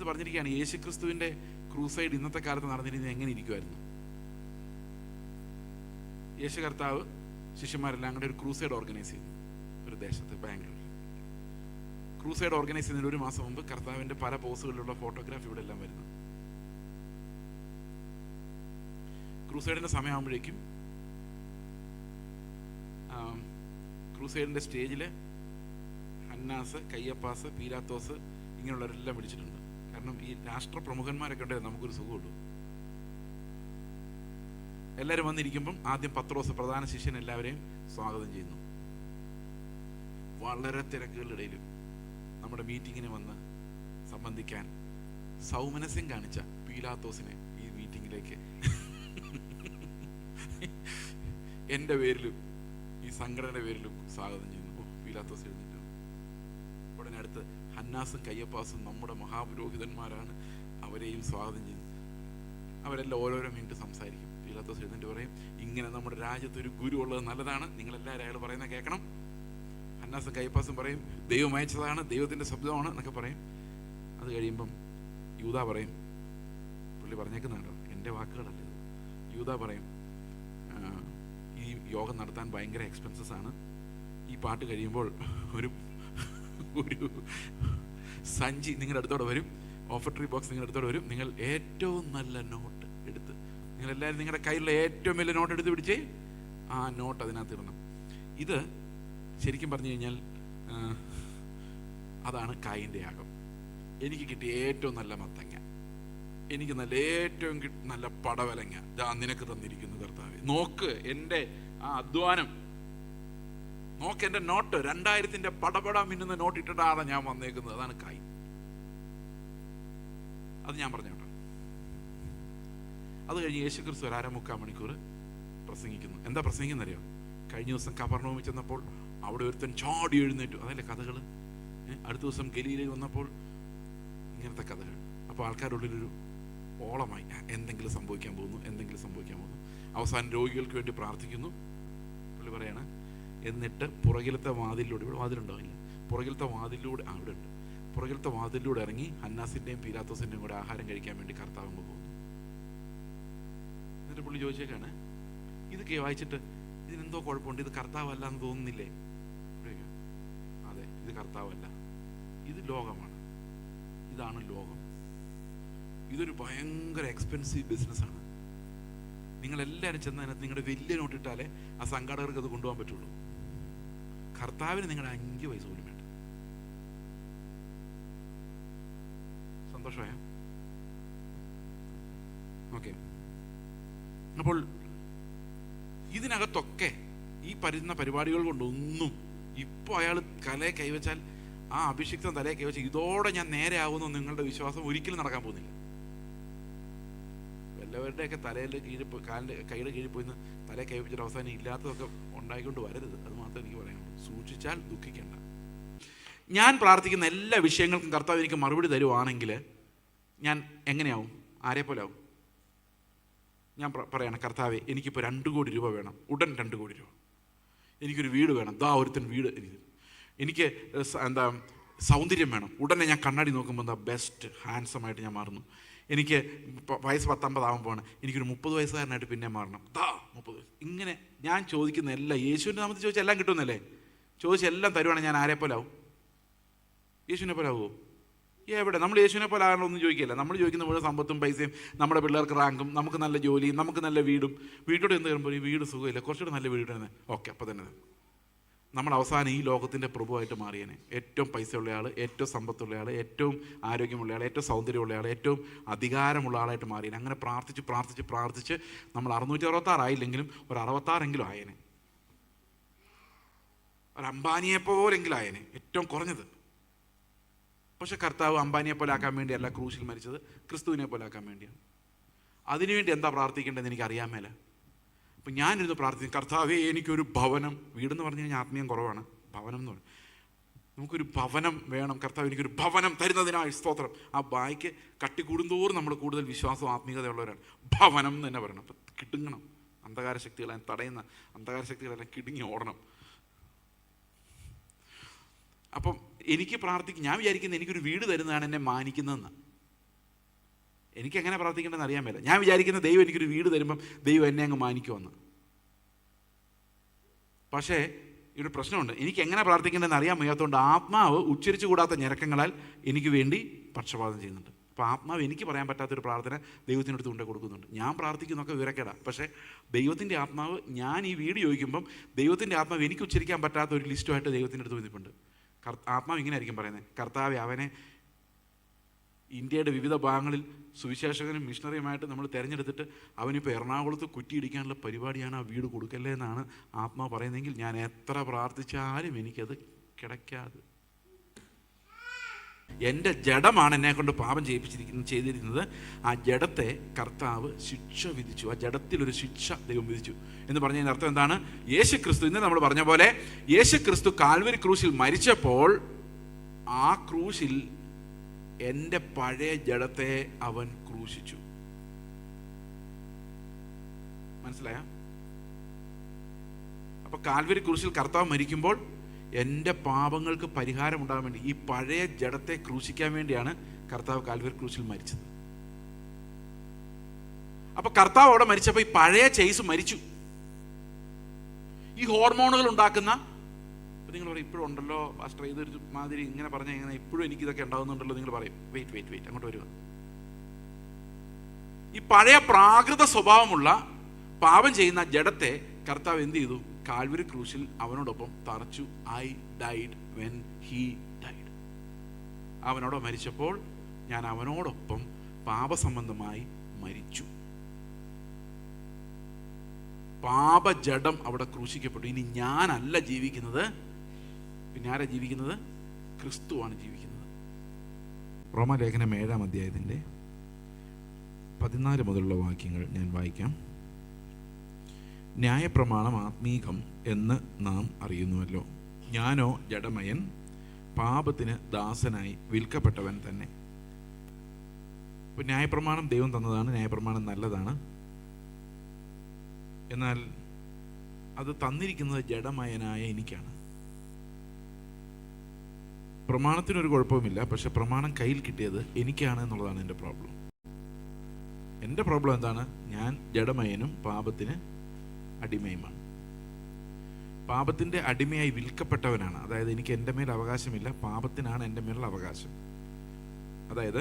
അതിനകത്ത് പറഞ്ഞിരിക്കുകയാണ് യേശുക്രിസ്തുവിൻ്റെ ക്രൂസൈഡ് ഇന്നത്തെ കാലത്ത് നടന്നിരുന്നത് എങ്ങനെ ഇരിക്കുമായിരുന്നു. യേശു കർത്താവ് ശിഷ്യന്മാരെല്ലാം കൂടെ ഒരു ക്രൂസൈഡ് ഓർഗനൈസ് ചെയ്തു ഒരു ദേശത്ത്, ബാംഗ്ലൂരിൽ. ക്രൂസൈഡ് ഓർഗനൈസ് ചെയ്യുന്നതിന് 1 മാസം മുമ്പ് കർത്താവിൻ്റെ പല പോസുകളിലുള്ള ഫോട്ടോഗ്രാഫ് ഇവിടെ എല്ലാം വരുന്നു. ക്രൂസൈഡിൻ്റെ സമയമാകുമ്പോഴേക്കും ക്രൂസൈഡിൻ്റെ സ്റ്റേജിൽ ഹന്നാസ്, കയ്യപ്പാസ്, പീലാത്തോസ് ഇങ്ങനെയുള്ളവരെല്ലാം വിളിച്ചിട്ടുണ്ട്. കാരണം ഈ രാഷ്ട്ര പ്രമുഖന്മാരൊക്കെ ഉണ്ടെങ്കിൽ നമുക്കൊരു സുഖമുള്ളൂ. എല്ലാവരും വന്നിരിക്കുമ്പം ആദ്യം പത്രോസ്, പ്രധാന ശിഷ്യൻ, എല്ലാവരെയും സ്വാഗതം ചെയ്യുന്നു. വളരെ തിരക്കുകളിടയിലും നമ്മുടെ മീറ്റിങ്ങിന് വന്ന് സംബന്ധിക്കാൻ സൗമനസ്യം കാണിച്ച പീലാത്തോസിനെ ഈ മീറ്റിങ്ങിലേക്ക് എൻ്റെ പേരിലും ഈ സംഘടനയുടെ പേരിലും സ്വാഗതം ചെയ്യുന്നു. പീലാത്തോസ് എഴുന്നിട്ട് ഉടനെ അടുത്ത് ഹന്നാസും കയ്യപ്പാസും നമ്മുടെ മഹാപുരോഹിതന്മാരാണ്, അവരെയും സ്വാഗതം ചെയ്യുന്നു. അവരെല്ലാം ഓരോരോ മിനിറ്റ് സംസാരിക്കും. പീലാത്തോസ് എഴുന്നിട്ട് പറയും, ഇങ്ങനെ നമ്മുടെ രാജ്യത്ത് ഒരു ഗുരു ഉള്ളത് നല്ലതാണ്, നിങ്ങളെല്ലാവരും അയാൾ പറയുന്നത് കേൾക്കണം. ഹന്നാസും കയ്യപ്പാസും പറയും, ദൈവം അയച്ചതാണ്, ദൈവത്തിൻ്റെ ശബ്ദമാണ് എന്നൊക്കെ പറയും. അത് കഴിയുമ്പം യൂദാ പറയും, പുള്ളി പറഞ്ഞേക്കുന്നുണ്ടോ, എൻ്റെ വാക്കുകളല്ല ഇത്. യൂദാ പറയും, ഈ യോഗം നടത്താൻ ഭയങ്കര എക്സ്പെൻസസ് ആണ്. ഈ പാട്ട് കഴിയുമ്പോൾ ഒരു ഒരു സഞ്ചി നിങ്ങളുടെ അടുത്തോടെ വരും, ഓഫർട്ടറി ബോക്സ് നിങ്ങളുടെ അടുത്തോടെ വരും. നിങ്ങൾ ഏറ്റവും നല്ല നോട്ട് എടുത്ത്, നിങ്ങളെല്ലാവരും നിങ്ങളുടെ കയ്യിലുള്ള ഏറ്റവും വലിയ നോട്ട് എടുത്ത് പിടിച്ചേ ആ നോട്ട് അതിനകത്ത് ഇടണം. ഇത് ശരിക്കും പറഞ്ഞു കഴിഞ്ഞാൽ അതാണ് കായിൻ്റെ യാഗം. എനിക്ക് കിട്ടിയ ഏറ്റവും നല്ല മത്തങ്ങ, എനിക്ക് ഏറ്റവും നല്ല പടവലങ്ങ നിനക്ക് തന്നിരിക്കുന്നു കർത്താവേ. നോക്ക് എൻ്റെ ആ അധ്വാനം, നോക്ക് എൻ്റെ നോട്ട്, 2000 പടപട മിന്നുന്ന നോട്ട് ഇട്ടിട്ടാണ് ഞാൻ വന്നേക്കുന്നത്. അതാണ് കായ്. അത് ഞാൻ പറഞ്ഞോട്ടെ. അത് കഴിഞ്ഞ് യേശുക്രിസ്തു 1.25 മണിക്കൂർ പ്രസംഗിക്കുന്നു. എന്താ പ്രസംഗിക്കുന്നറിയോ? കഴിഞ്ഞ ദിവസം കഫർനഹൂമിൽ ചെന്നപ്പോൾ അവിടെ ഒരുത്തൻ ചാടി എഴുന്നേറ്റു, അതല്ലേ കഥകൾ. അടുത്ത ദിവസം ഗലീലയിൽ വന്നപ്പോൾ ഇങ്ങനത്തെ കഥകൾ. അപ്പോൾ ആൾക്കാരുള്ളിലൊരു ഓളമായി, എന്തെങ്കിലും സംഭവിക്കാൻ പോകുന്നു, എന്തെങ്കിലും സംഭവിക്കാൻ പോകുന്നു. അവസാനം രോഗികൾക്ക് വേണ്ടി പ്രാർത്ഥിക്കുന്നു. പുള്ളി പറയാണ്, എന്നിട്ട് പുറകിലത്തെ വാതിലിലൂടെ, ഇവിടെ വാതിലുണ്ടാവില്ല, പുറകിലത്തെ വാതിലിലൂടെ, അവിടെ ഉണ്ട്, പുറകിലത്തെ വാതിലിലൂടെ ഇറങ്ങി ഹന്നാസിൻ്റെയും പീലാത്തോസിൻ്റെയും കൂടെ ആഹാരം കഴിക്കാൻ വേണ്ടി കർത്താവ് അങ്ങ് പോകുന്നു. എന്നിട്ട് പുള്ളി ചോദിച്ചേക്കാണ്, ഇതൊക്കെ വായിച്ചിട്ട് ഇതിനെന്തോ കുഴപ്പമുണ്ട്, ഇത് കർത്താവല്ല എന്ന് തോന്നുന്നില്ലേ? അതെ, ഇത് കർത്താവല്ല, ഇത് ലോകമാണ്, ഇതാണ് ലോകം. ഇതൊരു ഭയങ്കര എക്സ്പെൻസീവ് ബിസിനസ്സാണ്. നിങ്ങളെല്ലാവരും ചെന്നതിനകത്ത് നിങ്ങളുടെ വലിയ നോട്ട് ഇട്ടാലേ ആ സംഘാടകർക്ക് അത് കൊണ്ടുപോകാൻ പറ്റുള്ളൂ. കർത്താവിന് നിങ്ങളുടെ 5 പൈസ പോലും വേണ്ട. സന്തോഷമായോ? ഓക്കെ. അപ്പോൾ ഇതിനകത്തൊക്കെ ഈ പരിപാടികൾ കൊണ്ടൊന്നും ഇപ്പോൾ അയാൾ കലയെ കൈവച്ചാൽ, ആ അഭിഷിക്തം തലയെ കൈവച്ചാൽ ഇതോടെ ഞാൻ നേരെ ആവുന്നു നിങ്ങളുടെ വിശ്വാസം ഒരിക്കലും നടക്കാൻ പോകുന്നില്ല. എല്ലാവരുടെയൊക്കെ തലയുടെ കീഴിൽ കാലിൻ്റെ കൈയുടെ കീഴിൽ പോയി തലയെ കൈവച്ചിട്ട് അവസാനം ഇല്ലാത്തതൊക്കെ ഉണ്ടായിക്കൊണ്ട് വരരുത്. അത് മാത്രമേ എനിക്ക് പറയാനുള്ളൂ. സൂക്ഷിച്ചാൽ ദുഃഖിക്കേണ്ട. ഞാൻ പ്രാർത്ഥിക്കുന്ന എല്ലാ വിഷയങ്ങൾക്കും കർത്താവ് എനിക്ക് മറുപടി തരുവാണെങ്കിൽ ഞാൻ എങ്ങനെയാവും? ആരെപ്പോലെ ആവും? ഞാൻ പറയണം, കർത്താവേ എനിക്കിപ്പോൾ 2 കോടി രൂപ വേണം, ഉടൻ 2 കോടി രൂപ. എനിക്കൊരു വീട് വേണം, ഒരുത്തൻ വീട്. എനിക്ക് എന്താ സൗന്ദര്യം വേണം, ഉടനെ ഞാൻ കണ്ണാടി നോക്കുമ്പോൾ എന്താ ബെസ്റ്റ് ഹാൻഡ്സമായിട്ട് ഞാൻ മാറുന്നു. എനിക്ക് വയസ്സ് 19 ആകുമ്പോഴാണ് എനിക്കൊരു 30 വയസ്സുകാരനായിട്ട് പിന്നെ മാറണം, 30. ഇങ്ങനെ ഞാൻ ചോദിക്കുന്ന എല്ലാം യേശുവിൻ്റെ നാമത്തിൽ ചോദിച്ചാൽ എല്ലാം കിട്ടുമെന്നല്ലേ? ചോദിച്ചെല്ലാം തരുവാണെങ്കിൽ ഞാൻ ആരെപ്പോലെ ആവും? യേശുവിനെ പോലെ ആവുമോ? എവിടെ? നമ്മൾ യേശുവിനെ പോലെ ആകണമെന്നും ചോദിക്കില്ല. നമ്മൾ ചോദിക്കുന്ന മുഴുവൻ സമ്പത്തും പൈസയും, നമ്മുടെ പിള്ളേർക്ക് റാങ്കും, നമുക്ക് നല്ല ജോലിയും, നമുക്ക് നല്ല വീടും. വീട്ടോട് എന്ത് കയറുമ്പോൾ ഈ വീട് സുഖമില്ല, കുറച്ചുകൂടെ നല്ല വീട് തന്നെ. ഓക്കെ, അപ്പം തന്നെ നമ്മൾ അവസാനം ഈ ലോകത്തിൻ്റെ പ്രഭുവായിട്ട് മാറിയേനെ. ഏറ്റവും പൈസയുള്ള ആൾ, ഏറ്റവും സമ്പത്തുള്ള ആൾ, ഏറ്റവും ആരോഗ്യമുള്ള ആൾ, ഏറ്റവും സൗന്ദര്യമുള്ള ആൾ, ഏറ്റവും അധികാരമുള്ള ആളായിട്ട് മാറിയേനെ. അങ്ങനെ പ്രാർത്ഥിച്ച് നമ്മൾ 666 ആയില്ലെങ്കിലും ഒരു 66 ആയേനെ, ഒരു അംബാനിയെ പോലെങ്കിലും ആയേനെ, ഏറ്റവും കുറഞ്ഞത്. പക്ഷെ കർത്താവ് അംബാനിയെ പോലെ ആക്കാൻ വേണ്ടിയല്ല ക്രൂശിൽ മരിച്ചത്, ക്രിസ്തുവിനെ പോലെ ആക്കാൻ വേണ്ടിയാണ്. അതിനുവേണ്ടി എന്താ പ്രാർത്ഥിക്കേണ്ടതെന്ന് എനിക്ക് അറിയാൻ മേല. അപ്പം ഞാനിരുന്ന് പ്രാർത്ഥിക്കും, കർത്താവേ എനിക്കൊരു ഭവനം. വീടെന്ന് പറഞ്ഞു കഴിഞ്ഞാൽ ആത്മീയം കുറവാണ്, ഭവനം എന്ന് പറയും. നമുക്കൊരു ഭവനം വേണം കർത്താവ്, എനിക്കൊരു ഭവനം തരുന്നതിനായി സ്തോത്രം. ആ ബായ്ക്ക് കട്ടിക്കൂടുന്തോറും നമ്മൾ കൂടുതൽ വിശ്വാസവും ആത്മീയതയുള്ളവരാണ്. ഭവനം എന്ന് തന്നെ പറയണം. അപ്പം കിടുങ്ങണം, അന്ധകാര ശക്തികളെ തടയുന്ന അന്ധകാര ശക്തികളെല്ലാം കിടുങ്ങി ഓടണം. അപ്പം എനിക്ക് പ്രാർത്ഥിക്കും, ഞാൻ വിചാരിക്കുന്നത് എനിക്കൊരു വീട് തരുന്നതാണ് എന്നെ മാനിക്കുന്നതെന്ന്. എനിക്കെങ്ങനെ പ്രാർത്ഥിക്കേണ്ടതെന്ന് അറിയാൻ മേല. ഞാൻ വിചാരിക്കുന്ന ദൈവം എനിക്കൊരു വീട് തരുമ്പം ദൈവം എന്നെ അങ്ങ് മാനിക്കുമെന്ന്. പക്ഷേ ഇവിടെ പ്രശ്നമുണ്ട്. എനിക്ക് എങ്ങനെ പ്രാർത്ഥിക്കേണ്ടതെന്ന് അറിയാൻ വയ്യാത്തതുകൊണ്ട് ആത്മാവ് ഉച്ചരിച്ചു കൂടാത്ത ഞരക്കങ്ങളാൽ എനിക്ക് വേണ്ടി പക്ഷപാതം ചെയ്യുന്നുണ്ട്. അപ്പോൾ ആത്മാവ് എനിക്ക് പറയാൻ പറ്റാത്തൊരു പ്രാർത്ഥന ദൈവത്തിനടുത്ത് കൊണ്ടേ കൊടുക്കുന്നുണ്ട്. ഞാൻ പ്രാർത്ഥിക്കുന്നതൊക്കെ വിവരക്കേടാ. പക്ഷേ ദൈവത്തിൻ്റെ ആത്മാവ്, ഞാൻ ഈ വീട് ചോദിക്കുമ്പം ദൈവത്തിൻ്റെ ആത്മാവ് എനിക്ക് ഉച്ചരിക്കാൻ പറ്റാത്ത ഒരു ലിസ്റ്റുമായിട്ട് ദൈവത്തിൻ്റെ അടുത്ത് വന്നിട്ടുണ്ട്. ആത്മാവ് ഇങ്ങനെ ആയിരിക്കും പറയുന്നത്: കർത്താവേ, അവനെ ഇന്ത്യയുടെ വിവിധ ഭാഗങ്ങളിൽ സുവിശേഷകനും മിഷണറിയുമായിട്ട് നമ്മൾ തിരഞ്ഞെടുത്തിട്ട് അവനിപ്പോൾ എറണാകുളത്ത് കുറ്റിയിടിക്കാനുള്ള പരിപാടിയാണ്, ആ വീട് കൊടുക്കല്ലേ എന്നാണ് ആത്മാവ് പറയുന്നതെങ്കിൽ ഞാൻ എത്ര പ്രാർത്ഥിച്ചാലും എനിക്കത് കിടക്കാതെ. എൻ്റെ ജഡമാണ് എന്നെ കൊണ്ട് പാപം ചെയ്തിരിക്കുന്നത്. ആ ജഡത്തെ കർത്താവ് ശിക്ഷ വിധിച്ചു. ആ ജഡത്തിലൊരു ശിക്ഷ ദൈവം വിധിച്ചു എന്ന് പറഞ്ഞതിൻ്റെ അർത്ഥം എന്താണ്? യേശു ക്രിസ്തു, ഇന്ന് നമ്മൾ പറഞ്ഞ പോലെ യേശു ക്രിസ്തു കാൽവരി ക്രൂശിൽ മരിച്ചപ്പോൾ ആ ക്രൂശിൽ എൻ്റെ പഴയ ജഡത്തെ അവൻ ക്രൂശിച്ചു. മനസ്സിലായ? അപ്പൊ കാൽവരി ക്രൂശിൽ കർത്താവ് മരിക്കുമ്പോൾ എൻ്റെ പാപങ്ങൾക്ക് പരിഹാരം ഉണ്ടാകാൻ വേണ്ടി ഈ പഴയ ജഡത്തെ ക്രൂശിക്കാൻ വേണ്ടിയാണ് കർത്താവ് കാൽവരി ക്രൂശിൽ മരിച്ചത്. അപ്പൊ കർത്താവ് അവിടെ മരിച്ചപ്പോൾ ഈ പഴയ ചെയ്സ് മരിച്ചു. ഈ ഹോർമോണുകൾ ഉണ്ടാക്കുന്ന, നിങ്ങൾ പറയും ഇപ്പോഴും ഉണ്ടല്ലോ പാസ്റ്റർ, ഇതൊരു മാതിരി ഇങ്ങനെ പറഞ്ഞാൽ എങ്ങനെ ഇപ്പോഴും എനിക്കിതൊക്കെ ഉണ്ടാകുന്നുണ്ടല്ലോ. നിങ്ങൾ പറയും വെയിറ്റ് അങ്ങോട്ട് വരിക. ഈ പഴയ പ്രാകൃത സ്വഭാവമുള്ള പാപം ചെയ്യുന്ന ജഡത്തെ കർത്താവ് എന്ത് ചെയ്തു? കാൽവരി ക്രൂശിൽ അവനോടൊപ്പം തറച്ചു. I died when he died. അവനോട് മരിച്ചപ്പോൾ ഞാൻ അവനോടൊപ്പം പാപസംബന്ധമായി മരിച്ചു. പാപജഡം അവിടെ ക്രൂശിക്കപ്പെട്ടു. ഇനി ഞാനല്ല ജീവിക്കുന്നത്, പിന്നെ ആരാ ജീവിക്കുന്നത്? ക്രിസ്തുവാണ് ജീവിക്കുന്നത്. റോമാലേഖനം 7-ാം അധ്യായത്തിൻ്റെ 14 മുതലുള്ള വാക്യങ്ങൾ ഞാൻ വായിക്കാം. ന്യായപ്രമാണം ആത്മീകം എന്ന് നാം അറിയുന്നുവല്ലോ. ഞാനോ ജഡമയൻ, പാപത്തിന് ദാസനായി വിൽക്കപ്പെട്ടവൻ തന്നെ. ഇപ്പോൾ ന്യായപ്രമാണം ദൈവം തന്നതാണ്. ന്യായപ്രമാണം നല്ലതാണ്. എന്നാൽ അത് തന്നിരിക്കുന്നത് ജഡമയനായ എനിക്കാണ്. പ്രമാണത്തിനൊരു കുഴപ്പവുമില്ല, പക്ഷെ പ്രമാണം കയ്യിൽ കിട്ടിയത് എനിക്കാണ് എന്നുള്ളതാണ് എൻ്റെ പ്രോബ്ലം. എൻ്റെ പ്രോബ്ലം എന്താണ്? ഞാൻ ജഡമയനും പാപത്തിന് അടിമയുമാണ്. പാപത്തിൻ്റെ അടിമയായി വിൽക്കപ്പെട്ടവനാണ്. അതായത് എനിക്ക് എൻ്റെ മേൽ അവകാശമില്ല, പാപത്തിനാണ് എൻ്റെ മേലുള്ള അവകാശം. അതായത്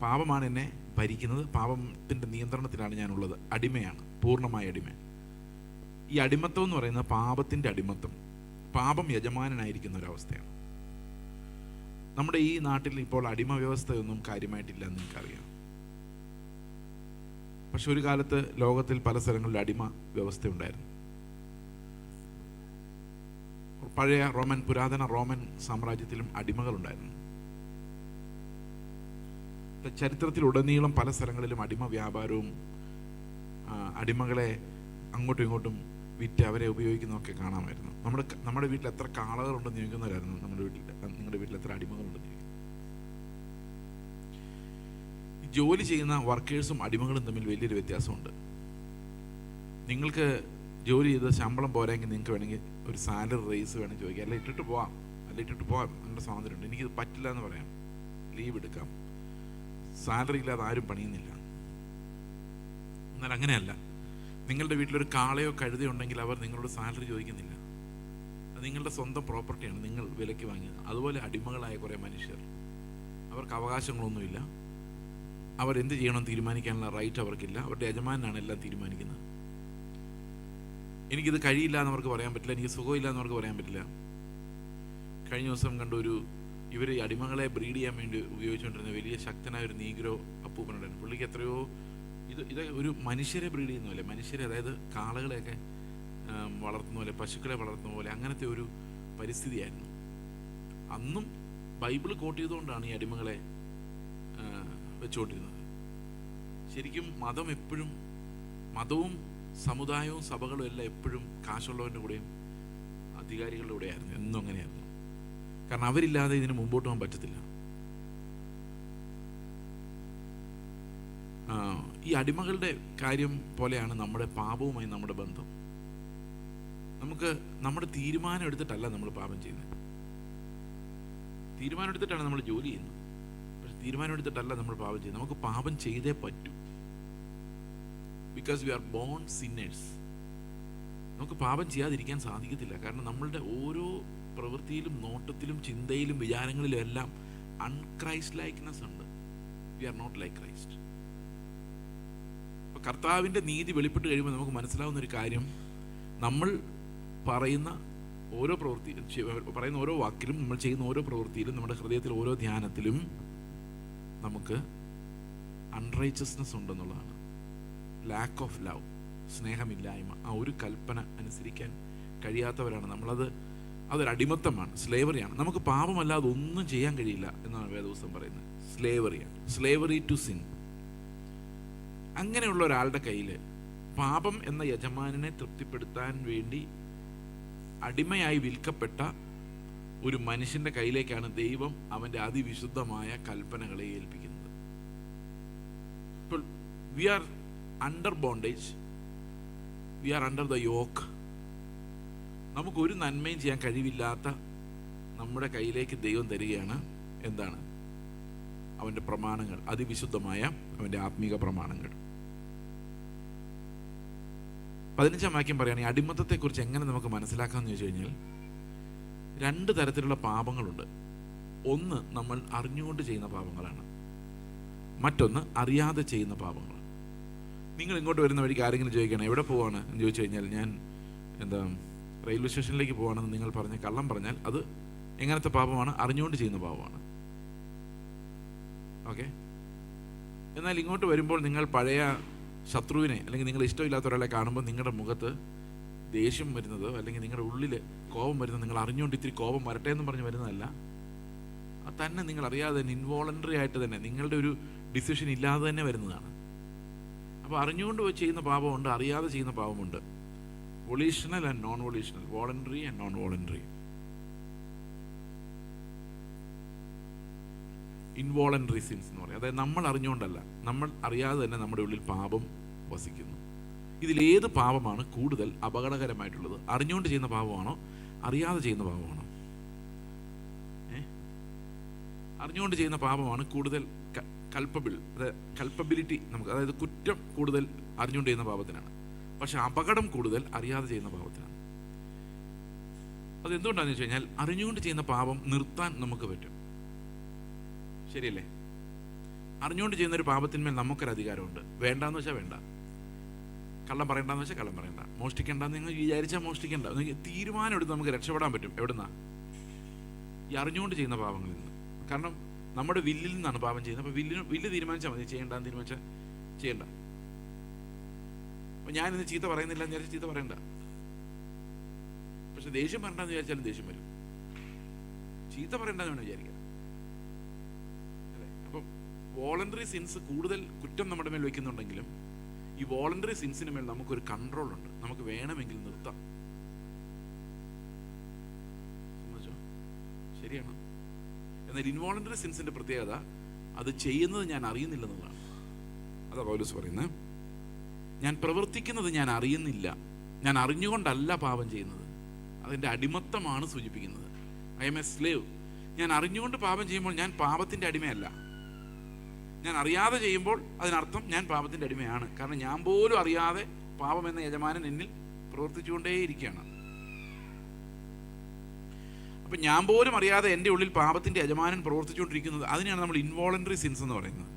പാപമാണ് എന്നെ ഭരിക്കുന്നത്, പാപത്തിൻ്റെ നിയന്ത്രണത്തിലാണ് ഞാനുള്ളത്. അടിമയാണ്, പൂർണ്ണമായ അടിമ. ഈ അടിമത്വം എന്ന് പറയുന്നത് പാപത്തിൻ്റെ അടിമത്വം, പാപം യജമാനനായിരിക്കുന്ന ഒരവസ്ഥയാണ്. നമ്മുടെ ഈ നാട്ടിൽ ഇപ്പോൾ അടിമ വ്യവസ്ഥയൊന്നും കാര്യമായിട്ടില്ല എന്ന് എനിക്കറിയാം. പക്ഷെ ഒരു കാലത്ത് ലോകത്തിൽ പല സ്ഥലങ്ങളിൽ അടിമ വ്യവസ്ഥ ഉണ്ടായിരുന്നു. പഴയ പുരാതന റോമൻ സാമ്രാജ്യത്തിലും അടിമകളുണ്ടായിരുന്നു. ചരിത്രത്തിലുടനീളം പല സ്ഥലങ്ങളിലും അടിമ വ്യാപാരവും അടിമകളെ അങ്ങോട്ടും ഇങ്ങോട്ടും വിറ്റ് അവരെ ഉപയോഗിക്കുന്നതൊക്കെ കാണാമായിരുന്നു. നമ്മുടെ വീട്ടിൽ എത്ര കാളകളുണ്ടെന്ന് ചോദിക്കുന്നവരായിരുന്നു നിങ്ങളുടെ വീട്ടിൽ എത്ര അടിമകളുണ്ടെന്ന് ചോദിക്കുന്നത്. ജോലി ചെയ്യുന്ന വർക്കേഴ്സും അടിമകളും തമ്മിൽ വലിയൊരു വ്യത്യാസമുണ്ട്. നിങ്ങൾക്ക് ജോലി ചെയ്ത് ശമ്പളം പോരായെങ്കിൽ നിങ്ങൾക്ക് വേണമെങ്കിൽ ഒരു സാലറി റേസ് വേണമെങ്കിൽ ചോദിക്കാം, അല്ല ഇട്ടിട്ട് പോവാം എൻ്റെ സ്വാതന്ത്ര്യമുണ്ട്. എനിക്കിത് പറ്റില്ല എന്ന് പറയാം, ലീവ് എടുക്കാം. സാലറി ഇല്ലാതെ ആരും പണിയുന്നില്ല. എന്നാൽ അങ്ങനെയല്ല. നിങ്ങളുടെ വീട്ടിലൊരു കാളയോ കഴുതയോ ഉണ്ടെങ്കിൽ അവർ നിങ്ങളോട് സാലറി ചോദിക്കുന്നില്ല. അത് നിങ്ങളുടെ സ്വന്തം പ്രോപ്പർട്ടിയാണ്, നിങ്ങൾ വിലയ്ക്ക് വാങ്ങിയത്. അതുപോലെ അടിമകളായ കുറേ മനുഷ്യർ, അവർക്ക് അവകാശങ്ങളൊന്നുമില്ല. അവരെന്ത് ചെയ്യണമെന്ന് തീരുമാനിക്കാനുള്ള റൈറ്റ് അവർക്കില്ല. അവരുടെ യജമാനാണ് എല്ലാം തീരുമാനിക്കുന്നത്. എനിക്കിത് കഴിയില്ല എന്നവർക്ക് പറയാൻ പറ്റില്ല, എനിക്ക് സുഖമില്ല എന്നവർക്ക് പറയാൻ പറ്റില്ല. കഴിഞ്ഞ ദിവസം കണ്ടൊരു ഇവർ അടിമകളെ ബ്രീഡ് ചെയ്യാൻ വേണ്ടി ഉപയോഗിച്ചുകൊണ്ടിരുന്ന വലിയ ശക്തനായ ഒരു നീഗ്രോ അപ്പൂപ്പനുണ്ടായിരുന്നു. പുള്ളിക്ക് എത്രയോ ഇത് ഒരു മനുഷ്യരെ ബ്രീഡ് ചെയ്യുന്ന പോലെ, മനുഷ്യരെ അതായത് കാളകളെയൊക്കെ വളർത്തുന്ന പോലെ, പശുക്കളെ വളർത്തുന്ന പോലെ അങ്ങനത്തെ ഒരു പരിസ്ഥിതിയായിരുന്നു. അന്നും ബൈബിൾ കോട്ട് ചെയ്തുകൊണ്ടാണ് ഈ അടിമകളെ വെച്ചുകൊണ്ടിരുന്നത്. ശരിക്കും മതവും സമുദായവും സഭകളും എല്ലാം എപ്പോഴും കാശുള്ളവൻ്റെ കൂടെയും അധികാരികളുടെ കൂടെയായിരുന്നു. എന്നും അങ്ങനെയായിരുന്നു. കാരണം അവരില്ലാതെ ഇതിന് മുമ്പോട്ട് പോകാൻ പറ്റത്തില്ല. ഈ അടിമകളുടെ കാര്യം പോലെയാണ് നമ്മുടെ പാപവുമായി നമ്മുടെ ബന്ധം. നമുക്ക് നമ്മുടെ തീരുമാനം എടുത്തിട്ടല്ല നമ്മൾ പാപം ചെയ്യുന്നത്. തീരുമാനം എടുത്തിട്ടാണ് നമ്മൾ ജോലി ചെയ്യുന്നത്. പക്ഷെ തീരുമാനമെടുത്തിട്ടല്ല നമ്മൾ പാപം ചെയ്യുന്നത്. നമുക്ക് പാപം ചെയ്തേ പറ്റൂ. Because we R bone sinners. നമുക്ക് പാപം ചെയ്യാതിരിക്കാൻ സാധിക്കത്തില്ല. കാരണം നമ്മളുടെ ഓരോ പ്രവൃത്തിയിലും നോട്ടത്തിലും ചിന്തയിലും വിചാരങ്ങളിലും എല്ലാം അൺക്രൈസ്റ്റ് ലൈക്ക്നെസ് ഉണ്ട്. We are not like Christ. അപ്പോൾ കർത്താവിൻ്റെ നീതി വെളിപ്പെട്ട് കഴിയുമ്പോൾ നമുക്ക് മനസ്സിലാവുന്ന ഒരു കാര്യം, നമ്മൾ പറയുന്ന ഓരോ പ്രവൃത്തി, പറയുന്ന ഓരോ വാക്കിലും, നമ്മൾ ചെയ്യുന്ന ഓരോ പ്രവൃത്തിയിലും, നമ്മുടെ ഹൃദയത്തിൽ ഓരോ ധ്യാനത്തിലും നമുക്ക് അൺറൈച്ചസ്നെസ് ഉണ്ടെന്നുള്ളതാണ്. ലാക്ക് ഓഫ് ലവ്, സ്നേഹമില്ലായ്മ. ആ ഒരു കൽപ്പന അനുസരിക്കാൻ കഴിയാത്തവരാണ് നമ്മളത്. അതൊരു അടിമത്തമാണ്, സ്ലേവറിയാണ്. നമുക്ക് പാപമല്ലാതെ ഒന്നും ചെയ്യാൻ കഴിയില്ല എന്നാണ് വേദപുസ്തകം പറയുന്നത്. സ്ലേവറിയാണ്, സ്ലേവറി ടു സിൻ. അങ്ങനെയുള്ള ഒരാളുടെ കയ്യിൽ പാപം എന്ന യജമാനനെ തൃപ്തിപ്പെടുത്താൻ വേണ്ടി അടിമയായി വിൽക്കപ്പെട്ട ഒരു മനുഷ്യന്റെ കയ്യിലേക്കാണ് ദൈവം അവൻ്റെ അതിവിശുദ്ധമായ കൽപ്പനകളെ ഏൽപ്പിക്കുന്നത്. ഇപ്പോൾ we are under bondage, we are under the yoke. നമുക്കൊരു നന്മയും ചെയ്യാൻ കഴിവില്ലാത്ത നമ്മുടെ കയ്യിലേക്ക് ദൈവം തരികയാണ് എന്താണ്? അവൻ്റെ പ്രമാണങ്ങൾ, അതിവിശുദ്ധമായ അവൻ്റെ ആത്മീക പ്രമാണങ്ങൾ. 15-ാം വാക്യം പറയുകയാണ്, ഈ അടിമത്തത്തെക്കുറിച്ച് എങ്ങനെ നമുക്ക് മനസ്സിലാക്കാമെന്ന് ചോദിച്ചു കഴിഞ്ഞാൽ, 2 തരത്തിലുള്ള പാപങ്ങളുണ്ട്. ഒന്ന് നമ്മൾ അറിഞ്ഞുകൊണ്ട് ചെയ്യുന്ന പാപങ്ങളാണ്, മറ്റൊന്ന് അറിയാതെ ചെയ്യുന്ന പാപങ്ങളാണ്. നിങ്ങൾ ഇങ്ങോട്ട് വരുന്ന വഴിക്ക് ആരെങ്കിലും ചോദിക്കണം എവിടെ പോവാണ് എന്ന് ചോദിച്ചു കഴിഞ്ഞാൽ, ഞാൻ റെയിൽവേ സ്റ്റേഷനിലേക്ക് പോവാണെന്ന് നിങ്ങൾ പറഞ്ഞ് കള്ളം പറഞ്ഞാൽ അത് എങ്ങനത്തെ പാപമാണ്? അറിഞ്ഞുകൊണ്ട് ചെയ്യുന്ന പാപമാണ്. ഓക്കെ. എന്നാൽ ഇങ്ങോട്ട് വരുമ്പോൾ നിങ്ങൾ പഴയ ശത്രുവിനെ അല്ലെങ്കിൽ നിങ്ങൾ ഇഷ്ടമില്ലാത്ത ഒരാളെ കാണുമ്പോൾ നിങ്ങളുടെ മുഖത്ത് ദേഷ്യം വരുന്നത്, അല്ലെങ്കിൽ നിങ്ങളുടെ ഉള്ളിൽ കോപം വരുന്നത്, നിങ്ങൾ അറിഞ്ഞുകൊണ്ട് ഇത്തിരി കോപം വരട്ടെ എന്ന് പറഞ്ഞ് വരുന്നതല്ല, അത് തന്നെ നിങ്ങൾ അറിയാതെ തന്നെ ഇൻവോളണ്ടറി ആയിട്ട് തന്നെ നിങ്ങളുടെ ഒരു ഡിസിഷൻ ഇല്ലാതെ തന്നെ വരുന്നതാണ്. അപ്പോൾ അറിഞ്ഞുകൊണ്ട് ചെയ്യുന്ന പാപമുണ്ട്, അറിയാതെ ചെയ്യുന്ന പാപമുണ്ട്. Volitional and non volitional, voluntary and non voluntary. Involuntary sins എന്ന് പറയും. അതായത് നമ്മൾ അറിഞ്ഞുകൊണ്ടല്ല, നമ്മൾ അറിയാതെ തന്നെ നമ്മുടെ ഉള്ളിൽ പാപം വസിക്കുന്നു. ഇതിലേത് പാപമാണ് കൂടുതൽ അപകടകരമായിട്ടുള്ളത്? അറിഞ്ഞുകൊണ്ട് ചെയ്യുന്ന പാപമാണോ അറിയാതെ ചെയ്യുന്ന പാപമാണോ? അറിഞ്ഞുകൊണ്ട് ചെയ്യുന്ന പാപമാണ് കൂടുതൽ കൾപ്പബിൾ, അതായത് കൾപ്പബിലിറ്റി നമുക്ക്, അതായത് കുറ്റം കൂടുതൽ അറിഞ്ഞുകൊണ്ട് ചെയ്യുന്ന പാപത്തിനാണ്. പക്ഷെ അപകടം കൂടുതൽ അറിയാതെ ചെയ്യുന്ന പാപത്തിനാണ്. അതെന്തുകൊണ്ടാണെന്ന് വെച്ച് കഴിഞ്ഞാൽ, അറിഞ്ഞുകൊണ്ട് ചെയ്യുന്ന പാപം നിർത്താൻ നമുക്ക് പറ്റും. ശരിയല്ലേ? അറിഞ്ഞുകൊണ്ട് ചെയ്യുന്ന ഒരു പാപത്തിന്മേൽ നമുക്കൊരു അധികാരമുണ്ട്. വേണ്ടാന്ന് വെച്ചാൽ വേണ്ട, കള്ളം പറയണ്ടെന്ന് വെച്ചാൽ കള്ളം പറയണ്ട, മോഷ്ടിക്കേണ്ടെന്ന് നിങ്ങൾ വിചാരിച്ചാൽ മോഷ്ടിക്കേണ്ട. തീരുമാനം എടുത്ത് നമുക്ക് രക്ഷപ്പെടാൻ പറ്റും. എവിടുന്നാ? ഈ അറിഞ്ഞുകൊണ്ട് ചെയ്യുന്ന പാപങ്ങളിൽ നിന്ന്. കാരണം നമ്മുടെ വില്ലിൽ നിന്നാണ് പാപം ചെയ്യുന്നത്. അപ്പോൾ വില്ല് തീരുമാനിച്ചാൽ മതി, ചെയ്യേണ്ടെന്ന് തീരുമാനിച്ചാൽ ചെയ്യണ്ട. അപ്പോൾ ഞാനിന്ന് ചീത്ത പറയുന്നില്ല എന്ന് വിചാരിച്ചാൽ ചീത്ത പറയണ്ട. പക്ഷെ ദേഷ്യം പറയണ്ടെന്ന് വിചാരിച്ചാലും ദേഷ്യം വരും. ചീത്ത പറയണ്ടെന്ന് വേണം വിചാരിക്കുക. അല്ലേ? അപ്പം വോളണ്ടറി സിൻസ് കൂടുതൽ കുറ്റം നമ്മുടെ മേൽ വയ്ക്കുന്നുണ്ടെങ്കിലും ഈ വോളണ്ടറി സിൻസിന് മേൽ നമുക്കൊരു കൺട്രോൾ ഉണ്ട്. നമുക്ക് വേണമെങ്കിൽ നിർത്താം. ശരിയാണ്. എന്നാൽ ഇൻവോളണ്ടറി സിൻസിന്റെ പ്രത്യേകത അത് ചെയ്യുന്നത് ഞാൻ അറിയുന്നില്ലെന്നതാണ്. അതാ പൗലോസ് പറയുന്നത്, ഞാൻ പ്രവർത്തിക്കുന്നത് ഞാൻ അറിയുന്നില്ല, ഞാൻ അറിഞ്ഞുകൊണ്ടല്ല പാപം ചെയ്യുന്നത്. അതിൻ്റെ അടിമത്തമാണ് സൂചിപ്പിക്കുന്നത്. I M A slave. ഞാൻ അറിഞ്ഞുകൊണ്ട് പാപം ചെയ്യുമ്പോൾ ഞാൻ പാപത്തിൻ്റെ അടിമയല്ല. ഞാൻ അറിയാതെ ചെയ്യുമ്പോൾ അതിനർത്ഥം ഞാൻ പാപത്തിൻ്റെ അടിമയാണ്. കാരണം ഞാൻ പോലും അറിയാതെ പാപം എന്ന യജമാനൻ എന്നിൽ പ്രവർത്തിച്ചുകൊണ്ടേയിരിക്കുകയാണ്. അപ്പം ഞാൻ പോലും അറിയാതെ എൻ്റെ ഉള്ളിൽ പാപത്തിൻ്റെ യജമാനൻ പ്രവർത്തിച്ചുകൊണ്ടിരിക്കുന്നത്, അതിനെയാണ് നമ്മൾ ഇൻവോളണ്ടറി സിൻസ് എന്ന് പറയുന്നത്.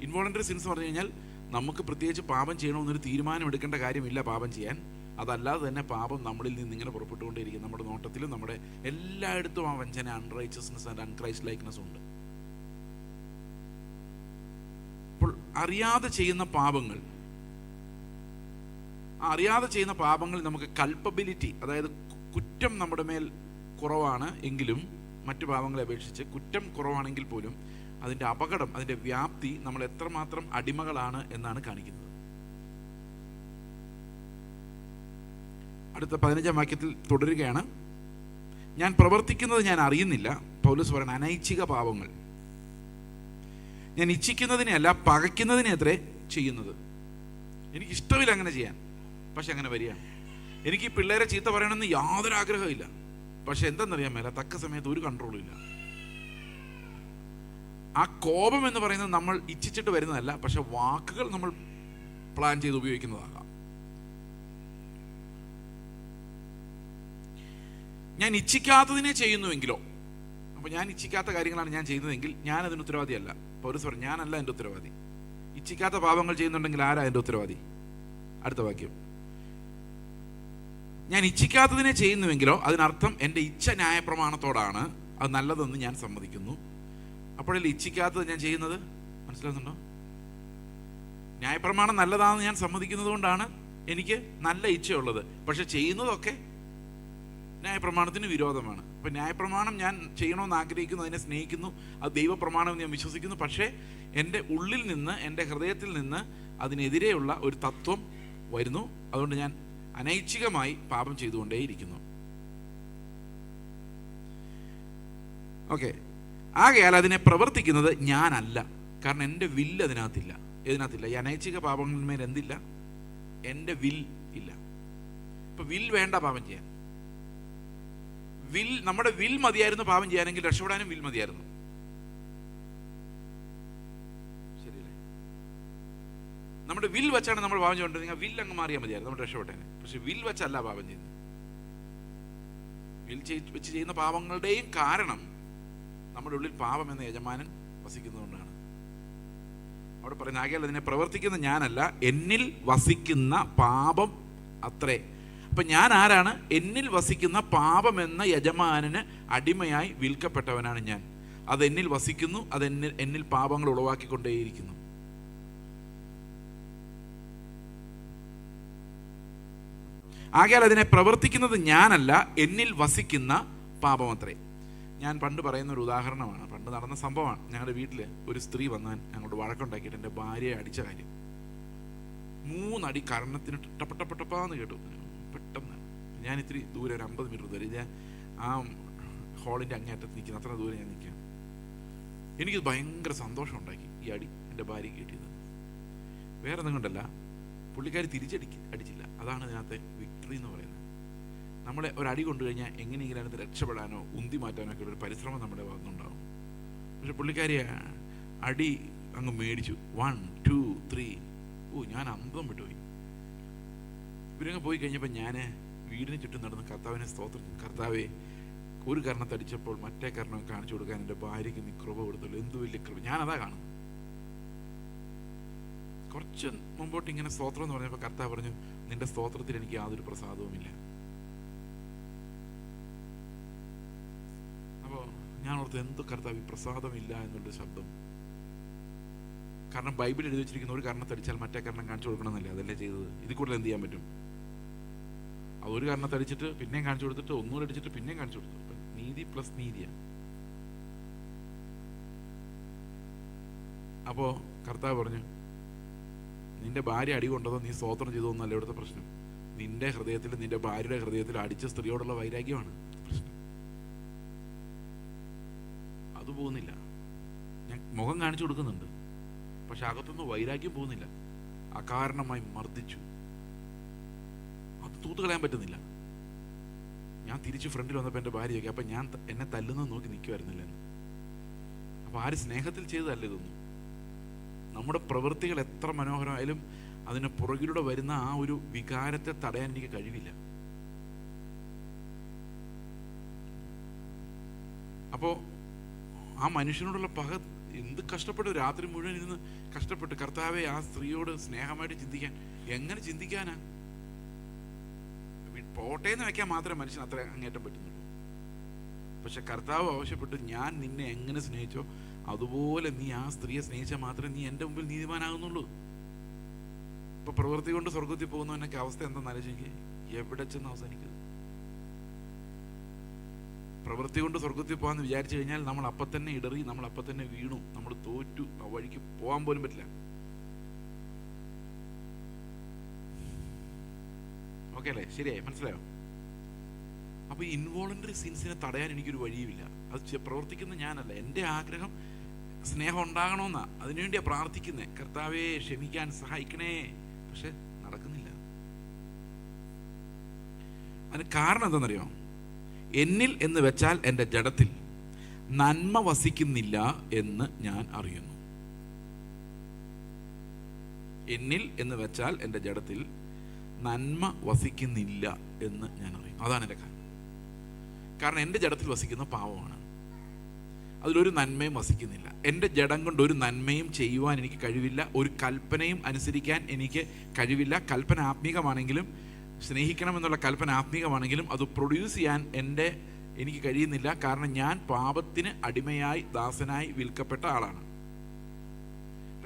ഇൻവോളണ്ടറി സിൻസ് എന്ന് പറഞ്ഞു കഴിഞ്ഞാൽ നമുക്ക് പ്രത്യേകിച്ച് പാപം ചെയ്യണമെന്നൊരു തീരുമാനം എടുക്കേണ്ട കാര്യമില്ല പാപം ചെയ്യാൻ. അതല്ലാതെ തന്നെ പാപം നമ്മളിൽ നിന്ന് ഇങ്ങനെ പുറപ്പെട്ടുകൊണ്ടേയിരിക്കും. നമ്മുടെ നോട്ടത്തിലും നമ്മുടെ എല്ലായിടത്തും ആ വഞ്ചന, അൺറൈച്ചസ്നെസ് ആൻഡ് അൺക്രൈസ്റ്റ് ലൈക്ക്നെസ് ഉണ്ട്. അപ്പോൾ അറിയാതെ ചെയ്യുന്ന പാപങ്ങൾ, ആ അറിയാതെ ചെയ്യുന്ന പാപങ്ങൾ നമുക്ക് കൾപ്പബിലിറ്റി, അതായത് കുറ്റം നമ്മുടെ മേൽ കുറവാണ് എങ്കിലും, മറ്റു പാപങ്ങളെ അപേക്ഷിച്ച് കുറ്റം കുറവാണെങ്കിൽ പോലും അതിൻ്റെ അപകടം, അതിൻ്റെ വ്യാപ്തി നമ്മൾ എത്രമാത്രം അടിമകളാണ് എന്നാണ് കാണിക്കുന്നത്. അടുത്ത 15-ാം വാക്യത്തിൽ തുടരുകയാണ്, ഞാൻ പ്രവർത്തിക്കുന്നത് ഞാൻ അറിയുന്നില്ല. പൗലോസ് പറയുന്ന അനൈച്ഛിക പാപങ്ങൾ. ഞാൻ ഇച്ഛിക്കുന്നതിനെ അല്ല പകയ്ക്കുന്നതിനെ അത്രേ ചെയ്യുന്നത്. എനിക്കിഷ്ടമില്ല അങ്ങനെ ചെയ്യാൻ, പക്ഷെ അങ്ങനെ വരികയാണ്. എനിക്ക് ഈ പിള്ളേരെ ചീത്ത പറയണമെന്ന് യാതൊരു ആഗ്രഹമില്ല, പക്ഷെ എന്തെന്നറിയാൻ മേല തക്ക സമയത്ത് ഒരു കൺട്രോളും ഇല്ല. ആ കോപം എന്ന് പറയുന്നത് നമ്മൾ ഇച്ഛിച്ചിട്ട് വരുന്നതല്ല, പക്ഷെ വാക്കുകൾ നമ്മൾ പ്ലാൻ ചെയ്ത് ഉപയോഗിക്കുന്നതാകാം. ഞാൻ ഇച്ഛിക്കാത്തതിനെ ചെയ്യുന്നുവെങ്കിലോ, അപ്പോൾ ഞാൻ ഇച്ഛിക്കാത്ത കാര്യങ്ങളാണ് ഞാൻ ചെയ്യുന്നതെങ്കിൽ ഞാൻ അതിന് ഉത്തരവാദിയല്ല. പൗലോസ് പറഞ്ഞു, ഞാനല്ല എൻ്റെ ഉത്തരവാദി. ഇച്ഛിക്കാത്ത പാപങ്ങൾ ചെയ്യുന്നുണ്ടെങ്കിൽ ആരാ എൻ്റെ ഉത്തരവാദി? അടുത്ത വാക്യം, ഞാൻ ഇച്ഛിക്കാത്തതിനെ ചെയ്യുന്നുവെങ്കിലോ, അതിനർത്ഥം എൻ്റെ ഇച്ഛ ന്യായപ്രമാണത്തോടാണ്, അത് നല്ലതെന്ന് ഞാൻ സമ്മതിക്കുന്നു. അപ്പോഴല്ലേ ഇച്ഛിക്കാത്തത് ഞാൻ ചെയ്യുന്നത്? മനസ്സിലാകുന്നുണ്ടോ? ന്യായപ്രമാണം നല്ലതാണെന്ന് ഞാൻ സമ്മതിക്കുന്നത് കൊണ്ടാണ് എനിക്ക് നല്ല ഇച്ഛയുള്ളത്. പക്ഷെ ചെയ്യുന്നതൊക്കെ ന്യായപ്രമാണത്തിന് വിരോധമാണ്. അപ്പം ന്യായപ്രമാണം ഞാൻ ചെയ്യണമെന്ന് ആഗ്രഹിക്കുന്നു, അതിനെ സ്നേഹിക്കുന്നു, അത് ദൈവപ്രമാണമെന്ന് ഞാൻ വിശ്വസിക്കുന്നു. പക്ഷേ എൻ്റെ ഉള്ളിൽ നിന്ന്, എൻ്റെ ഹൃദയത്തിൽ നിന്ന് അതിനെതിരെയുള്ള ഒരു തത്വം വരുന്നു. അതുകൊണ്ട് ഞാൻ അനൈച്ഛികമായി പാപം ചെയ്തുകൊണ്ടേയിരിക്കുന്നു. ഓക്കെ, ആകയാൽ അതിനെ പ്രവർത്തിക്കുന്നത് ഞാനല്ല. കാരണം എൻ്റെ വില്ല് അതിനകത്തില്ല. ഇതിനകത്തില്ല. ഈ അനൈച്ഛിക പാപങ്ങളിന്മേൽ എന്തില്ല? എൻ്റെ വിൽ ഇല്ല. ഇപ്പം വിൽ വേണ്ട പാപം ചെയ്യാൻ. നമ്മുടെ വിൽ മതിയായിരുന്നു പാപം ചെയ്യാനെങ്കിൽ രക്ഷപ്പെടാനും വിൽ മതിയായിരുന്നു. ശരിയല്ലേ? നമ്മുടെ വിൽ വെച്ചാണ് നമ്മൾ പാപം ചെയ്തുകൊണ്ടിരുന്നത്. വിൽ അങ്ങ് മാറിയാൽ മതിയായിരുന്നു, നമ്മൾ രക്ഷപ്പെട്ടേനെ. പക്ഷെ വിൽ വെച്ചല്ല പാപം ചെയ്യുന്നത്. വിൽ വെച്ച് ചെയ്യുന്ന പാപങ്ങളുടെയും കാരണം നമ്മുടെ ഉള്ളിൽ പാപം എന്ന യജമാനൻ വസിക്കുന്നതുകൊണ്ടാണ്. അവിടെ പറയുന്ന, ആകയാൽ അതിനെ പ്രവർത്തിക്കുന്ന ഞാനല്ല, എന്നിൽ വസിക്കുന്ന പാപം അത്രേ. അപ്പൊ ഞാൻ ആരാണ്? എന്നിൽ വസിക്കുന്ന പാപം എന്ന യജമാനന് അടിമയായി വിൽക്കപ്പെട്ടവനാണ് ഞാൻ. അത് എന്നിൽ വസിക്കുന്നു, അത് എന്നിൽ പാപങ്ങൾ ഉളവാക്കിക്കൊണ്ടേയിരിക്കുന്നു. ആകയാൽ അതിനെ പ്രവർത്തിക്കുന്നത് ഞാനല്ല, എന്നിൽ വസിക്കുന്ന പാപം അത്രേ. ഞാൻ പണ്ട് പറയുന്ന ഒരു ഉദാഹരണമാണ്, പണ്ട് നടന്ന സംഭവമാണ്. ഞങ്ങളുടെ വീട്ടിൽ ഒരു സ്ത്രീ വന്നാൽ ഞങ്ങളോട് വഴക്കുണ്ടാക്കിയിട്ട് എൻ്റെ ഭാര്യയെ അടിച്ച കാര്യം. 3 അടി കർണത്തിന് ടപ്പട്ടപ്പട്ടപ്പാന്ന് കേട്ടു. പെട്ടെന്ന് ഞാൻ ഇത്തിരി ദൂരെ, ഒരു 50 മീറ്റർ ദൂരെ, ഞാൻ ആ ഹോളിൻ്റെ അങ്ങേറ്റത്ത് നിൽക്കുന്ന അത്ര ദൂരെ ഞാൻ നിൽക്കാം. എനിക്കത് ഭയങ്കര സന്തോഷം ഉണ്ടാക്കി ഈ അടി എൻ്റെ ഭാര്യ കിട്ടിയത്. വേറെ ഒന്നും കൊണ്ടല്ല, പുള്ളിക്കാരി അടിച്ചില്ല. അതാണ് ഇതിനകത്തെ വിക്ടറി എന്ന് പറയുന്നത്. നമ്മളെ ഒരടി കൊണ്ടു കഴിഞ്ഞാൽ എങ്ങനെയെങ്കിലും അതിനകത്ത് രക്ഷപ്പെടാനോ ഉന്തി മാറ്റാനോ ഒക്കെ ഒരു പരിശ്രമം നമ്മുടെ ഭാഗത്തുനിന്നുണ്ടാവും. പക്ഷെ പുള്ളിക്കാരി അടി അങ്ങ് മേടിച്ചു. 1 2 3. ഞാൻ അന്തം വിട്ടുപോയി. ഇവരങ്ങ് പോയി കഴിഞ്ഞപ്പോൾ ഞാൻ വീടിന് ചുറ്റും നടന്ന് കർത്താവിനെ സ്തോത്രം, കർത്താവേ, ഒരു കർണത്തടിച്ചപ്പോൾ മറ്റേ കർണം കാണിച്ചു കൊടുക്കാൻ എൻ്റെ ഭാര്യയ്ക്ക് നീ കൃപ കൊടുത്തുള്ളൂ. എന്ത് വലിയ കൃപ! ഞാനതാ കാണുന്നു. കുറച്ച് മുമ്പോട്ട് ഇങ്ങനെ സ്തോത്രം എന്ന് പറഞ്ഞപ്പോൾ കർത്താവ് പറഞ്ഞു, നിന്റെ സ്തോത്രത്തിൽ എനിക്ക് യാതൊരു പ്രസാദവുമില്ല. അപ്പോൾ ഞാൻ ഓർത്ത്, എന്ത് കർത്താവ് പ്രസാദമില്ല എന്നുള്ളൊരു ശബ്ദം. കാരണം ബൈബിളിൽ എഴുതി വെച്ചിരിക്കുന്ന ഒരു കർണത്തടിച്ചാൽ മറ്റേ കർണം കാണിച്ചു കൊടുക്കണമെന്നല്ലേ, അതല്ലേ ചെയ്തത്. ഇതിൽ കൂടുതൽ എന്ത് ചെയ്യാൻ പറ്റും? അതൊരു കർണത്തടിച്ചിട്ട് പിന്നെയും കാണിച്ചു കൊടുത്തിട്ട് ഒന്നുകൂടെ അടിച്ചിട്ട് പിന്നെയും കാണിച്ചു കൊടുത്തു. നീതി പ്ലസ് നീതിയാണ്. അപ്പോൾ കർത്താവ് പറഞ്ഞു, നിന്റെ ഭാര്യ അടി കൊണ്ടതോ നീ സ്തോത്രം ചെയ്തോന്നല്ല ഇവിടുത്തെ പ്രശ്നം. നിന്റെ ഹൃദയത്തിൽ, നിന്റെ ഭാര്യയുടെ ഹൃദയത്തിൽ അടിച്ച സ്ത്രീയോടുള്ള വൈരാഗ്യമാണ് പ്രശ്നം. അത് പോകുന്നില്ല. ഞാൻ മുഖം കാണിച്ചു കൊടുക്കുന്നുണ്ട്, പക്ഷെ അകത്തൊന്നും വൈരാഗ്യം പോകുന്നില്ല. അകാരണമായി മർദ്ദിച്ചു. അത് തൂത്ത് കളയാൻ പറ്റുന്നില്ല. ഞാൻ തിരിച്ച് ഫ്രണ്ടിൽ വന്നപ്പോൾ എൻ്റെ ഭാര്യ ചോദിക്കുക, അപ്പം ഞാൻ എന്നെ തല്ലുന്നത് നോക്കി നിൽക്കുമായിരുന്നില്ല എന്ന്. അപ്പോൾ ആര് സ്നേഹത്തിൽ ചെയ്തതല്ല ഇതൊന്നും. നമ്മുടെ പ്രവൃത്തികൾ എത്ര മനോഹരമായാലും അതിന് പുറകിലൂടെ വരുന്ന ആ ഒരു വികാരത്തെ തടയാൻ എനിക്ക് കഴിവില്ല. അപ്പോൾ ആ മനുഷ്യനോടുള്ള പക എന്ത് കഷ്ടപ്പെട്ടു, രാത്രി മുഴുവൻ ഇരുന്ന് കഷ്ടപ്പെട്ട്, കർത്താവെ, ആ സ്ത്രീയോട് സ്നേഹമായിട്ട് ചിന്തിക്കാൻ. എങ്ങനെ ചിന്തിക്കാനാ? പോട്ടേന്ന് വെക്കാൻ മാത്രമേ മനുഷ്യൻ അത്ര അങ്ങേറ്റം പറ്റുന്നുള്ളൂ. പക്ഷെ കർത്താവ് ആവശ്യപ്പെട്ടു, ഞാൻ നിന്നെ എങ്ങനെ സ്നേഹിച്ചോ അതുപോലെ നീ ആ സ്ത്രീയെ സ്നേഹിച്ചാൽ മാത്രമേ നീ എൻ്റെ മുമ്പിൽ നീതിമാനാകുന്നുള്ളൂ. ഇപ്പൊ പ്രവൃത്തി കൊണ്ട് സ്വർഗത്തിൽ പോകുന്നവനൊക്കെ അവസ്ഥ എന്താണെന്ന് ആലോചിക്കുക. എവിടെ ചെന്ന് അവസാനിക്കുക? പ്രവൃത്തി കൊണ്ട് സ്വർഗത്തിൽ പോകാന്ന് വിചാരിച്ചു കഴിഞ്ഞാൽ നമ്മൾ അപ്പം തന്നെ ഇടറി, നമ്മൾ അപ്പം തന്നെ വീണു, നമ്മൾ തോറ്റു, ആ വഴിക്ക് പോകാൻ പോലും പറ്റില്ല. ഓക്കെ അല്ലേ? ശരിയായി? മനസ്സിലായോ? അപ്പൊ ഇൻവോളണ്ടറി സിൻസിനെ തടയാൻ എനിക്കൊരു വഴിയുമില്ല. അത് പ്രവർത്തിക്കുന്ന ഞാനല്ല. എൻ്റെ ആഗ്രഹം സ്നേഹം ഉണ്ടാകണമെന്നാ, അതിനുവേണ്ടിയാ പ്രാർത്ഥിക്കുന്നേ. കർത്താവേ, ക്ഷമിക്കാൻ സഹായിക്കണേ. പക്ഷെ നടക്കുന്നില്ല. അതിന് കാരണം എന്താണെന്നറിയോ? എന്നിൽ എന്ന് വെച്ചാൽ എൻ്റെ ജഡത്തിൽ, നന്മ വസിക്കുന്നില്ല എന്ന് ഞാൻ അറിയുന്നു. എന്നിൽ എന്ന് വെച്ചാൽ എൻ്റെ ജഡത്തിൽ നന്മ വസിക്കുന്നില്ല എന്ന് ഞാൻ അറിയും. അതാണ് എൻ്റെ കാരണം എൻ്റെ ജഡത്തിൽ വസിക്കുന്ന പാവമാണ്. അതിലൊരു നന്മയും വസിക്കുന്നില്ല. എൻ്റെ ജഡം കൊണ്ട് ഒരു നന്മയും ചെയ്യുവാൻ എനിക്ക് കഴിവില്ല. ഒരു കൽപ്പനയും അനുസരിക്കാൻ എനിക്ക് കഴിവില്ല. കൽപ്പന ആത്മീകമാണെങ്കിലും, സ്നേഹിക്കണമെന്നുള്ള കൽപ്പന ആത്മീകമാണെങ്കിലും അത് പ്രൊഡ്യൂസ് ചെയ്യാൻ എനിക്ക് കഴിയുന്നില്ല. കാരണം ഞാൻ പാപത്തിന് അടിമയായി ദാസനായി വിൽക്കപ്പെട്ട ആളാണ്.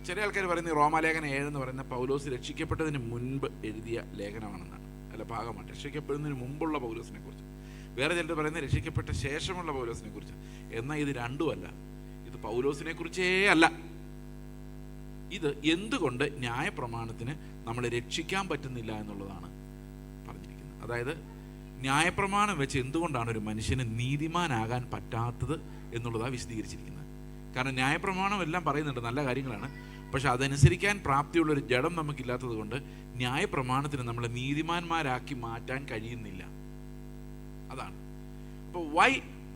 ചില ആൾക്കാർ പറയുന്നത് റോമാലേഖനം 7 എന്ന് പറയുന്ന പൗലോസ് രക്ഷിക്കപ്പെട്ടതിന് മുൻപ് എഴുതിയ ലേഖനമാണെന്നാണ്, അല്ല ഭാഗമാണ്. രക്ഷിക്കപ്പെടുന്നതിന് മുമ്പുള്ള പൗലോസിനെ കുറിച്ച്. വേറെ ചിലർ പറയുന്നത് രക്ഷിക്കപ്പെട്ട ശേഷമുള്ള പൗലോസിനെ കുറിച്ച്. എന്നാൽ ഇത് രണ്ടുമല്ല. ഇത് പൗലോസിനെ കുറിച്ചേ അല്ല. ഇത് എന്തുകൊണ്ട് ന്യായപ്രമാണത്തിന് നമ്മളെ രക്ഷിക്കാൻ പറ്റുന്നില്ല എന്നുള്ളതാണ് പറഞ്ഞിരിക്കുന്നത്. അതായത് ന്യായപ്രമാണം വെച്ച് എന്തുകൊണ്ടാണ് ഒരു മനുഷ്യന് നീതിമാനാകാൻ പറ്റാത്തത് എന്നുള്ളതാണ് വിശദീകരിച്ചിരിക്കുന്നത്. കാരണം ന്യായപ്രമാണം എല്ലാം പറയുന്നുണ്ട്, നല്ല കാര്യങ്ങളാണ്. പക്ഷെ അതനുസരിക്കാൻ പ്രാപ്തിയുള്ളൊരു ജഡം നമുക്കില്ലാത്തത് കൊണ്ട് ന്യായപ്രമാണത്തിന് നമ്മളെ നീതിമാന്മാരാക്കി മാറ്റാൻ കഴിയുന്നില്ല. അതാണ്. അപ്പോൾ why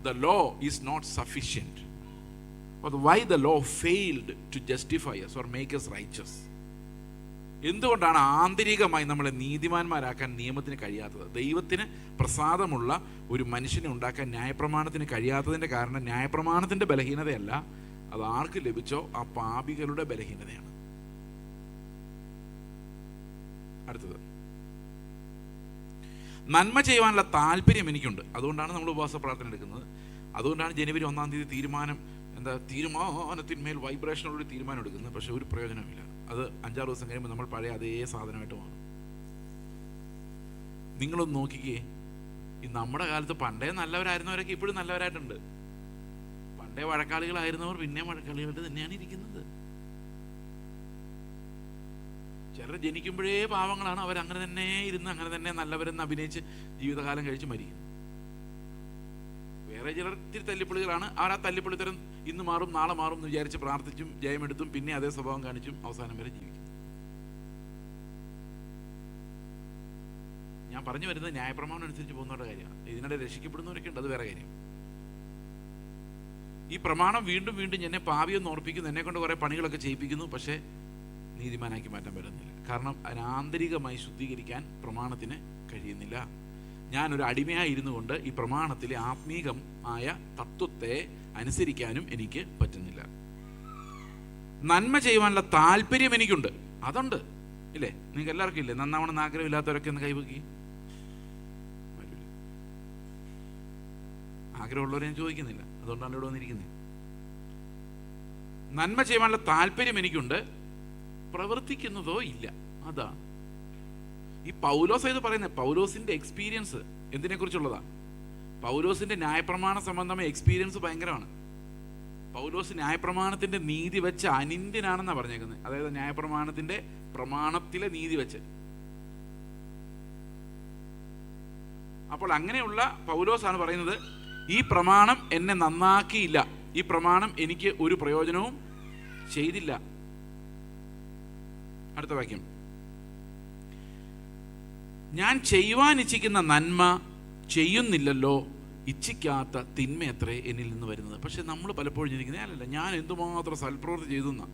the law is not sufficient, or why the law failed to justify us or make us righteous. എന്തുകൊണ്ടാണ് ആന്തരികമായി നമ്മളെ നീതിമാന്മാരാക്കാൻ നിയമത്തിന് കഴിയാത്തത്? ദൈവത്തിന് പ്രസാദമുള്ള ഒരു മനുഷ്യനെ ഉണ്ടാക്കാൻ ന്യായപ്രമാണത്തിന് കഴിയാത്തതിൻ്റെ കാരണം ന്യായപ്രമാണത്തിൻ്റെ ബലഹീനതയല്ല, അത് ആർക്ക് ലഭിച്ചോ ആ പാപികളുടെ ബലഹീനതയാണ്. അടുത്തത്, നന്മ ചെയ്യുവാനുള്ള താല്പര്യം എനിക്കുണ്ട്. അതുകൊണ്ടാണ് നമ്മൾ ഉപവാസ പ്രാർത്ഥന എടുക്കുന്നത്. അതുകൊണ്ടാണ് ജനുവരി 1-ാം തീയതി തീരുമാനത്തിന്മേൽ വൈബ്രേഷനുള്ളൊരു തീരുമാനം എടുക്കുന്നത്. പക്ഷെ ഒരു പ്രയോജനമില്ല. അത് 5-6 ദിവസം കഴിയുമ്പോൾ നമ്മൾ പഴയ അതേ സാധനമായിട്ട് മാറും. നിങ്ങളൊന്ന് നോക്കിക്കേ, ഈ നമ്മുടെ കാലത്ത് പണ്ടേ നല്ലവരായിരുന്നവരൊക്കെ ഇപ്പോഴും നല്ലവരായിട്ടുണ്ട്. പണ്ടേ വഴക്കാളികളായിരുന്നവർ പിന്നെ വഴക്കാളികളുടെ തന്നെയാണ് ഇരിക്കുന്നത്. ചിലർ ജനിക്കുമ്പോഴേ പാവങ്ങളാണ്, അവരങ്ങനെ തന്നെ ഇരുന്ന് അങ്ങനെ തന്നെ നല്ലവരെന്ന് അഭിനയിച്ച് ജീവിതകാലം കഴിച്ച് മരിക്കും. വേറെ ചിലർ ഇത്തിരി തല്ലിപ്പൊളികളാണ്. അവർ ആ തല്ലിപ്പൊളിത്തരം ഇന്ന് മാറും നാളെ മാറും എന്ന് വിചാരിച്ച് പ്രാർത്ഥിച്ചും ജയമെടുത്തും പിന്നെ അതേ സ്വഭാവം കാണിച്ചും അവസാനം വരെ ജീവിക്കും. ഞാൻ പറഞ്ഞു വരുന്നത് ന്യായപ്രമാണം അനുസരിച്ച് പോകുന്നവരുടെ കാര്യമാണ്. ഇതിനിടെ രക്ഷിക്കപ്പെടുന്നവരൊക്കെ ഉണ്ട്, അത് വേറെ കാര്യം. ഈ പ്രമാണം വീണ്ടും വീണ്ടും എന്നെ പാവിയൊന്ന് ഓർപ്പിക്കുന്നു, എന്നെ കൊണ്ട് കുറേ പണികളൊക്കെ ചെയ്യിപ്പിക്കുന്നു. പക്ഷേ നീതിമാനാക്കി മാറ്റാൻ പറ്റുന്നില്ല. കാരണം ആന്തരികമായി ശുദ്ധീകരിക്കാൻ പ്രമാണത്തിന് കഴിയുന്നില്ല. ഞാനൊരു അടിമയായി ഇരുന്നു കൊണ്ട് ഈ പ്രമാണത്തിലെ ആത്മീകമായ തത്വത്തെ അനുസരിക്കാനും എനിക്ക് പറ്റുന്നില്ല. നന്മ ചെയ്യുവാനുള്ള താല്പര്യം എനിക്കുണ്ട്, അതുണ്ട് ഇല്ലേ? നിങ്ങൾക്ക് എല്ലാവർക്കും ഇല്ലേ? നന്നാവണമെന്ന് ആഗ്രഹമില്ലാത്തവരൊക്കെ ഒന്ന് കൈവക്കി. ആഗ്രഹമുള്ളവരെ ഞാൻ ചോദിക്കുന്നില്ല, അതുകൊണ്ടാണ് ഇവിടെ വന്നിരിക്കുന്നത്. നന്മ ചെയ്യുവാനുള്ള താല്പര്യം എനിക്കുണ്ട്, പ്രവർത്തിക്കുന്നതോ ഇല്ല. അതാണ് ഈ പൗലോസ് ഇത് പറയുന്നത്. പൗലോസിന്റെ എക്സ്പീരിയൻസ് എന്തിനെ കുറിച്ചുള്ളതാണ്? പൗലോസിന്റെ ന്യായപ്രമാണ സംബന്ധമായ എക്സ്പീരിയൻസ് ഭയങ്കരമാണ്. പൗലോസ് ന്യായപ്രമാണത്തിന്റെ നീതി വെച്ച് അനിന്ദ്യനാണെന്നാണ് പറഞ്ഞേക്കുന്നത്. അതായത് ന്യായപ്രമാണത്തിന്റെ പ്രമാണത്തിലെ നീതി വെച്ച്. അപ്പോൾ അങ്ങനെയുള്ള പൗലോസാണ് പറയുന്നത്, ഈ പ്രമാണം എന്നെ നന്നാക്കിയില്ല, ഈ പ്രമാണം എനിക്ക് ഒരു പ്രയോജനവും ചെയ്തില്ല. അടുത്ത വാക്യം, ഞാൻ ചെയ്യുവാൻ ഇച്ഛിക്കുന്ന നന്മ ചെയ്യുന്നില്ലല്ലോ, ഇച്ഛിക്കാത്ത തിന്മയത്രേ എന്നിൽ നിന്ന് വരുന്നത്. പക്ഷെ നമ്മൾ പലപ്പോഴും ചിന്തിക്കുന്നത് അല്ലല്ല, ഞാൻ എന്തുമാത്രം സൽപ്രവൃത്തി ചെയ്തു എന്നാ.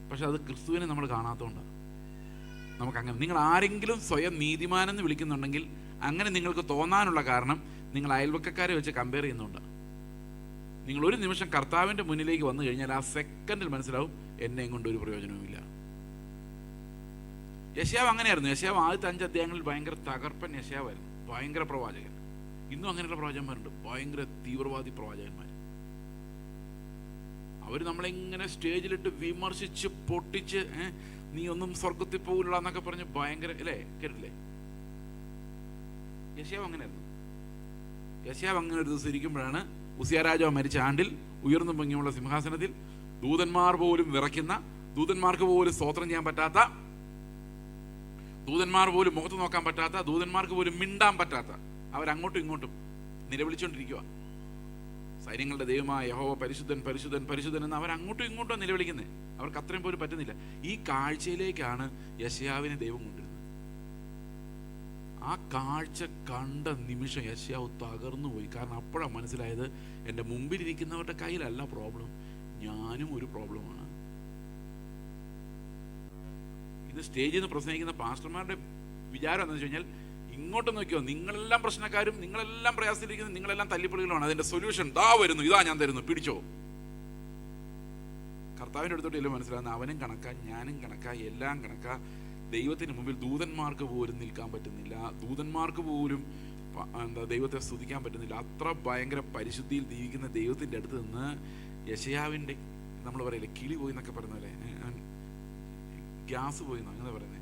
പക്ഷെ അത് ക്രിസ്തുവിനെ നമ്മൾ കാണാത്തതുകൊണ്ടാണ് നമുക്കങ്ങനെ. നിങ്ങൾ ആരെങ്കിലും സ്വയം നീതിമാനെന്ന് വിളിക്കുന്നുണ്ടെങ്കിൽ അങ്ങനെ നിങ്ങൾക്ക് തോന്നാനുള്ള കാരണം നിങ്ങൾ അയൽവക്കക്കാരെ വെച്ച് കമ്പയർ ചെയ്യുന്നുണ്ടാണ്. നിങ്ങൾ ഒരു നിമിഷം കർത്താവിൻ്റെ മുന്നിലേക്ക് വന്നു കഴിഞ്ഞാൽ ആ സെക്കൻഡിൽ മനസ്സിലാവും എന്നെ കൊണ്ട് ഒരു പ്രയോജനവുമില്ല. യെശയ്യാവ് അങ്ങനെയായിരുന്നു. യെശയ്യാവ് ആദ്യത്തെ 5 അധ്യായങ്ങളിൽ ഭയങ്കര തകർപ്പൻ യെശയ്യാവായിരുന്നു, ഭയങ്കര പ്രവാചകൻ. ഇന്നും അങ്ങനെയുള്ള പ്രവാചകന്മാരുണ്ട്, ഭയങ്കര തീവ്രവാദി പ്രവാചകന്മാർ. അവർ നമ്മളെങ്ങനെ സ്റ്റേജിലിട്ട് വിമർശിച്ച് പൊട്ടിച്ച് നീ ഒന്നും സ്വർഗത്തിൽ പോകില്ല എന്നൊക്കെ പറഞ്ഞ് ഭയങ്കര അല്ലേ, കേട്ടില്ലേ? യെശയ്യാവ് അങ്ങനെയായിരുന്നു. യെശയ്യാവ് അങ്ങനെ ഒരു ദിവസം ഇരിക്കുമ്പോഴാണ് ഉസിയ രാജാവ് മരിച്ച ആണ്ടിൽ ഉയർന്നു പൊങ്ങിയുള്ള സിംഹാസനത്തിൽ ദൂതന്മാർ പോലും വിറയ്ക്കുന്ന, ദൂതന്മാർക്ക് പോലും സ്തോത്രം ചെയ്യാൻ പറ്റാത്ത, ദൂതന്മാർ പോലും മുഖത്ത് നോക്കാൻ പറ്റാത്ത, ദൂതന്മാർക്ക് പോലും മിണ്ടാൻ പറ്റാത്ത, അവരങ്ങോട്ടും ഇങ്ങോട്ടും നിലവിളിച്ചുകൊണ്ടിരിക്കുക. സൈന്യങ്ങളുടെ ദൈവമായ യഹോവ പരിശുദ്ധൻ പരിശുദ്ധൻ പരിശുദ്ധൻ എന്ന് അവരങ്ങോട്ടും ഇങ്ങോട്ടും നിലവിളിക്കുന്നത്. അവർക്ക് അത്രയും പോലും പറ്റുന്നില്ല. ഈ കാഴ്ചയിലേക്കാണ് യെശയ്യാവിനെ ദൈവം കൊണ്ടിരുന്നത്. ആ കാഴ്ച കണ്ട നിമിഷം യെശയ്യാവ് തകർന്നു പോയി. കാരണം അപ്പോഴാണ് മനസ്സിലായത്, എൻ്റെ മുമ്പിലിരിക്കുന്നവരുടെ കയ്യിലല്ല പ്രോബ്ലം, ഞാനും ഒരു പ്രോബ്ലമാണ്. ഇത് സ്റ്റേജിൽ നിന്ന് പ്രസംഗിക്കുന്ന പാസ്റ്റർമാരുടെ വിചാരം എന്താണെന്ന് വെച്ച് കഴിഞ്ഞാൽ, ഇങ്ങോട്ട് നോക്കിയോ, നിങ്ങളെല്ലാം പ്രശ്നക്കാരും, നിങ്ങളെല്ലാം പ്രയാസത്തിലിരിക്കുന്നത്, നിങ്ങളെല്ലാം തല്ലിപ്പൊളികളുമാണ്, അതിൻ്റെ സൊല്യൂഷൻ ദാ വരുന്നു, ഇതാ ഞാൻ തരുന്നു, പിടിച്ചോ. കർത്താവിൻ്റെ അടുത്തോട്ട് എല്ലാം മനസ്സിലാകുന്ന അവനും കണക്കാ, ഞാനും കണക്കാ, എല്ലാം കണക്കാ. ദൈവത്തിന് മുമ്പിൽ ദൂതന്മാർക്ക് പോലും നിൽക്കാൻ പറ്റുന്നില്ല, ദൂതന്മാർക്ക് പോലും ദൈവത്തെ സ്തുതിക്കാൻ പറ്റുന്നില്ല. അത്ര ഭയങ്കര പരിശുദ്ധിയിൽ ജീവിക്കുന്ന ദൈവത്തിൻ്റെ അടുത്ത് നിന്ന് യെശയ്യാവിൻ്റെ, നമ്മൾ പറയില്ലേ കിളി പോയി എന്നൊക്കെ പറയുന്നല്ലേ, ഗ്യാസ് പോയി അങ്ങനെ പറയുന്നത്,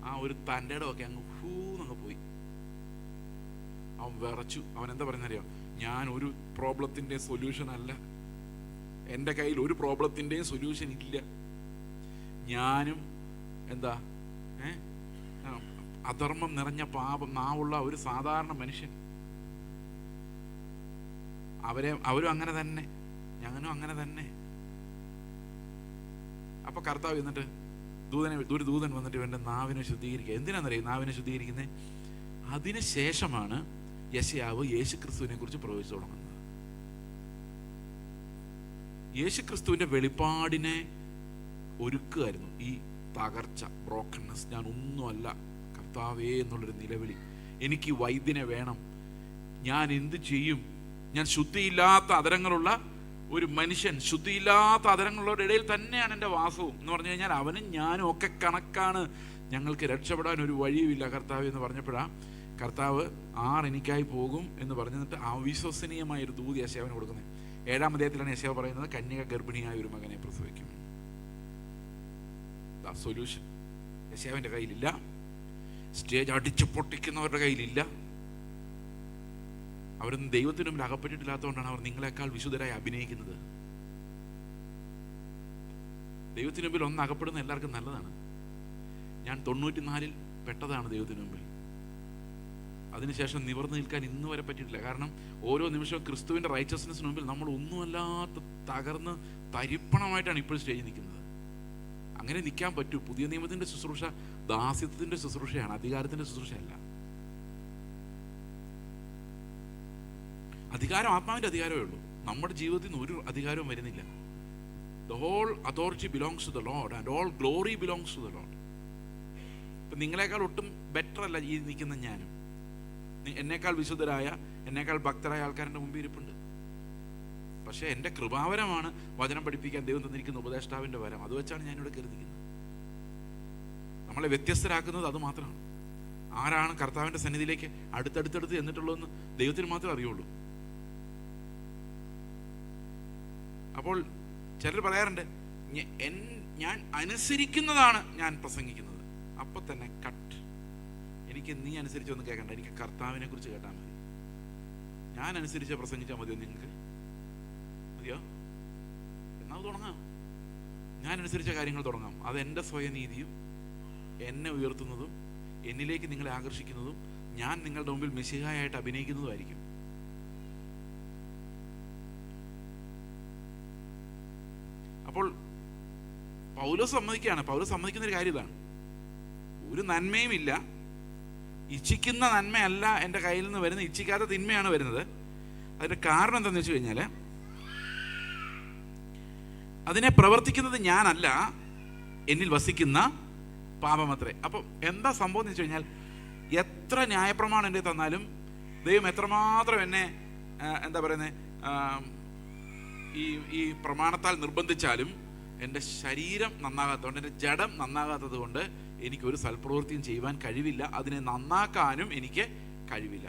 ആ ഒരു തൻ്റെ ഇടമൊക്കെ അങ്ങ് ഹൂന്നങ്ങ് പോയി. അവൻ വിറച്ചു. അവൻ എന്താ പറയുന്നറിയോ, ഞാൻ ഒരു പ്രോബ്ലത്തിൻ്റെ സൊല്യൂഷൻ അല്ല, എൻ്റെ കയ്യിൽ ഒരു പ്രോബ്ലത്തിൻ്റെയും സൊല്യൂഷൻ ഇല്ല, ഞാനും എന്താ അധർമ്മം നിറഞ്ഞ പാപം നാവുള്ള ഒരു സാധാരണ മനുഷ്യൻ. അവരും അങ്ങനെ തന്നെ, ഞങ്ങളും അങ്ങനെ തന്നെ. അപ്പൊ കർത്താവ് എന്നിട്ട് ഒരു ദൂതൻ വന്നിട്ട് ഇവൻ്റെ നാവിനെ ശുദ്ധീകരിക്കുക. എന്തിനാണെന്നറിയാം നാവിനെ ശുദ്ധീകരിക്കുന്നത്? അതിനുശേഷമാണ് യെശയ്യാവ് യേശുക്രിസ്തുവിനെ കുറിച്ച് പ്രവചിച്ചു തുടങ്ങുന്നത്. യേശുക്രിസ്തുവിന്റെ വെളിപ്പാടിനെ ഒരുക്കുകയായിരുന്നു ഈ തകർച്ച, ബ്രോക്കൺനെസ്. ഞാൻ ഒന്നുമല്ല കർത്താവേ എന്നുള്ളൊരു നിലവിളി. എനിക്ക് വൈദ്യനെ വേണം, ഞാൻ എന്ത് ചെയ്യും? ഞാൻ ശുദ്ധിയില്ലാത്ത അതരങ്ങളുള്ള ഒരു മനുഷ്യൻ, ശുദ്ധിയില്ലാത്ത അതരങ്ങളുള്ളവരുടെ ഇടയിൽ തന്നെയാണ് എൻ്റെ വാസവും എന്ന് പറഞ്ഞു കഴിഞ്ഞാൽ അവനും ഞാനും ഒക്കെ കണക്കാണ്, ഞങ്ങൾക്ക് രക്ഷപ്പെടാൻ ഒരു വഴിയുമില്ല കർത്താവ് എന്ന് പറഞ്ഞപ്പോഴാണ് കർത്താവ് എനിക്കായി പോകും എന്ന് പറഞ്ഞിട്ട് അവിശ്വസനീയമായ ഒരു ദൂത് യെശയ്യാവിന് കൊടുക്കുന്നത്. 7-ാം അധ്യായത്തിലാണ് യെശയ്യാവ് പറയുന്നത്, കന്യക ഗർഭിണിയായ ഒരു മകനെ പ്രസവിക്കും. സൊല്യൂഷൻ യെശയ്യാവിൻ്റെ കയ്യിലില്ല, സ്റ്റേജ് അടിച്ചു പൊട്ടിക്കുന്നവരുടെ കയ്യിലില്ല. അവരൊന്നും ദൈവത്തിന് മുമ്പിൽ അകപ്പെട്ടിട്ടില്ലാത്തതുകൊണ്ടാണ് അവർ നിങ്ങളെക്കാൾ വിശുദ്ധരായി അഭിനയിക്കുന്നത്. ദൈവത്തിന് മുമ്പിൽ ഒന്ന് അകപ്പെടുന്ന എല്ലാവർക്കും നല്ലതാണ്. ഞാൻ 94-ൽ പെട്ടതാണ് ദൈവത്തിന് മുമ്പിൽ. അതിനുശേഷം നിവർന്നു നിൽക്കാൻ ഇന്ന് വരെ പറ്റിയിട്ടില്ല. കാരണം ഓരോ നിമിഷവും ക്രിസ്തുവിൻ്റെ റൈച്ചസ്നെസ്സിന് മുമ്പിൽ നമ്മൾ ഒന്നുമല്ലാത്ത തകർന്ന് തരിപ്പണമായിട്ടാണ് ഇപ്പോൾ സ്റ്റേജിൽ നിൽക്കുന്നത്. അങ്ങനെ നിൽക്കാൻ പറ്റൂ. പുതിയ നിയമത്തിൻ്റെ ശുശ്രൂഷ ദാസ്യത്തിൻ്റെ ശുശ്രൂഷയാണ്, അധികാരത്തിൻ്റെ ശുശ്രൂഷയല്ല. അധികാരം ആത്മാവിൻ്റെ അധികാരമേ ഉള്ളൂ. നമ്മുടെ ജീവിതത്തിൽ നിന്ന് ഒരു അധികാരവും വരുന്നില്ല. The whole authority belongs to the Lord and all glory belongs to the Lord. ഇപ്പം നിങ്ങളെക്കാൾ ഒട്ടും ബെറ്റർ അല്ല ഈ നിൽക്കുന്ന ഞാനും. എന്നേക്കാൾ വിശുദ്ധരായ, എന്നേക്കാൾ ഭക്തരായ ആൾക്കാരുടെ മുമ്പിൽ ഇരിപ്പുണ്ട്. പക്ഷേ എൻ്റെ കൃപാവരമാണ് വചനം പഠിപ്പിക്കാൻ ദൈവം തന്നിരിക്കുന്ന ഉപദേഷ്ടാവിൻ്റെ വരം. അത് വെച്ചാണ് ഞാനിവിടെ കരുതിക്കുന്നത്. നമ്മളെ വ്യത്യസ്തരാക്കുന്നത് അത് മാത്രമാണ്. ആരാണ് കർത്താവിൻ്റെ സന്നിധിയിലേക്ക് അടുത്തടുത്തടുത്ത് എന്നിട്ടുള്ളതെന്ന് ദൈവത്തിന് മാത്രമേ അറിയുള്ളൂ. അപ്പോൾ ചിലർ പറയാറുണ്ട്, ഞാൻ അനുസരിക്കുന്നതാണ് ഞാൻ പ്രസംഗിക്കുന്നത്. അപ്പം തന്നെ കട്ട്. എനിക്ക് നീ അനുസരിച്ചൊന്നും കേൾക്കണ്ട, എനിക്ക് കർത്താവിനെ കുറിച്ച് കേട്ടാൽ മതി. ഞാൻ അനുസരിച്ച് പ്രസംഗിച്ചാൽ മതിയോ നിങ്ങൾക്ക്? മതിയോ? എന്നാൽ തുടങ്ങാം. ഞാൻ അനുസരിച്ച കാര്യങ്ങൾ തുടങ്ങാം. അത് എൻ്റെ സ്വയനീതിയും എന്നെ ഉയർത്തുന്നതും എന്നിലേക്ക് നിങ്ങളെ ആകർഷിക്കുന്നതും ഞാൻ നിങ്ങളുടെ മുമ്പിൽ മെസ്സിഹായായിട്ട് അഭിനയിക്കുന്നതുമായിരിക്കും. അപ്പോൾ പൗലോസ് സമ്മതിക്കുകയാണ്. പൗലോസ് സമ്മതിക്കുന്ന ഒരു കാര്യം ഇതാണ്, ഒരു നന്മയും ഇല്ല, ഇച്ഛിക്കുന്ന നന്മയല്ല എൻ്റെ കയ്യിൽ നിന്ന് വരുന്നത്, ഇച്ഛിക്കാത്ത തിന്മയാണ് വരുന്നത്. അതിൻ്റെ കാരണം എന്താണെന്ന് വെച്ച് കഴിഞ്ഞാൽ, അതിനെ പ്രവർത്തിക്കുന്നത് ഞാനല്ല, എന്നിൽ വസിക്കുന്ന പാപമത്രേ. അപ്പം എന്താ സംഭവം എന്ന് വെച്ച് കഴിഞ്ഞാൽ, എത്ര ന്യായപ്രമാണം എൻ്റെ തന്നാലും ദൈവം എത്രമാത്രം എന്നെ എന്താ പറയുന്നത് ഈ പ്രമാണത്താൽ നിർബന്ധിച്ചാലും എൻ്റെ ശരീരം നന്നാകാത്തതുകൊണ്ട്, എൻ്റെ ജഡം നന്നാകാത്തത് കൊണ്ട് എനിക്കൊരു സൽപ്രവൃത്തിയും ചെയ്യുവാൻ കഴിവില്ല. അതിനെ നന്നാക്കാനും എനിക്ക് കഴിവില്ല.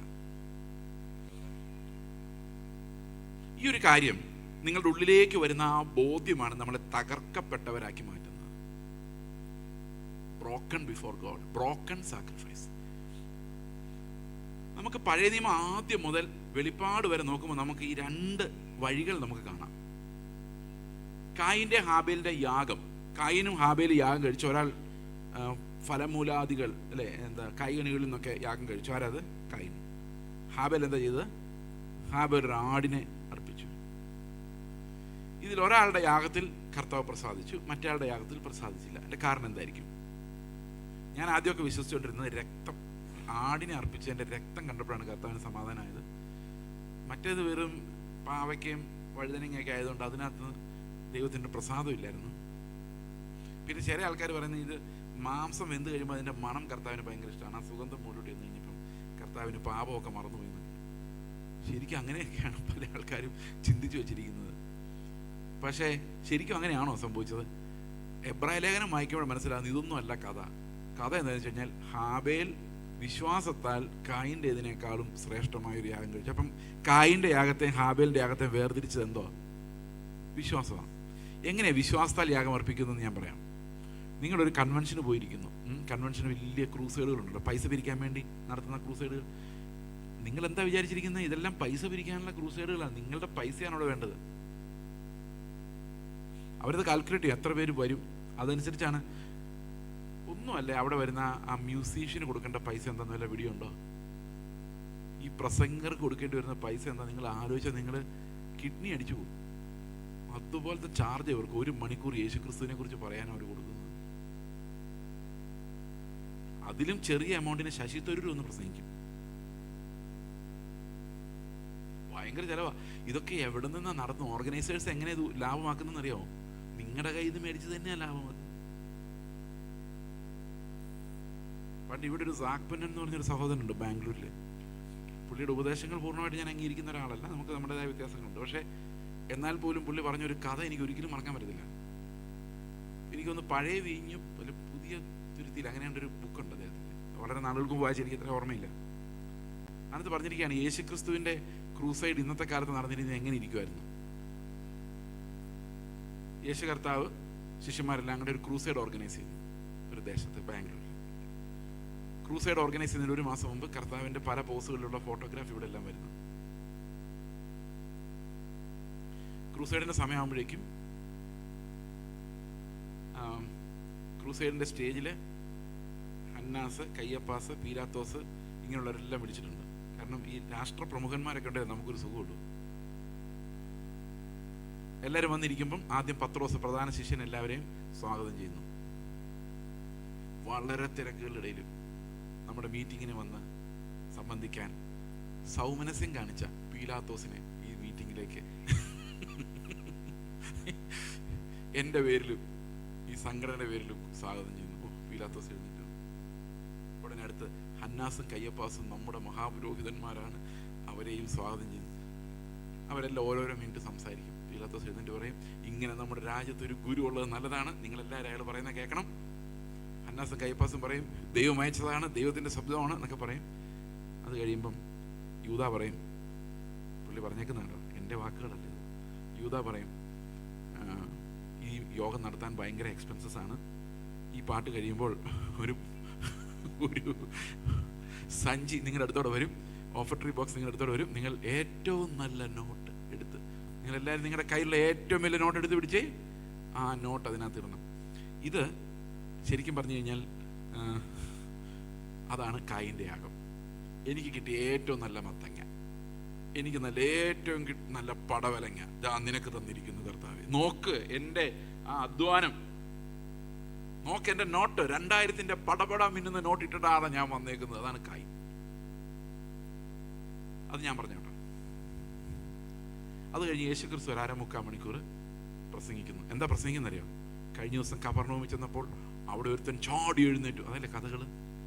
ഈ ഒരു കാര്യം നിങ്ങളുടെ ഉള്ളിലേക്ക് വരുന്ന ആ ബോധ്യമാണ് നമ്മളെ തകർക്കപ്പെട്ടവരാക്കി മാറ്റുന്നത്. Broken before God, broken sacrifice. നമുക്ക് പഴയ നിയമം ആദ്യം മുതൽ വെളിപ്പാട് വരെ നോക്കുമ്പോൾ നമുക്ക് ഈ 2 വഴികൾ നമുക്ക് കാണാം. കായിൻ്റെ ഹാബേലിൻ്റെ യാഗം. കായിനും ഹാബേലും യാഗം കഴിച്ചു. ഒരാൾ ഫലമൂലാദികൾ അല്ലേ, എന്താ കായ്കനികളിൽ നിന്നൊക്കെ യാഗം കഴിച്ചു. ആരത്? കായിൻ. ഹാബേൽ എന്താ ചെയ്തത്? ഹാബേൽ ഒരു ആടിനെ അർപ്പിച്ചു. ഇതിൽ ഒരാളുടെ യാഗത്തിൽ കർത്താവ് പ്രസാദിച്ചു, മറ്റേ യാഗത്തിൽ പ്രസാദിച്ചില്ല. എൻ്റെ കാരണം എന്തായിരിക്കും? ഞാൻ ആദ്യമൊക്കെ വിശ്വസിച്ചുകൊണ്ടിരുന്നത് രക്തം, ആടിനെ അർപ്പിച്ചതിൻ്റെ രക്തം കണ്ടപ്പോഴാണ് കർത്താവിന് സമാധാനമായത്. മറ്റേത് വെറും പാവയ്ക്കയും വഴുതനങ്ങയൊക്കെ ആയതുകൊണ്ട് അതിനകത്ത് ദൈവത്തിൻ്റെ പ്രസാദമില്ലായിരുന്നു. പിന്നെ ചില ആൾക്കാർ പറയുന്നത് ഇത് മാംസം വെന്ത് കഴിയുമ്പോൾ അതിൻ്റെ മണം കർത്താവിന് ഭയങ്കര ഇഷ്ടമാണ്. ആ സുഗന്ധം മുകളിലോട്ട് എന്ന് കഴിഞ്ഞപ്പം കർത്താവിന് പാപമൊക്കെ മറന്നുപോയി. ശരിക്കും അങ്ങനെയൊക്കെയാണ് പല ആൾക്കാരും ചിന്തിച്ചു വെച്ചിരിക്കുന്നത്. പക്ഷേ ശരിക്കും അങ്ങനെയാണോ സംഭവിച്ചത്? എബ്രായ ലേഖനം വായിക്കുമ്പോൾ മനസ്സിലാകുന്നത് ഇതൊന്നും അല്ല കഥ. കഥ എന്താണെന്ന് വെച്ച് കഴിഞ്ഞാൽ ഹാബേൽ വിശ്വാസത്താൽ കായിൻ്റെതിനേക്കാളും ശ്രേഷ്ഠമായൊരു യാഗം കഴിച്ചു. അപ്പം കായിൻ്റെ യാഗത്തെയും ഹാബേലിൻ്റെ യാഗത്തെയും വേർതിരിച്ചത് എന്തോ? വിശ്വാസമാണ്. എങ്ങനെയാണ് വിശ്വാസത്താൽ യാഗം അർപ്പിക്കുന്നതെന്ന് ഞാൻ പറയാം. നിങ്ങളൊരു കൺവെൻഷന് പോയിരിക്കുന്നു. കൺവെൻഷന് വലിയ ക്രൂസൈഡുകളുണ്ടല്ലോ, പൈസ പിരിക്കാൻ വേണ്ടി നടത്തുന്ന ക്രൂസൈഡുകൾ. നിങ്ങൾ എന്താ വിചാരിച്ചിരിക്കുന്നത്? ഇതെല്ലാം പൈസ പിരിക്കാനുള്ള ക്രൂസൈഡുകളാണ്. നിങ്ങളുടെ പൈസയാണ് അവിടെ വേണ്ടത്. അവരത് കാൽക്കുലേറ്റ് ചെയ്യും, എത്ര പേര് വരും, അതനുസരിച്ചാണ്. ഒന്നുമല്ലേ അവിടെ വരുന്ന ആ മ്യൂസീഷ്യന് കൊടുക്കേണ്ട പൈസ എന്താണെന്ന് വല്ല വീഡിയോ ഉണ്ടോ? ഈ പ്രസംഗർക്ക് കൊടുക്കേണ്ടി വരുന്ന പൈസ എന്താ നിങ്ങൾ ആലോചിച്ചാൽ നിങ്ങൾ കിഡ്നി അടിച്ചു പോകും. അതുപോലത്തെ ചാർജ് അവർക്ക് 1 മണിക്കൂർ യേശുക്രിസ്തുവിനെ കുറിച്ച് പറയാൻ അവർ കൊടുക്കുന്നത്. അതിലും ചെറിയ എമൗണ്ടിന് ശശി തരൂർ ഒന്ന് പ്രസംഗിക്കും. ഭയങ്കര ചെലവാ. ഇതൊക്കെ എവിടെ നിന്നാണ് നടന്നു? ഓർഗനൈസേഴ്സ് എങ്ങനെ ഇത് ലാഭമാക്കുന്നതെന്ന് അറിയാമോ? നിങ്ങളുടെ കയ്യിൽ നിന്ന് മേടിച്ച് തന്നെയാണ് ലാഭമാക്കുന്നത്. പണ്ട് ഇവിടെ ഒരു സാക്പന്നൻ എന്ന് പറഞ്ഞൊരു സഹോദരനുണ്ട് ബാംഗ്ലൂരിൽ. പുള്ളിയുടെ ഉപദേശങ്ങൾ പൂർണ്ണമായിട്ട് ഞാൻ അംഗീകരിക്കുന്ന ഒരാളല്ല, നമുക്ക് നമ്മുടേതായ വ്യത്യാസങ്ങളുണ്ട്. പക്ഷേ എന്നാൽ പോലും പുള്ളി പറഞ്ഞൊരു കഥ എനിക്ക് ഒരിക്കലും മറക്കാൻ പറ്റത്തില്ല. എനിക്കൊന്ന് പഴയ വീഞ്ഞും പുതിയ തുരുത്തിയിൽ അങ്ങനെയുണ്ടൊരു ബുക്കുണ്ട് അദ്ദേഹത്തിൻ്റെ, വളരെ നാളുകൾക്ക് മുമ്പ് വായിച്ച് എനിക്ക് അത്ര ഓർമ്മയില്ല. അതിനകത്ത് പറഞ്ഞിരിക്കുകയാണ് യേശുക്രിസ്തുവിൻ്റെ ക്രൂസൈഡ് ഇന്നത്തെ കാലത്ത് നടന്നിരുന്നത് എങ്ങനെ ഇരിക്കുമായിരുന്നു. യേശു കർത്താവ് ശിഷ്യന്മാരെല്ലാം കൂടെ ഒരു ക്രൂസൈഡ് ഓർഗനൈസ് ചെയ്തു ഒരു ദേശത്ത്, ബാംഗ്ലൂരിൽ. ക്രൂസൈഡ് ഓർഗനൈസ് ചെയ്യുന്നതിന് 1 മാസം മുമ്പ് കർത്താവിൻ്റെ പല പോസുകളിലുള്ള ഫോട്ടോഗ്രാഫ് ഇവിടെ എല്ലാം വരുന്നു. ക്രൂസൈഡിൻ്റെ സമയമാകുമ്പോഴേക്കും ക്രൂസൈഡിൻ്റെ സ്റ്റേജിൽ അന്നാസ്, കയ്യപ്പാസ്, പീലാത്തോസ് ഇങ്ങനെയുള്ളവരെല്ലാം വിളിച്ചിട്ടുണ്ട്. കാരണം ഈ രാഷ്ട്ര പ്രമുഖന്മാരൊക്കെ ഉണ്ടെങ്കിൽ നമുക്കൊരു സുഖമുള്ളൂ. എല്ലാവരും വന്നിരിക്കുമ്പം ആദ്യം പത്രോസ് പ്രധാന ശിഷ്യൻ എല്ലാവരെയും സ്വാഗതം ചെയ്യുന്നു. വളരെ തിരക്കുകളുടെ ഇടയിലും നമ്മുടെ മീറ്റിങ്ങിന് വന്ന് സംബന്ധിക്കാൻ സൗമനസ്യം കാണിച്ച പീലാത്തോസിനെ ഈ മീറ്റിങ്ങിലേക്ക് എൻ്റെ പേരിലും ഈ സംഘടനയുടെ പേരിലും സ്വാഗതം ചെയ്യുന്നു. പീലാത്തോസ് എഴുന്നിട്ട് ഉടനെ അടുത്ത് ഹന്നാസും കയ്യപ്പാസും നമ്മുടെ മഹാപുരോഹിതന്മാരാണ്, അവരെയും സ്വാഗതം ചെയ്യുന്നു. അവരെല്ലാം ഓരോരോ മിനിറ്റ് സംസാരിക്കും. പീലാത്തോസ് എഴുന്നിട്ട് പറയും, ഇങ്ങനെ നമ്മുടെ രാജ്യത്ത് ഒരു ഗുരു ഉള്ളത് നല്ലതാണ്, നിങ്ങളെല്ലാവരും അയാൾ പറയുന്നത് കേൾക്കണം. ഹന്നാസും കയ്യപ്പാസും പറയും, ദൈവം അയച്ചതാണ്, ദൈവത്തിൻ്റെ ശബ്ദമാണ് എന്നൊക്കെ പറയും. അത് കഴിയുമ്പം യൂദാ പറയും, പുള്ളി പറഞ്ഞേക്കുന്നുണ്ടോ, എൻ്റെ വാക്കുകളല്ല, യൂദാ പറയും, ഈ യോഗം നടത്താൻ ഭയങ്കര എക്സ്പെൻസസ് ആണ്. ഈ പാട്ട് കഴിയുമ്പോൾ ഒരു ഒരു സഞ്ചി നിങ്ങളുടെ അടുത്തോടെ വരും, ഓഫർട്ടറി ബോക്സ് നിങ്ങളുടെ അടുത്തോടെ വരും. നിങ്ങൾ ഏറ്റവും നല്ല നോട്ട് എടുത്ത്, നിങ്ങളെല്ലാവരും നിങ്ങളുടെ കയ്യിലുള്ള ഏറ്റവും വലിയ നോട്ട് എടുത്ത് പിടിച്ചേ ആ നോട്ട് അതിനകത്ത് ഇടണം. ഇത് ശരിക്കും പറഞ്ഞു കഴിഞ്ഞാൽ അതാണ് കായിൻ്റെ യാഗം. എനിക്ക് കിട്ടിയ ഏറ്റവും നല്ല മത്തങ്ങ, എനിക്ക് ഏറ്റവും നല്ല പടവലങ്ങ നിനക്ക് തന്നിരിക്കുന്നു കർത്താവേ. നോക്ക് എൻ്റെ ആ അധ്വാനം, നോക്ക് എൻ്റെ നോട്ട്, 2000-ന്റെ പടപട മിന്നുന്ന നോട്ട് ഇട്ടിട്ടാണ് ഞാൻ വന്നേക്കുന്നത്. അതാണ് കായ്. അത് ഞാൻ പറഞ്ഞോട്ടെ. അത് കഴിഞ്ഞ് യേശുക്രിസ്തു 1.25 മണിക്കൂർ പ്രസംഗിക്കുന്നു. എന്താ പ്രസംഗിക്കുന്നറിയോ? കഴിഞ്ഞ ദിവസം കഫർനഹൂമിൽ ചെന്നപ്പോൾ അവിടെ ഒരുത്തൻ ചാടി എഴുന്നേറ്റു, അതല്ലേ കഥകൾ.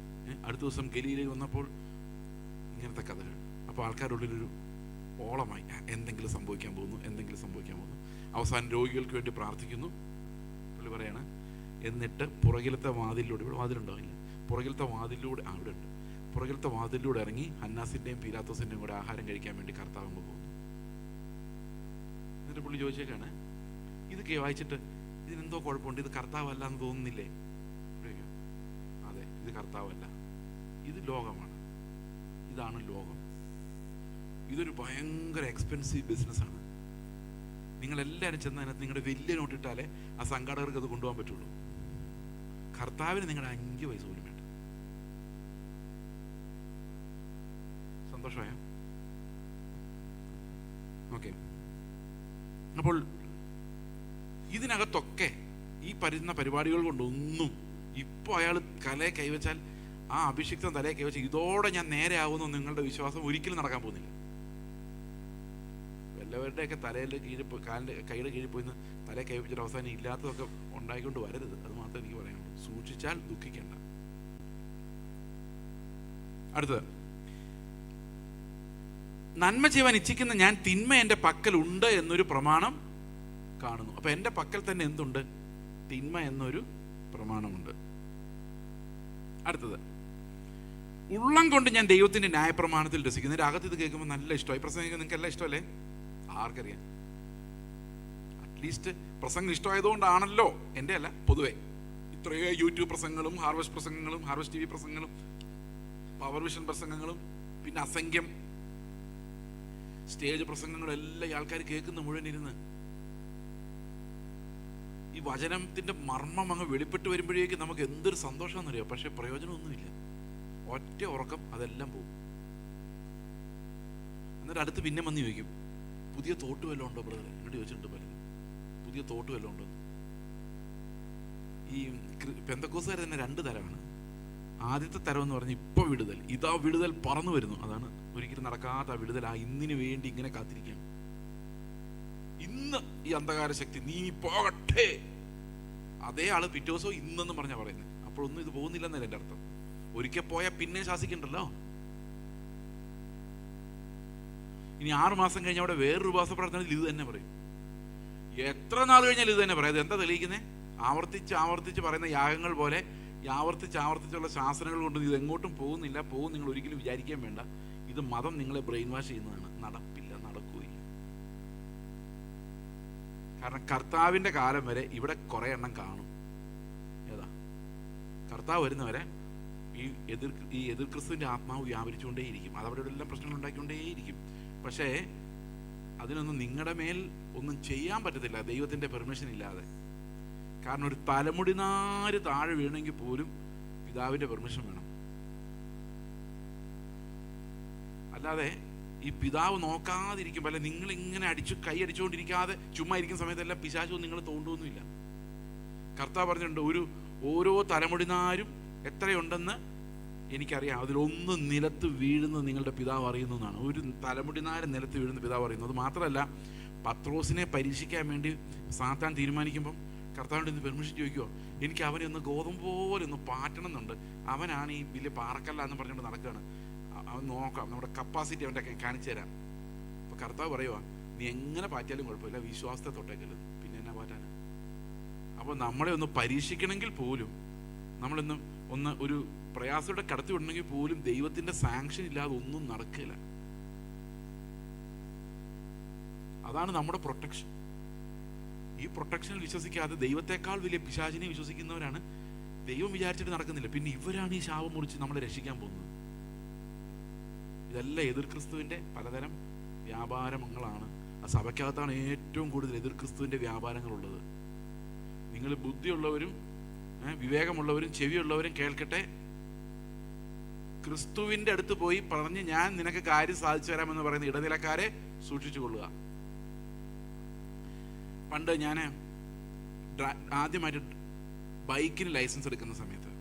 അടുത്ത ദിവസം ഗലീലയിൽ വന്നപ്പോൾ ഇങ്ങനത്തെ കഥകൾ. അപ്പോൾ ആൾക്കാരുടെ ഉള്ളിലൊരു ഓളമായി, എന്തെങ്കിലും സംഭവിക്കാൻ പോകുന്നു, എന്തെങ്കിലും സംഭവിക്കാൻ പോകുന്നു. അവസാനം രോഗികൾക്ക് വേണ്ടി പ്രാർത്ഥിക്കുന്നു. പുള്ളി പറയാണ്, എന്നിട്ട് പുറകിലത്തെ വാതിലിലൂടെ, ഇവിടെ വാതിലുണ്ടാവില്ല, പുറകിലത്തെ വാതിലിലൂടെ, അവിടെ ഉണ്ട്, പുറകിലത്തെ വാതിലിലൂടെ ഇറങ്ങി ഹന്നാസിൻ്റെയും പീലാത്തോസിൻ്റെയും കൂടെ ആഹാരം കഴിക്കാൻ വേണ്ടി കർത്താവ് അങ്ങ് പോകുന്നു. എന്നിട്ട് പുള്ളി ചോദിച്ചേക്കാണ്, ഇതൊക്കെ വായിച്ചിട്ട് ഇതിനെന്തോ കുഴപ്പമുണ്ട്, ഇത് കർത്താവല്ല എന്ന് തോന്നുന്നില്ലേ? അതെ, ഇത് കർത്താവല്ല, ഇത് ലോകമാണ്, ഇതാണ് ലോകം. ഇതൊരു ഭയങ്കര എക്സ്പെൻസീവ് ബിസിനസ്സാണ്. നിങ്ങളെല്ലാവരും ചെന്ന് അതിനകത്ത് നിങ്ങളുടെ വലിയ നോട്ടിട്ടാലേ ആ സംഘാടകർക്ക് അത് കൊണ്ടുപോകാൻ പറ്റുള്ളൂ. കർത്താവിന് നിങ്ങളുടെ 5 പൈസ പോലും വേണ്ട. സന്തോഷമായ? ഓക്കെ. അപ്പോൾ ഇതിനകത്തൊക്കെ ഈ പരിപാടികൾ കൊണ്ടൊന്നും ഇപ്പോൾ അയാൾ കലയെ കൈവച്ചാൽ ആ അഭിഷിക്തം തലയെ കൈവച്ച് ഇതോടെ ഞാൻ നേരെ ആവുന്നു നിങ്ങളുടെ വിശ്വാസം ഒരിക്കലും നടക്കാൻ പോകുന്നില്ല. എല്ലാവരുടെയൊക്കെ തലയുടെ കീഴിൽ പോയി കൈയുടെ കീഴിൽ പോയി തലയെ കൈവച്ചിട്ട് അവസാനം ഇല്ലാത്തതൊക്കെ ഉണ്ടായിക്കൊണ്ട് വരരുത്. അത് മാത്രമേ എനിക്ക് പറയാനുള്ളൂ. സൂക്ഷിച്ചാൽ ദുഃഖിക്കേണ്ട. അടുത്തത്, നന്മ ചെയ്യുവാൻ ഇച്ഛിക്കുന്ന ഞാൻ തിന്മ എൻ്റെ പക്കൽ ഉണ്ട് എന്നൊരു പ്രമാണം കാണുന്നു. അപ്പൊ എൻ്റെ പക്കൽ തന്നെ എന്തുണ്ട്? തിന്മ എന്നൊരു പ്രമാണമുണ്ട്. അടുത്തത്, ഉള്ളം കൊണ്ട് ഞാൻ ദൈവത്തിന്റെ ന്യായപ്രമാണത്തിൽ രസിക്കുന്നു. എൻ്റെ അകത്ത് ഇത് കേൾക്കുമ്പോൾ നല്ല ഇഷ്ടമായി. പ്രസംഗിക്കാൻ നിങ്ങൾക്ക് എല്ലാം ഇഷ്ടമല്ലേ? ആർക്കറിയാം? അറ്റ്ലീസ്റ്റ് പ്രസംഗം ഇഷ്ടമായതുകൊണ്ടാണല്ലോ, എൻ്റെ അല്ല, പൊതുവെ ഇത്രയോ യൂട്യൂബ് പ്രസംഗങ്ങളും ഹാർവസ്റ്റ് പ്രസംഗങ്ങളും ഹാർവസ്റ്റ് TV പ്രസംഗങ്ങളും പവർ വിഷൻ പ്രസംഗങ്ങളും പിന്നെ അസംഖ്യം സ്റ്റേജ് പ്രസംഗങ്ങളും എല്ലാം ഈ ആൾക്കാർ കേൾക്കുന്ന മുഴുവൻ ഇരുന്ന് ഈ വചനത്തിന്റെ മർമ്മം അങ്ങ് വെളിപ്പെട്ട് വരുമ്പോഴേക്കും നമുക്ക് എന്തൊരു സന്തോഷമാണെന്നറിയാം. പക്ഷെ പ്രയോജനമൊന്നുമില്ല. ഒറ്റ ഉറക്കം അതെല്ലാം പോകും. എന്നിട്ട് അടുത്ത് പിന്നെ വന്ന് ചോദിക്കും, പുതിയ തോട്ട് വല്ലതും ഉണ്ടോ ബ്രദറെ? എന്നോട് ചോദിച്ചിട്ടുണ്ട് പലരും, പുതിയ തോട്ട് വല്ലതും ഉണ്ടോ. ഈ പെന്തക്കോസുകാർ തന്നെ 2 തരമാണ്. ആദ്യത്തെ തരം എന്ന് പറഞ്ഞാൽ ഇപ്പൊ വിടുതൽ, ഇതാ വിടുതൽ പറന്നു വരുന്നു. അതാണ് ഒരിക്കലും നടക്കാത്ത വിടുതൽ. ആ ഇന്നിന് വേണ്ടി ഇങ്ങനെ കാത്തിരിക്കാം. ഇന്ന് ഈ അന്ധകാര ശക്തി നീ പോകട്ടെ, അതേ ആള് പിറ്റേ ദിവസവും ഇന്നെന്ന് പറഞ്ഞാ പറയുന്നത്. അപ്പോഴൊന്നും ഇത് പോകുന്നില്ലെന്നല്ല എൻ്റെ അർത്ഥം. ഒരിക്കൽ പോയാൽ പിന്നെ ശാസിക്കണ്ടല്ലോ. ഇനി 6 മാസം കഴിഞ്ഞ അവിടെ വേറൊരു ഉപവാസ പ്രാർത്ഥനയിൽ ഇത് തന്നെ പറയും. എത്ര നാൾ കഴിഞ്ഞാൽ ഇത് തന്നെ പറയാം. എന്താ തെളിയിക്കുന്നത്? ആവർത്തിച്ച് പറയുന്ന യാഗങ്ങൾ പോലെ ആവർത്തിച്ചുള്ള ശാസനകൾ കൊണ്ട് ഇത് എങ്ങോട്ടും പോകുന്നില്ല. നിങ്ങൾ ഒരിക്കലും വിചാരിക്കാൻ വേണ്ട. ഇത് മതം നിങ്ങളെ ബ്രെയിൻ വാഷ് ചെയ്യുന്നതാണ്. നടപ്പില്ല, നടക്കുകയില്ല. കാരണം കർത്താവിന്റെ കാലം വരെ ഇവിടെ കുറെ എണ്ണം കാണും. ഏതാ? കർത്താവ് വരുന്നവരെ ഈ എതിർ ക്രിസ്തുവിന്റെ ആത്മാവ് വ്യാപരിച്ചുകൊണ്ടേയിരിക്കും. അതവിടെ എല്ലാം പ്രശ്നങ്ങൾ ഉണ്ടാക്കിക്കൊണ്ടേയിരിക്കും. പക്ഷേ അതിനൊന്നും നിങ്ങളുടെ മേൽ ഒന്നും ചെയ്യാൻ പറ്റത്തില്ല ദൈവത്തിന്റെ പെർമിഷൻ ഇല്ലാതെ. കാരണം ഒരു തലമുടി നാര് താഴെ വീണെങ്കിൽ പോലും പിതാവിന്റെ പെർമിഷൻ വേണം. അല്ലാതെ ഈ പിതാവ് നോക്കാതിരിക്കുമ്പോൾ, അല്ലെ നിങ്ങൾ ഇങ്ങനെ കൈ അടിച്ചുകൊണ്ടിരിക്കാതെ ചുമ്മാ ഇരിക്കുന്ന സമയത്തെല്ലാം പിശാചൊന്നും നിങ്ങൾ തോണ്ടുമൊന്നുമില്ല. കർത്താവ് പറഞ്ഞിട്ടുണ്ട്, ഓരോ തലമുടി നാരും എത്രയുണ്ടെന്ന് എനിക്കറിയാം, അതിലൊന്ന് നിലത്ത് വീഴുന്നത് നിങ്ങളുടെ പിതാവ് അറിയുന്നതാണ്. ഒരു തലമുടി നാര് നിലത്ത് വീഴുന്ന പിതാവ് അറിയുന്നു. അത് മാത്രമല്ല, പത്രോസിനെ പരീക്ഷിക്കാൻ വേണ്ടി സാത്താൻ തീരുമാനിക്കുമ്പം കർത്താവിൻ്റെ ഇന്ന് പെർമിഷൻ ചോദിക്കുമോ, എനിക്ക് അവനെ ഒന്ന് ഗോതമ്പ് പോലെ ഒന്ന് പാറ്റണം എന്നുണ്ട്. അവനാണ് ഈ വലിയ പാറക്കല്ല എന്ന് പറഞ്ഞുകൊണ്ട് നടക്കുകയാണ്. അവൻ നോക്കാം, നമ്മുടെ കപ്പാസിറ്റി അവൻ്റെ കാണിച്ചു തരാം. അപ്പൊ കർത്താവ് പറയുക, നീ എങ്ങനെ പാറ്റിയാലും കുഴപ്പമില്ല, വിശ്വാസത്തെ തൊട്ടേക്കരുത്, പിന്നെ എന്നാ പാറ്റാനാ. അപ്പൊ നമ്മളെ ഒന്ന് പരീക്ഷിക്കണമെങ്കിൽ പോലും, നമ്മളൊന്ന് ഒരു പ്രയാസയുടെ കടത്തി വിടണമെങ്കിൽ പോലും ദൈവത്തിന്റെ സാങ്ഷൻ ഇല്ലാതെ ഒന്നും നടക്കില്ല. അതാണ് നമ്മുടെ പ്രൊട്ടക്ഷൻ. ഈ പ്രൊട്ടക്ഷനിൽ വിശ്വസിക്കാതെ ദൈവത്തെക്കാൾ വലിയ പിശാചിനെ വിശ്വസിക്കുന്നവരാണ് ദൈവം വിചാരിച്ചിട്ട് നടക്കുന്നില്ല. പിന്നെ ഇവരാണ് ഈ ശാപം മുറിച്ച് നമ്മളെ രക്ഷിക്കാൻ പോകുന്നത്. ഇതെല്ലാം എതിർ ക്രിസ്തുവിന്റെ പലതരം വ്യാപാരങ്ങളാണ്. ആ സഭയ്ക്കകത്താണ് ഏറ്റവും കൂടുതൽ എതിർ ക്രിസ്തുവിന്റെ വ്യാപാരങ്ങളുള്ളത്. നിങ്ങൾ ബുദ്ധിയുള്ളവരും വിവേകമുള്ളവരും ചെവിയുള്ളവരും കേൾക്കട്ടെ. ക്രിസ്തുവിന്റെ അടുത്ത് പോയി പറഞ്ഞ് ഞാൻ നിനക്ക് കാര്യം സാധിച്ചു തരാമെന്ന് പറയുന്ന ഇടനിലക്കാരെ സൂക്ഷിച്ചു കൊള്ളുക. പണ്ട് ഞാൻ ആദ്യമായിട്ട് ബൈക്കിന് ലൈസൻസ് എടുക്കുന്ന സമയത്ത്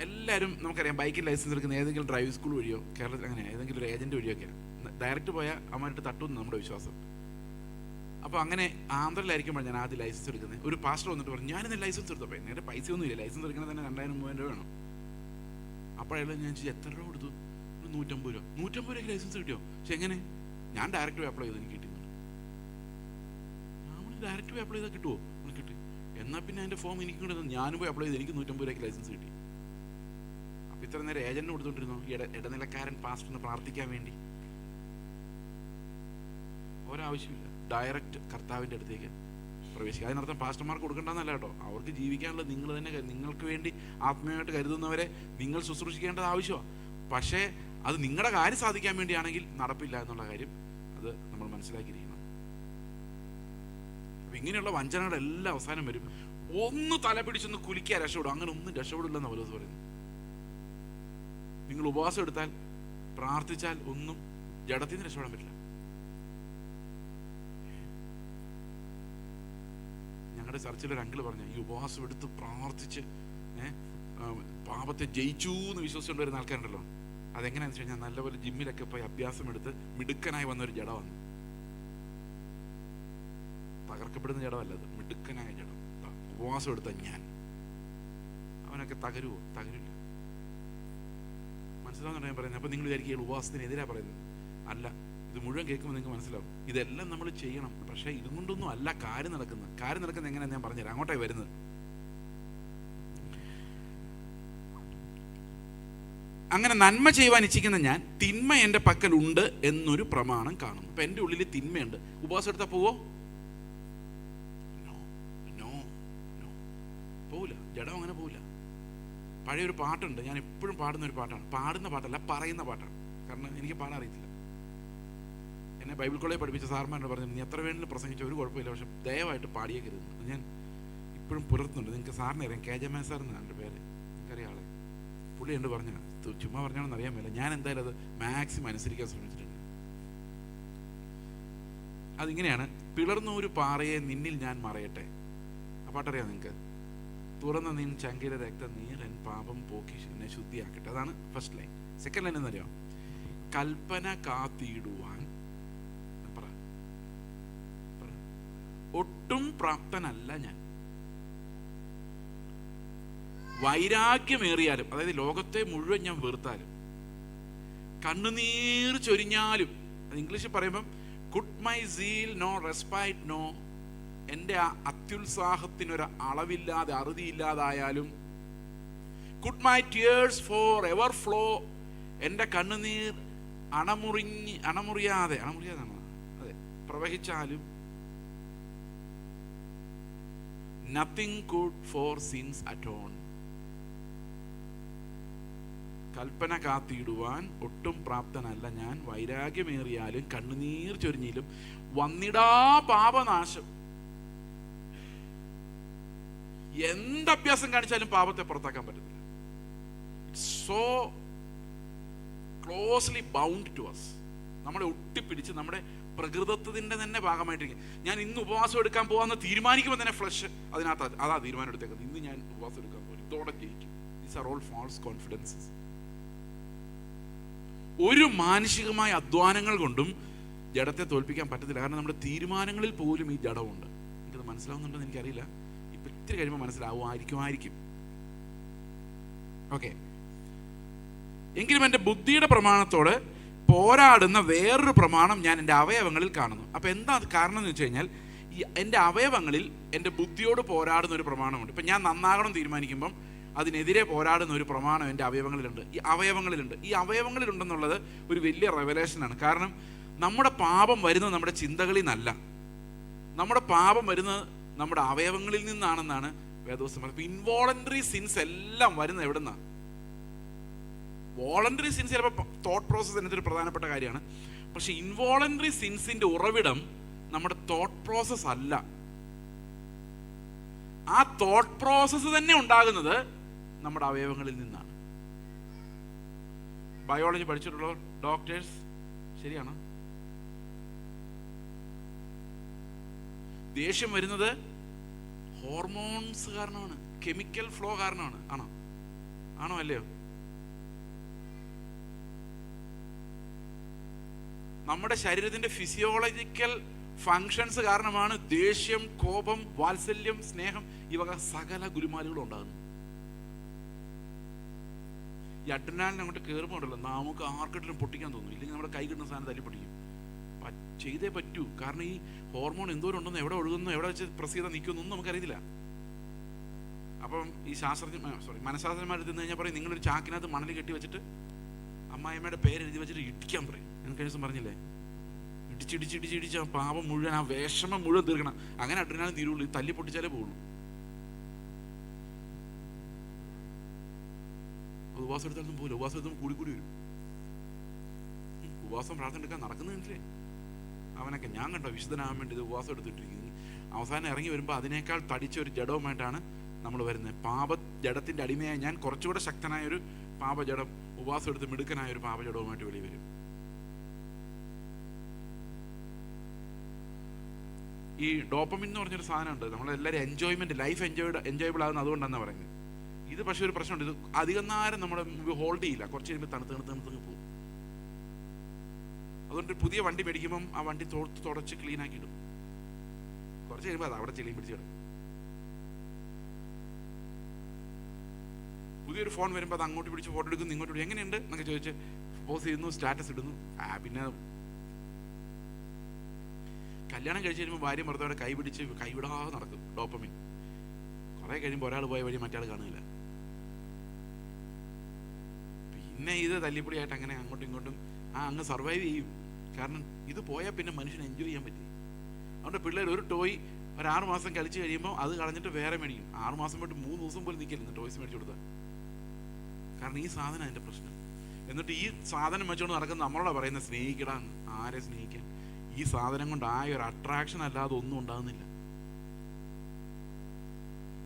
എല്ലാവരും നമുക്കറിയാം, ബൈക്കിന് ലൈസൻസ് എടുക്കുന്ന ഏതെങ്കിലും ഡ്രൈവിംഗ് സ്കൂൾ വഴിയോ കേരളത്തിൽ അങ്ങനെ ഏതെങ്കിലും ഒരു ഏജന്റ് വഴിയൊക്കെയാണ്. ഡയറക്റ്റ് പോയാൽ അവന്മാരിട്ട് തട്ടുമെന്ന് നമ്മുടെ വിശ്വാസം. അപ്പോൾ അങ്ങനെ ആന്ധ്രയിലായിരിക്കുമ്പോൾ ഞാൻ ആദ്യം ലൈസൻസ് എടുക്കുന്നത്. ഒരു പാസ്റ്റർ വന്നിട്ട് പറഞ്ഞു, ഞാനിന്ന് ലൈസൻസ് എടുത്തപ്പോൾ എൻ്റെ പൈസ ഒന്നുമില്ല, ലൈസൻസ് എടുക്കണത് തന്നെ 2000-3000 രൂപ വേണം. അപ്പോഴെല്ലാം ഞാൻ ചോദിച്ചു, എത്ര രൂപ കൊടുത്തു? 150 രൂപ. 150 രൂപയ്ക്ക് ലൈസൻസ് കിട്ടിയോ? പക്ഷെ എങ്ങനെ? ഞാൻ ഡയറക്റ്റ് പോയി അപ്ലൈ ചെയ്തു, എനിക്ക് കിട്ടി. നമ്മൾ ഡയറക്റ്റ് പോയി അപ്ലൈ ചെയ്താൽ കിട്ടുമോ? കിട്ടി. എന്നാൽ പിന്നെ അതിൻ്റെ ഫോം എനിക്ക് കിട്ടുന്നു. ഞാനും പോയി അപ്ലൈ ചെയ്തു, എനിക്ക് 150 രൂപയ്ക്ക് ലൈസൻസ് കിട്ടി. അപ്പം ഇത്ര നേരം ഏജന്റിന് കൊടുത്തോണ്ടിരുന്നു ഇടനിലക്കാരൻ പാസ്റ്ററിന് പ്രാർത്ഥിക്കാൻ വേണ്ടി. ഒരാവശ്യമില്ല, ഡയറക്റ്റ് കർത്താവിൻ്റെ അടുത്തേക്ക് പ്രവേശിക്കുക. അതിനർത്ഥം പാസ്റ്റർമാർക്ക് കൊടുക്കേണ്ടതെന്നല്ല കേട്ടോ, അവർക്ക് ജീവിക്കാനുള്ളത് നിങ്ങൾ തന്നെ, നിങ്ങൾക്ക് വേണ്ടി ആത്മീയമായിട്ട് കരുതുന്നവരെ നിങ്ങൾ ശുശ്രൂഷിക്കേണ്ടത് ആവശ്യമാണ്. പക്ഷേ അത് നിങ്ങളുടെ കാര്യം സാധിക്കാൻ വേണ്ടിയാണെങ്കിൽ നടപ്പില്ല എന്നുള്ള കാര്യം അത് നമ്മൾ മനസ്സിലാക്കിയിരിക്കണം. അപ്പം ഇങ്ങനെയുള്ള വഞ്ചനകളെല്ലാം അവസാനം വരും. ഒന്ന് തല പിടിച്ചൊന്ന് കുലിക്കാൻ രക്ഷപ്പെടും. അങ്ങനെ ഒന്നും രക്ഷപ്പെടില്ലെന്ന് പലത് പറയുന്നു. നിങ്ങൾ ഉപവാസം എടുത്താൽ, പ്രാർത്ഥിച്ചാൽ ഒന്നും ജഡത്തിൽ നിന്ന് രക്ഷപ്പെടാൻ പറ്റില്ല. ഞങ്ങളുടെ ചർച്ചിലൊരു അങ്കിള് പറഞ്ഞു, ഈ ഉപവാസം എടുത്ത് പ്രാർത്ഥിച്ച് പാപത്തെ ജയിച്ചു എന്ന് വിശ്വസിച്ചുകൊണ്ട് വരുന്ന ആൾക്കാരുണ്ടല്ലോ. അതെങ്ങനെയാണെന്ന് വെച്ച് കഴിഞ്ഞാൽ നല്ലപോലെ ജിമ്മിലൊക്കെ പോയി അഭ്യാസം എടുത്ത് മിടുക്കനായി വന്നൊരു ജഡ വന്നു. തകർക്കപ്പെടുന്ന ജഡമല്ലത്, മിടുക്കനായ ജഡം. ഉപവാസം എടുത്ത ഞാൻ, അവനൊക്കെ തകരുമോ? തകരില്ല. മനസ്സിലാവുന്ന ഞാൻ പറയുന്നത്. അപ്പം നിങ്ങൾ വിചാരിക്കുക ഉപവാസത്തിനെതിരാ പറയുന്നത്. അല്ല, ഇത് മുഴുവൻ കേൾക്കുമ്പോൾ നിങ്ങൾക്ക് മനസ്സിലാവും ഇതെല്ലാം നമ്മൾ ചെയ്യണം. പക്ഷേ ഇതുകൊണ്ടൊന്നും അല്ല കാര്യം നടക്കുന്നത്. കാര്യം നടക്കുന്നത് എങ്ങനെയാണെന്ന് ഞാൻ പറഞ്ഞുതരാം. അങ്ങോട്ടേ വരുന്നത്. അങ്ങനെ നന്മ ചെയ്യുവാൻ ഇച്ഛിക്കുന്ന ഞാൻ തിന്മ എൻ്റെ പക്കലുണ്ട് എന്നൊരു പ്രമാണം കാണുന്നു. അപ്പം എൻ്റെ ഉള്ളിൽ തിന്മയുണ്ട്. ഉപവാസം എടുത്താൽ പോവോ? പോവില്ല. ജഡം അങ്ങനെ പോവില്ല. പഴയൊരു പാട്ടുണ്ട്, ഞാൻ എപ്പോഴും പാടുന്ന ഒരു പാട്ടാണ്. പാടുന്ന പാട്ടല്ല, പറയുന്ന പാട്ടാണ്. കാരണം എനിക്ക് പാടാൻ അറിയത്തില്ല. എന്നെ ബൈബിൾ കോളേജ് പഠിപ്പിച്ച സാർമാരോട് പറഞ്ഞു, നീ എത്ര വേണമെങ്കിലും പ്രസംഗിച്ച ഒരു കുഴപ്പമില്ല, പക്ഷെ ദയവായിട്ട് പാടിയേക്കരുത്. ഞാൻ ഇപ്പോഴും പുലർത്തുന്നുണ്ട്. നിങ്ങൾക്ക് സാറിനെ അറിയാം, KJ സാർ എന്നാണ് എൻ്റെ പേര്. എനിക്കറിയാം ആളെ. പുള്ളി എന്നോട് പറഞ്ഞ ചുമ്മാ പറഞ്ഞാണെന്ന് അറിയാൻ മേല. ഞാൻ എന്തായാലും അത് മാക്സിമം അനുസരിക്കാൻ ശ്രമിച്ചിട്ടുണ്ട്. അതിങ്ങനെയാണ്: പിളർന്ന ഒരു പാറയെ നിന്നിൽ ഞാൻ മറയട്ടെ. ആ പാട്ടറിയാം നിങ്ങൾക്ക്? തുറന്ന നിൻ ചങ്കിലെ രക്തം നീർ എൻ പാപം പോക്കി എന്നെ ശുദ്ധിയാക്കട്ടെ. അതാണ് ഫസ്റ്റ് ലൈൻ. സെക്കൻഡ് ലൈൻ എന്നറിയാം: കൽപ്പന കാത്തിടുവാൻ ഒട്ടും പ്രാപ്തനല്ല ഞാൻ. വൈരാഗ്യമേറിയാലും, അതായത് ലോകത്തെ മുഴുവൻ ഞാൻ വെറുത്താലും, കണ്ണുനീർ ചൊരിഞ്ഞാലും, അത് ഇംഗ്ലീഷിൽ പറയുമ്പം could my zeal no respite know, എൻ്റെ ആ അത്യുത്സാഹത്തിനൊരു അളവില്ലാതെ അറുതിയില്ലാതായാലും, could my tears for ever flow, എൻ്റെ കണ്ണുനീർ അണമുറിയാതെ അതെ പ്രവഹിച്ചാലും, nothing good for sins atone. കൽപ്പന കാത്തിടുവാൻ ഒട്ടും പ്രാപ്തനല്ല ഞാൻ. വൈരാഗ്യമേറിയാലും കണ്ണുനീർ ചൊരിഞ്ഞിലും വന്നിടാ പാപനാശം. എന്ത് അഭ്യാസം കാണിച്ചാലും പാപത്തെ പുറത്താക്കാൻ പറ്റത്തില്ല. It's so closely bound to us. നമ്മളെ ഒട്ടിപ്പിടിച്ച് നമ്മുടെ പ്രകൃതത്വത്തിൻ്റെ തന്നെ ഭാഗമായിട്ടിരിക്കും. ഞാൻ ഇന്ന് ഉപവാസം എടുക്കാൻ പോകാമെന്ന് തീരുമാനിക്കുമ്പോൾ തന്നെ ഫ്ലഷ് അതിനകത്ത് അതാ തീരുമാനം എടുത്തേക്കുന്നത്. ഇന്ന് ഞാൻ ഉപവാസം എടുക്കാൻ പോകും, ഇതോടെ ജയിക്കും. These are all false confidences. ഒരു മാനുഷികമായ അധ്വാനങ്ങൾ കൊണ്ടും ജഡത്തെ തോൽപ്പിക്കാൻ പറ്റത്തില്ല. കാരണം നമ്മുടെ തീരുമാനങ്ങളിൽ പോലും ഈ ജഡമുണ്ട്. എനിക്കത് മനസ്സിലാവുന്നുണ്ടെന്ന് എനിക്കറിയില്ല. ഇപ്പം ഇത്തിരി കഴിയുമ്പോൾ മനസ്സിലാവുമായിരിക്കും. ഓക്കെ. എങ്കിലും എൻ്റെ ബുദ്ധിയുടെ പ്രമാണത്തോട് പോരാടുന്ന വേറൊരു പ്രമാണം ഞാൻ എൻ്റെ അവയവങ്ങളിൽ കാണുന്നു. അപ്പം എന്താ കാരണം എന്ന് വെച്ച് കഴിഞ്ഞാൽ, ഈ എൻ്റെ അവയവങ്ങളിൽ എൻ്റെ ബുദ്ധിയോട് പോരാടുന്ന ഒരു പ്രമാണമുണ്ട്. ഇപ്പം ഞാൻ നന്നാകണം തീരുമാനിക്കുമ്പം അതിനെതിരെ പോരാടുന്ന ഒരു പ്രമാണം എൻ്റെ അവയവങ്ങളിലുണ്ട്. ഈ അവയവങ്ങളിലുണ്ടെന്നുള്ളത് ഒരു വലിയ റെവലേഷനാണ്. കാരണം നമ്മുടെ പാപം വരുന്നത് നമ്മുടെ ചിന്തകളിൽ നിന്നല്ല, നമ്മുടെ പാപം വരുന്നത് നമ്മുടെ അവയവങ്ങളിൽ നിന്നാണെന്നാണ് വേദപുസ്തകം പറയുന്നത്. ഇപ്പം ഇൻവോളണ്ടറി സിൻസ് എല്ലാം വരുന്നത് എവിടെ നിന്നാണ്? വോളണ്ടറി സിൻസ് ചിലപ്പോൾ തോട്ട് പ്രോസസ്സ് എന്നൊരു പ്രധാനപ്പെട്ട കാര്യമാണ്. പക്ഷെ ഇൻവോളണ്ടറി സിൻസിന്റെ ഉറവിടം നമ്മുടെ തോട്ട് പ്രോസസ് അല്ല. ആ തോട്ട് പ്രോസസ്സ് തന്നെ ഉണ്ടാകുന്നത് നമ്മുടെ അവയവങ്ങളിൽ നിന്നാണ്. ബയോളജി പഠിച്ചിട്ടുള്ളവർ, ഡോക്ടേഴ്സ്, ശരിയാണ്. ദേഷ്യം വരുന്നത് ഹോർമോൺസ് കാരണമാണ്, കെമിക്കൽ ഫ്ലോ കാരണമാണ്. ആണോ അല്ലയോ? നമ്മുടെ ശരീരത്തിന്റെ ഫിസിയോളജിക്കൽ ഫങ്ഷൻസ് കാരണമാണ് ദേഷ്യം, കോപം, വാത്സല്യം, സ്നേഹം, ഈ വക സകല ഗുലുമാലുകളും ഉണ്ടാകുന്നത്. ഈ അഡ്രിനാലിൻ അങ്ങോട്ട് കയറുമ്പോൾ ഉണ്ടല്ലോ, നമുക്ക് ആർക്കെങ്കിലും പൊട്ടിക്കാൻ തോന്നും. ഇല്ലെങ്കിൽ നമ്മുടെ കൈ കിട്ടുന്ന സാധനം തല്ലി പൊട്ടിക്കും. ചെയ്തേ പറ്റൂ. കാരണം ഈ ഹോർമോൺ എന്തോരം ഉണ്ടെന്ന്, എവിടെ ഒഴുകുന്നു, എവിടെ വെച്ച് പ്രസ് ചെയ്താൽ നിൽക്കുമെന്നൊന്നും നമുക്കറിയത്തില്ല. അപ്പം ഈ മനഃശാസ്ത്രജ്ഞന്മാർ തിന്നു കഴിഞ്ഞാൽ പറയും, നിങ്ങളൊരു ചാക്കിനകത്ത് മണൽ കെട്ടി വെച്ചിട്ട് അമ്മായിമ്മയുടെ പേര് എഴുതി വെച്ചിട്ട് ഇടിക്കാൻ പറയും. ഞാൻ കഴിഞ്ഞ ദിവസം പറഞ്ഞില്ലേ, ഇടിച്ചിടിച്ചിടിച്ചിടിച്ച് ആ പാപം മുഴുവൻ, ആ വിഷമം മുഴുവൻ തീർക്കണം. അങ്ങനെ അഡ്രിനാലിൻ തീരുള്ളൂ. തല്ലി പൊട്ടിച്ചാലേ പോകുള്ളൂ. ഉപവാസം എടുത്താലൊന്നും പോകില്ല. ഉപവാസം എടുത്തുമ്പോൾ കൂടി വരും. ഉപവാസം പ്രാർത്ഥന എടുക്കാൻ നടക്കുന്നതില്ലേ അവനൊക്കെ ഞാൻ കണ്ടോ വിശുദ്ധനാകാൻ വേണ്ടി ഇത് ഉപവാസം എടുത്തിട്ടിരിക്കുന്നു. അവസാനം ഇറങ്ങി വരുമ്പോൾ അതിനേക്കാൾ തടിച്ച ഒരു ജഡവുമായിട്ടാണ് നമ്മൾ വരുന്നത്. ജഡത്തിൻ്റെ അടിമയായി ഞാൻ കുറച്ചുകൂടെ ശക്തനായൊരു പാപജഡം, ഉപവാസം എടുത്ത് മിടുക്കനായ ഒരു പാപജഡവുമായിട്ട് വെളി വരും. ഈ ഡോപ്പമിൻ എന്ന് പറഞ്ഞൊരു സാധനമുണ്ട്. നമ്മളെല്ലാവരും ലൈഫ് എൻജോയബിൾ ആകുന്നത് അതുകൊണ്ടാണെന്ന് പറയുന്നത്. ഇത് പക്ഷേ ഒരു പ്രശ്നമുണ്ട്, ഇത് അധികം നേരം നമ്മുടെ ഹോൾഡ് ചെയ്യില്ല, കുറച്ച് കഴിയുമ്പോൾ തണുത്ത് പോകും. അതുകൊണ്ട് പുതിയ വണ്ടി മേടിക്കുമ്പം ആ വണ്ടി തുടച്ച് ക്ലീൻ ആക്കിയിടും. കുറച്ച് കഴിയുമ്പോൾ അത് അവിടെ ചെളിയും പിടിച്ച് കിടക്കും. പുതിയൊരു ഫോൺ വരുമ്പോൾ അത് അങ്ങോട്ട് പിടിച്ച് ഫോട്ടോ എടുക്കുന്നു, ഇങ്ങോട്ട് പിടിച്ച് എങ്ങനെയുണ്ട് എന്നൊക്കെ ചോദിച്ച് പോസ് ചെയ്യുന്നു, സ്റ്റാറ്റസ് ഇടുന്നു. പിന്നെ കല്യാണം കഴിച്ച് കഴിയുമ്പോൾ ഭാര്യ ഭർത്താവിടെ കൈ പിടിച്ച് കൈവിടാതെ നടക്കും ഡോപ്പമിൻ. കുറെ കഴിയുമ്പോൾ ഒരാൾ പോയ വഴി മറ്റേ ആൾ കാണുന്നില്ല. പിന്നെ ഇത് തല്ലിപ്പൊടിയായിട്ട് അങ്ങനെ അങ്ങോട്ടും ഇങ്ങോട്ടും അങ്ങ് സർവൈവ് ചെയ്യും. കാരണം ഇത് പോയാൽ പിന്നെ മനുഷ്യന് എൻജോയ് ചെയ്യാൻ പറ്റി. അതുകൊണ്ട് പിള്ളേർ ഒരു ടോയ് ഒരു 6 മാസം കളിച്ച് കഴിയുമ്പോൾ അത് കളഞ്ഞിട്ട് വേറെ മേടിക്കും. 6 മാസം പോയിട്ട് 3 ദിവസം പോലും നിൽക്കില്ല ടോയ്സ് മേടിച്ചു കൊടുത്താൽ. കാരണം ഈ സാധനം അതിൻ്റെ പ്രശ്നം. എന്നിട്ട് ഈ സാധനം വെച്ചുകൊണ്ട് നടക്കുന്ന നമ്മളോട് പറയുന്ന സ്നേഹിക്കടാ. ആരെ സ്നേഹിക്കാൻ? ഈ സാധനം കൊണ്ട് ഒരു അട്രാക്ഷൻ അല്ലാതെ ഒന്നും ഉണ്ടാകുന്നില്ല.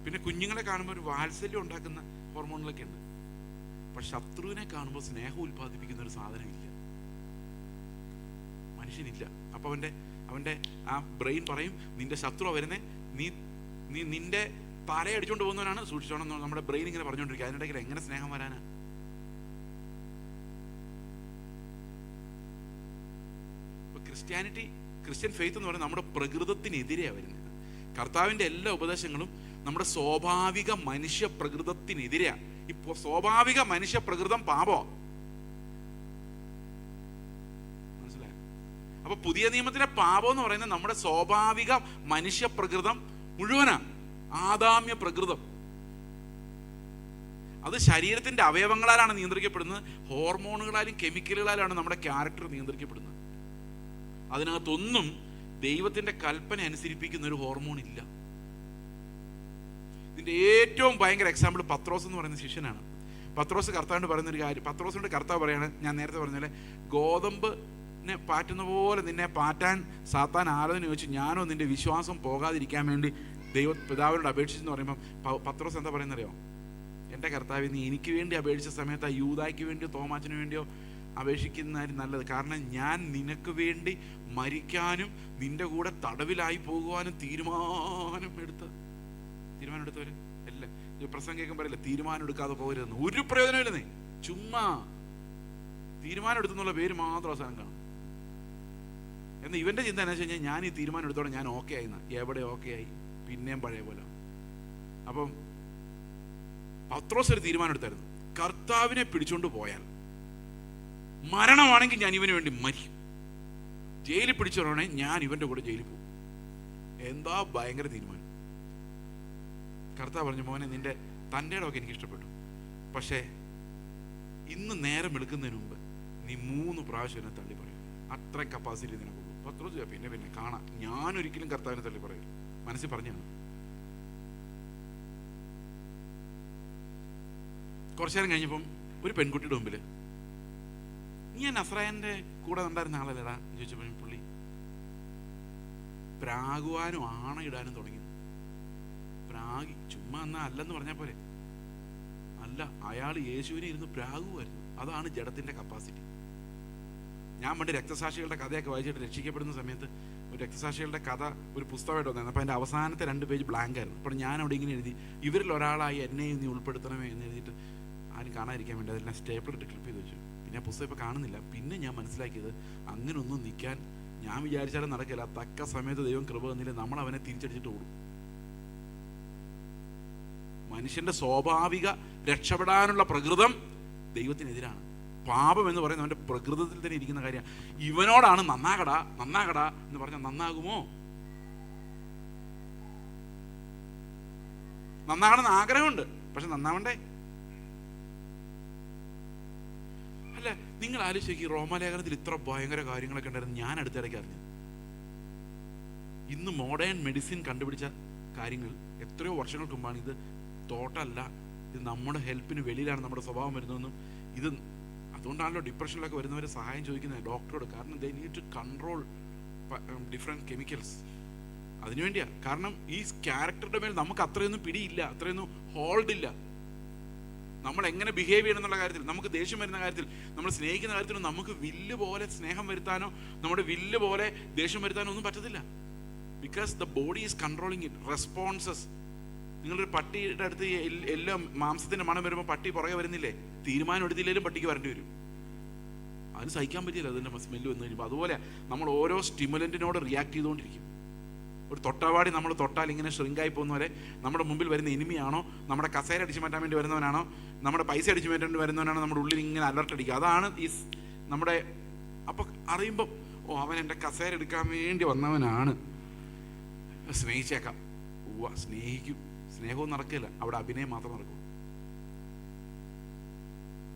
പിന്നെ കുഞ്ഞുങ്ങളെ കാണുമ്പോൾ ഒരു വാത്സല്യം ഉണ്ടാക്കുന്ന ഹോർമോണുകളൊക്കെ ഉണ്ട്. പക്ഷെ ശത്രുവിനെ കാണുമ്പോൾ സ്നേഹം ഉൽപ്പാദിപ്പിക്കുന്ന ഒരു സാധനം ഇല്ല, മനുഷ്യനില്ല. അപ്പൊ അവന്റെ ആ ബ്രെയിൻ പറയും, നിന്റെ ശത്രു വരുന്നേ, നീ നിന്റെ തലയടിച്ചോണ്ട് പോകുന്നവനാണ്, സൂക്ഷിച്ചോണം. നമ്മുടെ ബ്രെയിൻ ഇങ്ങനെ പറഞ്ഞുകൊണ്ടിരിക്കുക. അതിനിടയ്ക്ക് എങ്ങനെ സ്നേഹം വരാനാ? ക്രിസ്ത്യൻ ഫെയ്ത്ത് എന്ന് പറയുന്നത് നമ്മുടെ പ്രകൃതത്തിനെതിരെയാണ് വരുന്നത്. കർത്താവിന്റെ എല്ലാ ഉപദേശങ്ങളും നമ്മുടെ സ്വാഭാവിക മനുഷ്യ പ്രകൃതത്തിനെതിരെയാണ്. ഇപ്പോ സ്വാഭാവിക മനുഷ്യ പ്രകൃതം പാപോ. മനസ്സിലായോ? അപ്പൊ പുതിയ നിയമത്തിലെ പാപം എന്ന് പറയുന്നത് നമ്മുടെ സ്വാഭാവിക മനുഷ്യ പ്രകൃതം മുഴുവനാണ്, ആദാമ്യ പ്രകൃതം. അത് ശരീരത്തിന്റെ അവയവങ്ങളാലാണ് നിയന്ത്രിക്കപ്പെടുന്നത്. ഹോർമോണുകളാലും കെമിക്കലുകളാലാണ് നമ്മുടെ ക്യാരക്ടർ നിയന്ത്രിക്കപ്പെടുന്നത്. അതിനകത്തൊന്നും ദൈവത്തിന്റെ കൽപ്പന അനുസരിപ്പിക്കുന്ന ഒരു ഹോർമോൺ ഇല്ല. ഇതിന്റെ ഏറ്റവും ഭയങ്കര എക്സാമ്പിൾ പത്രോസ് എന്ന് പറയുന്ന ശിഷ്യനാണ്. പത്രോസ് കർത്താവിനോട് പറയുന്ന ഒരു കാര്യം, പത്രോസിനോട് കർത്താവ് പറയാണ്, ഞാൻ നേരത്തെ പറഞ്ഞ പോലെ ഗോതമ്പിനെ പാറ്റുന്ന പോലെ നിന്നെ പാറ്റാൻ സാത്താൻ ആലോചന ചോദിച്ചു, ഞാനോ നിന്റെ വിശ്വാസം പോകാതിരിക്കാൻ വേണ്ടി പിതാവിനോട് അപേക്ഷിച്ചെന്ന് പറയുമ്പോൾ പത്രോസ് എന്താ പറയുന്നറിയോ? എൻ്റെ കർത്താവ്, നീ എനിക്ക് വേണ്ടി അപേക്ഷിച്ച സമയത്ത് ആ യൂദായ്ക്ക് വേണ്ടിയോ തോമാച്ചിന് വേണ്ടിയോ അപേക്ഷിക്കുന്നതായിരുന്നു നല്ലത്. കാരണം ഞാൻ നിനക്ക് വേണ്ടി മരിക്കാനും നിന്റെ കൂടെ തടവിലായി പോകുവാനും തീരുമാനമെടുത്തവര് അല്ല. പ്രസംഗം കേൾക്കുമ്പോൾ പറയില്ല തീരുമാനം എടുക്കാതെ പോകരുതെന്ന്. ഒരു പ്രയോജനമില്ലെന്നേ, ചുമ്മാ തീരുമാനം എടുത്തെന്നുള്ള പേര് മാത്രം അവസാനം കാണും. എന്നാൽ ഇവന്റെ ചിന്ത എന്താ വെച്ച് കഴിഞ്ഞാൽ, ഞാൻ ഈ തീരുമാനം എടുത്തോടെ ഞാൻ ഓക്കെ ആയി. എവിടെ ഓക്കെ ആയി? പിന്നെയും പഴയ പോലെ. അപ്പം പത്രോസ് ഒരു തീരുമാനം എടുത്തായിരുന്നു, കർത്താവിനെ പിടിച്ചോണ്ട് പോയാൽ മരണമാണെങ്കിൽ ഞാൻ ഇവന് വേണ്ടി മരിക്കും, ജയിലിൽ പിടിച്ചോണേ ഞാൻ ഇവന്റെ കൂടെ ജയിലിൽ പോകും. എന്താ ഭയങ്കര തീരുമാനം. കർത്താവ് പറഞ്ഞു, മോനെ നിന്റെ തൻ്റെ ഇടമൊക്കെ എനിക്ക് ഇഷ്ടപ്പെട്ടു, പക്ഷേ ഇന്ന് നേരം എടുക്കുന്നതിന് മുമ്പ് നീ 3 പ്രാവശ്യം എന്നെ തള്ളി പറയും. അത്ര കപ്പാസിറ്റി നിനക്കുള്ളൂ. പത്രോസ് പിന്നെ കാണാം, ഞാനൊരിക്കലും കർത്താവിനെ തള്ളി പറയും, മനസ്സിൽ പറഞ്ഞാണ്. കുറച്ചു നേരം കഴിഞ്ഞപ്പം ഒരു പെൺകുട്ടിയുടെ മുമ്പിൽ, നീ നസ്രായന്റെ കൂടെ ഉണ്ടായിരുന്ന ആളല്ലടാ ചോദിച്ചപ്പോൾ പുള്ളി പ്രാകുവാനും ആണയിടാനും തുടങ്ങി. പ്രാഗി ചുമ്മാ എന്നാ അല്ലെന്ന് പറഞ്ഞാൽ പോരെ? അല്ല, അയാൾ യേശുവിനെ ഇരുന്ന് പ്രാകുമായിരുന്നു. അതാണ് ജഡത്തിന്റെ കപ്പാസിറ്റി. ഞാൻ പണ്ട് രക്തസാക്ഷികളുടെ കഥയൊക്കെ വായിച്ചിട്ട് രക്ഷിക്കപ്പെടുന്ന സമയത്ത് ഒരു രക്തസാക്ഷികളുടെ കഥ ഒരു പുസ്തകമായിട്ട് വന്നായിരുന്നു. അപ്പോൾ അതിൻ്റെ അവസാനത്തെ 2 പേജ് ബ്ലാങ്ക് ആയിരുന്നു. അപ്പോൾ ഞാൻ അവിടെ ഇങ്ങനെ എഴുതി, ഇവരിൽ ഒരാളായി എന്നെയും നീ ഉൾപ്പെടുത്തണമേ എന്ന് എഴുതിയിട്ട് ആരും കാണാതിരിക്കാൻ വേണ്ടി അതെല്ലാം സ്റ്റേപ്പിൾ ഇട്ട് ക്ലിപ്പ് ചെയ്ത് വെച്ചു. പിന്നെ ആ പുസ്തകം ഇപ്പോൾ കാണുന്നില്ല. പിന്നെ ഞാൻ മനസ്സിലാക്കിയത്, അങ്ങനൊന്നും നിൽക്കാൻ ഞാൻ വിചാരിച്ചാലും നടക്കില്ല. തക്ക സമയത്ത് ദൈവം കൃപ തന്നില്ല, നമ്മൾ അവനെ തിരിച്ചടിച്ചിട്ട് ഓടും. മനുഷ്യന്റെ സ്വാഭാവിക രക്ഷപ്പെടാനുള്ള പ്രകൃതം ദൈവത്തിനെതിരാണ്. പാപം എന്ന് പറയുന്നത് അവന്റെ പ്രകൃതത്തിൽ തന്നെ ഇരിക്കുന്ന കാര്യമാണ്. ഇവനോടാണ് നന്നാകടാ എന്ന് പറഞ്ഞാൽ നന്നാകുമോ? നന്നാകണമെന്ന് ആഗ്രഹമുണ്ട്, പക്ഷെ നന്നാവണ്ടേ? അല്ല, നിങ്ങൾ ആലോചിച്ച് റോമാലേഖനത്തിൽ ഇത്ര ഭയങ്കര കാര്യങ്ങളൊക്കെ ഉണ്ടായിരുന്നു. ഞാൻ അടുത്തിടയ്ക്ക് അറിഞ്ഞു, ഇന്ന് മോഡേൺ മെഡിസിൻ കണ്ടുപിടിച്ച കാര്യങ്ങൾ എത്രയോ വർഷങ്ങൾക്ക് മുമ്പാണ്. ഇത് തോട്ടല്ല, ഇത് നമ്മുടെ ഹെൽപ്പിന് വെളിയിലാണ് നമ്മുടെ സ്വഭാവം വരുന്നതെന്നും ഇത് അതുകൊണ്ടാണല്ലോ ഡിപ്രഷനിലൊക്കെ വരുന്നവർ സഹായം ചോദിക്കുന്നത് ഡോക്ടറോട്. കാരണം they need to control different chemicals. അതിനുവേണ്ടിയാണ്. കാരണം ഈ ക്യാരക്ടറുടെ മേൽ നമുക്ക് അത്രയൊന്നും പിടിയില്ല, അത്രയൊന്നും ഹോൾഡില്ല. നമ്മൾ എങ്ങനെ ബിഹേവ് ചെയ്യണം എന്നുള്ള കാര്യത്തിൽ, നമുക്ക് ദേഷ്യം വരുന്ന കാര്യത്തിൽ, നമ്മൾ സ്നേഹിക്കുന്ന കാര്യത്തിൽ നമുക്ക് വില്ല് പോലെ സ്നേഹം വരുത്താനോ നമ്മുടെ വില്ല് പോലെ ദേഷ്യം വരുത്താനോ ഒന്നും പറ്റത്തില്ല. Because the body is controlling it. Responses നിങ്ങളൊരു പട്ടിയുടെ അടുത്ത് എല്ലാം മാംസത്തിൻ്റെ മണം വരുമ്പോൾ പട്ടി പുറകെ വരുന്നില്ലേ? തീരുമാനം എടുത്തില്ലെങ്കിലും പട്ടിക്ക് വരേണ്ടി വരും. അതിന് സഹിക്കാൻ പറ്റില്ല അതിൻ്റെ സ്മെല്ല് വന്നു കഴിയുമ്പോൾ. അതുപോലെ നമ്മൾ ഓരോ സ്റ്റിമുലൻറ്റിനോട് റിയാക്ട് ചെയ്തുകൊണ്ടിരിക്കും. ഒരു തൊട്ടാവാടി നമ്മൾ തൊട്ടാൽ ഇങ്ങനെ ഷ്രിങ്കായി പോകുന്ന പോലെ നമ്മുടെ മുമ്പിൽ വരുന്ന എനിമിയാണോ, നമ്മുടെ കസേര അടിച്ചു മാറ്റാൻ വേണ്ടി വരുന്നവനാണോ, നമ്മുടെ പൈസ അടിച്ചു മാറ്റാൻ വേണ്ടി വരുന്നവനാണോ, നമ്മുടെ ഉള്ളിൽ ഇങ്ങനെ അലർട്ട് അടിക്കുക. അതാണ് ഈ നമ്മുടെ. അപ്പം അറിയുമ്പം അവൻ എൻ്റെ കസേര എടുക്കാൻ വേണ്ടി വന്നവനാണ്, സ്നേഹിച്ചേക്കാം. സ്നേഹിക്കും. സ്നേഹവും നടക്കില്ല, അവിടെ അഭിനയം മാത്രം നടക്കും.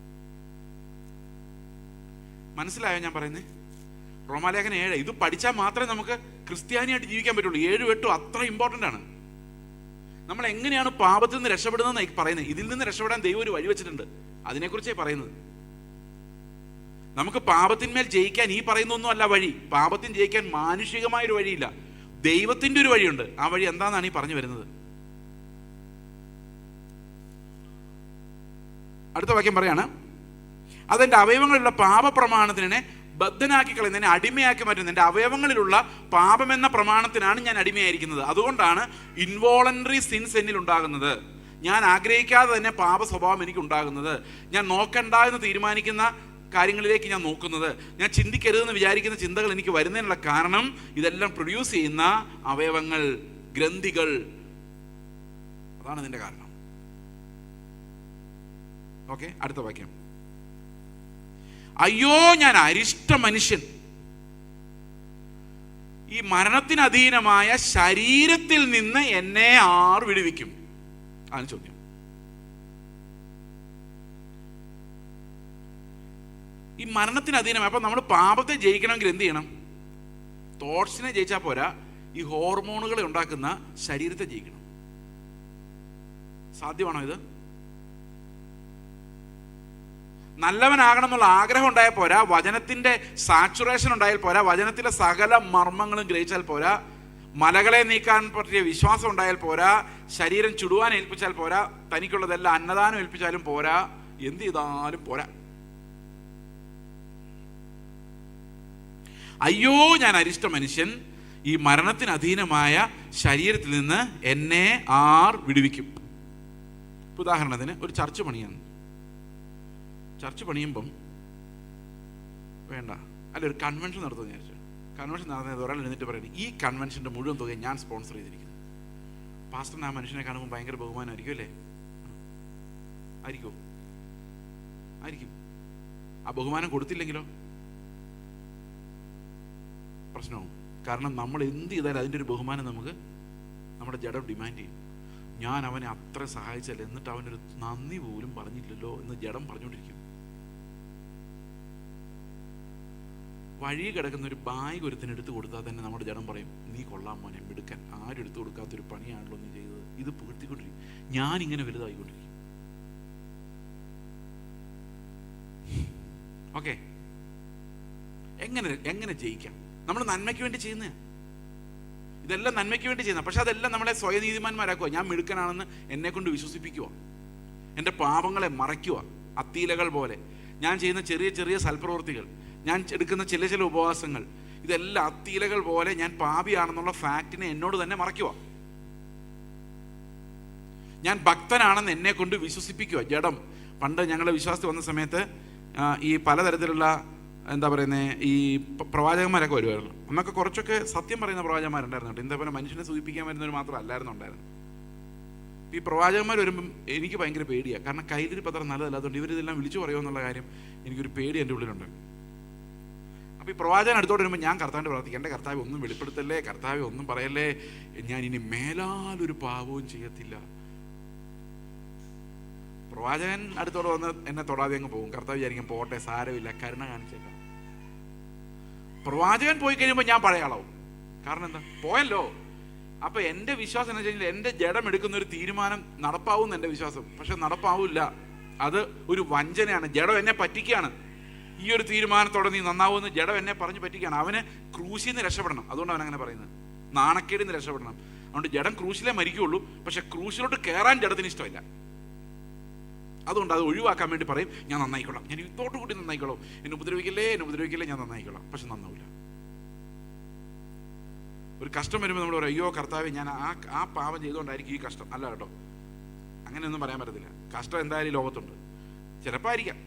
മനസ്സിലായോ ഞാൻ പറയുന്നത്? റോമാലേഖനം 7 ഇത് പഠിച്ചാൽ മാത്രമേ നമുക്ക് ക്രിസ്ത്യാനിയായിട്ട് ജീവിക്കാൻ പറ്റുള്ളൂ. 7 8 അത്ര ഇമ്പോർട്ടൻ്റ് ആണ്. നമ്മൾ എങ്ങനെയാണ് പാപത്തിൽ നിന്ന് രക്ഷപ്പെടുന്നതെന്ന് പറയുന്നത്. ഇതിൽ നിന്ന് രക്ഷപ്പെടാൻ ദൈവം ഒരു വഴി വെച്ചിട്ടുണ്ട്, അതിനെക്കുറിച്ചേ പറയുന്നത്. നമുക്ക് പാപത്തിന്മേൽ ജയിക്കാൻ ഈ പറയുന്നൊന്നും അല്ല വഴി. പാപത്തിന് ജയിക്കാൻ മാനുഷികമായൊരു വഴിയില്ല, ദൈവത്തിൻ്റെ ഒരു വഴിയുണ്ട്. ആ വഴി എന്താണെന്നാണ് ഈ പറഞ്ഞു വരുന്നത്. അടുത്ത വാക്യം പറയാണ്, അതെൻ്റെ അവയവങ്ങളിലുള്ള പാപപ്രമാണത്തിനെ ബദ്ധനാക്കി കളയുന്നതിനെ അടിമയാക്കി മാറ്റുന്നത്. എൻ്റെ അവയവങ്ങളിലുള്ള പാപമെന്ന പ്രമാണത്തിനാണ് ഞാൻ അടിമയായിരിക്കുന്നത്. അതുകൊണ്ടാണ് ഇൻവോളണ്ടറി സിൻസ് എന്നിൽ ഉണ്ടാകുന്നത്. ഞാൻ ആഗ്രഹിക്കാതെ തന്നെ പാപ സ്വഭാവം എനിക്ക് ഉണ്ടാകുന്നത്. ഞാൻ നോക്കണ്ട എന്ന് തീരുമാനിക്കുന്ന കാര്യങ്ങളിലേക്ക് ഞാൻ നോക്കുന്നത്, ഞാൻ ചിന്തിക്കരുതെന്ന് വിചാരിക്കുന്ന ചിന്തകൾ എനിക്ക് വരുന്നതിനുള്ള കാരണം ഇതെല്ലാം പ്രൊഡ്യൂസ് ചെയ്യുന്ന അവയവങ്ങൾ, ഗ്രന്ഥികൾ. അതാണ് ഇതിൻ്റെ കാരണം. ഓക്കെ, അടുത്ത വാക്യം. അയ്യോ ഞാൻ അരിഷ്ട മനുഷ്യൻ, ഈ മരണത്തിന് അധീനമായ ശരീരത്തിൽ നിന്ന് എന്നെ ആർ വിടുവിക്കും? ആണ് ചോദ്യം. ഈ മരണത്തിന് അധീനമായി. അപ്പൊ നമ്മൾ പാപത്തെ ജയിക്കണമെങ്കിൽ എന്ത് ചെയ്യണം? തോട്ട്സിനെ ജയിച്ചാൽ പോരാ, ഈ ഹോർമോണുകളെ ഉണ്ടാക്കുന്ന ശരീരത്തെ ജയിക്കണം. സാധ്യമാണോ ഇത്? നല്ലവനാകണം എന്നുള്ള ആഗ്രഹം ഉണ്ടായാൽ പോരാ, വചനത്തിന്റെ സാച്ചുറേഷൻ ഉണ്ടായാൽ പോരാ, വചനത്തിലെ സകല മർമ്മങ്ങളും ഗ്രഹിച്ചാൽ പോരാ, മലകളെ നീക്കാൻ പറ്റിയ വിശ്വാസം ഉണ്ടായാൽ പോരാ, ശരീരം ചുടുവാൻ ഏൽപ്പിച്ചാൽ പോരാ, തനിക്കുള്ളതെല്ലാം അന്നദാനം ഏൽപ്പിച്ചാലും പോരാ, എന്ത് ചെയ്താലും പോരാ. അയ്യോ ഞാൻ അരിഷ്ട മനുഷ്യൻ, ഈ മരണത്തിന് അധീനമായ ശരീരത്തിൽ നിന്ന് എന്നെ ആർ വിടുവിക്കും? ഉദാഹരണത്തിന് ഒരു ചർച്ച് പണിയാണ്. ചർച്ച് പണിയുമ്പം വേണ്ട, അല്ല ഒരു കൺവെൻഷൻ നടത്തുമെന്ന് വിചാരിച്ചു. കൺവെൻഷൻ നടന്നത് ഒരാൾ എഴുന്നിട്ട് പറയുന്നത്, ഈ കൺവെൻഷൻ്റെ മുഴുവൻ തുക ഞാൻ സ്പോൺസർ ചെയ്തിരിക്കുന്നു. പാസ്റ്ററിന് ആ മനുഷ്യനെ കാണുമ്പോൾ ഭയങ്കര ബഹുമാനമായിരിക്കും അല്ലേ? ആയിരിക്കുമോ? ആയിരിക്കും. ആ ബഹുമാനം കൊടുത്തില്ലെങ്കിലോ പ്രശ്നവും. കാരണം നമ്മൾ എന്ത് ചെയ്താലും അതിൻ്റെ ഒരു ബഹുമാനം നമുക്ക് നമ്മുടെ ജഡം ഡിമാൻഡ് ചെയ്യും. ഞാൻ അവനെ അത്ര സഹായിച്ചല്ല, എന്നിട്ട് അവനൊരു നന്ദി പോലും പറഞ്ഞില്ലല്ലോ എന്ന് ജഡം പറഞ്ഞുകൊണ്ടിരിക്കും. വഴി കിടക്കുന്ന ഒരു ബാഗ് ഒരുത്തിന് എടുത്തു കൊടുത്താൽ തന്നെ നമ്മുടെ ജഡം പറയും, നീ കൊള്ളാൻ മോനെ, മിടുക്കൻ, ആരും എടുത്തു കൊടുക്കാത്തൊരു പണിയാണല്ലോ നീ ചെയ്തത്. ഇത് പുകഴ്ത്തിക്കൊണ്ടിരിക്കും. ഞാനിങ്ങനെ വലുതായിക്കൊണ്ടിരിക്കും. ഓക്കെ, എങ്ങനെ ജയിക്കാം? നമ്മൾ നന്മയ്ക്ക് വേണ്ടി ചെയ്യുന്ന ഇതെല്ലാം നന്മയ്ക്ക് വേണ്ടി ചെയ്യുന്ന, പക്ഷെ അതെല്ലാം നമ്മളെ സ്വയനീതിമാന്മാരാക്കുക. ഞാൻ മിടുക്കനാണെന്ന് എന്നെ കൊണ്ട് വിശ്വസിപ്പിക്കുക, എൻ്റെ പാപങ്ങളെ മറയ്ക്കുക. അത്തീലകൾ പോലെ ഞാൻ ചെയ്യുന്ന ചെറിയ ചെറിയ സൽപ്രവൃത്തികൾ, ഞാൻ എടുക്കുന്ന ചില ചില ഉപവാസങ്ങൾ, ഇതെല്ലാം അത്തീലകൾ പോലെ ഞാൻ പാപിയാണെന്നുള്ള ഫാക്റ്റിനെ എന്നോട് തന്നെ മറയ്ക്കുക. ഞാൻ ഭക്തനാണെന്ന് എന്നെ കൊണ്ട് വിശ്വസിപ്പിക്കുക. ജഡം. പണ്ട് ഞങ്ങളുടെ വിശ്വാസത്തിൽ വന്ന സമയത്ത് ഈ പലതരത്തിലുള്ള എന്താ പറയുന്നത്, ഈ പ്രവാചകന്മാരൊക്കെ വരുമായിരുന്നു. അന്നൊക്കെ കുറച്ചൊക്കെ സത്യം പറയുന്ന പ്രവാചകന്മാരുണ്ടായിരുന്നു കേട്ടോ. ഇതേപോലെ മനുഷ്യനെ സൂചിപ്പിക്കാൻ വരുന്നവർ മാത്രം അല്ലായിരുന്നു ഉണ്ടായിരുന്നു. ഈ പ്രവാചകന്മാർ വരുമ്പം എനിക്ക് ഭയങ്കര പേടിയാണ്. കാരണം കയ്യിലിരിപ്പ് അത്ര നല്ലതല്ലാത്തതുകൊണ്ട് ഇവരിതെല്ലാം വിളിച്ചു പറയുമോ എന്നുള്ള കാര്യം എനിക്കൊരു പേടി എൻ്റെ ഉള്ളിലുണ്ട്. അപ്പോൾ ഈ പ്രവാചകൻ അടുത്തോട്ട് വരുമ്പോൾ ഞാൻ കർത്താവിൻ്റെ പ്രാർത്ഥിക്കും, എൻ്റെ കർത്താവ് ഒന്നും വെളിപ്പെടുത്തല്ലേ, കർത്താവ് ഒന്നും പറയല്ലേ, ഞാൻ ഇനി മേലാലൊരു പാപവും ചെയ്യത്തില്ല. പ്രവാചകൻ അടുത്തോടെ വന്ന് എന്നെ തൊടാതെ അങ്ങ് പോകും. കർത്താവ് വിചാരിക്കും പോട്ടെ, സാരമില്ല, കരുണ കാണിച്ചേക്കാം. പ്രവാചകൻ പോയി കഴിയുമ്പോൾ ഞാൻ പഴയ ആളാവും. കാരണം എന്താ, പോയല്ലോ. അപ്പൊ എൻ്റെ വിശ്വാസം എന്ന് വെച്ച് കഴിഞ്ഞാൽ എൻ്റെ ജഡം എടുക്കുന്ന ഒരു തീരുമാനം നടപ്പാവും എൻ്റെ വിശ്വാസം. പക്ഷെ നടപ്പാവില്ല, അത് ഒരു വഞ്ചനയാണ്. ജഡം എന്നെ പറ്റിക്കുകയാണ്. ഈ ഒരു തീരുമാനത്തോടെ നീ നന്നാവുമെന്ന് ജഡം എന്നെ പറഞ്ഞ് പറ്റിക്കുകയാണ്. അവന് ക്രൂശിൽ നിന്ന് രക്ഷപ്പെടണം. അതുകൊണ്ട് അവൻ അങ്ങനെ പറയുന്നത്, നാണക്കേടിൽ നിന്ന് രക്ഷപ്പെടണം. അതുകൊണ്ട് ജഡം ക്രൂശിലേ മരിക്കുകയുള്ളൂ. പക്ഷെ ക്രൂശിലോട്ട് കയറാൻ ജഡത്തിന് ഇഷ്ടമില്ല. അതുകൊണ്ട് അത് ഒഴിവാക്കാൻ വേണ്ടി പറയും, ഞാൻ നന്നായിക്കൊള്ളാം, ഞാൻ ഇതോട്ട് കൂടി നന്നായിക്കൊള്ളാം, എന്നെ ഉപദ്രവിക്കില്ലേ, ഞാൻ നന്നായിക്കൊള്ളാം. പക്ഷെ നന്നാവില്ല. ഒരു കഷ്ടം വരുമ്പോൾ നമ്മൾ പറയും, അയ്യോ കർത്താവേ, ഞാൻ ആ പാപം ചെയ്തുകൊണ്ടായിരിക്കും ഈ കഷ്ടം. അല്ല കേട്ടോ, അങ്ങനെയൊന്നും പറയാൻ പറ്റത്തില്ല. കഷ്ടം എന്തായാലും ഈ ലോകത്തുണ്ട്. ചിലപ്പോൾ ആയിരിക്കാം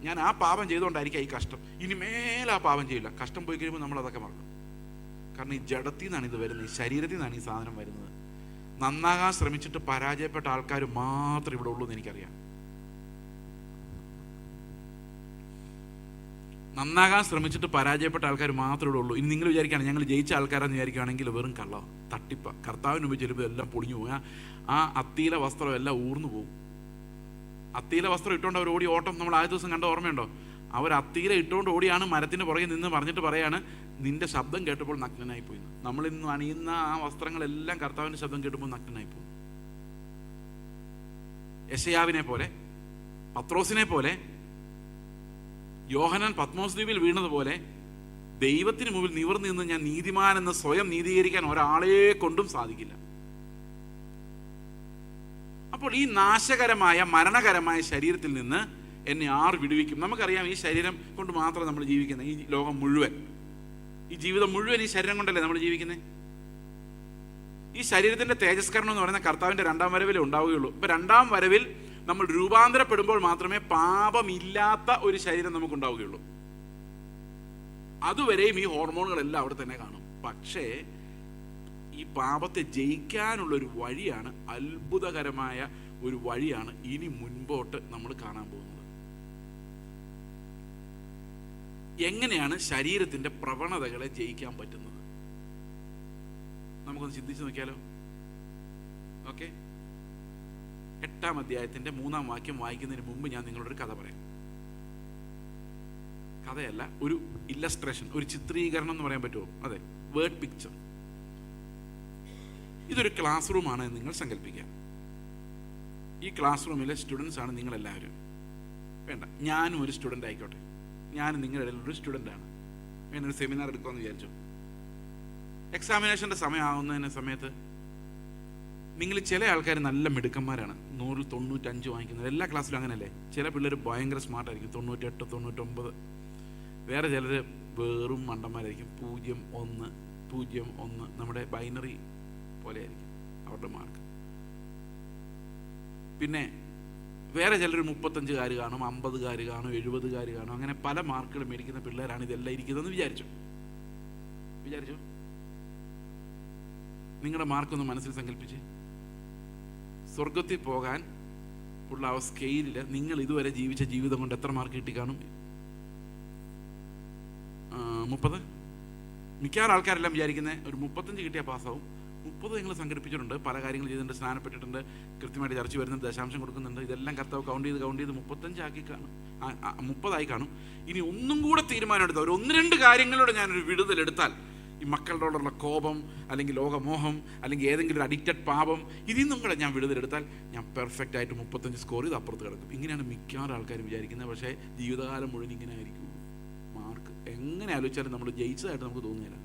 ഞാൻ ആ പാപം ചെയ്തുകൊണ്ടായിരിക്കാം ഈ കഷ്ടം, ഇനി മേലെ ആ പാപം ചെയ്യില്ല. കഷ്ടം പോയി കഴിയുമ്പോൾ നമ്മൾ അതൊക്കെ മറക്കും. കാരണം ഈ ജഡത്തിൽ നിന്നാണ് ഇത് വരുന്നത്, ഈ ശരീരത്തിൽ നിന്നാണ് ഈ സാധനം വരുന്നത്. നന്നാകാൻ ശ്രമിച്ചിട്ട് പരാജയപ്പെട്ട ആൾക്കാർ മാത്രമേ ഇവിടെ ഉള്ളൂ എന്ന് എനിക്കറിയാം. നന്നാകാൻ ശ്രമിച്ചിട്ട് പരാജയപ്പെട്ട ആൾക്കാർ മാത്രമേ ഇവിടെ ഉള്ളൂ. ഇനി നിങ്ങൾ വിചാരിക്കുകയാണ് ഞങ്ങൾ ജയിച്ച ആൾക്കാരെന്ന് വിചാരിക്കുകയാണെങ്കിൽ വെറും കള്ള തട്ടിപ്പ. കർത്താവിന് മുമ്പ് ചെല്ലുമ്പോൾ എല്ലാം പൊളിഞ്ഞു പോകും. ആ അത്തീല വസ്ത്രം എല്ലാം ഊർന്നു പോകും. അത്തീല വസ്ത്രം ഇട്ടുകൊണ്ട് അവർ ഓടി ഓട്ടം നമ്മൾ ആദ്യ ദിവസം കണ്ട ഓർമ്മയുണ്ടോ? അവർ അത്തീല ഇട്ടുകൊണ്ട് ഓടിയാണ് മരത്തിന് പുറകെ നിന്ന് പറഞ്ഞിട്ട് പറയാണ്, നിന്റെ ശബ്ദം കേട്ടപ്പോൾ നഗ്നനായി പോയി. നമ്മളിന്ന് അണിയുന്ന ആ വസ്ത്രങ്ങളെല്ലാം കർത്താവിൻ്റെ ശബ്ദം കേട്ടപ്പോൾ നഗ്നനായി പോകും. യെശയ്യാവിനെ പോലെ, പത്രോസിനെ പോലെ, യോഹന്നാൻ പത്മോസ് ദ്വീപിൽ വീണതുപോലെ ദൈവത്തിന് മുമ്പിൽ നിവർന്നു നിന്ന് ഞാൻ നീതിമാൻ എന്ന് സ്വയം നീതീകരിക്കാൻ ഒരാളെ കൊണ്ടും സാധിക്കില്ല. അപ്പോൾ ഈ നാശകരമായ മരണകരമായ ശരീരത്തിൽ നിന്ന് എന്നെ ആർ വിടുവിക്കും? നമുക്കറിയാം, ഈ ശരീരം കൊണ്ട് മാത്രം നമ്മൾ ജീവിക്കുന്നത്. ഈ ലോകം മുഴുവൻ, ഈ ജീവിതം മുഴുവൻ ഈ ശരീരം കൊണ്ടല്ലേ നമ്മൾ ജീവിക്കുന്നത്. ഈ ശരീരത്തിന്റെ തേജസ്കരണം എന്ന് പറയുന്ന കർത്താവിന്റെ രണ്ടാം വരവിലേ ഉണ്ടാവുകയുള്ളൂ. ഇപ്പൊ രണ്ടാം വരവിൽ നമ്മൾ രൂപാന്തരപ്പെടുമ്പോൾ മാത്രമേ പാപമില്ലാത്ത ഒരു ശരീരം നമുക്കുണ്ടാവുകയുള്ളൂ. അതുവരെയും ഈ ഹോർമോണുകളെല്ലാം അവിടെ തന്നെ കാണും. പക്ഷേ ഈ പാപത്തെ ജയിക്കാനുള്ളൊരു വഴിയാണ്, അത്ഭുതകരമായ ഒരു വഴിയാണ് ഇനി മുൻപോട്ട് നമ്മൾ കാണാൻ പോകുന്നത്. എങ്ങനെയാണ് ശരീരത്തിന്റെ പ്രവണതകളെ ജയിക്കാൻ പറ്റുന്നത്? നമുക്കൊന്ന് ചിന്തിച്ചു നോക്കിയാലോ? ഓക്കെ, 8-ാം അധ്യായത്തിന്റെ 3-ാം വാക്യം വായിക്കുന്നതിന് മുമ്പ് ഞാൻ നിങ്ങളോടൊരു കഥ പറയാം. കഥയല്ല, ഒരു ഇല്ലസ്ട്രേഷൻ, ഒരു ചിത്രീകരണം എന്ന് പറയാൻ പറ്റുമോ? അതെ, വേർഡ് പിക്ചർ. ഇതൊരു ക്ലാസ് റൂമാണ് എന്ന് നിങ്ങൾ സങ്കല്പിക്കുക. ഈ ക്ലാസ് റൂമിലെ സ്റ്റുഡൻസ് ആണ് നിങ്ങളെല്ലാവരും. വേണ്ട, ഞാനും ഒരു സ്റ്റുഡൻ്റ് ആയിക്കോട്ടെ. ഞാനും നിങ്ങളുടെ ഇടയിൽ ഒരു സ്റ്റുഡൻ്റാണ്. ഞാനൊരു സെമിനാർ എടുക്കുമെന്ന് വിചാരിച്ചു. എക്സാമിനേഷൻ്റെ സമയമാകുന്നതിന് സമയത്ത് നിങ്ങൾ ചില ആൾക്കാർ നല്ല മിടുക്കന്മാരാണ്, 100-ൽ 95 വാങ്ങിക്കുന്നത്. എല്ലാ ക്ലാസ്സിലും അങ്ങനെയല്ലേ? ചില പിള്ളേർ ഭയങ്കര സ്മാർട്ടായിരിക്കും, 98, 99. വേറെ ചിലർ വെറും മണ്ടന്മാരായിരിക്കും, 0, 1, 0, 1. നമ്മുടെ ബൈനറി പോലെ ആയിരിക്കും അവരുടെ മാർക്ക്. പിന്നെ വേറെ ചിലർ 35 കാണും, 50 കാണും, 70 കാണും. അങ്ങനെ പല മാർക്കുകൾ മേടിക്കുന്ന പിള്ളേരാണ് ഇതെല്ലാം ഇരിക്കുന്നതെന്ന് വിചാരിച്ചു. നിങ്ങളുടെ മാർക്കൊന്ന് മനസ്സിൽ സങ്കല്പിച്ച്, സ്വർഗത്തിൽ പോകാൻ ഉള്ള ആ സ്കെയിലിൽ നിങ്ങൾ ഇതുവരെ ജീവിച്ച ജീവിതം കൊണ്ട് എത്ര മാർക്ക് കിട്ടി കാണും? 30. മിക്കവാറും ആൾക്കാരെല്ലാം വിചാരിക്കുന്നത് ഒരു 35 കിട്ടിയാൽ പാസ്സാവും. 30 നിങ്ങൾ സംഘടിപ്പിച്ചിട്ടുണ്ട്, പല കാര്യങ്ങൾ ചെയ്തിട്ടുണ്ട്, സ്നാനപ്പെട്ടിട്ടുണ്ട്, കൃത്യമായിട്ട് ചർച്ച വരുന്നുണ്ട്, ദശാംശം കൊടുക്കുന്നുണ്ട്. ഇതെല്ലാം കർത്താവ് കൗണ്ട് ചെയ്ത് 35 ആക്കി കാണും, 30 കാണും. ഇനി ഒന്നും കൂടെ തീരുമാനം എടുത്താൽ, ഒരു 1-2 കാര്യങ്ങളോട് ഞാനൊരു വിടുതലെടുത്താൽ, ഈ മക്കളോടുള്ള കോപം, അല്ലെങ്കിൽ ലോകമോഹം, അല്ലെങ്കിൽ ഏതെങ്കിലും ഒരു അഡിക്റ്റഡ് പാപം, ഇതിൽ നിന്നും കൂടെ ഞാൻ വിടുതലെടുത്താൽ ഞാൻ പെർഫെക്റ്റ് ആയിട്ട് 35 സ്കോർ ചെയ്ത് അപ്പുറത്ത് കിടക്കും. ഇങ്ങനെയാണ് മിക്കവാറും ആൾക്കാർ വിചാരിക്കുന്നത്. പക്ഷേ ജീവിതകാലം മുഴുവൻ ഇങ്ങനെ ആയിരിക്കും മാർക്ക്. എങ്ങനെ ആലോചിച്ചാലും നമ്മൾ ജയിച്ചതായിട്ട് നമുക്ക് തോന്നുന്നില്ല.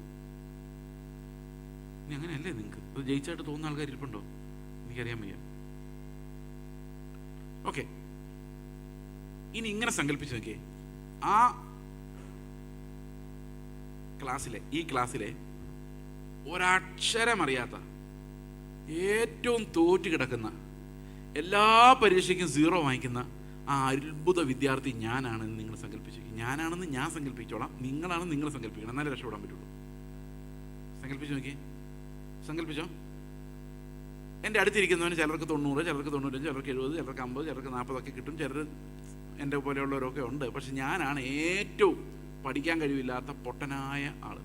ഇനി അങ്ങനെയല്ലേ നിങ്ങൾക്ക്? അത് ജയിച്ചായിട്ട് തോന്നുന്ന ആൾക്കാർ ഇരിപ്പുണ്ടോ? എനിക്കറിയാൻ വയ്യ. ഓക്കെ, ഇനി ഇങ്ങനെ സങ്കല്പിച്ച് നോക്കിയേ, ഈ ക്ലാസ്സിലെ ഒരക്ഷരം അറിയാത്ത, ഏറ്റവും തോറ്റു കിടക്കുന്ന, എല്ലാ പരീക്ഷയ്ക്കും 0 വാങ്ങിക്കുന്ന ആ അത്ഭുത വിദ്യാർത്ഥി ഞാനാണെന്ന് നിങ്ങൾ സങ്കല്പിച്ചു. ഞാനാണെന്ന് ഞാൻ സങ്കല്പിച്ചോളാം, നിങ്ങളാണെന്ന് നിങ്ങൾ സങ്കല്പിക്കണം, എന്നാലേ രക്ഷപ്പെടാൻ പറ്റുള്ളൂ. സങ്കല്പിച്ചോ? എൻ്റെ അടുത്തിരിക്കുന്നവന് ചിലർക്ക് 90, ചിലർക്ക് 95, ചിലർക്ക് 70, ചിലർക്ക് 50, ചിലർക്ക് 40 ഒക്കെ കിട്ടും. ചിലർ എൻ്റെ പോലെയുള്ളവരൊക്കെ ഉണ്ട്. പക്ഷെ ഞാനാണ് ഏറ്റവും പഠിക്കാൻ കഴിവില്ലാത്ത പൊട്ടനായ ആള്.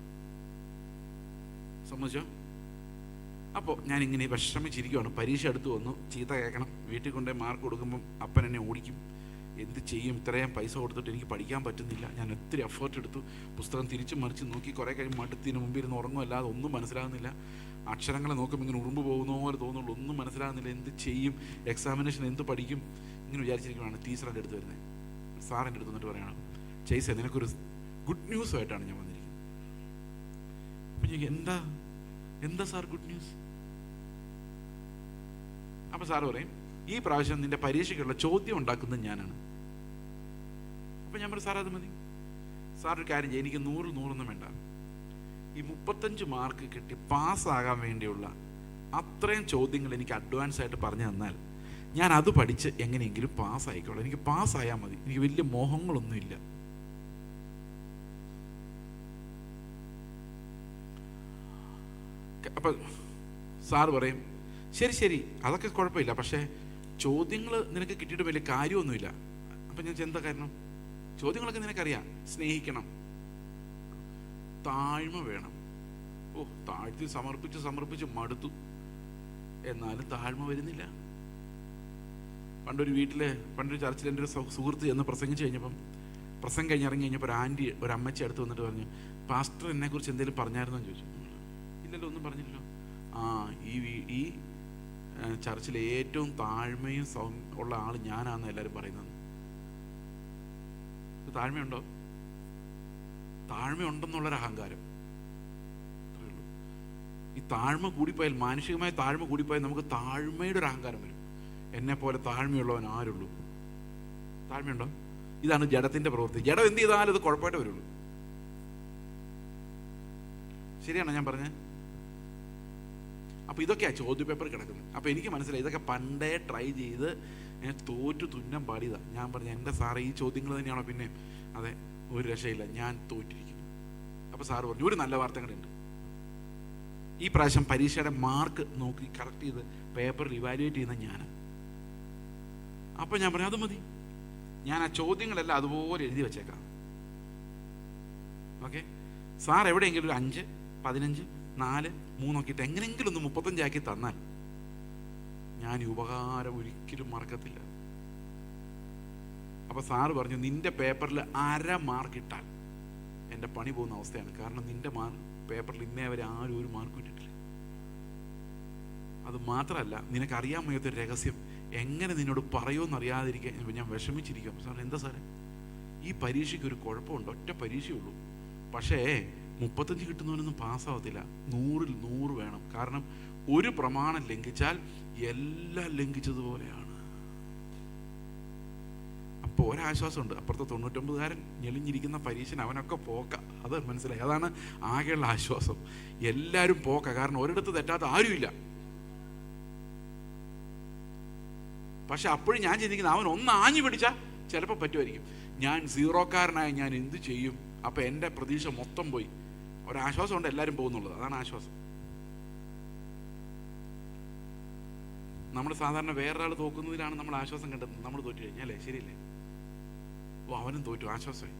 സമ്മതിച്ചോ? അപ്പോൾ ഞാനിങ്ങനെ വിഷമിച്ചിരിക്കുകയാണ്. പരീക്ഷ അടുത്ത് വന്നു, ചീത്ത കേൾക്കണം, വീട്ടിൽ കൊണ്ടുപോയി മാർക്ക് കൊടുക്കുമ്പം അപ്പൻ എന്നെ ഓടിക്കും. എന്ത് ചെയ്യും? ഇത്രയും പൈസ കൊടുത്തിട്ട് എനിക്ക് പഠിക്കാൻ പറ്റുന്നില്ല. ഞാൻ ഒത്തിരി എഫേർട്ട് എടുത്തു, പുസ്തകം തിരിച്ചും മറിച്ച് നോക്കി, കുറേ കഴിയും മടുത്തിന് മുമ്പിൽ ഇരുന്ന് ഉറങ്ങുമല്ലാതെ ഒന്നും മനസ്സിലാകുന്നില്ല. അക്ഷരങ്ങളെ നോക്കുമ്പോൾ ഇങ്ങനെ ഉറുമ്പ് പോകുന്ന പോലെ തോന്നുള്ളൂ, ഒന്നും മനസ്സിലാകുന്നില്ല. എന്ത് ചെയ്യും? എക്സാമിനേഷൻ എന്ത് പഠിക്കും? ഇങ്ങനെ വിചാരിച്ചിരിക്കുകയാണ്. ടീച്ചർ എൻ്റെ അടുത്ത് വരുന്നത്, സാർ എൻ്റെ അടുത്ത് വന്നിട്ട് പറയണം, ചെയ്സേ നിനക്കൊരു ഗുഡ് ന്യൂസുമായിട്ടാണ് ഞാൻ വന്നിരിക്കുന്നത്. അപ്പം ഞാൻ എന്താ സാർ ഗുഡ് ന്യൂസ്? അപ്പം സാറ് പറയും, ഈ പ്രാവശ്യം നിന്റെ പരീക്ഷയ്ക്കുള്ള ചോദ്യം ഉണ്ടാക്കുന്നത് ഞാനാണ്. അപ്പം ഞാൻ പറയും, സാർ അത് മതി. സാർ ഒരു കാര്യം ചെയ്യും, എനിക്ക് 100-100 വേണ്ട, ഈ 35 മാർക്ക് കിട്ടി പാസ്സാകാൻ വേണ്ടിയുള്ള അത്രയും ചോദ്യങ്ങൾ എനിക്ക് അഡ്വാൻസ് ആയിട്ട് പറഞ്ഞു തന്നാൽ ഞാൻ അത് പഠിച്ച് എങ്ങനെയെങ്കിലും പാസ്സായിക്കോളാം. എനിക്ക് പാസ്സായാൽ മതി, എനിക്ക് വലിയ മോഹങ്ങളൊന്നുമില്ല. അപ്പം സാറ് പറയും ശരി ശരി അതൊക്കെ കുഴപ്പമില്ല, പക്ഷേ ചോദ്യങ്ങൾ നിനക്ക് കിട്ടിയിട്ട് വലിയ കാര്യമൊന്നുമില്ല. അപ്പം ഞാൻ എന്താ കാരണം? ചോദ്യങ്ങളൊക്കെ നിനക്കറിയാം. സ്നേഹിക്കണം, താഴ്മ വേണം. താഴ്ത്തി സമർപ്പിച്ച് മടുത്തു, എന്നാലും താഴ്മ വരുന്നില്ല. പണ്ടൊരു ചർച്ചിൽ എൻ്റെ ഒരു സുഹൃത്ത് എന്ന് പ്രസംഗിച്ച് കഴിഞ്ഞപ്പം, പ്രസംഗം കഴിഞ്ഞിറങ്ങി കഴിഞ്ഞപ്പോൾ ഒരു അമ്മച്ചി അടുത്ത് വന്നിട്ട് പറഞ്ഞു, പാസ്റ്റർ എന്നെക്കുറിച്ച് എന്തെങ്കിലും പറഞ്ഞായിരുന്നോ എന്ന് ചോദിച്ചു. ഇല്ലല്ലോ, ഒന്നും പറഞ്ഞില്ലല്ലോ. ഈ ചർച്ചിലെ ഏറ്റവും താഴ്മയും ഉള്ള ആൾ ഞാനാണെന്ന് എല്ലാവരും പറയുന്നത്. താഴ്മയുണ്ടോ? താഴ്മയുണ്ടെന്നുള്ളൊരു അഹങ്കാരം. അത്രേ ഉള്ളൂ. ഈ താഴ്മ കൂടിപ്പോയാൽ, മാനുഷികമായ താഴ്മ കൂടിപ്പോയാൽ നമുക്ക് താഴ്മയുടെ ഒരു അഹങ്കാരം വരും. എന്നെ പോലെ താഴ്മയുള്ളവൻ ആരുള്ളൂ? താഴ്മയുണ്ടോ? ഇതാണ് ജഡത്തിന്റെ പ്രവൃത്തി. ജഡം എന്ത് ചെയ്താലും അത് കുഴപ്പമായിട്ട് വരുള്ളൂ. ശരിയാണോ ഞാൻ പറഞ്ഞത്? അപ്പോൾ ഇതൊക്കെയാണ് ചോദ്യ പേപ്പർ കിടക്കുന്നത്. അപ്പോൾ എനിക്ക് മനസ്സിലായി ഇതൊക്കെ പണ്ടേ ട്രൈ ചെയ്ത് ഞാൻ തോറ്റു തുന്നം പാടിയതാണ്. ഞാൻ പറഞ്ഞു, എൻ്റെ സാറ് ഈ ചോദ്യങ്ങൾ തന്നെയാണോ? പിന്നെ അതെ, ഒരു രക്ഷയില്ല, ഞാൻ തോറ്റിരിക്കുന്നു. അപ്പോൾ സാറ് പറഞ്ഞു, ഒരു നല്ല വാർത്ത കൂടെ ഉണ്ട്. ഈ പ്രാവശ്യം പരീക്ഷയുടെ മാർക്ക് നോക്കി കറക്റ്റ് ചെയ്ത് പേപ്പറിൽ ഇവാലുവേറ്റ് ചെയ്യുന്ന ഞാൻ. അപ്പോൾ ഞാൻ പറഞ്ഞു, അത് മതി, ഞാൻ ആ ചോദ്യങ്ങളെല്ലാം അതുപോലെ എഴുതി വെച്ചേക്കാം. ഓക്കെ, സാർ എവിടെയെങ്കിലും ഒരു 5, 15, 4, 3 നോക്കിയിട്ട് എങ്ങനെയെങ്കിലും ഒന്ന് 35 ആക്കി തന്നാൽ ഞാൻ ഈ ഉപകാരം ഒരിക്കലും മറക്കത്തില്ല. അപ്പോൾ സാറ് പറഞ്ഞു, നിന്റെ പേപ്പറിൽ 1/2 മാർക്ക് ഇട്ടാൽ എൻ്റെ പണി പോകുന്ന അവസ്ഥയാണ്. കാരണം നിന്റെ പേപ്പറിൽ ഇന്നേ വരെ ആരും ഒരു മാർക്ക് ഇട്ടിട്ടില്ല. അത് മാത്രമല്ല, നിനക്കറിയാൻ വയ്യാത്തൊരു രഹസ്യം എങ്ങനെ നിന്നോട് പറയുമെന്ന് അറിയാതിരിക്കാൻ ഞാൻ വിഷമിച്ചിരിക്കും. സാർ, എന്താ സാറേ? ഈ പരീക്ഷയ്ക്ക് ഒരു കുഴപ്പമുണ്ട്, ഒറ്റ പരീക്ഷയുള്ളൂ. പക്ഷേ 35 കിട്ടുന്നവനൊന്നും പാസ്സാവത്തില്ല. 100ൽ 100 വേണം. കാരണം ഒരു പ്രമാണം ലംഘിച്ചാൽ എല്ലാം ലംഘിച്ചതുപോലെയാണ്. അപ്പോൾ ഒരാശ്വാസമുണ്ട്, അപ്പുറത്തെ 99കാരൻ ഞെളിഞ്ഞിരിക്കുന്ന പരീക്ഷന് അവനൊക്കെ പോക്ക. അത് മനസ്സിലായി. അതാണ് ആകെയുള്ള ആശ്വാസം. എല്ലാവരും പോക്ക. കാരണം ഒരിടത്ത് തെറ്റാത്ത ആരുമില്ല. പക്ഷെ അപ്പോഴും ഞാൻ ചിന്തിക്കുന്നത്, അവൻ ഒന്ന് ആഞ്ഞു പിടിച്ചാൽ ചിലപ്പോൾ പറ്റുമായിരിക്കും. ഞാൻ 0കാരനായ ഞാൻ എന്ത് ചെയ്യും? അപ്പം എൻ്റെ പ്രതീക്ഷ മൊത്തം പോയി. ഒരാശ്വാസം കൊണ്ട് എല്ലാവരും പോകുന്നുള്ളത്. അതാണ് ആശ്വാസം. നമ്മൾ സാധാരണ വേറൊരാൾ തോക്കുന്നതിലാണ് നമ്മൾ ആശ്വാസം കണ്ടെത്തുന്നത്. നമ്മൾ തോറ്റു കഴിഞ്ഞാലേ, ശരിയല്ലേ? അവനും തോറ്റു, ആശ്വാസമായി.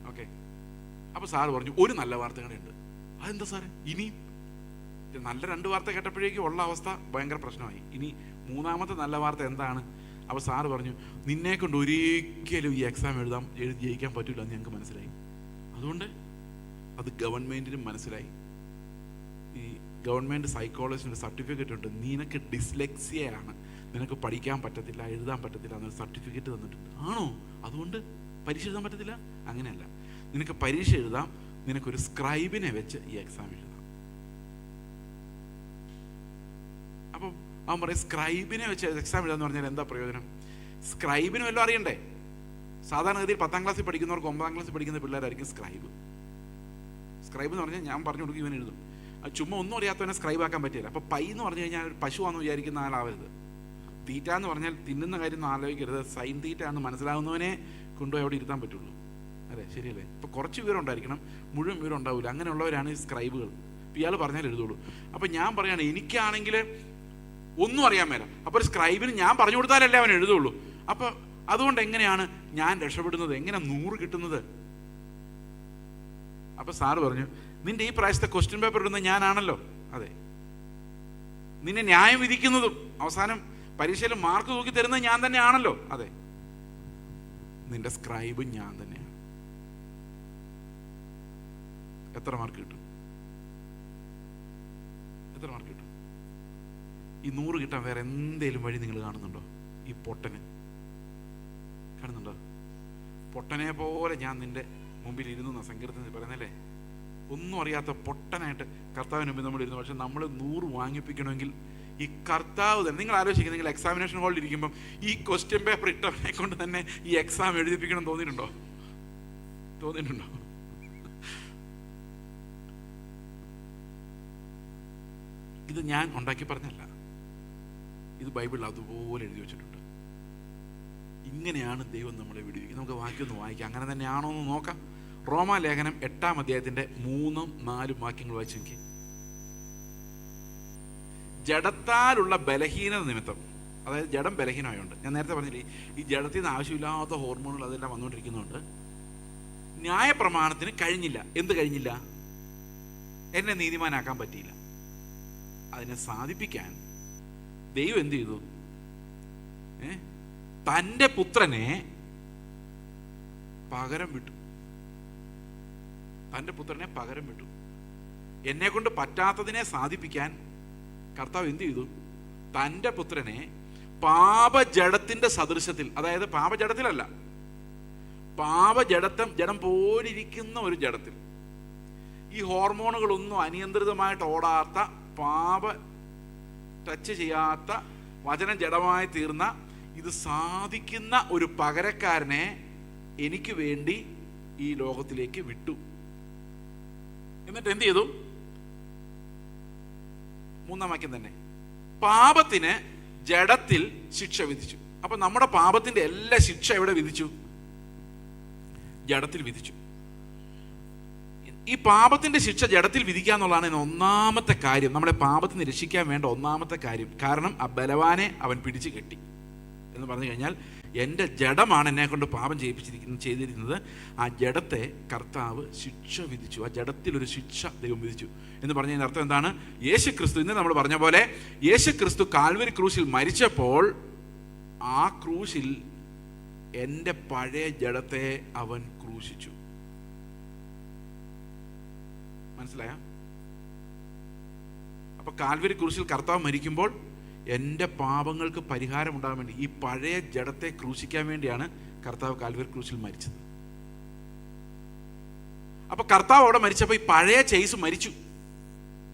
ഓക്കെ, അപ്പൊ സാറ് പറഞ്ഞു, ഒരു നല്ല വാർത്ത കൂടെ ഉണ്ട്. അതെന്താ സാറേ? ഇനിയും നല്ല 2 വാർത്ത കേട്ടപ്പോഴേക്കും ഉള്ള അവസ്ഥ ഭയങ്കര പ്രശ്നമായി. ഇനി 3ാമത്തെ നല്ല വാർത്ത എന്താണ്? അപ്പോൾ സാറ് പറഞ്ഞു, നിന്നെ കൊണ്ട് ഒരിക്കലും ഈ എക്സാം എഴുതി ജയിക്കാൻ പറ്റില്ല എന്ന് ഞങ്ങൾക്ക് മനസ്സിലായി. അതുകൊണ്ട് അത് ഗവൺമെൻറ്റിനും മനസ്സിലായി. ഈ ഗവൺമെൻറ് സൈക്കോളജിൻ്റെ സർട്ടിഫിക്കറ്റ് ഉണ്ട്. നിനക്ക് ഡിസ്ലെക്സിയയാണ്, നിനക്ക് പഠിക്കാൻ പറ്റത്തില്ല, എഴുതാൻ പറ്റത്തില്ല എന്നൊരു സർട്ടിഫിക്കറ്റ് തന്നിട്ടുണ്ട്. ആണോ? അതുകൊണ്ട് പരീക്ഷ എഴുതാൻ പറ്റത്തില്ല? അങ്ങനെയല്ല, നിനക്ക് പരീക്ഷ എഴുതാം, നിനക്കൊരു സ്ക്രൈബിനെ വെച്ച് ഈ എക്സാം എഴുതാം. അപ്പം അവൻ പറയും, സ്ക്രൈബിനെ വെച്ച് എക്സാം എഴുതാന്ന് പറഞ്ഞാൽ എന്താ പ്രയോജനം? സ്ക്രൈബിന് വല്ലതും അറിയണ്ടേ? സാധാരണഗതിയിൽ 10ാം ക്ലാസ്സിൽ പഠിക്കുന്നവർക്ക് 9ാം ക്ലാസ്സിൽ പഠിക്കുന്ന പിള്ളേരായിരിക്കും സ്ക്രൈബ്. സ്ക്രൈബ് എന്ന് പറഞ്ഞാൽ ഞാൻ പറഞ്ഞു കൊടുക്കും, ഇവൻ എഴുതും. അത് ചുമ്മാ ഒന്നും അറിയാത്തവനെ സ്ക്രൈബ് ആക്കാൻ പറ്റില്ല. അപ്പോൾ പൈ എന്ന് പറഞ്ഞു കഴിഞ്ഞാൽ ഒരു പശുവാണെന്ന് വിചാരിക്കുന്ന ആളാവരുത്. തീറ്റ എന്ന് പറഞ്ഞാൽ തിന്നുന്ന കാര്യം ഒന്നും ആലോചിക്കരുത്. സൈൻ തീറ്റ എന്ന് മനസ്സിലാവുന്നവനെ കൊണ്ടുപോയി അവിടെ ഇരുത്താൻ പറ്റുള്ളൂ. അല്ലേ? ശരിയല്ലേ? ഇപ്പോൾ കുറച്ച് വിവരം ഉണ്ടായിരിക്കണം, മുഴുവൻ വിവരം ഉണ്ടാവില്ല. അങ്ങനെയുള്ളവരാണ് ഈ സ്ക്രൈബുകൾ. ഇയാൾ പറഞ്ഞാൽ എഴുതുള്ളൂ. അപ്പം ഞാൻ പറയുകയാണ്, എനിക്കാണെങ്കിൽ ഒന്നും അറിയാൻ മേല. അപ്പോൾ ഒരു സ്ക്രൈബിന് ഞാൻ പറഞ്ഞു കൊടുത്താലല്ലേ അവൻ എഴുതുള്ളൂ. അപ്പോൾ അതുകൊണ്ട് എങ്ങനെയാണ് ഞാൻ രക്ഷപ്പെടുന്നത്? എങ്ങനെ 100 കിട്ടുന്നത്? അപ്പോൾ സാറ് പറഞ്ഞു, നിന്റെ ഈ പ്രാവശ്യത്തെ ക്വസ്റ്റ്യൻ പേപ്പർ ഇടുന്നത് ഞാനാണല്ലോ. അതെ. നിന്നെ ന്യായം വിധിക്കുന്നതും അവസാനം പരീക്ഷയിൽ മാർക്ക് തൂക്കി തരുന്നത് ഞാൻ തന്നെയാണല്ലോ. അതെ. നിന്റെ സ്ക്രൈബും ഞാൻ തന്നെയാണ്. എത്ര മാർക്ക് കിട്ടും? എത്ര മാർക്ക് കിട്ടും? ഈ 100 കിട്ടാൻ വേറെ എന്തേലും വഴി നിങ്ങൾ കാണുന്നുണ്ടോ? ഈ പൊട്ടന് കാണുന്നുണ്ടോ? പൊട്ടനെ പോലെ ഞാൻ നിന്റെ മുമ്പിൽ ഇരുന്നു സങ്കീർത്തനത്തിൽ പറയുന്നല്ലേ. ഒന്നും അറിയാത്ത പൊട്ടനായിട്ട് കർത്താവിന് മുമ്പിൽ നമ്മൾ ഇരുന്നു. പക്ഷെ നമ്മൾ 100 വാങ്ങിപ്പിക്കണമെങ്കിൽ ഈ കർത്താവ് തന്നെ, നിങ്ങൾ ആലോചിക്കുക, നിങ്ങൾ എക്സാമിനേഷൻ ഹാളിൽ ഇരിക്കുമ്പം ഈ ക്വസ്റ്റ്യൻ പേപ്പർ ഇട്ടവനെ കൊണ്ട് തന്നെ ഈ എക്സാം എഴുതിപ്പിക്കണം തോന്നിയിട്ടുണ്ടോ? തോന്നിയിട്ടുണ്ടോ? ഇത് ഞാൻ ഉണ്ടാക്കി പറഞ്ഞല്ല, ഇത് ബൈബിളിൽ അതുപോലെ എഴുതി വെച്ചിട്ടുണ്ട്. ഇങ്ങനെയാണ് ദൈവം നമ്മളെ വിടുവിക്കുന്നത്. നമുക്ക് വാക്യം വായിക്കാം, അങ്ങനെ തന്നെയാണോ എന്ന് നോക്കാം. റോമാലേഖനം 8-ാം അധ്യായത്തിന്റെ 3-4 വാക്യങ്ങൾ വായിച്ചു നോക്കി. ജഡത്താലുള്ള ബലഹീനത നിമിത്തം, അതായത് ജഡം ബലഹീനമായുണ്ട്, ഞാൻ നേരത്തെ പറഞ്ഞില്ലേ, ഈ ജഡത്തിൽ നിന്ന് ആവശ്യമില്ലാത്ത ഹോർമോണുകൾ അതെല്ലാം വന്നുകൊണ്ടിരിക്കുന്നുണ്ട്. ന്യായപ്രമാണത്തിന് കഴിഞ്ഞില്ല. എന്ത് കഴിഞ്ഞില്ല? എന്നെ നീതിമാനാക്കാൻ പറ്റിയില്ല. അതിനെ സാധിപ്പിക്കാൻ ദൈവം എന്ത് ചെയ്തു? തൻ്റെ പുത്രനെ പകരം വിട്ടു. തൻ്റെ പുത്രനെ പകരം വിട്ടു. എന്നെ കൊണ്ട് പറ്റാത്തതിനെ സാധിപ്പിക്കാൻ കർത്താവ് എന്ത് ചെയ്തു? തൻ്റെ പുത്രനെ പാപജഡത്തിന്റെ സദൃശത്തിൽ, അതായത് പാപജഡത്തിലല്ല, ജഡം പോലിരിക്കുന്ന ഒരു ജഡത്തിൽ, ഈ ഹോർമോണുകളൊന്നും അനിയന്ത്രിതമായിട്ട് ഓടാത്ത, ടച്ച് ചെയ്യാത്ത, വചനം ജഡമായി തീർന്ന, ഇത് സാധിക്കുന്ന ഒരു പകരക്കാരനെ എനിക്ക് വേണ്ടി ഈ ലോകത്തിലേക്ക് വിട്ടു. എന്നിട്ട് എന്ത് ചെയ്തു? 3-ാം വാക്യം തന്നെ, പാപത്തിന് ജഡത്തിൽ ശിക്ഷ വിധിച്ചു. അപ്പൊ നമ്മുടെ പാപത്തിന്റെ എല്ലാ ശിക്ഷ എവിടെ വിധിച്ചു? ജഡത്തിൽ വിധിച്ചു. ഈ പാപത്തിന്റെ ശിക്ഷ ജഡത്തിൽ വിധിക്കുക എന്നുള്ളതാണ് ഒന്നാമത്തെ കാര്യം, നമ്മളെ പാപത്തിന് രക്ഷിക്കാൻ വേണ്ട ഒന്നാമത്തെ കാര്യം. കാരണം ആ ബലവാനെ അവൻ പിടിച്ചു കെട്ടി എന്ന് പറഞ്ഞു കഴിഞ്ഞാൽ, എൻ്റെ ജഡമാണ് എന്നെ കൊണ്ട് പാപം ചെയ്തിരിക്കുന്നത്. ആ ജഡത്തെ കർത്താവ് ശിക്ഷ വിധിച്ചു. ആ ജഡത്തിൽ ഒരു ശിക്ഷ ദൈവം വിധിച്ചു എന്ന് പറഞ്ഞതിൻ്റെ അർത്ഥം എന്താണ്? യേശു ക്രിസ്തു, ഇന്ന് നമ്മൾ പറഞ്ഞ പോലെ, യേശു ക്രിസ്തു കാൽവരി ക്രൂശിൽ മരിച്ചപ്പോൾ ആ ക്രൂശിൽ എൻ്റെ പഴയ ജഡത്തെ അവൻ ക്രൂശിച്ചു. മനസ്സിലായ? അപ്പൊ കാൽവരി ക്രൂശിൽ കർത്താവ് മരിക്കുമ്പോൾ എൻ്റെ പാപങ്ങൾക്ക് പരിഹാരം ഉണ്ടാകാൻ വേണ്ടി ഈ പഴയ ജഡത്തെ ക്രൂശിക്കാൻ വേണ്ടിയാണ് കർത്താവ് കാൽവരി ക്രൂശിൽ മരിച്ചത്. അപ്പൊ കർത്താവ് അവിടെ മരിച്ചപ്പോൾ ഈ പഴയ ചെയ്സ് മരിച്ചു.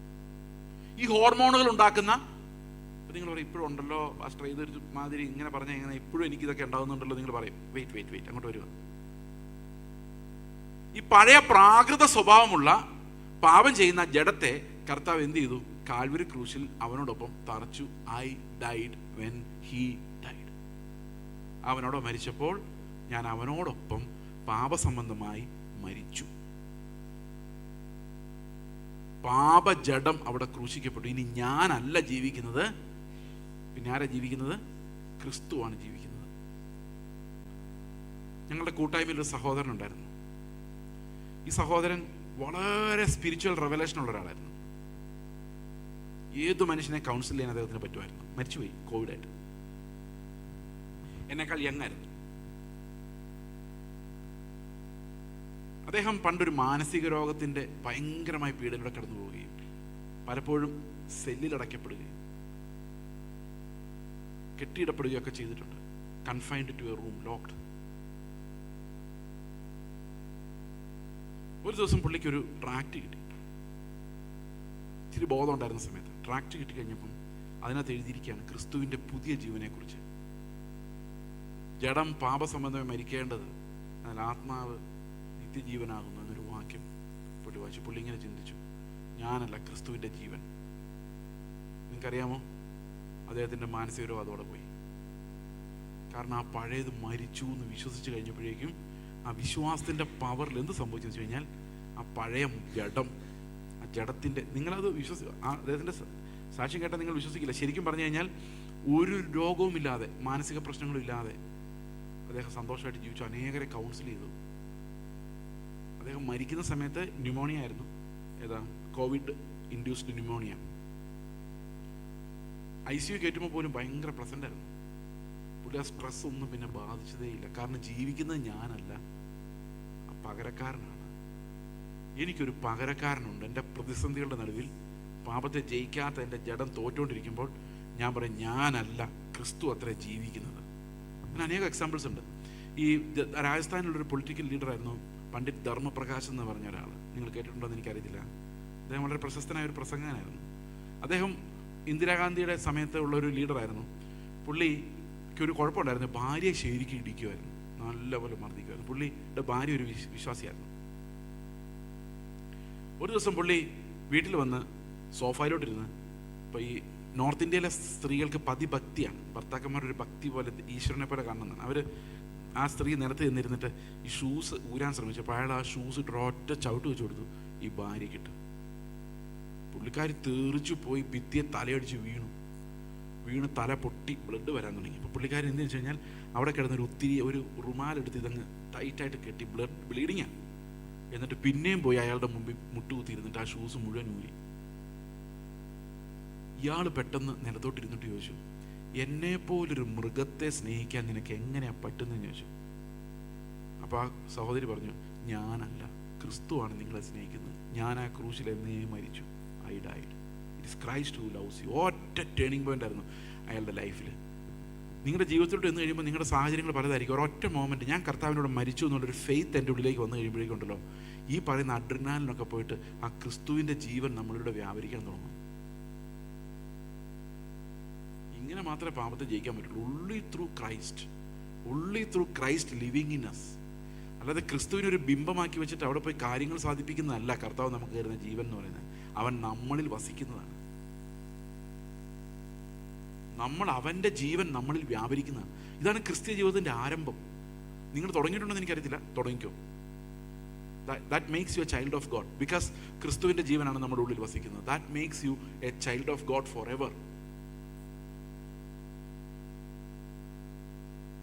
ഈ ഹോർമോണുകൾ ഉണ്ടാക്കുന്ന, നിങ്ങൾ പറയും ഇപ്പോഴും ഉണ്ടല്ലോ പാസ്റ്റർ, ഇതൊരു മാതിരി ഇങ്ങനെ പറഞ്ഞാൽ എങ്ങനെ ഇപ്പോഴും എനിക്കിതൊക്കെ ഉണ്ടാകുന്നുണ്ടല്ലോ. നിങ്ങൾ പറയും വെയിറ്റ് അങ്ങോട്ട് വരിക. ഈ പഴയ പ്രാകൃത സ്വഭാവമുള്ള പാപം ചെയ്യുന്ന ജഡത്തെ കർത്താവ് എന്ത് ചെയ്തു? കാൽവരി ക്രൂശിൽ അവനോടൊപ്പം തറച്ചു. I died when he died. അവനോട് മരിച്ചപ്പോൾ ഞാൻ അവനോടൊപ്പം പാപസംബന്ധമായി മരിച്ചു. പാപജഡം അവിടെ ക്രൂശിക്കപ്പെട്ടു. ഇനി ഞാനല്ല ജീവിക്കുന്നത്, പിന്നെ ആരാ ജീവിക്കുന്നത്? ക്രിസ്തുവാണ് ജീവിക്കുന്നത്. ഞങ്ങളുടെ കൂട്ടായ്മയിൽ ഒരു സഹോദരൻ ഉണ്ടായിരുന്നു. ഈ സഹോദരൻ വളരെ സ്പിരിച്വൽ റെവലേഷൻ ഉള്ള ഒരാളായിരുന്നു. ഏതു മനുഷ്യനെ കൗൺസിൽ ചെയ്യാൻ അദ്ദേഹത്തിന് പറ്റുമായിരുന്നു. മരിച്ചുപോയി കോവിഡായിട്ട്. എന്നെക്കാൾ യങ്ങായിരുന്നു. അദ്ദേഹം പണ്ടൊരു മാനസിക രോഗത്തിന്റെ ഭയങ്കരമായ പീഡനയുടെ കടന്നു പോവുകയും പലപ്പോഴും സെല്ലിലടയ്ക്കപ്പെടുകയും കെട്ടിയിടപ്പെടുകയൊക്കെ ചെയ്തിട്ടുണ്ട്. Confined to a room, locked. ഒരു ദിവസം പുള്ളിക്ക് ഒരു ട്രാക്റ്റ് കിട്ടി. ഇച്ചിരി ബോധം ഉണ്ടായിരുന്ന സമയത്ത് ട്രാക്റ്റ് കിട്ടിക്കഴിഞ്ഞപ്പം അതിനകത്ത് എഴുതിയിരിക്കുകയാണ് ക്രിസ്തുവിൻ്റെ പുതിയ ജീവനെക്കുറിച്ച്. ജഡം പാപസംബന്ധമായി മരിക്കേണ്ടത്, എന്നാൽ ആത്മാവ് നിത്യജീവനാകുന്നു എന്നൊരു വാക്യം പുള്ളി വായിച്ചു. പുള്ളി ഇങ്ങനെ ചിന്തിച്ചു, ഞാനല്ല ക്രിസ്തുവിൻ്റെ ജീവൻ. നിങ്ങൾക്കറിയാമോ, അദ്ദേഹത്തിൻ്റെ മാനസിക രോഗം അതോടെ പോയി. കാരണം ആ പഴയത് മരിച്ചു എന്ന് വിശ്വസിച്ച് കഴിഞ്ഞപ്പോഴേക്കും ആ വിശ്വാസത്തിൻ്റെ പവറിൽ എന്ത് സംഭവിച്ചെന്ന് വെച്ച് കഴിഞ്ഞാൽ, ആ പഴയ ജഡം, ആ ജഡത്തിൻ്റെ, നിങ്ങളത് അദ്ദേഹത്തിൻ്റെ സാക്ഷ്യം കേട്ടാൽ നിങ്ങൾ വിശ്വസിക്കില്ല. ശരിക്കും പറഞ്ഞു കഴിഞ്ഞാൽ ഒരു രോഗവുമില്ലാതെ, മാനസിക പ്രശ്നങ്ങളും ഇല്ലാതെ അദ്ദേഹം സന്തോഷമായിട്ട് ജീവിച്ചു. അനേകരെ കൗൺസിൽ ചെയ്തു. അദ്ദേഹം മരിക്കുന്ന സമയത്ത് ന്യൂമോണിയ ആയിരുന്നു. ഏതാ? Covid induced pneumonia. ICU കയറ്റുമ്പോൾ പോലും ഭയങ്കര പ്ലസൻ്റ് ആയിരുന്നു. പുള്ളി ആ സ്ട്രെസ് ഒന്നും പിന്നെ ബാധിച്ചതേ ഇല്ല. കാരണം ജീവിക്കുന്നത് ഞാനല്ല, ആ പകരക്കാരനാണ്. എനിക്കൊരു പകരക്കാരനുണ്ട്. എൻ്റെ പ്രതിസന്ധികളുടെ നടുവിൽ പാപത്തെ ജയിക്കാത്ത എൻ്റെ ജഡം തോറ്റുകൊണ്ടിരിക്കുമ്പോൾ ഞാൻ പറയും, ഞാനല്ല, ക്രിസ്തു അത്ര ജീവിക്കുന്നത്. അങ്ങനെ അനേക എക്സാമ്പിൾസ് ഉണ്ട്. ഈ രാജസ്ഥാനിലുള്ളൊരു പൊളിറ്റിക്കൽ ലീഡറായിരുന്നു പണ്ഡിറ്റ് ധർമ്മപ്രകാശ് എന്ന് പറഞ്ഞ ഒരാൾ. നിങ്ങൾ കേട്ടിട്ടുണ്ടോ എന്ന് എനിക്കറിയത്തില്ല. അദ്ദേഹം വളരെ പ്രശസ്തനായ ഒരു പ്രസംഗകനായിരുന്നു. അദ്ദേഹം ഇന്ദിരാഗാന്ധിയുടെ സമയത്ത് ഉള്ളൊരു ലീഡറായിരുന്നു. പുള്ളിക്ക് ഒരു കുഴപ്പമുണ്ടായിരുന്നു, ഭാര്യയെ ശരിക്കും ഇടിക്കുമായിരുന്നു. നല്ലപോലെ മർദ്ദിക്കുമായിരുന്നു. പുള്ളിയുടെ ഭാര്യ ഒരു വിശ്വാസിയായിരുന്നു. ഒരു ദിവസം പുള്ളി വീട്ടിൽ വന്ന് സോഫയിലോട്ടിരുന്ന്, ഇപ്പോൾ ഈ നോർത്ത് ഇന്ത്യയിലെ സ്ത്രീകൾക്ക് പതിഭക്തിയാണ്, ഭർത്താക്കന്മാരൊരു ഭക്തി പോലെ ഈശ്വരനെ പോലെ കാണുന്നതാണ്. അവർ ആ സ്ത്രീ നിലത്ത് ചെന്നിരുന്നിട്ട് ഈ ഷൂസ് ഊരാൻ ശ്രമിച്ചപ്പോൾ അയാൾ ആ ഷൂസ് ഇട്ട് ഒറ്റ ചവിട്ട് വെച്ച് കൊടുത്തു ഈ ഭാര്യയ്ക്കിട്ട്. പുള്ളിക്കാരി തെറിച്ചു പോയി ഭിത്തിയെ തലയടിച്ച് വീണ് തല പൊട്ടി ബ്ലഡ് വരാൻ തുടങ്ങി. അപ്പോൾ പുള്ളിക്കാരി എന്തെന്ന് വെച്ച് കഴിഞ്ഞാൽ അവിടെ കിടന്നൊരു ഒരു റുമാലെടുത്ത് ഇതങ്ങ് ടൈറ്റായിട്ട് കെട്ടി ബ്ലീഡിങ്ങാണ്. എന്നിട്ട് പിന്നെയും പോയി അയാളുടെ മുമ്പിൽ മുട്ടുകുത്തിയിരുന്നിട്ട് ആ ഷൂസ് മുഴുവൻ ഊരി. ഇയാൾ പെട്ടെന്ന് നിലത്തോട്ടിരുന്നിട്ട് ചോദിച്ചു, എന്നെപ്പോലൊരു മൃഗത്തെ സ്നേഹിക്കാൻ നിനക്ക് എങ്ങനെയാണ് പറ്റുന്നതെന്ന് ചോദിച്ചു. അപ്പോൾ ആ സഹോദരി പറഞ്ഞു, ഞാനല്ല, ക്രിസ്തുവാണ് നിങ്ങളെ സ്നേഹിക്കുന്നത്. ഞാൻ ആ ക്രൂശിൽ എന്നേ മരിച്ചു. I died. It is Christ who loves you. ഒറ്റ ടേണിംഗ് പോയിന്റ് ആയിരുന്നു അയാളുടെ ലൈഫിൽ. നിങ്ങളുടെ ജീവിതത്തിലോട്ട് എന്ന് കഴിയുമ്പോൾ നിങ്ങളുടെ സാഹചര്യങ്ങൾ പലതായിരിക്കും. ഒരൊറ്റ മോമെൻറ്റ് ഞാൻ കർത്താവിനോട് മരിച്ചു എന്നുള്ളൊരു ഫെയ്ത്ത് എൻ്റെ ഉള്ളിലേക്ക് വന്നു കഴിയുമ്പോഴേക്കുണ്ടല്ലോ, ഈ പറയുന്ന അഡ്രിനാലിനൊക്കെ പോയിട്ട് ആ ക്രിസ്തുവിൻ്റെ ജീവൻ നമ്മളിവിടെ വ്യാപരിക്കാൻ തുടങ്ങും. ഇങ്ങനെ മാത്രമേ പാപത്തെ ജയിക്കാൻ പറ്റുള്ളൂ. only through Christ living in us. അല്ലാതെ ക്രിസ്തുവിനെ ഒരു ബിംബമാക്കി വെച്ചിട്ട് അവിടെ പോയി കാര്യങ്ങൾ സാധിപ്പിക്കുന്നതല്ല കർത്താവ് നമുക്ക് തരുന്ന ജീവൻ എന്ന് പറയുന്നത്. അവൻ നമ്മളിൽ വസിക്കുന്നതാണ്. അവൻ്റെ ജീവൻ നമ്മളിൽ വ്യാപരിക്കുന്നതാണ്. ഇതാണ് ക്രിസ്ത്യ ജീവിതത്തിൻ്റെ ആരംഭം. നിങ്ങൾ തുടങ്ങിയിട്ടുണ്ടെന്ന് എനിക്കറിയത്തില്ല, തുടങ്ങിക്കോ. That makes you a child of God, because ക്രിസ്തുവിൻ്റെ ജീവനാണ് നമ്മുടെ ഉള്ളിൽ വസിക്കുന്നത്. That makes you a child of God forever.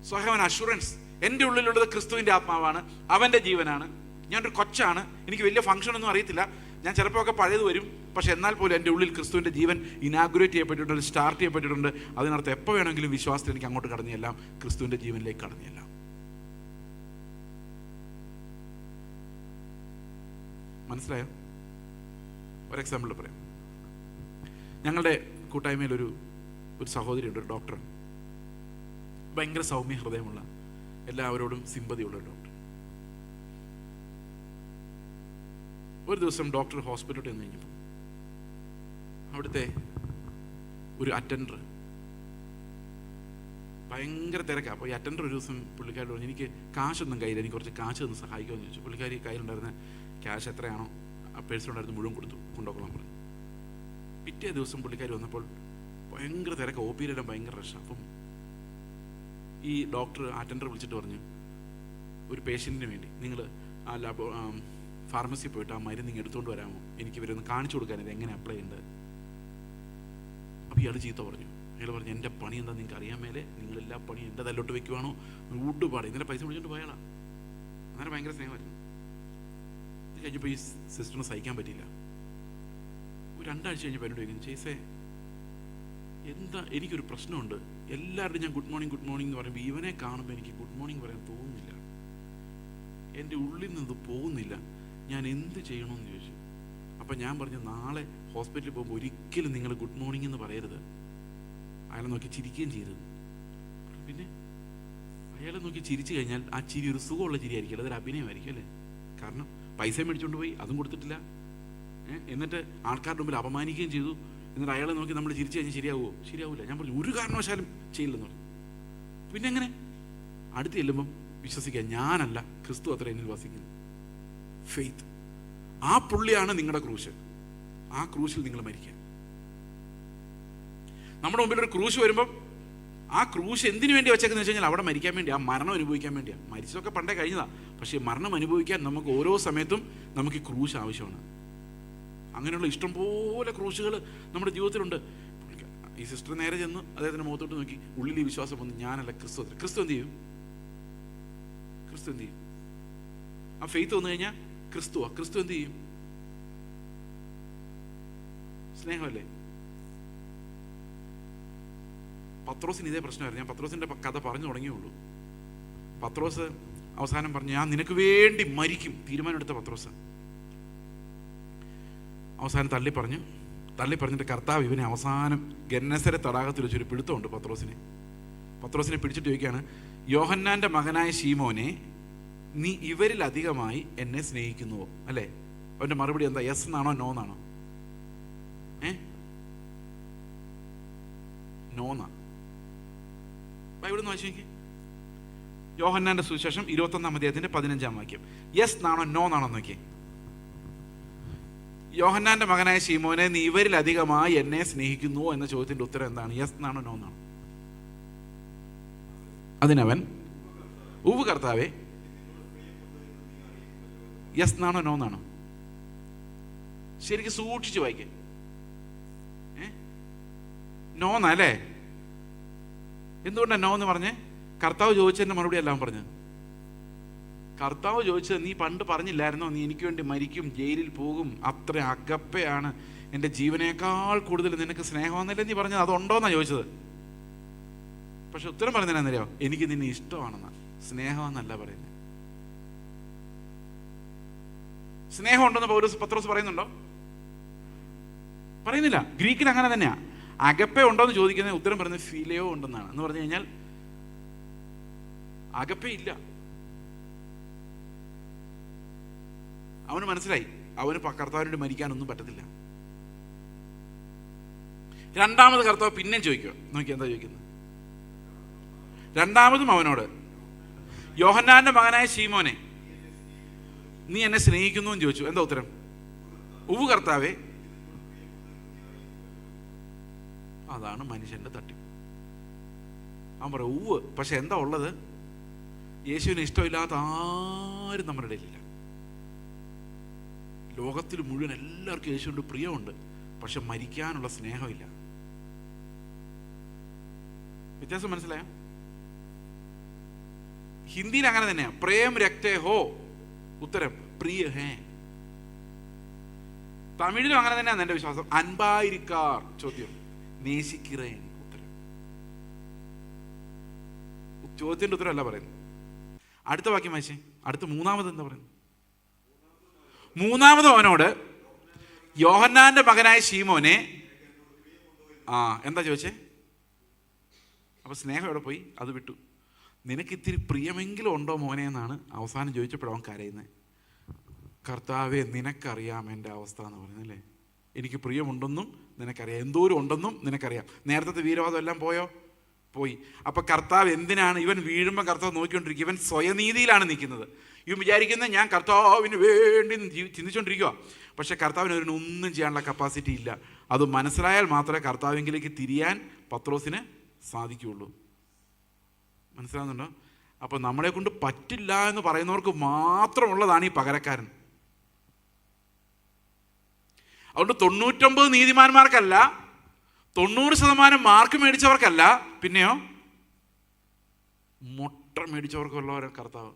So I have an assurance. എൻ്റെ ഉള്ളിലുള്ളത് ക്രിസ്തുവിൻ്റെ ആത്മാവാണ്, അവൻ്റെ ജീവനാണ്. ഞാനൊരു കൊച്ചാണ്, എനിക്ക് വലിയ ഫംഗ്ഷൻ ഒന്നും അറിയത്തില്ല, ഞാൻ ചിലപ്പോൾ ഒക്കെ പഴയത് വരും. പക്ഷെ എന്നാൽ പോലും എൻ്റെ ഉള്ളിൽ ക്രിസ്തുവിൻ്റെ ജീവൻ ഇനാഗുറേറ്റ് ചെയ്യപ്പെട്ടിട്ടുണ്ട്, സ്റ്റാർട്ട് ചെയ്യപ്പെട്ടിട്ടുണ്ട്. അതിനർത്ഥം എപ്പോൾ വേണമെങ്കിലും വിശ്വാസത്തിൽ എനിക്ക് അങ്ങോട്ട് കടന്നു ചെല്ലാം, ക്രിസ്തുവിൻ്റെ ജീവനിലേക്ക് കടന്നു ചെല്ലാം. മനസ്സിലായോ? ഒരു എക്സാമ്പിൾ പറയാം. ഞങ്ങളുടെ കൂട്ടായ്മയിൽ ഒരു സഹോദരിയുണ്ട്, ഒരു ഡോക്ടർ. ഭയങ്കര സൗമ്യ ഹൃദയമുള്ള, എല്ലാവരോടും സിമ്പതിയുള്ള ഒരു ഡോക്ടർ. ഒരു ദിവസം ഡോക്ടർ ഹോസ്പിറ്റലിൽ ചെന്ന് കഴിഞ്ഞപ്പോൾ അവിടുത്തെ ഒരു അറ്റൻഡർ ഭയങ്കര തിരക്കാണ്. അപ്പോൾ ഈ അറ്റൻഡർ ഒരു ദിവസം പുള്ളിക്കാരി പറഞ്ഞു, എനിക്ക് കാശൊന്നും കയ്യിൽ, എനിക്ക് കുറച്ച് കാശ് തന്ന് സഹായിക്കുമെന്ന് ചോദിച്ചു. പുള്ളിക്കാരി കയ്യിലുണ്ടായിരുന്ന ക്യാഷ് എത്രയാണോ ആ പേഴ്സിലുണ്ടായിരുന്നു മുഴുവൻ കൊണ്ടുപോകാൻ പറഞ്ഞു. പിറ്റേ ദിവസം പുള്ളിക്കാരി വന്നപ്പോൾ ഭയങ്കര തിരക്ക്, ഒ പിയിലെല്ലാം ഭയങ്കര റഷ്. അപ്പം ഈ ഡോക്ടർ അറ്റൻഡർ വിളിച്ചിട്ട് പറഞ്ഞു, ഒരു പേഷ്യൻറ്റിന് വേണ്ടി നിങ്ങൾ ആ ഫാർമസിയിൽ പോയിട്ട് ആ മരുന്ന് നിങ്ങൾ എടുത്തുകൊണ്ട് വരാമോ, എനിക്ക് ഇവരൊന്ന് കാണിച്ചു കൊടുക്കാൻ ഇത് എങ്ങനെ അപ്ലൈ ഉണ്ട്. അപ്പോൾ ഇയാൾ ചീത്ത പറഞ്ഞു. അയാൾ പറഞ്ഞു, എൻ്റെ പണി എന്താ നിങ്ങൾക്ക് അറിയാൻ മേലെ, നിങ്ങളെല്ലാ പണിയും എൻ്റെ തല്ലോട്ട് വെക്കുവാണോ, ഊട്ടുപാട്. ഇന്നലെ പൈസ വിളിച്ചോണ്ട് പോയാളാ. അങ്ങനെ ഭയങ്കര സ്നേഹമായിരുന്നു. ഇത് കഴിഞ്ഞപ്പോൾ ഈ സിസ്റ്ററിന് സഹിക്കാൻ പറ്റിയില്ല. ഒരു 2 ആഴ്ച കഴിഞ്ഞപ്പോൾ എന്നോട് ചോദിക്കുന്നു, ചേസേ എന്താ, എനിക്കൊരു പ്രശ്നമുണ്ട്. എല്ലാവരുടെയും ഞാൻ ഗുഡ് മോർണിംഗ് എന്ന് പറയുമ്പോൾ ഇവനെ കാണുമ്പോൾ എനിക്ക് ഗുഡ് മോർണിംഗ് പറയാൻ തോന്നുന്നില്ല, എൻ്റെ ഉള്ളിൽ നിന്ന് പോകുന്നില്ല, ഞാൻ എന്ത് ചെയ്യണമെന്ന് ചോദിച്ചു. അപ്പം ഞാൻ പറഞ്ഞു, നാളെ ഹോസ്പിറ്റലിൽ പോകുമ്പോൾ ഒരിക്കലും നിങ്ങൾ ഗുഡ് മോർണിംഗ് എന്ന് പറയരുത്. അയാളെ നോക്കി ചിരിക്കുകയും ചെയ്തത്. പിന്നെ അയാളെ നോക്കി ചിരിച്ചു കഴിഞ്ഞാൽ ആ ചിരി ഒരു സുഖമുള്ള ചിരി ആയിരിക്കും, അതൊരു അഭിനയമായിരിക്കും അല്ലേ? കാരണം പൈസ മേടിച്ചുകൊണ്ട് പോയി, അതും കൊടുത്തിട്ടില്ല, എന്നിട്ട് ആൾക്കാരുടെ മുമ്പിൽ അപമാനിക്കുകയും ചെയ്തു. എന്നിട്ട് അയാളെ നോക്കി നമ്മൾ ചിരിച്ചു കഴിഞ്ഞാൽ ശരിയാവില്ല. ഞാൻ പറഞ്ഞു, ഒരു കാരണവശാലും ചെയ്യില്ലെന്ന് പറഞ്ഞു. പിന്നെ എങ്ങനെ? അടുത്ത് ചെല്ലുമ്പം വിശ്വസിക്കുക, ഞാനല്ല, ക്രിസ്തു അത്ര എന്നിൽ വസിക്കുന്നു. ഫെയ്ത്ത്. ആ പുള്ളിയാണ് നിങ്ങളുടെ ക്രൂശ്. ആ ക്രൂശിൽ നിങ്ങൾ മരിക്കുക. നമ്മുടെ മുമ്പിൽ ഒരു ക്രൂശ് വരുമ്പം ആ ക്രൂശ് എന്തിനു വേണ്ടി വെച്ചേക്കെന്ന് വെച്ച് കഴിഞ്ഞാൽ അവിടെ മരിക്കാൻ വേണ്ടി, ആ മരണം അനുഭവിക്കാൻ വേണ്ടിയാണ്. മരിച്ചതൊക്കെ പണ്ടേ കഴിഞ്ഞതാണ്. പക്ഷേ മരണം അനുഭവിക്കാൻ നമുക്ക് ഓരോ സമയത്തും നമുക്ക് ഈ ക്രൂശ് ആവശ്യമാണ്. അങ്ങനെയുള്ള ഇഷ്ടംപോലെ ക്രൂശുകൾ നമ്മുടെ ജീവിതത്തിലുണ്ട്. ഈ സിസ്റ്റർ നേരെ ചെന്ന് അദ്ദേഹത്തിൻ്റെ മുഖത്തോട്ട് നോക്കി, ഉള്ളിൽ ഈ വിശ്വാസം വന്ന്, ഞാനല്ല, ക്രിസ്തു എന്ത് ചെയ്യും? ആ ഫെയ്ത്ത് വന്നു കഴിഞ്ഞാൽ ക്രിസ്തു എന്ത് ചെയ്യും? സ്നേഹമല്ലേ? പത്രോസിന് ഇതേ പ്രശ്നമായിരുന്നു. ഞാൻ പത്രോസിൻ്റെ കഥ പറഞ്ഞു തുടങ്ങിയുള്ളൂ. പത്രോസ് അവസാനം പറഞ്ഞു, ഞാൻ നിനക്ക് വേണ്ടി മരിക്കും, തീരുമാനമെടുത്ത പത്രോസ്. അവസാനം തള്ളി പറഞ്ഞിട്ട് കർത്താവ് ഇവനെ അവസാനം ഗന്നസരെ തടാകത്തിൽ വെച്ചൊരു പിടുത്തമുണ്ട് പത്രോസിനെ പിടിച്ചിട്ട് ചോദിക്കുകയാണ്, യോഹന്നാൻ്റെ മകനായ ശീമോനെ, നീ ഇവരിൽ അധികമായി എന്നെ സ്നേഹിക്കുന്നുവോ? അല്ലേ? അവൻ്റെ മറുപടി എന്താ? യെസ് എന്നാണോ നോ എന്നാണോ? നോന്നാ. ബൈബിളിൽ നിന്ന് വായിച്ചു നോക്കി. യോഹന്നാന്റെ സുവിശേഷം 21 അധ്യായത്തിന്റെ 15 വാക്യം. യെസ് എന്നാണോ നോ എന്നാണോ നോക്കി. യോഹന്നാന്റെ മകനായ ശീമോനെ, നീ ഇവരിലധികമായി എന്നെ സ്നേഹിക്കുന്നുവോ എന്ന ചോദ്യത്തിന്റെ ഉത്തരം എന്താണ്? യെസ് എന്നാണോ നോ എന്നാണോ? അതിനവൻ, ഉവ്വ് കർത്താവേ. യെസ് എന്നാണോ നോ എന്നാണോ? ശരിക്കും സൂക്ഷിച്ചു വായിക്കേ. നോ എന്നല്ലേ? എന്തുകൊണ്ടാണ് നോ എന്ന് പറഞ്ഞേ? കർത്താവ് ചോദിച്ചതിന്റെ മറുപടി എല്ലാം പറഞ്ഞത്. കർത്താവ് ചോദിച്ചത്, നീ പണ്ട് പറഞ്ഞില്ലായിരുന്നോ നീ എനിക്ക് വേണ്ടി മരിക്കും, ജയിലിൽ പോകും, അത്ര അകപ്പയാണ്, എൻ്റെ ജീവനേക്കാൾ കൂടുതൽ നിനക്ക് സ്നേഹമെന്നല്ലേ നീ പറഞ്ഞത്? അതുണ്ടോന്നാണ് ചോദിച്ചത്. പക്ഷെ ഉത്തരം പറയുന്നതിനറിയോ? എനിക്ക് നിന്നെ ഇഷ്ടമാണെന്നാ, സ്നേഹമെന്നല്ല പറയുന്നത്. സ്നേഹം ഉണ്ടെന്ന് പത്രോസ് പറയുന്നുണ്ടോ? പറയുന്നില്ല. ഗ്രീക്കിൽ അങ്ങനെ തന്നെയാ. അകപ്പ ഉണ്ടോന്ന് ചോദിക്കുന്നത് ഉത്തരം പറയുന്നത് ഫിലിയോ ഉണ്ടെന്നാണ്. എന്ന് പറഞ്ഞു കഴിഞ്ഞാൽ അകപ്പ ഇല്ല. അവന് മനസ്സിലായി, അവന് കർത്താവിനോട് മരിക്കാനൊന്നും പറ്റത്തില്ല. രണ്ടാമത് കർത്താവ് പിന്നെ ചോദിക്കുക. നോക്കി എന്താ ചോദിക്കുന്നത്? രണ്ടാമതും അവനോട്, യോഹന്നാന്റെ മകനായ ശീമോനെ, നീ എന്നെ സ്നേഹിക്കുന്നു എന്ന് ചോദിച്ചു. എന്താ ഉത്തരം? ഉവ്വ് കർത്താവേ. അതാണ് മനുഷ്യന്റെ തട്ടിപ്പ്. അവൻ പറയും ഉവ്വ്, പക്ഷെ എന്താ ഉള്ളത്? യേശുവിന് ഇഷ്ടമില്ലാത്ത ആരും നമ്മുടെ ഇടയിലില്ല. ലോകത്തിൽ മുഴുവൻ എല്ലാവർക്കും യേശുവിൻ്റെ പ്രിയമുണ്ട്, പക്ഷെ മരിക്കാനുള്ള സ്നേഹമില്ല. വ്യത്യാസം മനസ്സിലായോ? ഹിന്ദിയിൽ അങ്ങനെ തന്നെയാ. പ്രേം രക്തേ ഹോ, ഉത്തരം പ്രിയ ഹേ. തമിഴിലും അങ്ങനെ തന്നെയാണ് എൻ്റെ വിശ്വാസം. അൻപായിരിക്കാർ, ചോദ്യം നേശിக்கிறேன், ഉത്തരം. ചോദ്യത്തിന്റെ ഉത്തരം അല്ല പറയുന്നത്. അടുത്ത വാക്യം വായിച്ചേ. അടുത്ത മൂന്നാമത് എന്താ പറയുന്നത്? മൂന്നാമത് അവനോട്, യോഹന്നാന്റെ മകനായ ശീമോനെ, എന്താ ചോദിച്ചേ? അപ്പൊ സ്നേഹം എവിടെ പോയി? അത് വിട്ടു. നിനക്ക് ഇത്തിരി പ്രിയമെങ്കിലും ഉണ്ടോ മോനെ എന്നാണ് അവസാനം ചോദിച്ചപ്പോഴവൻ കരയുന്നത്. കർത്താവേ, നിനക്കറിയാം എൻ്റെ അവസ്ഥ എന്ന് പറയുന്നല്ലേ. എനിക്ക് പ്രിയമുണ്ടെന്നും നിനക്കറിയാം, എന്തോരം ഉണ്ടെന്നും നിനക്കറിയാം. നേരത്തെ വീരവാദം എല്ലാം പോയി. അപ്പൊ കർത്താവ് എന്തിനാണ്? ഇവൻ വീഴുമ്പോൾ കർത്താവ് നോക്കിക്കൊണ്ടിരിക്കുക. ഇവൻ സ്വയനീതിയിലാണ് നിൽക്കുന്നത്. ഇവൻ വിചാരിക്കുന്നത് ഞാൻ കർത്താവിന് വേണ്ടി ചിന്തിച്ചുകൊണ്ടിരിക്കുക. പക്ഷെ കർത്താവിന് ഒന്നും ചെയ്യാനുള്ള കപ്പാസിറ്റി ഇല്ല. അത് മനസ്സിലായാൽ മാത്രമേ കർത്താവിലേക്ക് തിരിയാൻ പത്രോസിന് സാധിക്കുകയുള്ളൂ. മനസ്സിലാകുന്നുണ്ടോ? അപ്പൊ നമ്മളെ കൊണ്ട് പറ്റില്ല എന്ന് പറയുന്നവർക്ക് മാത്രമുള്ളതാണ് ഈ പകരക്കാരൻ. അതുകൊണ്ട് 99 നീതിമാന്മാർക്കല്ല, 90% മാർക്ക് മേടിച്ചവർക്കല്ല, പിന്നെയോ മുട്ട മേടിച്ചവർക്കുള്ളവരെ കർത്താവ്.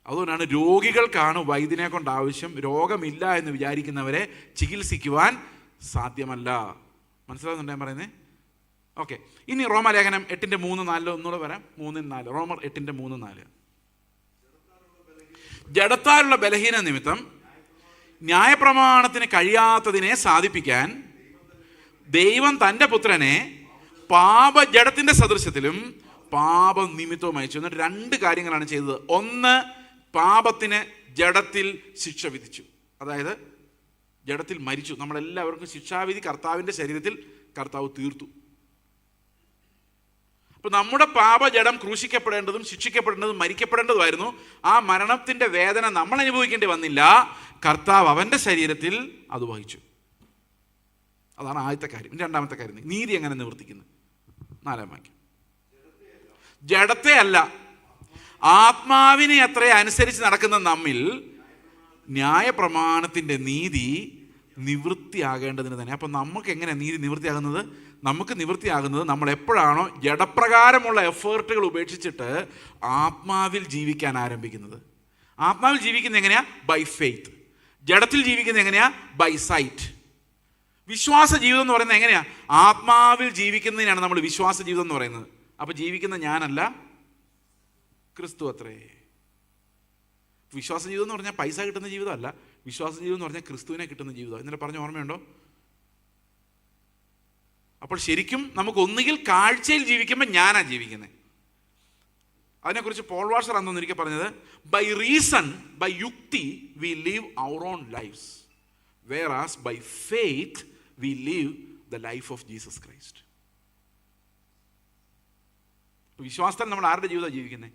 അതുകൊണ്ടാണ് രോഗികൾക്കാണ് വൈദ്യനെ കൊണ്ട് ആവശ്യം. രോഗമില്ല എന്ന് വിചാരിക്കുന്നവരെ ചികിത്സിക്കുവാൻ സാധ്യമല്ല. മനസ്സിലാകുന്നുണ്ടോ ഞാൻ പറയുന്നത്? ഓക്കെ. ഇനി റോമാലേഖനം 8:3-4 ഒന്നുകൂടെ വരാം. 3-4. റോമർ 8:3-4. ജഡത്താലുള്ള ബലഹീന നിമിത്തം ന്യായപ്രമാണത്തിന് കഴിയാത്തതിനെ സാധിപ്പിക്കാൻ ദൈവം തൻ്റെ പുത്രനെ പാപജഡത്തിന്റെ സദൃശ്യത്തിലും പാപം നിമിത്തവും അയച്ചു. എന്നിട്ട് 2 കാര്യങ്ങളാണ് ചെയ്തത്. ഒന്ന്, പാപത്തിന് ജഡത്തിൽ ശിക്ഷ വിധിച്ചു. അതായത് ജഡത്തിൽ മരിച്ചു. നമ്മളെല്ലാവർക്കും ശിക്ഷാവിധി കർത്താവിൻ്റെ ശരീരത്തിൽ കർത്താവ് തീർത്തു. അപ്പൊ നമ്മുടെ പാപജഡം ക്രൂശിക്കപ്പെടേണ്ടതും ശിക്ഷിക്കപ്പെടേണ്ടതും മരിക്കപ്പെടേണ്ടതുമായിരുന്നു. ആ മരണത്തിന്റെ വേദന നമ്മൾ അനുഭവിക്കേണ്ടി വന്നില്ല. കർത്താവ് അവന്റെ ശരീരത്തിൽ അത് വഹിച്ചു. അതാണ് ആദ്യത്തെ കാര്യം. രണ്ടാമത്തെ കാര്യം, നീതി എങ്ങനെ നിവർത്തിക്കുന്നു? 4-ാം വാക്യം. ജഡത്തെ അല്ല, ആത്മാവിനെ അത്ര അനുസരിച്ച് നടക്കുന്ന നമ്മിൽ ന്യായപ്രമാണത്തിന്റെ നീതി നിവൃത്തിയാകേണ്ടതിന് തന്നെ. അപ്പൊ നമുക്ക് എങ്ങനെ നീതി നിവൃത്തിയാകുന്നത്? നമുക്ക് നിവൃത്തിയാകുന്നത് നമ്മൾ എപ്പോഴാണോ ജഡപ്രകാരമുള്ള എഫേർട്ടുകൾ ഉപേക്ഷിച്ചിട്ട് ആത്മാവിൽ ജീവിക്കാൻ ആരംഭിക്കുന്നത്. ആത്മാവിൽ ജീവിക്കുന്നത് എങ്ങനെയാ? By faith. ജഡത്തിൽ ജീവിക്കുന്നത് എങ്ങനെയാ? By sight. വിശ്വാസ ജീവിതം എന്ന് പറയുന്നത് എങ്ങനെയാ? ആത്മാവിൽ ജീവിക്കുന്നതിനാണ് നമ്മൾ വിശ്വാസ ജീവിതം എന്ന് പറയുന്നത്. അപ്പൊ ജീവിക്കുന്ന ഞാനല്ല, ക്രിസ്തു അത്രേ. വിശ്വാസ ജീവിതം എന്ന് പറഞ്ഞാൽ പൈസ കിട്ടുന്ന ജീവിതമല്ല. വിശ്വാസ ജീവിതം എന്ന് പറഞ്ഞാൽ ക്രിസ്തുവിനെ കിട്ടുന്ന ജീവിതം. ഇന്നലെ പറഞ്ഞ ഓർമ്മയുണ്ടോ? അപ്പോൾ ശരിക്കും നമുക്ക് ഒന്നുകിൽ കാഴ്ചയിൽ ജീവിക്കുമ്പോൾ ഞാനാ ജീവിക്കുന്നത്. അതിനെക്കുറിച്ച് പോൾ വാഷർ അന്നൊരിക്കൽ പറഞ്ഞത്, ബൈ റീസൺ, ബൈ യുക്തി we live our own lifes, whereas by faith we live the life of Jesus Christ. വിശ്വാസത്തിൽ നമ്മൾ ആരുടെ ജീവിതമാണ് ജീവിക്കുന്നത്?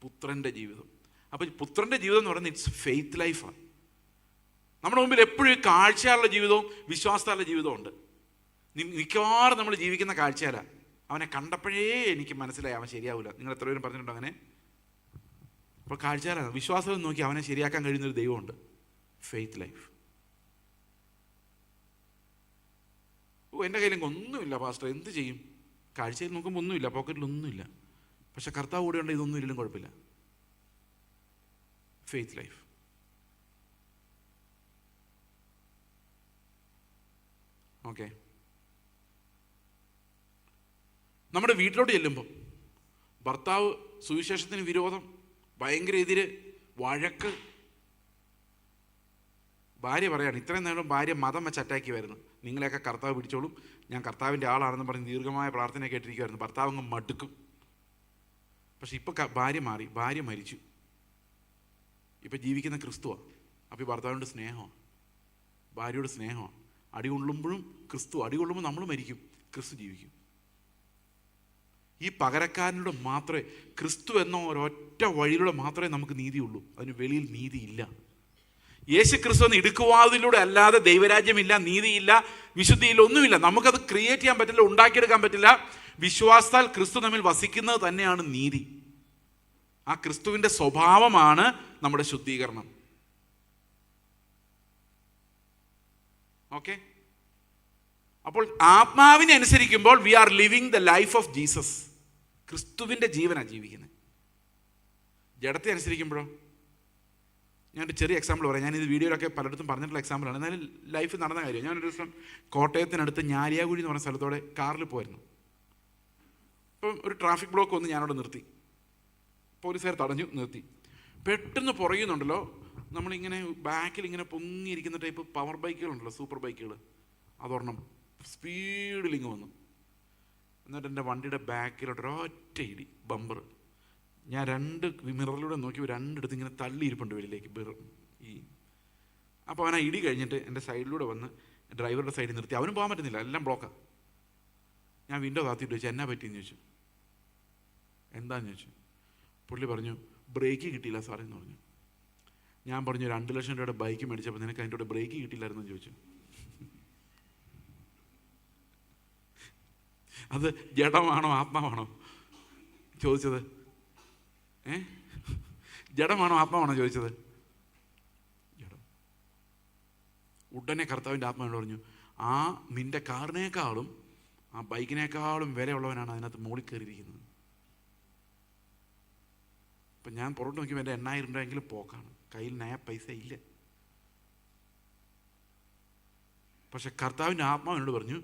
പുത്രൻ്റെ ജീവിതം. അപ്പോൾ പുത്രൻ്റെ ജീവിതം എന്ന് പറയുന്നത് ഇറ്റ്സ് ഫെയ്ത്ത് ലൈഫാണ്. നമ്മുടെ മുമ്പിൽ എപ്പോഴും കാഴ്ചയുള്ള ജീവിതവും വിശ്വാസത്താലുള്ള ജീവിതവും ഉണ്ട്. മിക്കവാറും നമ്മൾ ജീവിക്കുന്ന കാഴ്ചയല്ല. അവനെ കണ്ടപ്പോഴേ എനിക്ക് മനസ്സിലായി അവൻ ശരിയാവില്ല. നിങ്ങൾ എത്ര പേരും പറഞ്ഞിട്ടുണ്ടോ അങ്ങനെ? അപ്പോൾ കാഴ്ചയാലാണ്. വിശ്വാസം നോക്കി അവനെ ശരിയാക്കാൻ കഴിയുന്നൊരു ദൈവമുണ്ട്, ഫെയ്ത്ത് ലൈഫ്. എൻ്റെ കയ്യിലെങ്കിൽ ഒന്നുമില്ല പാസ്റ്റർ, എന്ത് ചെയ്യും? കാഴ്ചയിൽ നോക്കുമ്പോൾ ഒന്നുമില്ല, പോക്കറ്റിലൊന്നുമില്ല. പക്ഷെ കർത്താവ് കൂടെ ഉണ്ട്, ഇതൊന്നും ഇല്ലെങ്കിലും കുഴപ്പമില്ല. Faith life. ഓക്കെ, നമ്മുടെ വീട്ടിലോട്ട് ചെല്ലുമ്പോൾ ഭർത്താവ് സുവിശേഷത്തിന് വിരോധം, ഭയങ്കര എതിര്, വഴക്ക്. ഭാര്യ പറയാണ്, ഇത്രയും നേരം ഭാര്യ മതം വെച്ച് അറ്റാക്കി വരുന്നു, നിങ്ങളെയൊക്കെ കർത്താവ് പിടിച്ചോളും, ഞാൻ കർത്താവിൻ്റെ ആളാണെന്ന് പറഞ്ഞ് ദീർഘമായ പ്രാർത്ഥന കേട്ടിരിക്കുമായിരുന്നു. ഭർത്താവ് അങ്ങ് മടുക്കും. പക്ഷെ ഇപ്പം ഭാര്യ മാറി, ഭാര്യ മരിച്ചു. ഇപ്പം ജീവിക്കുന്ന ക്രിസ്തുവാണ്. അപ്പോൾ ഈ ഭർത്താവിനോട് സ്നേഹമാണ്, ഭാര്യയോട് സ്നേഹമാണ്. അടികൊള്ളുമ്പോഴും ക്രിസ്തു, അടികൊള്ളുമ്പോൾ നമ്മൾ മരിക്കും, ക്രിസ്തു ജീവിക്കും. ഈ പകരക്കാരനോട് മാത്രമേ, ക്രിസ്തു എന്ന ഒരൊറ്റ വഴിയിലൂടെ മാത്രമേ നമുക്ക് നീതിയുള്ളൂ. അതിന് വെളിയിൽ നീതിയില്ല. യേശു ക്രിസ്തു എന്ന ഇടുക്കുവാതിലൂടെ അല്ലാതെ ദൈവരാജ്യമില്ല, നീതിയില്ല, വിശുദ്ധിയില്ല, ഒന്നുമില്ല. നമുക്കത് ക്രിയേറ്റ് ചെയ്യാൻ പറ്റില്ല, ഉണ്ടാക്കിയെടുക്കാൻ പറ്റില്ല. വിശ്വാസത്താൽ ക്രിസ്തു നമ്മിൽ വസിക്കുന്നത് തന്നെയാണ് നീതി. ആ ക്രിസ്തുവിൻ്റെ സ്വഭാവമാണ് നമ്മുടെ ശുദ്ധീകരണം. ഓക്കെ, അപ്പോൾ ആത്മാവിനെ അനുസരിക്കുമ്പോൾ we are living the life of Jesus. ക്രിസ്തുവിൻ്റെ ജീവനാണ് ജീവിക്കുന്നത്. ജഡത്തെ അനുസരിക്കുമ്പോഴോ, ഞാനൊരു ചെറിയ എക്സാമ്പിൾ പറയാം. ഞാനിത് വീഡിയോയിലൊക്കെ പലയിടത്തും പറഞ്ഞിട്ടുള്ള എക്സാമ്പിളാണ്, എന്നാലും ലൈഫ് നടന്ന കാര്യം. ഞാനൊരു ദിവസം കോട്ടയത്തിനടുത്ത് ഞാലിയാകുഴി എന്ന് പറഞ്ഞ സ്ഥലത്തോടെ കാറിൽ പോയിരുന്നു. അപ്പം ഒരു ട്രാഫിക് ബ്ലോക്ക് വന്ന് ഞാനവിടെ നിർത്തി. പോലീസുകാർ തടഞ്ഞു നിർത്തി. പെട്ടെന്ന് പുറയുന്നുണ്ടല്ലോ, നമ്മളിങ്ങനെ ബാക്കിൽ ഇങ്ങനെ പൊങ്ങിയിരിക്കുന്ന ടൈപ്പ് പവർ ബൈക്കുകളുണ്ടല്ലോ, സൂപ്പർ ബൈക്കുകൾ, അതൊരെണ്ണം സ്പീഡിലിങ്ങ് വന്നു. എന്നിട്ട് എൻ്റെ വണ്ടിയുടെ ബാക്കിലോട്ട് ഒരൊറ്റ ഇടി, ബമ്പർ. ഞാൻ രണ്ട് മിററിലൂടെ നോക്കി രണ്ടിടത്ത് ഇങ്ങനെ തള്ളിയിരിപ്പുണ്ട് വെളിയിലേക്ക് ഈ. അപ്പോൾ അവൻ ആ ഇടി കഴിഞ്ഞിട്ട് എൻ്റെ സൈഡിലൂടെ വന്ന് ഡ്രൈവറുടെ സൈഡിൽ നിർത്തി. അവനും പോകാൻ പറ്റുന്നില്ല, എല്ലാം ബ്ലോക്കാണ്. ഞാൻ വിൻഡോ താത്തിയിട്ട് ചോദിച്ചു, എന്നാ പറ്റിയെന്ന് ചോദിച്ചു. എന്താണെന്ന് ചോദിച്ചു. പുള്ളി പറഞ്ഞു, ബ്രേക്ക് കിട്ടിയില്ല സാറേ എന്ന് പറഞ്ഞു. ഞാൻ പറഞ്ഞു, 2 ലക്ഷം രൂപയുടെ ബൈക്ക് മേടിച്ചപ്പോൾ നിനക്ക് അതിൻ്റെ കൂടെ ബ്രേക്ക് കിട്ടിയില്ലായിരുന്നു എന്ന് ചോദിച്ചു. അത് ജഡമാണോ ആത്മാവാണോ ചോദിച്ചത്? ജഡമാണോ ആത്മാവാണോ ചോദിച്ചത്? ജഡം. ഉടനെ കർത്താവിൻ്റെ ആത്മാവിനോട് പറഞ്ഞു, ആ നിൻ്റെ കാറിനേക്കാളും ആ ബൈക്കിനേക്കാളും വിലയുള്ളവനാണ് അതിനകത്ത് മുകളിൽ കയറിയിരിക്കുന്നത്. അപ്പം ഞാൻ പുറത്ത് നോക്കിയപ്പോൾ എൻ്റെ 8000 രൂപയെങ്കിലും പോക്കാണ്, കയ്യിൽ നയ പൈസ ഇല്ല. പക്ഷെ കർത്താവിൻ്റെ ആത്മാവിനോട് പറഞ്ഞു,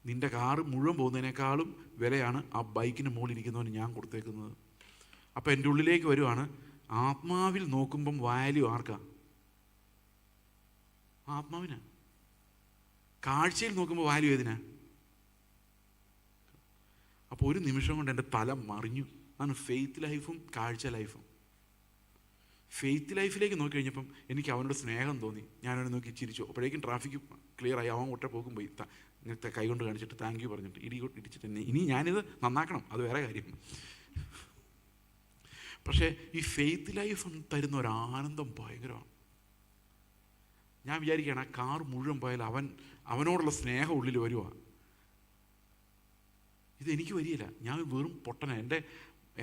നിൻ്റെ കാറ് മുഴുവൻ പോകുന്നതിനേക്കാളും വിലയാണ് ആ ബൈക്കിന് മുകളിൽ ഇരിക്കുന്നവന് ഞാൻ കൊടുത്തേക്കുന്നത്. അപ്പോൾ എൻ്റെ ഉള്ളിലേക്ക് വരുവാണ്, ആത്മാവിൽ നോക്കുമ്പം വാല്യൂ ആർക്കാ? ആത്മാവിനാ. കാഴ്ചയിൽ നോക്കുമ്പോൾ വാല്യൂ ഏതിനാ? അപ്പോൾ ഒരു നിമിഷം കൊണ്ട് എൻ്റെ തല മറിഞ്ഞു. അതാണ് ഫെയ്ത്ത് ലൈഫും കാഴ്ച ലൈഫും. ഫെയ്ത്ത് ലൈഫിലേക്ക് നോക്കി കഴിഞ്ഞപ്പം എനിക്ക് അവനോട് സ്നേഹം തോന്നി. ഞാനവനെ നോക്കി ചിരിച്ചു. അപ്പോഴേക്കും ട്രാഫിക്ക് ക്ലിയറായി. അവൻ ഒറ്റ പോക്കും പോയി. ഇങ്ങനത്തെ കൈ കൊണ്ട് കാണിച്ചിട്ട് താങ്ക് യു പറഞ്ഞിട്ട് ഇടിച്ചിട്ട് ഇനി ഞാനിത് നന്നാക്കണം, അത് വേറെ കാര്യം. പക്ഷേ ഈ ഫെയ്ത്ത് ലൈഫ് തരുന്ന ഒരു ആനന്ദം ഭയങ്കരമാണ്. ഞാൻ വിചാരിക്കുകയാണ്, ആ കാർ മുഴുവൻ പോയാൽ അവനോടുള്ള സ്നേഹം ഉള്ളിൽ വരുവാ. ഇതെനിക്ക് വരികയില്ല, ഞാൻ വെറും പൊട്ടനാണ്.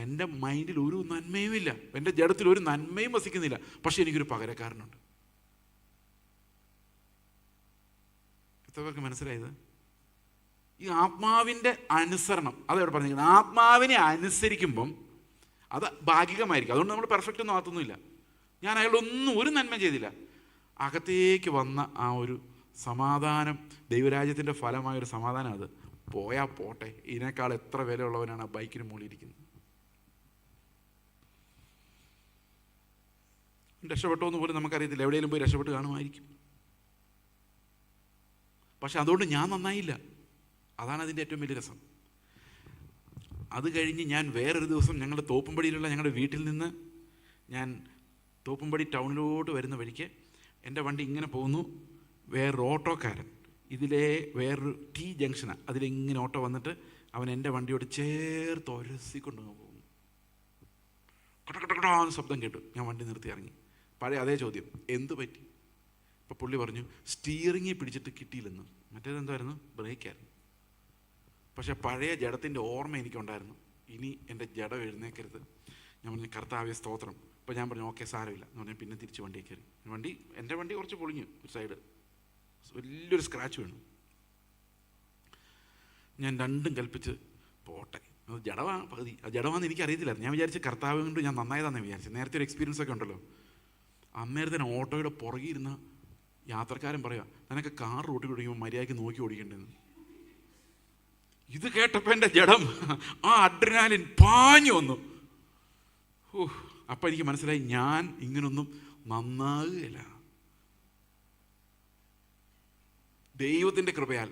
എൻ്റെ മൈൻഡിൽ ഒരു നന്മയും ഇല്ല, എൻ്റെ ജഡത്തിൽ ഒരു നന്മയും വസിക്കുന്നില്ല. പക്ഷെ എനിക്കൊരു പകരക്കാരനുണ്ട്. എത്ര പേർക്ക് മനസ്സിലായത്? ഈ ആത്മാവിൻ്റെ അനുസരണം, അതവിടെ പറഞ്ഞിരിക്കുന്നത്. ആത്മാവിനെ അനുസരിക്കുമ്പം അത് ഭാഗികമായിരിക്കും. അതുകൊണ്ട് നമ്മൾ പെർഫെക്റ്റ് ഒന്നും ആകത്തൊന്നുമില്ല. ഞാൻ അയാളൊന്നും ഒരു നന്മ ചെയ്തില്ല. അകത്തേക്ക് വന്ന ആ ഒരു സമാധാനം, ദൈവരാജ്യത്തിൻ്റെ ഫലമായൊരു സമാധാനം. അത് പോയാൽ പോട്ടെ, ഇതിനേക്കാൾ എത്ര വിലയുള്ളവനാണ് ആ ബൈക്കിന് മുകളിൽ ഇരിക്കുന്നത്. രക്ഷപ്പെട്ടോ എന്ന് പോലും നമുക്കറിയത്തില്ല. എവിടെയെങ്കിലും പോയി രക്ഷപ്പെട്ട് കാണുമായിരിക്കും. പക്ഷെ അതുകൊണ്ട് ഞാൻ നന്നായില്ല. അതാണ് അതിൻ്റെ ഏറ്റവും വലിയ രസം. അത് കഴിഞ്ഞ് ഞാൻ വേറൊരു ദിവസം ഞങ്ങളുടെ തോപ്പുംപടിയിലുള്ള ഞങ്ങളുടെ വീട്ടിൽ നിന്ന് ഞാൻ തോപ്പുംപടി ടൗണിലോട്ട് വരുന്ന വഴിക്ക് എൻ്റെ വണ്ടി ഇങ്ങനെ പോകുന്നു. വേറൊരു ഓട്ടോക്കാരൻ ഇതിലെ വേറൊരു T ജംഗ്ഷനാണ്, അതിലിങ്ങനെ ഓട്ടോ വന്നിട്ട് അവൻ എൻ്റെ വണ്ടിയോട് ചേർത്ത് ഒരസിക്കൊണ്ട് പോകുന്നു. കടകടകടാന്ന് ശബ്ദം കേട്ടു. ഞാൻ വണ്ടി നിർത്തി ഇറങ്ങി. പഴയ അതേ ചോദ്യം, എന്ത് പറ്റി? അപ്പോൾ പുള്ളി പറഞ്ഞു, സ്റ്റിയറിങ്ങിൽ പിടിച്ചിട്ട് കിട്ടിയില്ലെന്ന്. മറ്റേതെന്തായിരുന്നു? ബ്രേക്കായിരുന്നു. പക്ഷെ പഴയ ജഡത്തിൻ്റെ ഓർമ്മ എനിക്കുണ്ടായിരുന്നു. ഇനി എൻ്റെ ജഡം എഴുന്നേക്കരുത്. ഞാൻ പറഞ്ഞു, കർത്താവേ സ്തോത്രം. അപ്പോൾ ഞാൻ പറഞ്ഞു, ഓക്കെ സാരമില്ല എന്ന് പറഞ്ഞാൽ പിന്നെ തിരിച്ച് വണ്ടിയിൽ കയറി. എൻ്റെ വണ്ടി കുറച്ച് പൊളിഞ്ഞു, ഒരു സൈഡ് വലിയൊരു സ്ക്രാച്ച് വീണു. ഞാൻ രണ്ടും കൽപ്പിച്ച് പോട്ടെ, അത് ജഡമാണ് പകുതി. അത് ജഡമാണെന്ന് എനിക്കറിയത്തില്ലായിരുന്നു. ഞാൻ വിചാരിച്ച് കർത്താവ് കൊണ്ട് ഞാൻ നന്നായതാണെന്ന് വിചാരിച്ചു. നേരത്തെ ഒരു എക്സ്പീരിയൻസ് ഒക്കെ ഉണ്ടല്ലോ. അന്നേരത്തിന് ഓട്ടോയുടെ പുറകിരുന്ന യാത്രക്കാരൻ പറയുക, നിനക്ക് കാർ റൂട്ടിൽ ഓടിക്കുമ്പോൾ മര്യാദയ്ക്ക് നോക്കി ഓടിക്കേണ്ടതെന്ന്. ഇത് കേട്ടപ്പോൾ എൻ്റെ ജഡം, ആ അഡ്രിനാലിൻ പാഞ്ഞു വന്നു. അപ്പം എനിക്ക് മനസ്സിലായി, ഞാൻ ഇങ്ങനൊന്നും നന്നാകുകയില്ല. ദൈവത്തിൻ്റെ കൃപയാൽ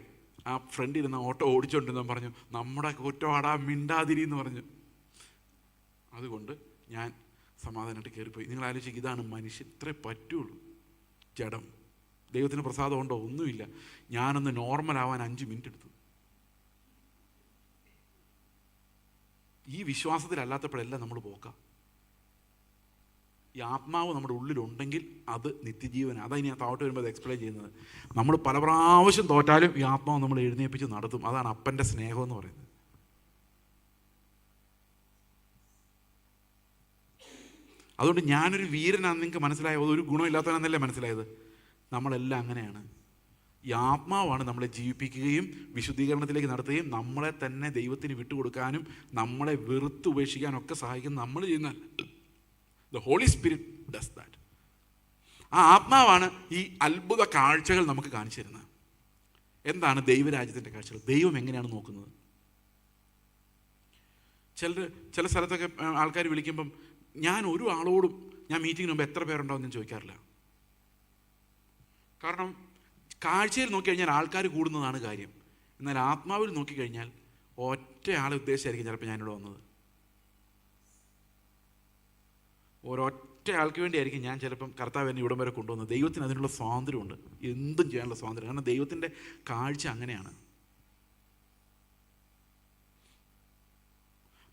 ആ ഫ്രണ്ടിൽ ഇരുന്ന ഓട്ടോ ഓടിച്ചോണ്ടിരുന്ന പറഞ്ഞു, നമ്മുടെ കുറ്റവാടാ മിണ്ടാതിരി എന്ന് പറഞ്ഞു. അതുകൊണ്ട് ഞാൻ സമാധാനമായിട്ട് കയറിപ്പോയി. നിങ്ങൾ ആലോചിക്കുക, ഇതാണ് മനുഷ്യൻ, ഇത്രേ പറ്റുള്ളൂ. ജഡം. ദൈവത്തിന് പ്രസാദം ഉണ്ടോ? ഒന്നുമില്ല. ഞാനൊന്ന് നോർമലാവാൻ 5 മിനിറ്റ് എടുത്തു. ഈ വിശ്വാസത്തിലല്ലാത്തപ്പോഴെല്ലാം നമ്മൾ പോക്കാം. ഈ ആത്മാവ് നമ്മുടെ ഉള്ളിലുണ്ടെങ്കിൽ അത് നിത്യജീവനാണ്. അതാണ് ഇനി താഴോട്ട് വരുമ്പോൾ അത് എക്സ്പ്ലെയിൻ ചെയ്യുന്നത്. നമ്മൾ പല പ്രാവശ്യം തോറ്റാലും ഈ ആത്മാവ് നമ്മൾ എഴുന്നേൽപ്പിച്ച് നടത്തും. അതാണ് അപ്പൻ്റെ സ്നേഹം എന്ന് പറയുന്നത്. അതുകൊണ്ട് ഞാനൊരു വീരനാണെന്ന് നിങ്ങൾക്ക് മനസ്സിലായത് ഒരു ഗുണമില്ലാത്തവനാണെന്നല്ലേ മനസ്സിലായത്? നമ്മളെല്ലാം അങ്ങനെയാണ്. ഈ ആത്മാവാണ് നമ്മളെ ജീവിപ്പിക്കുകയും വിശുദ്ധീകരണത്തിലേക്ക് നടത്തുകയും നമ്മളെ തന്നെ ദൈവത്തിന് വിട്ടുകൊടുക്കാനും നമ്മളെ വെറുത്ത് ഉപേക്ഷിക്കാനും ഒക്കെ സഹായിക്കുന്ന നമ്മൾ ചെയ്യുന്ന The Holy Spirit does that. ആ ആത്മാവാണ് ഈ അത്ഭുത കാഴ്ചകൾ നമുക്ക് കാണിച്ചു തരുന്നത്. എന്താണ് ദൈവരാജ്യത്തിൻ്റെ കാഴ്ചകൾ? ദൈവം എങ്ങനെയാണ് നോക്കുന്നത്? ചില സ്ഥലത്തൊക്കെ ആൾക്കാർ വിളിക്കുമ്പം ഞാൻ ഒരു ആളോടും ഞാൻ മീറ്റിങ്ങിന് മുമ്പ് എത്ര പേരുണ്ടാവും ഞാൻ ചോദിക്കാറില്ല. കാരണം കാഴ്ചയിൽ നോക്കിക്കഴിഞ്ഞാൽ ആൾക്കാർ കൂടുന്നതാണ് കാര്യം. എന്നാൽ ആത്മാവിൽ നോക്കിക്കഴിഞ്ഞാൽ ഒറ്റ ആളെ ഉദ്ദേശിച്ചായിരിക്കും ചിലപ്പോൾ ഞാനിവിടെ വന്നത്. ഒരൊറ്റ ആൾക്ക് വേണ്ടിയായിരിക്കും ഞാൻ ചിലപ്പം കർത്താവ് എന്നെ ഇവിടം വരെ കൊണ്ടുവന്നത്. ദൈവത്തിന് അതിനുള്ള സ്വാതന്ത്ര്യമുണ്ട്, എന്തും ചെയ്യാനുള്ള സ്വാതന്ത്ര്യം. കാരണം ദൈവത്തിൻ്റെ കാഴ്ച അങ്ങനെയാണ്.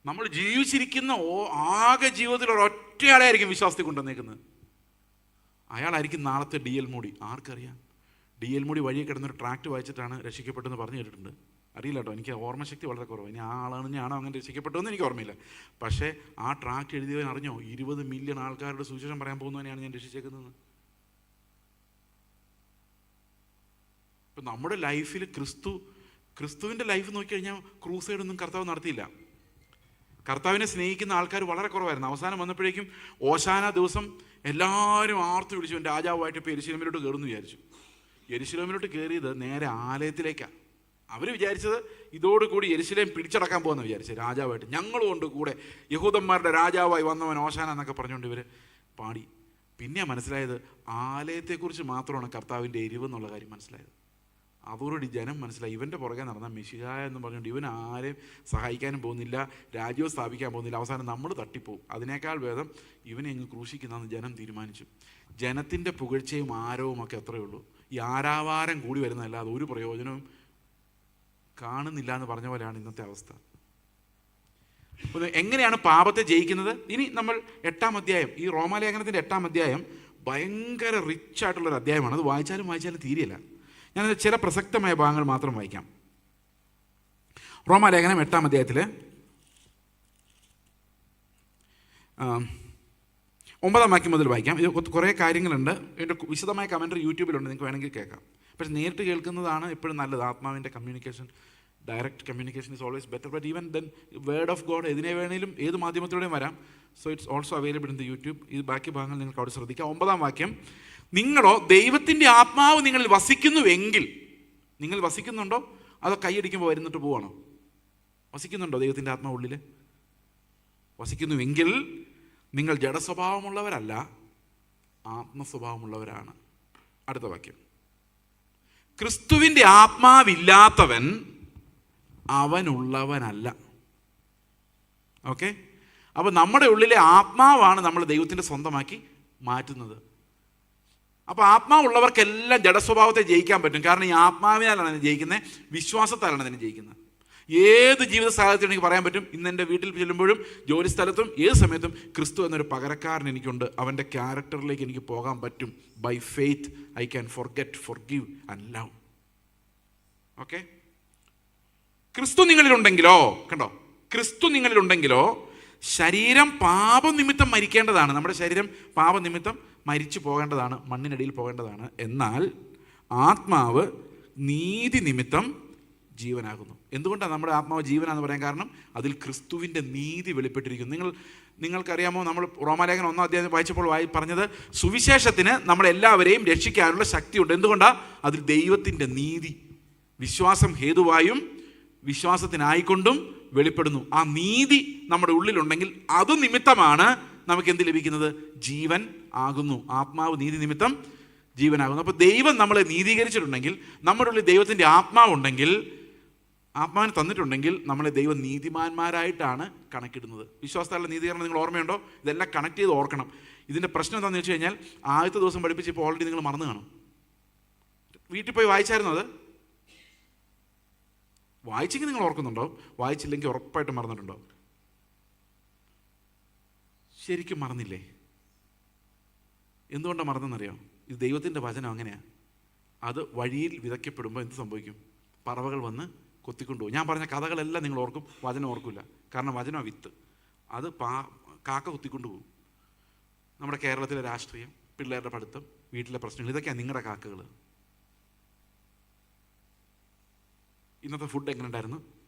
നമ്മൾ ജീവിച്ചിരിക്കുന്ന ആകെ ജീവിതത്തിൽ ഒരൊറ്റയാളെ ആയിരിക്കും വിശ്വാസത്തിൽ കൊണ്ടുവന്നേക്കുന്നത്. അയാളായിരിക്കും നാളത്തെ DL മോഡി. ആർക്കറിയാം? DL മോഡി വഴിയെ കിടന്നൊരു ട്രാക്ട് വായിച്ചിട്ടാണ് രക്ഷിക്കപ്പെട്ടെന്ന് പറഞ്ഞു കേട്ടിട്ടുണ്ട്. അറിയില്ല കേട്ടോ, എനിക്ക് ഓർമ്മശക്തി വളരെ കുറവ്. ഇനി ആ ആളാണോ അങ്ങനെ രക്ഷിക്കപ്പെട്ടതെന്ന് എനിക്ക് ഓർമ്മയില്ല. പക്ഷേ ആ ട്രാക്ട് എഴുതിയവൻ അറിഞ്ഞോ 20 മില്യൺ ആൾക്കാരുടെ സുവിശേഷം പറയാൻ പോകുന്നവനെയാണ് ഞാൻ രക്ഷിച്ചേക്കുന്നത്. ഇപ്പം നമ്മുടെ ലൈഫിൽ ക്രിസ്തുവിൻ്റെ ലൈഫ് നോക്കിക്കഴിഞ്ഞാൽ ക്രൂസൈഡൊന്നും കർത്താവ് നടത്തിയില്ല. കർത്താവിനെ സ്നേഹിക്കുന്ന ആൾക്കാർ വളരെ കുറവായിരുന്നു. അവസാനം വന്നപ്പോഴേക്കും ഓശാന ദിവസം എല്ലാവരും ആർത്ത് വിളിച്ചു രാജാവായിട്ട് ഇപ്പോൾ യെരുശലേമിലോട്ട് കയറുമെന്ന് വിചാരിച്ചു. യെരുശലേമിലോട്ട് കയറിയത് നേരെ ആലയത്തിലേക്കാണ്. അവർ വിചാരിച്ചത് ഇതോടുകൂടി യെരുശലേം പിടിച്ചടക്കാൻ പോകുമെന്ന് വിചാരിച്ചത് രാജാവായിട്ട്. ഞങ്ങളും കൊണ്ട് കൂടെ യഹൂദന്മാരുടെ രാജാവായി വന്നവൻ ഓശാന എന്നൊക്കെ പറഞ്ഞുകൊണ്ട് ഇവർ പാടി. പിന്നെ മനസ്സിലായത് ആലയത്തെക്കുറിച്ച് മാത്രമാണ് കർത്താവിൻ്റെ എരിവെന്നുള്ള കാര്യം മനസ്സിലായത്. അതോടുകൂടി ജനം മനസ്സിലായി ഇവൻ്റെ പുറകെ നടന്ന മെശിഹായ എന്ന് പറഞ്ഞുകൊണ്ട് ഇവൻ ആരെയും സഹായിക്കാനും പോകുന്നില്ല, രാജ്യവും സ്ഥാപിക്കാൻ പോകുന്നില്ല, അവസാനം നമ്മൾ തട്ടിപ്പോവും, അതിനേക്കാൾ ഭേദം ഇവനെ അങ്ങ് ക്രൂശിക്കുന്നതെന്ന് ജനം തീരുമാനിച്ചു. ജനത്തിൻ്റെ പുകഴ്ചയും ആരവവും ഒക്കെ അത്രയേ ഉള്ളൂ. ഈ ആരാവാരം കൂടി വരുന്നതല്ലാതെ ഒരു പ്രയോജനവും കാണുന്നില്ല എന്ന് പറഞ്ഞ പോലെയാണ് ഇന്നത്തെ അവസ്ഥ. എങ്ങനെയാണ് പാപത്തെ ജയിക്കുന്നത്? ഇനി നമ്മൾ 8-ാം അധ്യായം, ഈ റോമാലേഖനത്തിൻ്റെ 8-ാം അധ്യായം ഭയങ്കര റിച്ച് ആയിട്ടുള്ളൊരു അധ്യായമാണ്. അത് വായിച്ചാലും തീരെയില്ല. ഞാനത് ചില പ്രസക്തമായ ഭാഗങ്ങൾ മാത്രം വായിക്കാം. റോമാലേഖനം 8-ാം അധ്യായത്തിൽ 9-ാം വാക്യം മുതൽ വായിക്കാം. ഇത് കുറേ കാര്യങ്ങളുണ്ട്. ഇതിൻ്റെ വിശദമായ കമൻറ്ററി യൂട്യൂബിലുണ്ട്, നിങ്ങൾക്ക് വേണമെങ്കിൽ കേൾക്കാം. പക്ഷെ നേരിട്ട് കേൾക്കുന്നതാണ് എപ്പോഴും നല്ലത്. ആത്മാവിൻ്റെ communication, direct communication is always better. But even then word of God ഏതിനെ വേണേലും ഏത് മാധ്യമത്തിലൂടെയും വരാം. So it's also available in the YouTube. ഇത് ബാക്കി ഭാഗങ്ങൾ നിങ്ങൾക്ക് അവിടെ ശ്രദ്ധിക്കാം. 9-ാം വാക്യം, നിങ്ങളോ ദൈവത്തിൻ്റെ ആത്മാവ് നിങ്ങളിൽ വസിക്കുന്നുവെങ്കിൽ, നിങ്ങൾ വസിക്കുന്നുണ്ടോ അതോ കൈയടിക്കുമ്പോൾ വരുന്നിട്ട് പോവാണോ? വസിക്കുന്നുണ്ടോ ദൈവത്തിൻ്റെ ആത്മാവ് ഉള്ളിൽ? വസിക്കുന്നുവെങ്കിൽ നിങ്ങൾ ജഡസ്വഭാവമുള്ളവരല്ല, ആത്മസ്വഭാവമുള്ളവരാണ്. അടുത്ത വാക്യം, ക്രിസ്തുവിൻ്റെ ആത്മാവില്ലാത്തവൻ അവനുള്ളവനല്ല. ഓക്കെ, അപ്പോൾ നമ്മുടെ ഉള്ളിലെ ആത്മാവാണ് നമ്മൾ ദൈവത്തിൻ്റെ സ്വന്തമാക്കി മാറ്റുന്നത്. അപ്പോൾ ആത്മാവുള്ളവർക്കെല്ലാം ജഡസ്വഭാവത്തെ ജയിക്കാൻ പറ്റും. കാരണം ഈ ആത്മാവിനാലാണ് അതിനെ ജയിക്കുന്നത്, വിശ്വാസത്താലാണ് അതിനെ ജയിക്കുന്നത്. ഏത് ജീവിത സാഹചര്യത്തിൽ എനിക്ക് പറയാൻ പറ്റും, ഇന്ന് എൻ്റെ വീട്ടിൽ ചെല്ലുമ്പോഴും ജോലി സ്ഥലത്തും ഏത് സമയത്തും ക്രിസ്തു എന്നൊരു പകരക്കാരൻ എനിക്കുണ്ട്. അവൻ്റെ ക്യാരക്ടറിലേക്ക് എനിക്ക് പോകാൻ പറ്റും. By faith I can forget, forgive and love. Okay, ക്രിസ്തു നിങ്ങളിലുണ്ടെങ്കിലോ, കണ്ടോ, ക്രിസ്തു നിങ്ങളിലുണ്ടെങ്കിലോ ശരീരം പാപനിമിത്തം മരിക്കേണ്ടതാണ്. നമ്മുടെ ശരീരം പാപനിമിത്തം മരിച്ചു പോകേണ്ടതാണ്, മണ്ണിനടിയിൽ പോകേണ്ടതാണ്. എന്നാൽ ആത്മാവ് നീതി നിമിത്തം ജീവനാകുന്നു. എന്തുകൊണ്ടാണ് നമ്മുടെ ആത്മാവ് ജീവനാന്ന് പറയാൻ കാരണം? അതിൽ ക്രിസ്തുവിൻ്റെ നീതി വെളിപ്പെട്ടിരിക്കുന്നു. നിങ്ങൾക്കറിയാമോ, നമ്മൾ റോമാലേഖനം 1-ാം അധ്യായം വായിച്ചപ്പോൾ പറഞ്ഞത് സുവിശേഷത്തിന് നമ്മളെല്ലാവരെയും രക്ഷിക്കാനുള്ള ശക്തിയുണ്ട്. എന്തുകൊണ്ടാണ്? അതിൽ ദൈവത്തിൻ്റെ നീതി വിശ്വാസം ഹേതുവായും വിശ്വാസത്തിനായിക്കൊണ്ടും വെളിപ്പെടുന്നു. ആ നീതി നമ്മുടെ ഉള്ളിലുണ്ടെങ്കിൽ അത് നിമിത്തമാണ് നമുക്ക് എന്ത് ലഭിക്കുന്നത്? ജീവൻ ആകുന്നു. ആത്മാവ് നീതി നിമിത്തം ജീവനാകുന്നു. അപ്പോൾ ദൈവം നമ്മളെ നീതീകരിച്ചിട്ടുണ്ടെങ്കിൽ, നമ്മുടെ ഉള്ളിൽ ദൈവത്തിൻ്റെ ആത്മാവുണ്ടെങ്കിൽ, ആത്മാവിനെ തന്നിട്ടുണ്ടെങ്കിൽ നമ്മളെ ദൈവം നീതിമാന്മാരായിട്ടാണ് കണക്കിടുന്നത്. വിശ്വാസത്താലുള്ള നീതീകരണം നിങ്ങൾ ഓർമ്മയുണ്ടോ? ഇതെല്ലാം കണക്ട് ചെയ്ത് ഓർക്കണം. ഇതിൻ്റെ പ്രശ്നം എന്താണെന്ന് വെച്ച് കഴിഞ്ഞാൽ, ആദ്യത്തെ ദിവസം പഠിപ്പിച്ച് ഇപ്പോൾ ഓൾറെഡി നിങ്ങൾ മറന്നു കാണും. വീട്ടിൽ പോയി വായിച്ചായിരുന്നു അത്? വായിച്ചെങ്കിൽ നിങ്ങൾ ഓർക്കുന്നുണ്ടോ? വായിച്ചില്ലെങ്കിൽ ഉറപ്പായിട്ട് മറന്നിട്ടുണ്ടോ? ശരിക്കും മറന്നില്ലേ? എന്തുകൊണ്ടാണ് മറന്നെന്നറിയാം? ഇത് ദൈവത്തിൻ്റെ വചനം അങ്ങനെയാണ്. അത് വഴിയിൽ വിതയ്ക്കപ്പെടുമ്പോൾ എന്ത് സംഭവിക്കും? പറവകൾ വന്ന് കൊത്തിക്കൊണ്ടുപോകും. ഞാൻ പറഞ്ഞ കഥകളെല്ലാം നിങ്ങൾ ഓർക്കും, വചനം ഓർക്കില്ല. കാരണം വചനം വിത്ത്, അത് കാക്ക കൊത്തിക്കൊണ്ടുപോകും. നമ്മുടെ കേരളത്തിലെ രാഷ്ട്രീയം, പിള്ളേരുടെ പഠിത്തം, വീട്ടിലെ പ്രശ്നങ്ങൾ, ഇതൊക്കെയാണ് നിങ്ങളുടെ കാക്കകൾ. ഇന്നത്തെ ഫുഡ് എങ്ങനെ ഉണ്ടായിരുന്നു,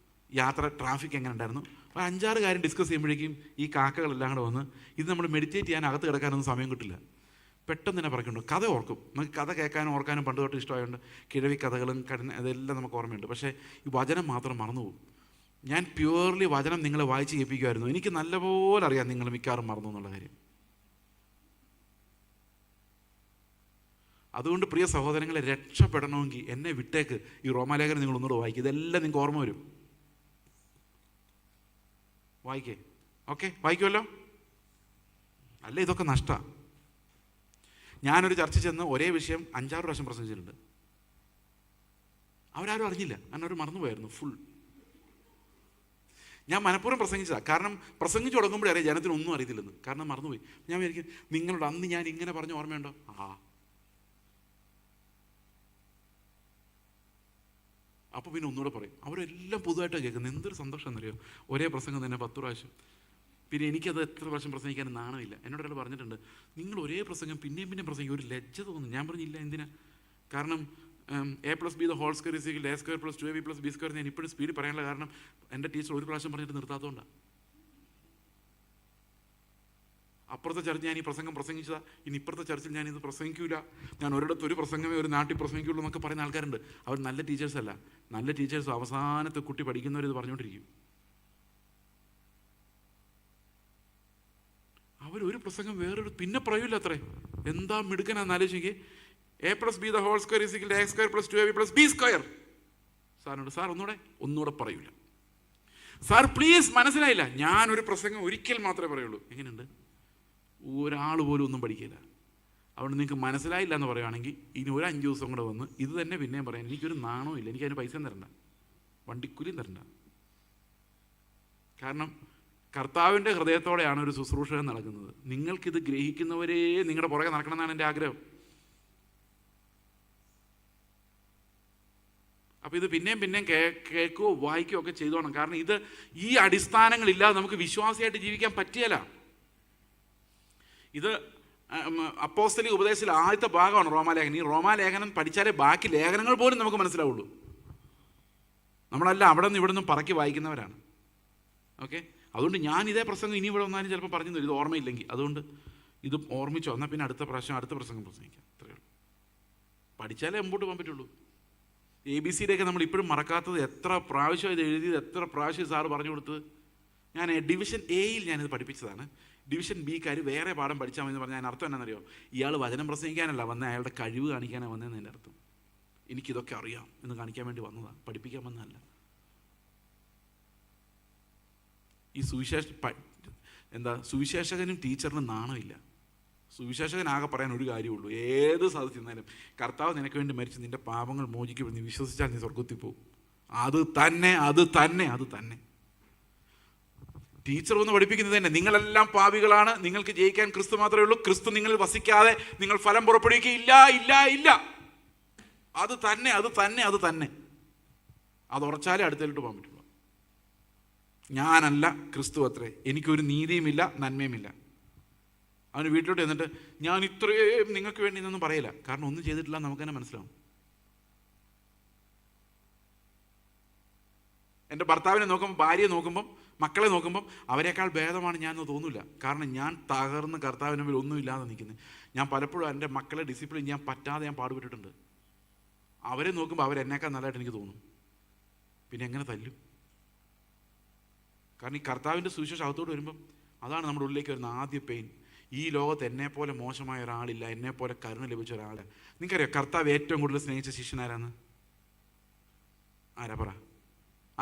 യാത്ര, ട്രാഫിക് എങ്ങനെ ഉണ്ടായിരുന്നു, ഒരു 5-6 കാര്യം ഡിസ്കസ് ചെയ്യുമ്പോഴേക്കും ഈ കാക്കകളെല്ലാം കൂടെ വന്ന് ഇത് നമ്മൾ മെഡിറ്റേറ്റ് ചെയ്യാൻ, അകത്ത് കിടക്കാനൊന്നും സമയം കിട്ടില്ല. പെട്ടെന്ന് തന്നെ പറയുന്നുണ്ട്. കഥ ഓർക്കും. നമുക്ക് കഥ കേൾക്കാനും ഓർക്കാനും പണ്ട് തൊട്ട് ഇഷ്ടമായതുകൊണ്ട് കിഴവി കഥകളും അതെല്ലാം നമുക്ക് ഓർമ്മയുണ്ട്. പക്ഷേ ഈ വചനം മാത്രം മറന്നുപോകും. ഞാൻ പ്യുവർലി വചനം നിങ്ങളെ വായിച്ച് കേൾപ്പിക്കുമായിരുന്നു. എനിക്ക് നല്ലപോലെ അറിയാം നിങ്ങൾ മിക്കവാറും മറന്നു എന്നുള്ള കാര്യം. അതുകൊണ്ട് പ്രിയ സഹോദരങ്ങളെ, രക്ഷപ്പെടണമെങ്കിൽ എന്നെ വിട്ടേക്ക്. ഈ റോമാലേഖനം നിങ്ങൾ ഒന്നുകൂടെ വായിക്കുക. ഇതെല്ലാം നിങ്ങൾക്ക് ഓർമ്മ വരും. വായിക്കേ? ഓക്കെ, വായിക്കുമല്ലോ? അല്ല, ഇതൊക്കെ നഷ്ടമാണ്. ഞാനൊരു ചർച്ച ചെന്ന് ഒരേ വിഷയം 5-6 പ്രാവശ്യം പ്രസംഗിച്ചിട്ടുണ്ട്. അവരാരും അറിഞ്ഞില്ല, കാരണം അവർ മറന്നുപോയായിരുന്നു ഫുൾ. ഞാൻ മനഃപൂർവ്വം പ്രസംഗിച്ചതാണ്. കാരണം പ്രസംഗിച്ച് തുടങ്ങുമ്പോഴേ അറിയാം ജനത്തിനൊന്നും അറിയത്തില്ലെന്ന്. കാരണം മറന്നുപോയി. ഞാൻ വിചാരിക്കും, നിങ്ങളോട് അന്ന് ഞാൻ ഇങ്ങനെ പറഞ്ഞ ഓർമ്മയുണ്ടോ? അപ്പോൾ പിന്നെ ഒന്നുകൂടെ പറയും. അവരെല്ലാം പൊതുവായിട്ടാണ് കേൾക്കുന്നത്. എന്തൊരു സന്തോഷം എന്നറിയോ? ഒരേ പ്രസംഗം തന്നെ 10 പ്രാവശ്യം. പിന്നെ എനിക്കത് എത്ര പ്രാവശ്യം പ്രസംഗിക്കാൻ നാണമില്ല. എന്നോട് ഒരാൾ പറഞ്ഞിട്ടുണ്ട്, നിങ്ങൾ ഒരേ പ്രസംഗം പിന്നെയും പിന്നെയും പ്രസംഗിക്കും, ഒരു ലജ്ജ തോന്നുന്നു. ഞാൻ പറഞ്ഞില്ല, എന്തിനാ? കാരണം a+b² = a² + 2ab + b² ഞാൻ ഇപ്പോഴും സ്പീഡിൽ പറയാനുള്ള കാരണം എൻ്റെ ടീച്ചർ ഒരു പ്രാവശ്യം പറഞ്ഞിട്ട് നിർത്താത്തതുകൊണ്ടാണ്. അപ്പുറത്തെ ചർച്ച ഞാൻ ഈ പ്രസംഗം പ്രസംഗിച്ചതാ, ഇനി ഇപ്പുറത്തെ ചർച്ചിൽ ഞാനിത് പ്രസംഗിക്കില്ല, ഞാൻ ഒരിടത്ത് ഒരു പ്രസംഗമേ ഒരു നാട്ടിൽ പ്രസംഗിക്കുള്ളൂ എന്നൊക്കെ പറയുന്ന ആൾക്കാരുണ്ട്. അവർ നല്ല ടീച്ചേഴ്സല്ല. നല്ല ടീച്ചേഴ്സ് അവസാനത്തെ കുട്ടി പഠിക്കുന്നവർ ഇത് പറഞ്ഞുകൊണ്ടിരിക്കും. അവരൊരു പ്രസംഗം വേറൊരു പിന്നെ പറയൂല. അത്രേ എന്താ മിടുക്കനാന്ന് ആലോചിക്കുക. a+b² = a² + 2ab + b². സാറിനോട്, സാർ ഒന്നുകൂടെ പറയൂല. സാർ പ്ലീസ്, മനസ്സിലായില്ല. ഞാനൊരു പ്രസംഗം ഒരിക്കൽ മാത്രമേ പറയുള്ളൂ. എങ്ങനെയുണ്ട്? ഒരാൾ പോലും ഒന്നും പഠിക്കില്ല. അതുകൊണ്ട് നിങ്ങൾക്ക് മനസ്സിലായില്ല എന്ന് പറയുകയാണെങ്കിൽ ഇനി ഒരു 5 ദിവസം കൂടെ വന്ന് ഇത് തന്നെ പിന്നെയും പറയാൻ എനിക്കൊരു നാണവും ഇല്ല. എനിക്കതിന് പൈസ തരണ്ട, വണ്ടിക്കൂലിയും തരണ്ട. കാരണം കർത്താവിൻ്റെ ഹൃദയത്തോടെയാണ് ഒരു ശുശ്രൂഷകൻ നടക്കുന്നത്. നിങ്ങൾക്കിത് ഗ്രഹിക്കുന്നവരേ നിങ്ങളുടെ പുറകെ നടക്കണം എന്നാണ് എൻ്റെ ആഗ്രഹം. അപ്പോൾ ഇത് പിന്നെയും പിന്നെയും കേൾക്കുകയോ വായിക്കുകയോ ഒക്കെ ചെയ്തോണം. കാരണം ഈ അടിസ്ഥാനങ്ങളില്ലാതെ നമുക്ക് വിശ്വാസിയായിട്ട് ജീവിക്കാൻ പറ്റിയല്ല. ഇത് അപ്പോസ്തലിക ഉപദേശത്തിൽ ആദ്യത്തെ ഭാഗമാണ് റോമാലേഖനം. ഈ റോമാലേഖനം പഠിച്ചാലേ ബാക്കി ലേഖനങ്ങൾ പോലും നമുക്ക് മനസ്സിലാവുള്ളൂ. നമ്മളല്ല അവിടെ നിന്ന് ഇവിടെ നിന്നും പറക്കി വായിക്കുന്നവരാണ്. ഓക്കെ, അതുകൊണ്ട് ഞാൻ ഇതേ പ്രസംഗം ഇനി ഇവിടെ വന്നാലും ചിലപ്പോൾ പറഞ്ഞു തരും, ഇത് ഓർമ്മയില്ലെങ്കിൽ. അതുകൊണ്ട് ഇത് ഓർമ്മിച്ചോ, എന്നാൽ പിന്നെ അടുത്ത പ്രാവശ്യം അടുത്ത പ്രസംഗം പ്രസംഗിക്കാം. അത്രയേ ഉള്ളൂ. പഠിച്ചാലേ മുമ്പോട്ട് പോകാൻ പറ്റുള്ളൂ. ABC ഒക്കെ നമ്മൾ ഇപ്പോഴും മറക്കാത്തത്, എത്ര പ്രാവശ്യം ഇത് എഴുതിയത്, എത്ര പ്രാവശ്യം സാറ് പറഞ്ഞു കൊടുത്തത്. ഞാൻ ഡിവിഷൻ എയിൽ ഞാനിത് പഠിപ്പിച്ചതാണ്. ഡിവിഷൻ ബിക്കാർ വേറെ പാഠം പഠിച്ചാൽ മതി എന്ന് പറഞ്ഞാൽ അതിന് അർത്ഥം എന്നാണെന്നറിയോ? ഇയാൾ വചനം പ്രസംഗിക്കാനല്ല വന്നത്, അയാളുടെ കഴിവ് കാണിക്കാനാണ് വന്നതെന്ന് എൻ്റെ അർത്ഥം. എനിക്കിതൊക്കെ അറിയാം എന്ന് കാണിക്കാൻ വേണ്ടി വന്നതാണ്, പഠിപ്പിക്കാൻ വന്നതല്ല. ഈ സുവിശേഷകനും ടീച്ചറിനും നാണമില്ല. സുവിശേഷകനാകെ പറയാൻ ഒരു കാര്യമുള്ളൂ, ഏത് സ്ഥലത്ത് ചെന്നാലും കർത്താവ് നിനക്ക് വേണ്ടി മരിച്ച് നിൻ്റെ പാപങ്ങൾ മോചിക്കപ്പെടും, നീ വിശ്വസിച്ചാൽ നീ സ്വർഗത്തിൽ പോകും. അത് തന്നെ അത് തന്നെ അത് തന്നെ. ടീച്ചർ ഒന്ന് പഠിപ്പിക്കുന്നത് തന്നെ, നിങ്ങളെല്ലാം പാപികളാണ്, നിങ്ങൾക്ക് ജയിക്കാൻ ക്രിസ്തു മാത്രമേ ഉള്ളൂ, ക്രിസ്തു നിങ്ങളിൽ വസിക്കാതെ നിങ്ങൾ ഫലം പുറപ്പെടുവിക്കുകയില്ല. ഇല്ല ഇല്ല, അത് തന്നെ അത് തന്നെ അത് തന്നെ. അത് ഉറച്ചാലേ അടുത്തേലിട്ട് പോകാൻ പറ്റുള്ളൂ. ഞാനല്ല, ക്രിസ്തു അത്രേ, എനിക്കൊരു നീതിയുമില്ല നന്മയുമില്ല. അവന് വീട്ടിലോട്ട് എന്നിട്ട് ഞാൻ ഇത്രയും നിങ്ങൾക്ക് വേണ്ടി എന്നൊന്നും പറയില്ല, കാരണം ഒന്നും ചെയ്തിട്ടില്ല, നമുക്ക് തന്നെ മനസ്സിലാവും. എൻ്റെ ഭർത്താവിനെ നോക്കുമ്പോൾ, ഭാര്യയെ നോക്കുമ്പം, മക്കളെ നോക്കുമ്പം അവരെക്കാൾ ഭേദമാണ് ഞാനെന്ന് തോന്നില്ല. കാരണം ഞാൻ തകർന്ന് കർത്താവിന് മുമ്പിൽ ഒന്നുമില്ലാതെ നിൽക്കുന്നത്. ഞാൻ പലപ്പോഴും എൻ്റെ മക്കളെ ഡിസിപ്ലിൻ ചെയ്യാൻ പറ്റാതെ ഞാൻ പാടുപെട്ടിട്ടുണ്ട്. അവരെ നോക്കുമ്പോൾ അവരെന്നേക്കാൾ നല്ലതായിട്ട് എനിക്ക് തോന്നും. പിന്നെ എങ്ങനെ തല്ലും? കാരണം ഈ കർത്താവിൻ്റെ സുവിശേഷം അകത്തോട്ട് വരുമ്പം അതാണ് നമ്മുടെ ഉള്ളിലേക്ക് വരുന്ന ആദ്യ പെയിൻ. ഈ ലോകത്ത് എന്നെപ്പോലെ മോശമായ ഒരാളില്ല, എന്നെപ്പോലെ കരുണ ലഭിച്ച ഒരാളില്ല. നിങ്ങൾക്കറിയാം കർത്താവ് ഏറ്റവും കൂടുതൽ സ്നേഹിച്ച ശിഷ്യൻ ആരാന്ന്? ആരാ പറ?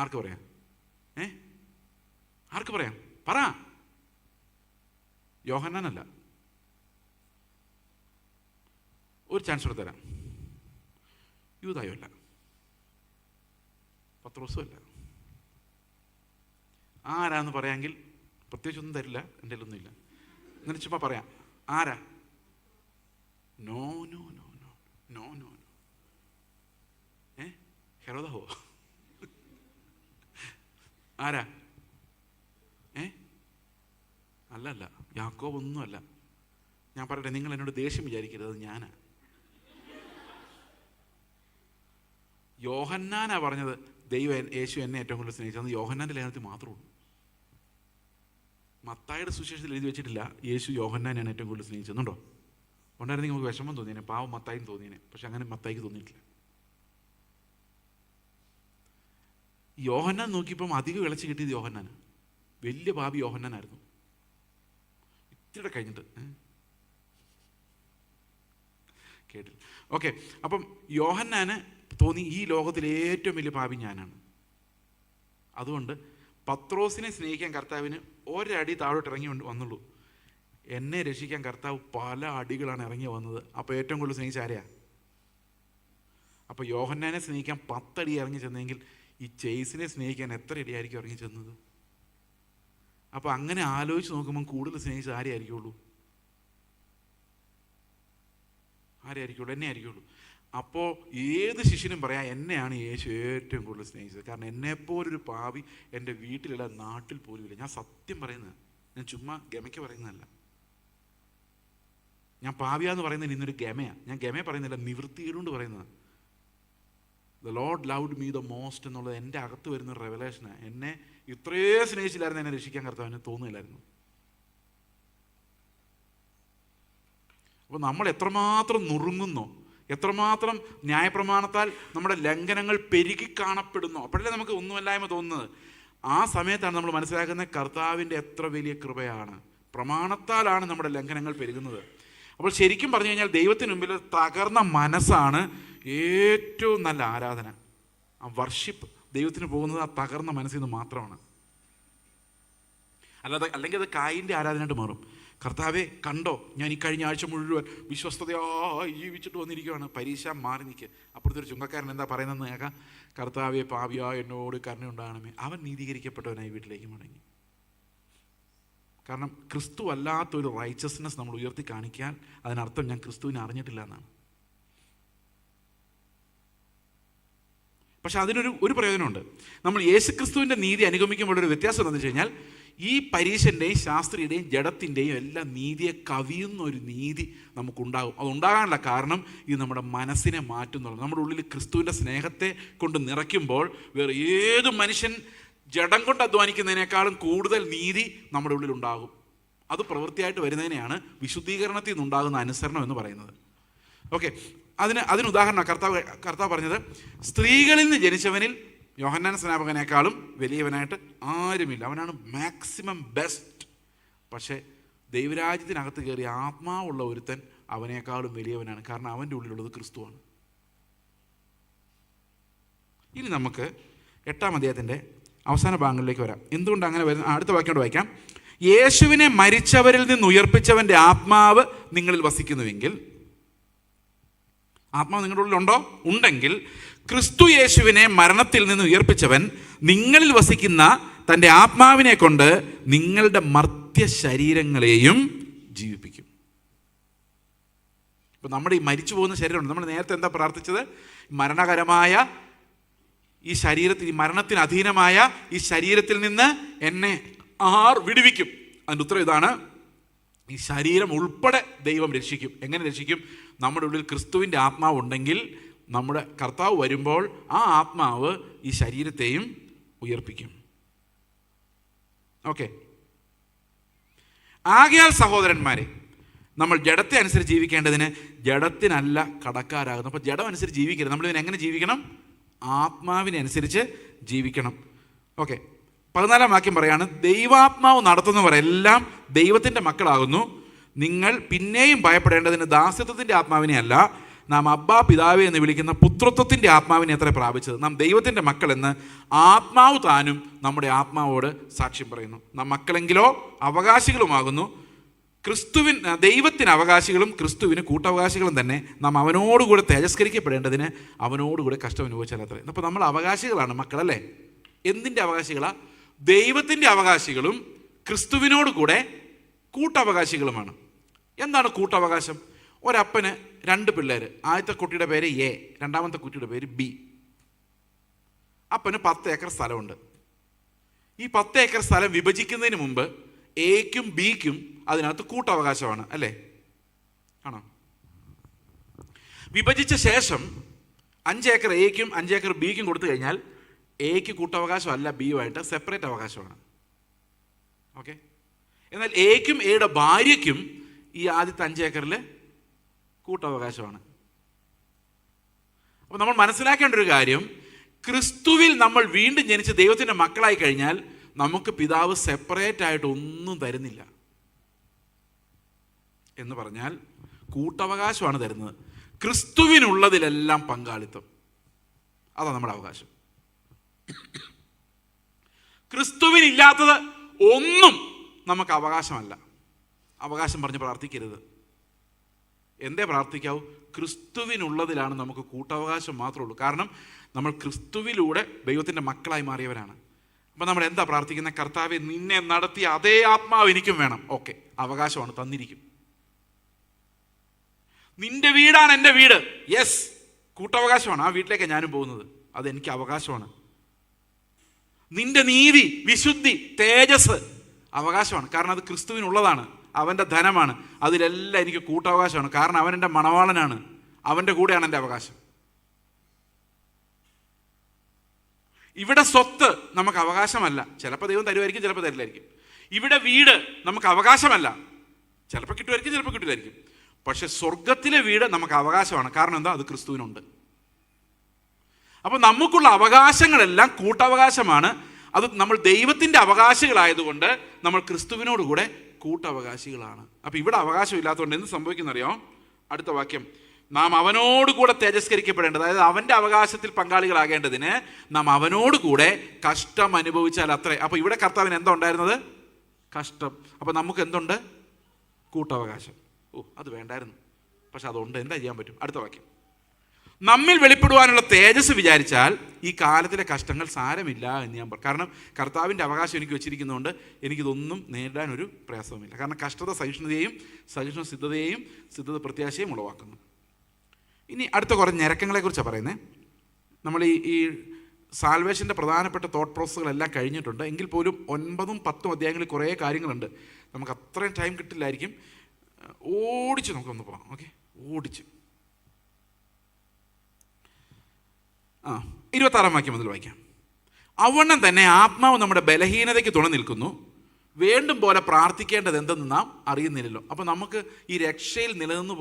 ആർക്ക് പറയാം? ആർക്ക് പറയാം? പറ. യോഹന്നാനല്ല. ഒരു ചാൻസ് കൂടെ തരാം. യൂദായോ അല്ല, പത്രോസും അല്ല. ആരാന്ന് പറയാമെങ്കിൽ പ്രത്യേകിച്ചൊന്നും തരില്ല, എൻ്റെ കയ്യിലൊന്നുമില്ല, അങ്ങനെ ചുമ്മാ പറയാം. ആരാ? No no no no no no no. ഹെരോദാവോ? ആരാ? അല്ല, യാക്കോബ് ഒന്നുമല്ല. ഞാൻ പറയട്ടെ, നിങ്ങൾ എന്നോട് ദേഷ്യം വിചാരിക്കരുത്, അത് ഞാനാ. യോഹന്നാനാ പറഞ്ഞത് യേശു എന്നെ ഏറ്റവും കൂടുതൽ സ്നേഹിച്ചത്. യോഹന്നാൻ്റെ ലേഖനത്തിൽ മാത്രമേ ഉള്ളൂ. മത്തായിയുടെ സുവിശേഷത്തിൽ എഴുതി വെച്ചിട്ടില്ല യേശു യോഹന്നാനെയാണ് ഏറ്റവും കൂടുതൽ സ്നേഹിച്ചെന്നുണ്ടോ? ഉണ്ടായിരുന്നെങ്കിൽ നമുക്ക് വിഷമം തോന്നിയേനെ, പാവം മത്തായിന്ന് തോന്നിയേനെ. പക്ഷെ അങ്ങനെ മത്തായിക്ക് തോന്നിയിട്ടില്ല. യോഹന്നാൻ നോക്കിയപ്പം അധികം വിളച്ച് കിട്ടിയത് യോഹന്നാന്. വലിയ പാപി യോഹന്നാനായിരുന്നു. ഇത്തിരി കഴിഞ്ഞിട്ട് കേട്ടില്ല. ഓക്കെ, അപ്പം യോഹന്നാന് തോന്നി ഈ ലോകത്തിലെ ഏറ്റവും വലിയ പാപി ഞാനാണ്. അതുകൊണ്ട് പത്രോസിനെ സ്നേഹിക്കാൻ കർത്താവിന് ഒരടി താഴോട്ട് ഇറങ്ങി വന്നുള്ളൂ. എന്നെ രക്ഷിക്കാൻ കർത്താവ് പല അടികളാണ് ഇറങ്ങി വന്നത്. അപ്പോൾ ഏറ്റവും കൂടുതൽ സ്നേഹിച്ച ആരെയാ? അപ്പോൾ യോഹന്നാനെ സ്നേഹിക്കാൻ 10 അടി ഇറങ്ങി ചെന്നെങ്കിൽ ഈ ചേസിനെ സ്നേഹിക്കാൻ എത്ര അടിയായിരിക്കും ഇറങ്ങി ചെന്നത്? അപ്പോൾ അങ്ങനെ ആലോചിച്ച് നോക്കുമ്പം കൂടുതൽ സ്നേഹിച്ചത് ആരെയായിരിക്കുള്ളൂ? എന്നെ ആയിരിക്കുള്ളൂ. അപ്പോൾ ഏത് ശിഷ്യനും പറയാം, എന്നെയാണ് യേശു ഏറ്റവും കൂടുതൽ സ്നേഹിച്ചത്. കാരണം എന്നെപ്പോലൊരു പാവി എൻ്റെ വീട്ടിലല്ല, നാട്ടിൽ പോലും ഇല്ല. ഞാൻ സത്യം പറയുന്നത്, ഞാൻ ചുമ്മാ ഗമയ്ക്ക് പറയുന്നതല്ല. ഞാൻ പാവിയാന്ന് പറയുന്നതിന് ഇന്നൊരു ഗമയാണ്. ഞാൻ ഗമയെ പറയുന്നില്ല, നിവൃത്തിയിലുകൊണ്ട് പറയുന്നത്. The Lord loved me the most എന്നുള്ളത് എൻ്റെ അകത്ത് വരുന്ന റെവലേഷനാണ്. എന്നെ ഇത്രയേ സ്നേഹിച്ചില്ലായിരുന്നു എന്നെ രക്ഷിക്കാൻ കർത്താവിന് തോന്നുന്നില്ലായിരുന്നു. അപ്പോൾ നമ്മൾ എത്രമാത്രം നുറുങ്ങുന്നോ, എത്രമാത്രം ന്യായപ്രമാണത്താൽ നമ്മുടെ ലംഘനങ്ങൾ പെരുകി കാണപ്പെടുന്നു, അപ്പോഴല്ലേ നമുക്ക് ഒന്നുമല്ലായ്മ തോന്നുന്നത്. ആ സമയത്താണ് നമ്മൾ മനസ്സിലാക്കുന്നത് കർത്താവിൻ്റെ എത്ര വലിയ കൃപയാണ്. പ്രമാണത്താലാണ് നമ്മുടെ ലംഘനങ്ങൾ പെരുകുന്നത്. അപ്പോൾ ശരിക്കും പറഞ്ഞു കഴിഞ്ഞാൽ ദൈവത്തിന് മുമ്പിൽ തകർന്ന മനസ്സാണ് ഏറ്റവും നല്ല ആരാധന. ആ വർഷിപ്പ് ദൈവത്തിന് പോകുന്നത് ആ തകർന്ന മനസ്സിൽ നിന്ന് മാത്രമാണ്. അല്ലെങ്കിൽ അത് കായിൻ്റെ ആരാധനയായിട്ട് മാറും. കർത്താവെ കണ്ടോ, ഞാൻ ഈ കഴിഞ്ഞ ആഴ്ച മുഴുവൻ വിശ്വസ്തതയായി ജീവിച്ചിട്ട് വന്നിരിക്കുകയാണ്, പരീക്ഷ മാറി നിൽക്കുക. അപ്പുറത്തെ ഒരു ചുങ്കക്കാരൻ എന്താ പറയുന്നതെന്ന് കേൾക്കാം. കർത്താവെ പാപിയാ എന്നോട് കരുണയുണ്ടാകണമേ. അവൻ നീതീകരിക്കപ്പെട്ടവനായി വീട്ടിലേക്ക് മടങ്ങി. കാരണം ക്രിസ്തു അല്ലാത്തൊരു റൈച്ചസ്നെസ് നമ്മൾ ഉയർത്തി കാണിക്കാൻ അതിനർത്ഥം ഞാൻ ക്രിസ്തുവിനെ അറിഞ്ഞിട്ടില്ല എന്നാണ്. പക്ഷെ അതിനൊരു പ്രയോജനമുണ്ട്. നമ്മൾ യേശുക്രിസ്തുവിൻ്റെ നീതി അനുഗമിക്കുമ്പോഴൊരു വ്യത്യാസം എന്താണെന്ന് വെച്ച് കഴിഞ്ഞാൽ, ഈ പരീശൻ്റെയും ശാസ്ത്രിയുടെയും ജഡത്തിൻ്റെയും എല്ലാം നീതിയെ കവിയുന്ന ഒരു നീതി നമുക്കുണ്ടാകും. അതുണ്ടാകാനുള്ള കാരണം ഇത് നമ്മുടെ മനസ്സിനെ മാറ്റുന്നുള്ളൂ. നമ്മുടെ ഉള്ളിൽ ക്രിസ്തുവിൻ്റെ സ്നേഹത്തെ കൊണ്ട് നിറയ്ക്കുമ്പോൾ വേറെ ഏത് മനുഷ്യൻ ജഡം കൊണ്ട് അധ്വാനിക്കുന്നതിനേക്കാളും കൂടുതൽ നീതി നമ്മുടെ ഉള്ളിലുണ്ടാകും. അത് പ്രവൃത്തിയായിട്ട് വരുന്നതിനെയാണ് വിശുദ്ധീകരണത്തിൽ നിന്നുണ്ടാകുന്ന അനുസരണം എന്ന് പറയുന്നത്. ഓക്കെ, അതിന് ഉദാഹരണം കർത്താവ് പറഞ്ഞത്, സ്ത്രീകളിൽ നിന്ന് ജനിച്ചവനിൽ യോഹന്നാൻ സ്നാപകനേക്കാളും വലിയവനായിട്ട് ആരുമില്ല, അവനാണ് മാക്സിമം ബെസ്റ്റ്. പക്ഷേ ദൈവരാജ്യത്തിനകത്ത് കയറിയ ആത്മാവുള്ള ഒരുത്തൻ അവനേക്കാളും വലിയവനാണ്. കാരണം അവൻ്റെ ഉള്ളിലുള്ളത് ക്രിസ്തുവാണ്. ഇനി നമുക്ക് 8-ാം അധ്യായത്തിൻ്റെ അവസാന ഭാഗങ്ങളിലേക്ക് വരാം. എന്തുകൊണ്ട് അങ്ങനെ വരുന്ന അടുത്ത വാക്യോട് വായിക്കാം. യേശുവിനെ മരിച്ചവരിൽ നിന്ന് ഉയർപ്പിച്ചവൻ്റെ ആത്മാവ് നിങ്ങളിൽ വസിക്കുന്നുവെങ്കിൽ, ആത്മാവ് നിങ്ങളുടെ ഉള്ളിലുണ്ടോ? ഉണ്ടെങ്കിൽ ക്രിസ്തു യേശുവിനെ മരണത്തിൽ നിന്ന് ഉയർപ്പിച്ചവൻ നിങ്ങളിൽ വസിക്കുന്ന തൻ്റെ ആത്മാവിനെ കൊണ്ട് നിങ്ങളുടെ മർത്യ ശരീരങ്ങളെയും ജീവിപ്പിക്കും. ഇപ്പം നമ്മുടെ ഈ മരിച്ചു പോകുന്ന ശരീരമുണ്ട്. നമ്മൾ നേരത്തെ എന്താ പ്രാർത്ഥിച്ചത്? മരണകരമായ ഈ ശരീരത്തിൽ, ഈ മരണത്തിന് അധീനമായ ഈ ശരീരത്തിൽ നിന്ന് എന്നെ ആർ വിടുവിക്കും? അതിൻ്റെ ഉത്തരം ഇതാണ്: ഈ ശരീരം ഉൾപ്പെടെ ദൈവം രക്ഷിക്കും. എങ്ങനെ രക്ഷിക്കും? നമ്മുടെ ഉള്ളിൽ ക്രിസ്തുവിൻ്റെ ആത്മാവ് ഉണ്ടെങ്കിൽ നമ്മുടെ കർത്താവ് വരുമ്പോൾ ആ ആത്മാവ് ഈ ശരീരത്തെയും ഉയർപ്പിക്കും. ഓക്കെ. ആകയാൽ സഹോദരന്മാരെ, നമ്മൾ ജഡത്തെ അനുസരിച്ച് ജീവിക്കേണ്ടതിന് ജഡത്തിനല്ല കടക്കാരാകുന്നു. അപ്പോൾ ജഡം അനുസരിച്ച് ജീവിക്കരുത്. നമ്മളിതിനെ എങ്ങനെ ജീവിക്കണം? ആത്മാവിനെ അനുസരിച്ച് ജീവിക്കണം. ഓക്കെ. 14-ാം വാക്യം പറയാണ്, ദൈവാത്മാവ് നടത്തുന്നവരെല്ലാം ദൈവത്തിൻ്റെ മക്കളാകുന്നു. നിങ്ങൾ പിന്നെയും ഭയപ്പെടേണ്ടതിന് ദാസ്യത്വത്തിൻ്റെ ആത്മാവിനെ അല്ല, നാം അബ്ബാ പിതാവേ എന്ന് വിളിക്കുന്ന പുത്രത്വത്തിൻ്റെ ആത്മാവിനെ അത്ര പ്രാപിച്ചത്. നാം ദൈവത്തിൻ്റെ മക്കളെന്ന് ആത്മാവ് താനും നമ്മുടെ ആത്മാവോട് സാക്ഷ്യം പറയുന്നു. നാം മക്കളെങ്കിലോ അവകാശികളുമാകുന്നു, ദൈവത്തിന് അവകാശികളും ക്രിസ്തുവിന് കൂട്ടവകാശികളും തന്നെ. നാം അവനോടുകൂടെ തേജസ്കരിക്കപ്പെടേണ്ടതിന് അവനോടുകൂടെ കഷ്ടം അനുഭവിച്ചാലത്രേ. അപ്പോൾ നമ്മൾ അവകാശികളാണ്, മക്കളല്ലേ. എന്തിൻ്റെ അവകാശികളാണ്? ദൈവത്തിൻ്റെ അവകാശികളും ക്രിസ്തുവിനോട് കൂടെ കൂട്ടവകാശികളുമാണ്. എന്താണ് കൂട്ടവകാശം? ഒരപ്പന് 2 പിള്ളേർ. ആദ്യത്തെ കുട്ടിയുടെ പേര് എ, രണ്ടാമത്തെ കുട്ടിയുടെ പേര് ബി. അപ്പന് 10 ഏക്കർ സ്ഥലമുണ്ട്. ഈ 10 ഏക്കർ സ്ഥലം വിഭജിക്കുന്നതിന് മുമ്പ് എക്കും ബിക്കും അതിനകത്ത് കൂട്ടവകാശമാണ്, അല്ലേ? ആണോ? വിഭജിച്ച ശേഷം 5 ഏക്കർ എക്കും 5 ഏക്കർ ബിക്കും കൊടുത്തു കഴിഞ്ഞാൽ എക്ക് കൂട്ടവകാശമല്ല, ബിയുമായിട്ട് സെപ്പറേറ്റ് അവകാശമാണ്. ഓക്കെ. എന്നാൽ എക്കും എയുടെ ഭാര്യയ്ക്കും ഈ ആദ്യത്തെ 5 ഏക്കറിൽ കൂട്ടവകാശമാണ്. അപ്പോൾ നമ്മൾ മനസ്സിലാക്കേണ്ട ഒരു കാര്യം, ക്രിസ്തുവിൽ നമ്മൾ വീണ്ടും ജനിച്ച് ദൈവത്തിൻ്റെ മക്കളായി കഴിഞ്ഞാൽ നമുക്ക് പിതാവ് സെപ്പറേറ്റ് ആയിട്ട് ഒന്നും തരുന്നില്ല. എന്ന് പറഞ്ഞാൽ കൂട്ടവകാശമാണ് തരുന്നത്. ക്രിസ്തുവിനുള്ളതിലെല്ലാം പങ്കാളിത്തം, അതാണ് നമ്മുടെ അവകാശം. ക്രിസ്തുവിനില്ലാത്തത് ഒന്നും നമുക്ക് അവകാശമല്ല. അവകാശം പറഞ്ഞ് പ്രാർത്ഥിക്കരുത്. എന്തേ പ്രാർത്ഥിക്കാവൂ? ക്രിസ്തുവിനുള്ളതിലാണ് നമുക്ക് കൂട്ടവകാശം മാത്രമേ ഉള്ളൂ. കാരണം നമ്മൾ ക്രിസ്തുവിലൂടെ ദൈവത്തിൻ്റെ മക്കളായി മാറിയവരാണ്. അപ്പം നമ്മൾ എന്താ പ്രാർത്ഥിക്കുന്നത്? കർത്താവെ, നിന്നെ നടത്തിയ അതേ ആത്മാവ് എനിക്കും വേണം. ഓക്കെ, അവകാശമാണ്, തന്നിരിക്കും. നിന്റെ വീടാണ് എൻ്റെ വീട്. യെസ്, കൂട്ടവകാശമാണ്. ആ വീട്ടിലേക്ക് ഞാനും പോകുന്നത്, അതെനിക്ക് അവകാശമാണ്. നിന്റെ നീതി, വിശുദ്ധി, തേജസ് അവകാശമാണ്. കാരണം അത് ക്രിസ്തുവിനുള്ളതാണ്, അവൻ്റെ ധനമാണ്. അതിലെല്ലാം എനിക്ക് കൂട്ടവകാശമാണ്. കാരണം അവൻ എൻ്റെ മണവാളനാണ്, അവൻ്റെ കൂടെയാണ് എൻ്റെ അവകാശം. ഇവിടെ സ്വത്ത് നമുക്ക് അവകാശമല്ല. ചിലപ്പോൾ ദൈവം തരുമായിരിക്കും, ചിലപ്പോൾ തരില്ലായിരിക്കും. ഇവിടെ വീട് നമുക്ക് അവകാശമല്ല. ചിലപ്പോൾ കിട്ടുമായിരിക്കും, ചിലപ്പോൾ കിട്ടില്ലായിരിക്കും. പക്ഷെ സ്വർഗത്തിലെ വീട് നമുക്ക് അവകാശമാണ്. കാരണം എന്താ? അത് ക്രിസ്തുവിനുണ്ട്. അപ്പോൾ നമുക്കുള്ള അവകാശങ്ങളെല്ലാം കൂട്ടവകാശമാണ്. അത് നമ്മൾ ദൈവത്തിൻ്റെ അവകാശികളായതുകൊണ്ട് നമ്മൾ ക്രിസ്തുവിനോടുകൂടെ കൂട്ടവകാശികളാണ്. അപ്പോൾ ഇവിടെ അവകാശം ഇല്ലാത്തതുകൊണ്ട് എന്ത് സംഭവിക്കുന്നറിയോ? അടുത്ത വാക്യം, നാം അവനോടുകൂടെ തേജസ്കരിക്കപ്പെടേണ്ടത്, അതായത് അവൻ്റെ അവകാശത്തിൽ പങ്കാളികളാകേണ്ടതിന് നാം അവനോടുകൂടെ കഷ്ടം അനുഭവിച്ചാൽ അത്രേ. അപ്പോൾ ഇവിടെ കർത്താവിന് എന്താ ഉണ്ടായിരുന്നത്? കഷ്ടം. അപ്പോൾ നമുക്ക് എന്തുണ്ട്? കൂട്ടവകാശം. അത് വേണ്ടായിരുന്നു, പക്ഷെ അതുണ്ട്. എന്താ ചെയ്യാൻ പറ്റും? അടുത്ത വാക്യം, നമ്മിൽ വെളിപ്പെടുവാനുള്ള തേജസ് വിചാരിച്ചാൽ ഈ കാലത്തിലെ കഷ്ടങ്ങൾ സാരമില്ല എന്ന് ഞാൻ പറയും. കാരണം കർത്താവിൻ്റെ അവകാശം എനിക്ക് വെച്ചിരിക്കുന്നതുകൊണ്ട് എനിക്കിതൊന്നും നേരിടാൻ ഒരു പ്രയാസവുമില്ല. കാരണം കഷ്ടത സഹിഷ്ണുതയെയും സഹിഷ്ണു സിദ്ധതയെയും സിദ്ധത പ്രത്യാശയും ഉളവാക്കുന്നു. ഇനി അടുത്ത കുറേ ഞരക്കങ്ങളെക്കുറിച്ചാണ് പറയുന്നത്. നമ്മൾ ഈ സാൽവേഷൻ്റെ പ്രധാനപ്പെട്ട തോട്ട് പ്രോസസ്സുകളെല്ലാം കഴിഞ്ഞിട്ടുണ്ട്. എങ്കിൽ പോലും 9ഉം 10ഉം അധ്യായങ്ങളിൽ കുറേ കാര്യങ്ങളുണ്ട്. നമുക്ക് അത്രയും ടൈം കിട്ടില്ലായിരിക്കും. ഓടിച്ച് നമുക്കൊന്ന് പോകാം. ഓക്കെ, ഓടിച്ച് 26-ാം വാക്യം മുതൽ വായിക്കാം. അവണ്ണം തന്നെ ആത്മാവ് നമ്മുടെ ബലഹീനതയ്ക്ക് തുണ നിൽക്കുന്നു. വേണ്ടും പോലെ പ്രാർത്ഥിക്കേണ്ടത് എന്തെന്ന് നാം അറിയുന്നില്ലല്ലോ. അപ്പോൾ നമുക്ക് ഈ രക്ഷയിൽ നിലനിന്ന്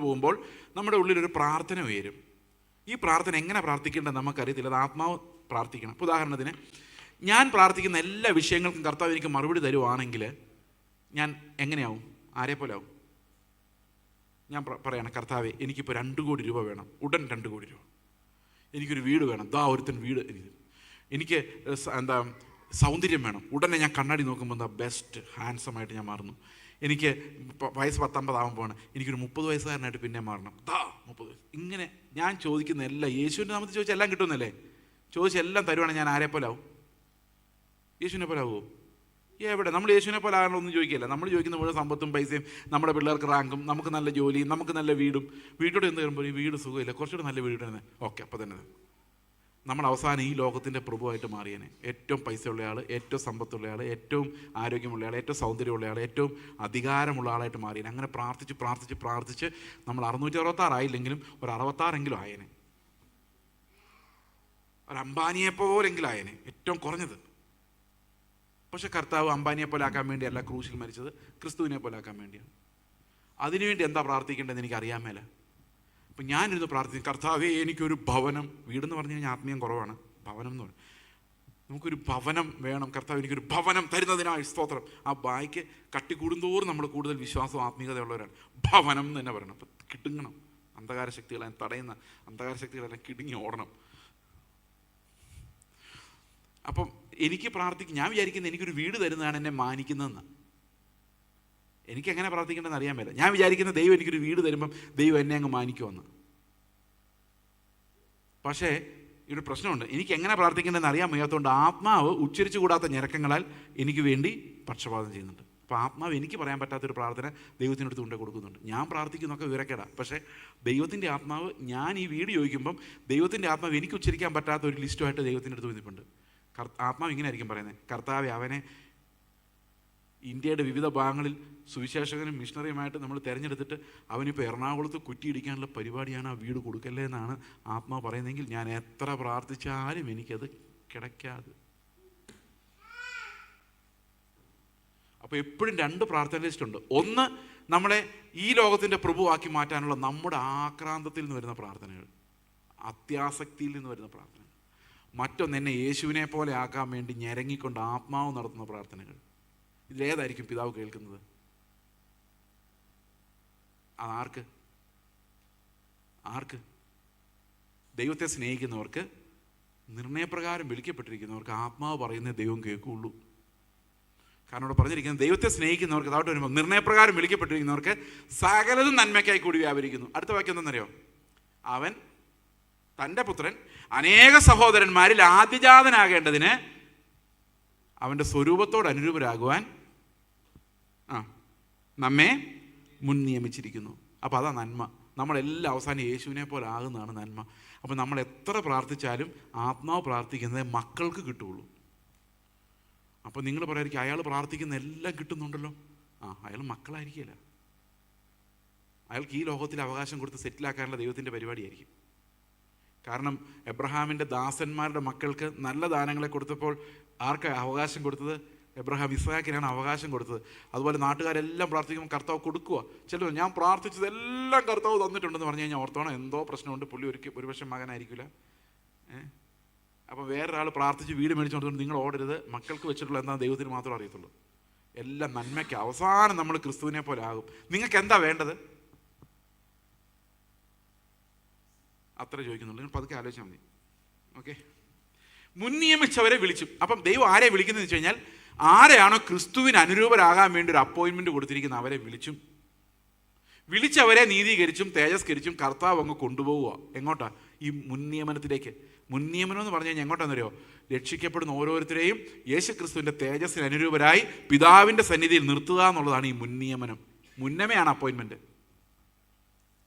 പോകുമ്പോൾ നമ്മുടെ ഉള്ളിലൊരു പ്രാർത്ഥന ഉയരും. ഈ പ്രാർത്ഥന എങ്ങനെ പ്രാർത്ഥിക്കേണ്ടത് നമുക്കറിയത്തില്ല. അത് ആത്മാവ് പ്രാർത്ഥിക്കണം. ഇപ്പോൾ ഉദാഹരണത്തിന്, ഞാൻ പ്രാർത്ഥിക്കുന്ന എല്ലാ വിഷയങ്ങൾക്കും കർത്താവ് എനിക്ക് മറുപടി തരുവാണെങ്കിൽ ഞാൻ എങ്ങനെയാവും? ആരെപ്പോലെ ആവും? ഞാൻ പറയണം, കർത്താവേ, എനിക്കിപ്പോൾ 2 കോടി രൂപ വേണം, ഉടൻ 2 കോടി രൂപ. എനിക്കൊരു വീട് വേണം, ഒരുത്തൻ വീട്. എനിക്ക് സൗന്ദര്യം വേണം. ഉടനെ ഞാൻ കണ്ണാടി നോക്കുമ്പോൾ എന്താ ബെസ്റ്റ് ഹാൻഡ്സമായിട്ട് ഞാൻ മാറുന്നു. എനിക്ക് വയസ്സ് 19 ആകുമ്പോഴാണ് എനിക്കൊരു 30 വയസ്സുകാരനായിട്ട് പിന്നെ മാറണം. 30 വയസ്സ്. ഇങ്ങനെ ഞാൻ ചോദിക്കുന്ന എല്ലാം യേശുവിൻ്റെ നാമത്തിൽ ചോദിച്ചാൽ എല്ലാം കിട്ടുമെന്നല്ലേ? ചോദിച്ചെല്ലാം തരുവാണെങ്കിൽ ഞാൻ ആരെ പോലെ ആവും? യേശുവിനെ പോലെ ആവുമോ? എവിടെ? നമ്മൾ യേശുവിനെ പോലെ ആകാനൊന്നും ചോദിക്കില്ല. നമ്മൾ ചോദിക്കുന്ന മുഴുവൻ സമ്പത്തും പൈസയും, നമ്മുടെ പിള്ളേർക്ക് റാങ്കും, നമുക്ക് നല്ല ജോലിയും, നമുക്ക് നല്ല വീടും. വീട്ടോട് എന്ത് കയറുമ്പോൾ ഈ വീട് സുഖമില്ല, കുറച്ചുകൂടെ നല്ല വീട് തന്നെ. ഓക്കെ, അപ്പോൾ തന്നെ നമ്മൾ അവസാനം ഈ ലോകത്തിൻ്റെ പ്രഭുവായിട്ട് മാറിയേനെ. ഏറ്റവും പൈസയുള്ള ആൾ, ഏറ്റവും സമ്പത്തുള്ള ആൾ, ഏറ്റവും ആരോഗ്യമുള്ള ആൾ, ഏറ്റവും സൗന്ദര്യമുള്ള ആൾ, ഏറ്റവും അധികാരമുള്ള ആളായിട്ട് മാറിയേനെ. അങ്ങനെ പ്രാർത്ഥിച്ച് പ്രാർത്ഥിച്ച് പ്രാർത്ഥിച്ച് നമ്മൾ 666 ആയില്ലെങ്കിലും ഒരു 66 ആയേനെ. ഒരു അംബാനിയെ പോലെങ്കിലും ആയേനെ, ഏറ്റവും കുറഞ്ഞത്. പക്ഷെ കർത്താവ് അംബാനിയെ പോലെ ആക്കാൻ വേണ്ടിയല്ല ക്രൂശിൽ മരിച്ചത്, ക്രിസ്തുവിനെ പോലെ ആക്കാൻ വേണ്ടിയാണ്. അതിനുവേണ്ടി എന്താ പ്രാർത്ഥിക്കേണ്ടതെന്ന് എനിക്ക് അറിയാൻ മേല. അപ്പം ഞാനിരുന്ന് പ്രാർത്ഥിക്കും, കർത്താവേ എനിക്കൊരു ഭവനം. വീടെന്ന് പറഞ്ഞു കഴിഞ്ഞാൽ ആത്മീയം കുറവാണ്. ഭവനം എന്ന് പറയും, നമുക്കൊരു ഭവനം വേണം കർത്താവ്, എനിക്കൊരു ഭവനം തരുന്നതിനായി സ്തോത്രം. ആ ബായ്ക്ക് കട്ടി കൂടുന്തോറും നമ്മൾ കൂടുതൽ വിശ്വാസവും ആത്മീയതയുള്ളവരാണ്. ഭവനം എന്ന് തന്നെ പറയണം. അപ്പം കിടുങ്ങണം. അന്ധകാര ശക്തികളെ തടയുന്ന അന്ധകാര ശക്തികളെല്ലാം കിടുങ്ങി ഓടണം. അപ്പം എനിക്ക് പ്രാർത്ഥിക്കും, ഞാൻ വിചാരിക്കുന്നത് എനിക്കൊരു വീട് തരുന്നതാണ് എന്നെ മാനിക്കുന്നതെന്ന്. എനിക്കെങ്ങനെ പ്രാർത്ഥിക്കേണ്ടതെന്ന് അറിയാൻ മേല. ഞാൻ വിചാരിക്കുന്ന ദൈവം എനിക്കൊരു വീട് തരുമ്പം ദൈവം എന്നെ അങ്ങ് മാനിക്കുമെന്ന്. പക്ഷേ ഇവിടെ പ്രശ്നമുണ്ട്, എനിക്ക് എങ്ങനെ പ്രാർത്ഥിക്കേണ്ടതെന്ന് അറിയാൻ വയ്യാത്തതുകൊണ്ട് ആത്മാവ് ഉച്ചരിച്ചു കൂടാത്ത ഞരക്കങ്ങളാൽ എനിക്ക് വേണ്ടി പക്ഷപാതം ചെയ്യുന്നുണ്ട്. അപ്പോൾ ആത്മാവ് എനിക്ക് പറയാൻ പറ്റാത്തൊരു പ്രാർത്ഥന ദൈവത്തിനടുത്ത് കൊണ്ടേ കൊടുക്കുന്നുണ്ട്. ഞാൻ പ്രാർത്ഥിക്കുന്നതൊക്കെ വിവരക്കേടാ. പക്ഷേ ദൈവത്തിൻ്റെ ആത്മാവ്, ഞാൻ ഈ വീട് ചോദിക്കുമ്പം ദൈവത്തിൻ്റെ ആത്മാവ് എനിക്ക് ഉച്ചരിക്കാൻ പറ്റാത്ത ഒരു ലിസ്റ്റുമായിട്ട് ദൈവത്തിൻ്റെ അടുത്ത് വന്നിട്ടുണ്ട്. ആത്മാവ് ഇങ്ങനെ ആയിരിക്കും പറയുന്നത്, കർത്താവെ അവനെ ഇന്ത്യയുടെ വിവിധ ഭാഗങ്ങളിൽ സുവിശേഷകനും മിഷണറിയുമായിട്ട് നമ്മൾ തിരഞ്ഞെടുത്തിട്ട് അവനിപ്പോൾ എറണാകുളത്ത് കുറ്റിയിടിക്കാനുള്ള പരിപാടിയാണ്, ആ വീട് കൊടുക്കല്ലേ എന്നാണ് ആത്മാവ് പറയുന്നതെങ്കിൽ ഞാൻ എത്ര പ്രാർത്ഥിച്ചാലും എനിക്കത് കിടക്കാതെ. അപ്പോൾ എപ്പോഴും 2 പ്രാർത്ഥന ലിസ്റ്റ് ഉണ്ട്. ഒന്ന്, നമ്മളെ ഈ ലോകത്തിൻ്റെ പ്രഭുവാക്കി മാറ്റാനുള്ള നമ്മുടെ ആക്രാന്തത്തിൽ നിന്ന് വരുന്ന പ്രാർത്ഥനകൾ, അത്യാസക്തിയിൽ നിന്ന് വരുന്ന പ്രാർത്ഥനകൾ. മറ്റൊന്ന്, എന്നെ യേശുവിനെ പോലെ ആക്കാൻ വേണ്ടി ഞരങ്ങിക്കൊണ്ട് ആത്മാവ് നടത്തുന്ന പ്രാർത്ഥനകൾ. ഇതിലേതായിരിക്കും പിതാവ് കേൾക്കുന്നത്? ആർക്ക്? ദൈവത്തെ സ്നേഹിക്കുന്നവർക്ക്, നിർണയപ്രകാരം വിളിക്കപ്പെട്ടിരിക്കുന്നവർക്ക് ആത്മാവ് പറയുന്ന ദൈവം കേൾക്കുള്ളൂ. കാരണം ഇവിടെ പറഞ്ഞിരിക്കുന്നത്, ദൈവത്തെ സ്നേഹിക്കുന്നവർക്ക്, അതോട്ട് വരുമ്പോൾ നിർണയപ്രകാരം വിളിക്കപ്പെട്ടിരിക്കുന്നവർക്ക് സകലതും നന്മയ്ക്കായി കൂടി വ്യാപരിക്കുന്നു. അടുത്ത വാക്യം എന്താണെന്നറിയോ? അവൻ തൻ്റെ പുത്രൻ അനേക സഹോദരന്മാരിൽ ആദ്യജാതനാകേണ്ടതിന് അവൻ്റെ സ്വരൂപത്തോട് അനുരൂപരാകുവാൻ നമ്മെ മുൻ നിയമിച്ചിരിക്കുന്നു. അപ്പോൾ അതാ നന്മ. നമ്മളെല്ലാം അവസാനം യേശുവിനെ പോലെ ആകുന്നതാണ് നന്മ. അപ്പോൾ നമ്മൾ എത്ര പ്രാർത്ഥിച്ചാലും ആത്മാവ് പ്രാർത്ഥിക്കുന്നത് മക്കൾക്ക് കിട്ടുള്ളൂ. അപ്പോൾ നിങ്ങൾ പറയായിരിക്കും, അയാൾ പ്രാർത്ഥിക്കുന്ന എല്ലാം കിട്ടുന്നുണ്ടല്ലോ. അയാൾ മക്കളായിരിക്കില്ല. അയാൾക്ക് ഈ ലോകത്തിൽ അവകാശം കൊടുത്ത് സെറ്റിലാക്കാനുള്ള ദൈവത്തിൻ്റെ പരിപാടിയായിരിക്കും. കാരണം എബ്രഹാമിൻ്റെ ദാസന്മാരുടെ മക്കൾക്ക് നല്ല ദാനങ്ങളെ കൊടുത്തപ്പോൾ ആർക്കാണ് അവകാശം കൊടുത്തത്? എബ്രഹാം ഇസ്ഹാക്കിനാണ് അവകാശം കൊടുത്തത്. അതുപോലെ നാട്ടുകാരെല്ലാം പ്രാർത്ഥിക്കുമ്പോൾ കർത്താവ് കൊടുക്കുക. ചിലർ ഞാൻ പ്രാർത്ഥിച്ചതെല്ലാം കർത്താവ് തന്നിട്ടുണ്ടെന്ന് പറഞ്ഞു കഴിഞ്ഞാൽ ഓർത്തോണം, എന്തോ പ്രശ്നമുണ്ട്, പുള്ളി ഒരുപക്ഷെ മകനായിരിക്കില്ല. അപ്പോൾ വേറൊരാൾ പ്രാർത്ഥിച്ച് വീട് മേടിച്ചു കൊടുത്തുകൊണ്ട് നിങ്ങൾ ഓടരുത്. മക്കൾക്ക് വെച്ചിട്ടുള്ള എന്താ ദൈവത്തിന് മാത്രമേ അറിയത്തുള്ളൂ. എല്ലാം നന്മയ്ക്ക്. അവസാനം നമ്മൾ ക്രിസ്തുവിനെ പോലെ ആകും. നിങ്ങൾക്ക് എന്താ വേണ്ടത്? അത്ര ചോദിക്കുന്നുള്ളൂ. നിങ്ങൾ പതുക്കെ ആലോചിച്ചാൽ മതി. ഓക്കെ, മുൻ നിയമിച്ചവരെ വിളിച്ചു. അപ്പം ദൈവം ആരെ വിളിക്കുന്നതെന്ന് വെച്ച് കഴിഞ്ഞാൽ, ആരെയാണോ ക്രിസ്തുവിന് അനുരൂപരാകാൻ വേണ്ടി ഒരു അപ്പോയിൻമെൻറ്റ് കൊടുത്തിരിക്കുന്ന അവരെ വിളിച്ചവരെ നീതീകരിച്ചും തേജസ്കരിച്ചും കർത്താവ് അങ്ങ് കൊണ്ടുപോവുക. എങ്ങോട്ടാ? ഈ മുൻ നിയമനത്തിലേക്ക്. മുൻ നിയമനം എന്ന് പറഞ്ഞു കഴിഞ്ഞാൽ എങ്ങോട്ടാണെന്നറിയോ? രക്ഷിക്കപ്പെടുന്ന ഓരോരുത്തരെയും യേശു ക്രിസ്തുവിൻ്റെ തേജസ്സിന് അനുരൂപരായി പിതാവിൻ്റെ സന്നിധിയിൽ നിർത്തുക എന്നുള്ളതാണ് ഈ മുൻ നിയമനം. മുന്നമേയാണ് അപ്പോയിൻമെൻറ്റ്.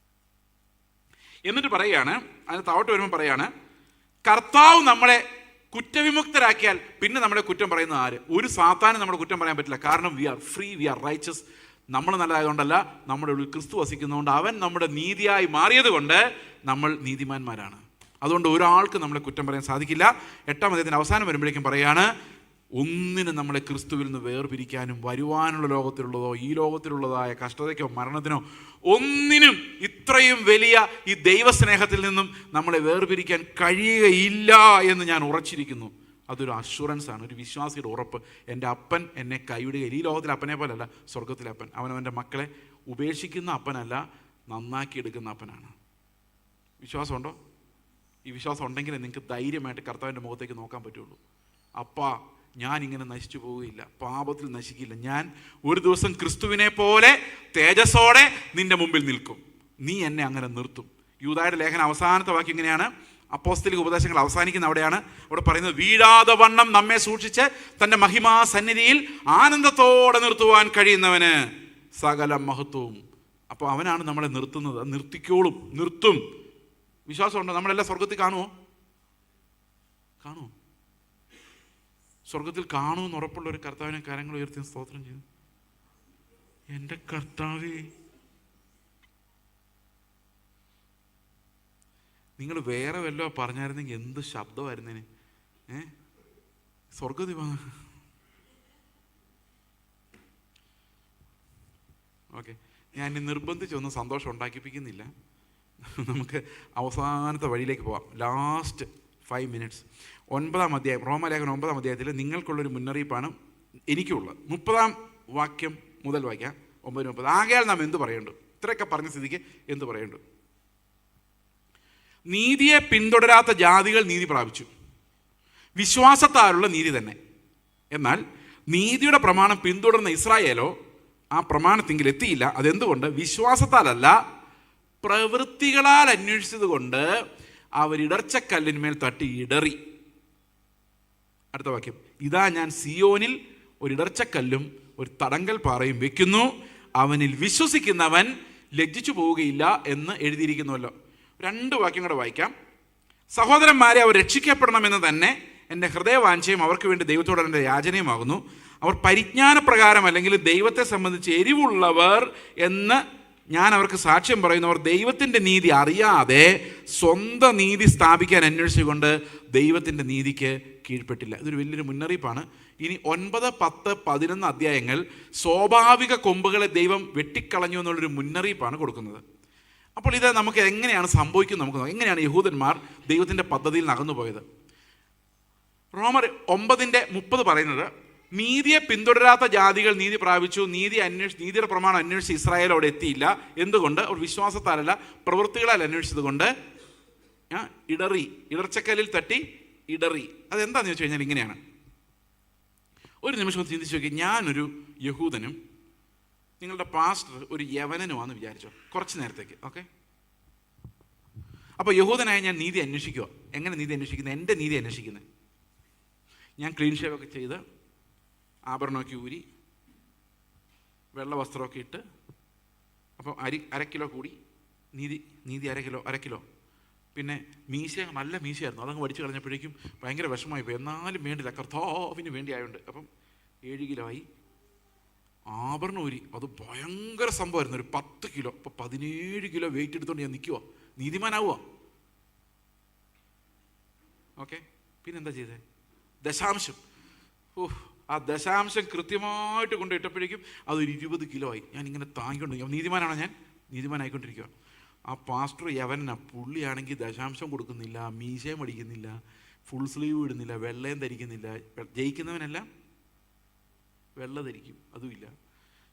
എന്നിട്ട് പറയുകയാണ്, അതിന് താഴോട്ട് വരുമ്പോൾ പറയാണ്, കർത്താവ് നമ്മളെ കുറ്റവിമുക്തരാക്കിയാൽ പിന്നെ നമ്മളെ കുറ്റം പറയുന്നത് ആര്? ഒരു സാത്താനും നമ്മളെ കുറ്റം പറയാൻ പറ്റില്ല. കാരണം we are free, we are righteous. നമ്മൾ നല്ലതായതുകൊണ്ടല്ല, നമ്മുടെ ഉള്ളിൽ ക്രിസ്തു വസിക്കുന്നതുകൊണ്ട്, അവൻ നമ്മുടെ നീതിയായി മാറിയത് കൊണ്ട് നമ്മൾ നീതിമാന്മാരാണ്. അതുകൊണ്ട് ഒരാൾക്ക് നമ്മളെ കുറ്റം പറയാൻ സാധിക്കില്ല. 8-ാം അധ്യായത്തിൻ്റെ അവസാനം വരുമ്പോഴേക്കും പറയാണ്, ഒന്നിനും നമ്മളെ ക്രിസ്തുവിൽ നിന്ന് വേർപിരിക്കാനും വരുവാനുള്ള ലോകത്തിലുള്ളതോ ഈ ലോകത്തിലുള്ളതായ കഷ്ടതയ്ക്കോ മരണത്തിനോ ഒന്നിനും ഇത്രയും വലിയ ഈ ദൈവസ്നേഹത്തിൽ നിന്നും നമ്മളെ വേർപിരിക്കാൻ കഴിയുകയില്ല എന്ന് ഞാൻ ഉറച്ചിരിക്കുന്നു. അതൊരു അഷുറൻസ് ആണ്, ഒരു വിശ്വാസിയുടെ ഉറപ്പ്. എൻ്റെ അപ്പൻ എന്നെ കൈവിടുകയില്ല. ഈ ലോകത്തിലെ അപ്പനെ പോലല്ല, സ്വർഗത്തിലെ അപ്പൻ. അവനവൻ്റെ മക്കളെ ഉപേക്ഷിക്കുന്ന അപ്പനല്ല, നന്നാക്കിയെടുക്കുന്ന അപ്പനാണ്. വിശ്വാസമുണ്ടോ? ഈ വിശ്വാസം ഉണ്ടെങ്കിലേ നിങ്ങൾക്ക് ധൈര്യമായിട്ട് കർത്താവിൻ്റെ മുഖത്തേക്ക് നോക്കാൻ പറ്റുള്ളൂ. അപ്പാ ഞാനിങ്ങനെ നശിച്ചു പോവുകയില്ല, പാപത്തിൽ നശിക്കില്ല. ഞാൻ ഒരു ദിവസം ക്രിസ്തുവിനെ പോലെ തേജസ്സോടെ നിന്റെ മുമ്പിൽ നിൽക്കും. നീ എന്നെ അങ്ങനെ നിർത്തും. യൂദായുടെ ലേഖനം അവസാനത്തെ വാക്യം ഇങ്ങനെയാണ്. അപ്പോസ്തലിക ഉപദേശങ്ങൾ അവസാനിക്കുന്ന അവിടെയാണ്. അവിടെ പറയുന്നത്, വീഴാതെ വണ്ണം നമ്മെ സൂക്ഷിച്ച് തൻ്റെ മഹിമാ സന്നിധിയിൽ ആനന്ദത്തോടെ നിർത്തുവാൻ കഴിയുന്നവന് സകല മഹത്വവും. അപ്പോൾ അവനാണ് നമ്മളെ നിർത്തുന്നത്. നിർത്തിക്കോളും, നിർത്തും. വിശ്വാസമുണ്ടോ? നമ്മളെല്ലാം സ്വർഗത്തിൽ കാണുമോ? സ്വർഗത്തിൽ കാണുമെന്ന് ഉറപ്പുള്ള ഒരു കർത്താവിനെ കരങ്ങൾ ഉയർത്തി സ്തോത്രം ചെയ്തു. എൻ്റെ കർത്താവേ, നിങ്ങൾ വേറെ വല്ലോ പറഞ്ഞായിരുന്നെങ്കിൽ എന്ത് ശബ്ദമായിരുന്നേന്. സ്വർഗത്തിൽ ഓക്കെ, ഞാൻ നിർബന്ധിച്ചൊന്നും സന്തോഷം ഉണ്ടാക്കിപ്പിക്കുന്നില്ല. നമുക്ക് അവസാനത്തെ വഴിയിലേക്ക് പോവാം. Last 5 minutes. 9-ാം അധ്യായം, റോമാലേഖനം 9-ാം അധ്യായത്തിൽ നിങ്ങൾക്കുള്ളൊരു മുന്നറിയിപ്പാണ് എനിക്കുള്ളത്. 30-ാം വാക്യം മുതൽ വായിക്കാം. 9:30. ആകയാൽ നാം എന്ത് പറയേണ്ടു? ഇത്രയൊക്കെ പറഞ്ഞ സ്ഥിതിക്ക് എന്ത് പറയേണ്ടു? നീതിയെ പിന്തുടരാത്ത ജാതികൾ നീതി പ്രാപിച്ചു, വിശ്വാസത്താലുള്ള നീതി തന്നെ. എന്നാൽ നീതിയുടെ പ്രമാണം പിന്തുടർന്ന ഇസ്രായേലോ ആ പ്രമാണത്തെങ്കിൽ എത്തിയില്ല. അതെന്തുകൊണ്ട്? വിശ്വാസത്താലല്ല, പ്രവൃത്തികളാൽ അന്വേഷിച്ചത് കൊണ്ട് അവരിടർച്ചക്കല്ലിന്മേൽ തട്ടി ഇടറി. അടുത്ത വാക്യം, ഇതാ ഞാൻ സിയോനിൽ ഒരിടർച്ചക്കല്ലും ഒരു തടങ്കൽ പാറയും വെക്കുന്നു, അവനിൽ വിശ്വസിക്കുന്നവൻ ലജ്ജിച്ചു പോവുകയില്ല എന്ന് എഴുതിയിരിക്കുന്നുവല്ലോ. 2 വാക്യം കൂടെ വായിക്കാം. സഹോദരന്മാരെ, അവർ രക്ഷിക്കപ്പെടണമെന്ന് തന്നെ എൻ്റെ ഹൃദയവാഞ്ചയും അവർക്ക് വേണ്ടി ദൈവത്തോട് എൻ്റെ യാചനയുമാകുന്നു. അവർ പരിജ്ഞാനപ്രകാരം അല്ലെങ്കിൽ ദൈവത്തെ സംബന്ധിച്ച് എരിവുള്ളവർ എന്ന് ഞാൻ അവർക്ക് സാക്ഷ്യം പറയുന്നവർ ദൈവത്തിൻ്റെ നീതി അറിയാതെ സ്വന്തം നീതി സ്ഥാപിക്കാൻ അന്വേഷിച്ചുകൊണ്ട് ദൈവത്തിൻ്റെ നീതിക്ക് കീഴ്പ്പെട്ടില്ല. ഇതൊരു വലിയൊരു മുന്നറിയിപ്പാണ്. ഇനി 9, 10, 11 അധ്യായങ്ങൾ സ്വാഭാവിക കൊമ്പുകളെ ദൈവം വെട്ടിക്കളഞ്ഞു എന്നുള്ളൊരു മുന്നറിയിപ്പാണ് കൊടുക്കുന്നത്. അപ്പോൾ ഇത് നമുക്ക് എങ്ങനെയാണ് സംഭവിക്കുന്നത്? നമുക്ക് എങ്ങനെയാണ് യഹൂദന്മാർ ദൈവത്തിൻ്റെ പദ്ധതിയിൽ നകന്നുപോയത്? റോമർ 9:30 പറയുന്നത്, നീതിയെ പിന്തുടരാത്ത ജാതികൾ നീതി പ്രാപിച്ചു, നീതിയുടെ പ്രമാണം അന്വേഷിച്ച് ഇസ്രായേൽ അവിടെ എത്തിയില്ല. എന്തുകൊണ്ട്? അവർ വിശ്വാസത്താലല്ല, പ്രവൃത്തികളാൽ അന്വേഷിച്ചത് കൊണ്ട് ഇടറി, ഇടർച്ചക്കല്ലിൽ തട്ടി ഇടറി. അതെന്താണെന്ന് വെച്ച് കഴിഞ്ഞാൽ ഇങ്ങനെയാണ്. ഒരു നിമിഷം ചിന്തിച്ച് നോക്കി, ഞാനൊരു യഹൂദനും നിങ്ങളുടെ പാസ്റ്റർ ഒരു യവനനുമാണെന്ന് വിചാരിച്ചോ കുറച്ച് നേരത്തേക്ക്. ഓക്കെ, അപ്പോൾ യഹൂദനായ ഞാൻ നീതി അന്വേഷിക്കുക. എങ്ങനെ നീതി അന്വേഷിക്കുന്നത്? എൻ്റെ നീതി അന്വേഷിക്കുന്നത്. ഞാൻ ക്ലീൻ ഷേവൊക്കെ ചെയ്ത് ആഭരണമൊക്കെ ഊരി വെള്ള വസ്ത്രമൊക്കെ ഇട്ട്, അപ്പം 1/2 കിലോ കൂടി നീതി 1/2 കിലോ. പിന്നെ മീശ നല്ല മീശയായിരുന്നു, അതങ്ങ് വടിച്ച് കളഞ്ഞപ്പോഴേക്കും ഭയങ്കര വിഷമമായിപ്പോയി. എന്നാലും വേണ്ടില്ല, കർത്താവിന് വേണ്ടി ആയതുകൊണ്ട്. അപ്പം 7 കിലോ ആയി. ആഭരണം ഊരി, അത് ഭയങ്കര സംഭവമായിരുന്നു, ഒരു 10 കിലോ. അപ്പോൾ 17 കിലോ വെയിറ്റ് എടുത്തുകൊണ്ട് ഞാൻ നിൽക്കുക, നീതിമാനാവുക. ഓക്കെ, പിന്നെന്താ ചെയ്തേ? ദശാംശം. ആ ദശാംശം കൃത്യമായിട്ട് കൊണ്ട് ഇട്ടപ്പോഴേക്കും അതൊരു 20 കിലോ ആയി. ഞാനിങ്ങനെ താങ്ങിക്കൊണ്ട്, നീതിമാനാണോ ഞാൻ? നീതിമാനായിക്കൊണ്ടിരിക്കുക. ആ പാസ്റ്റർ യവനാ, പുള്ളിയാണെങ്കിൽ ദശാംശം കൊടുക്കുന്നില്ല, മീശയും അടിക്കുന്നില്ല, ഫുൾ സ്ലീവ് ഇടുന്നില്ല, വെള്ളയും ധരിക്കുന്നില്ല. ജയിക്കുന്നവനെല്ലാം വെള്ള ധരിക്കും, അതുമില്ല.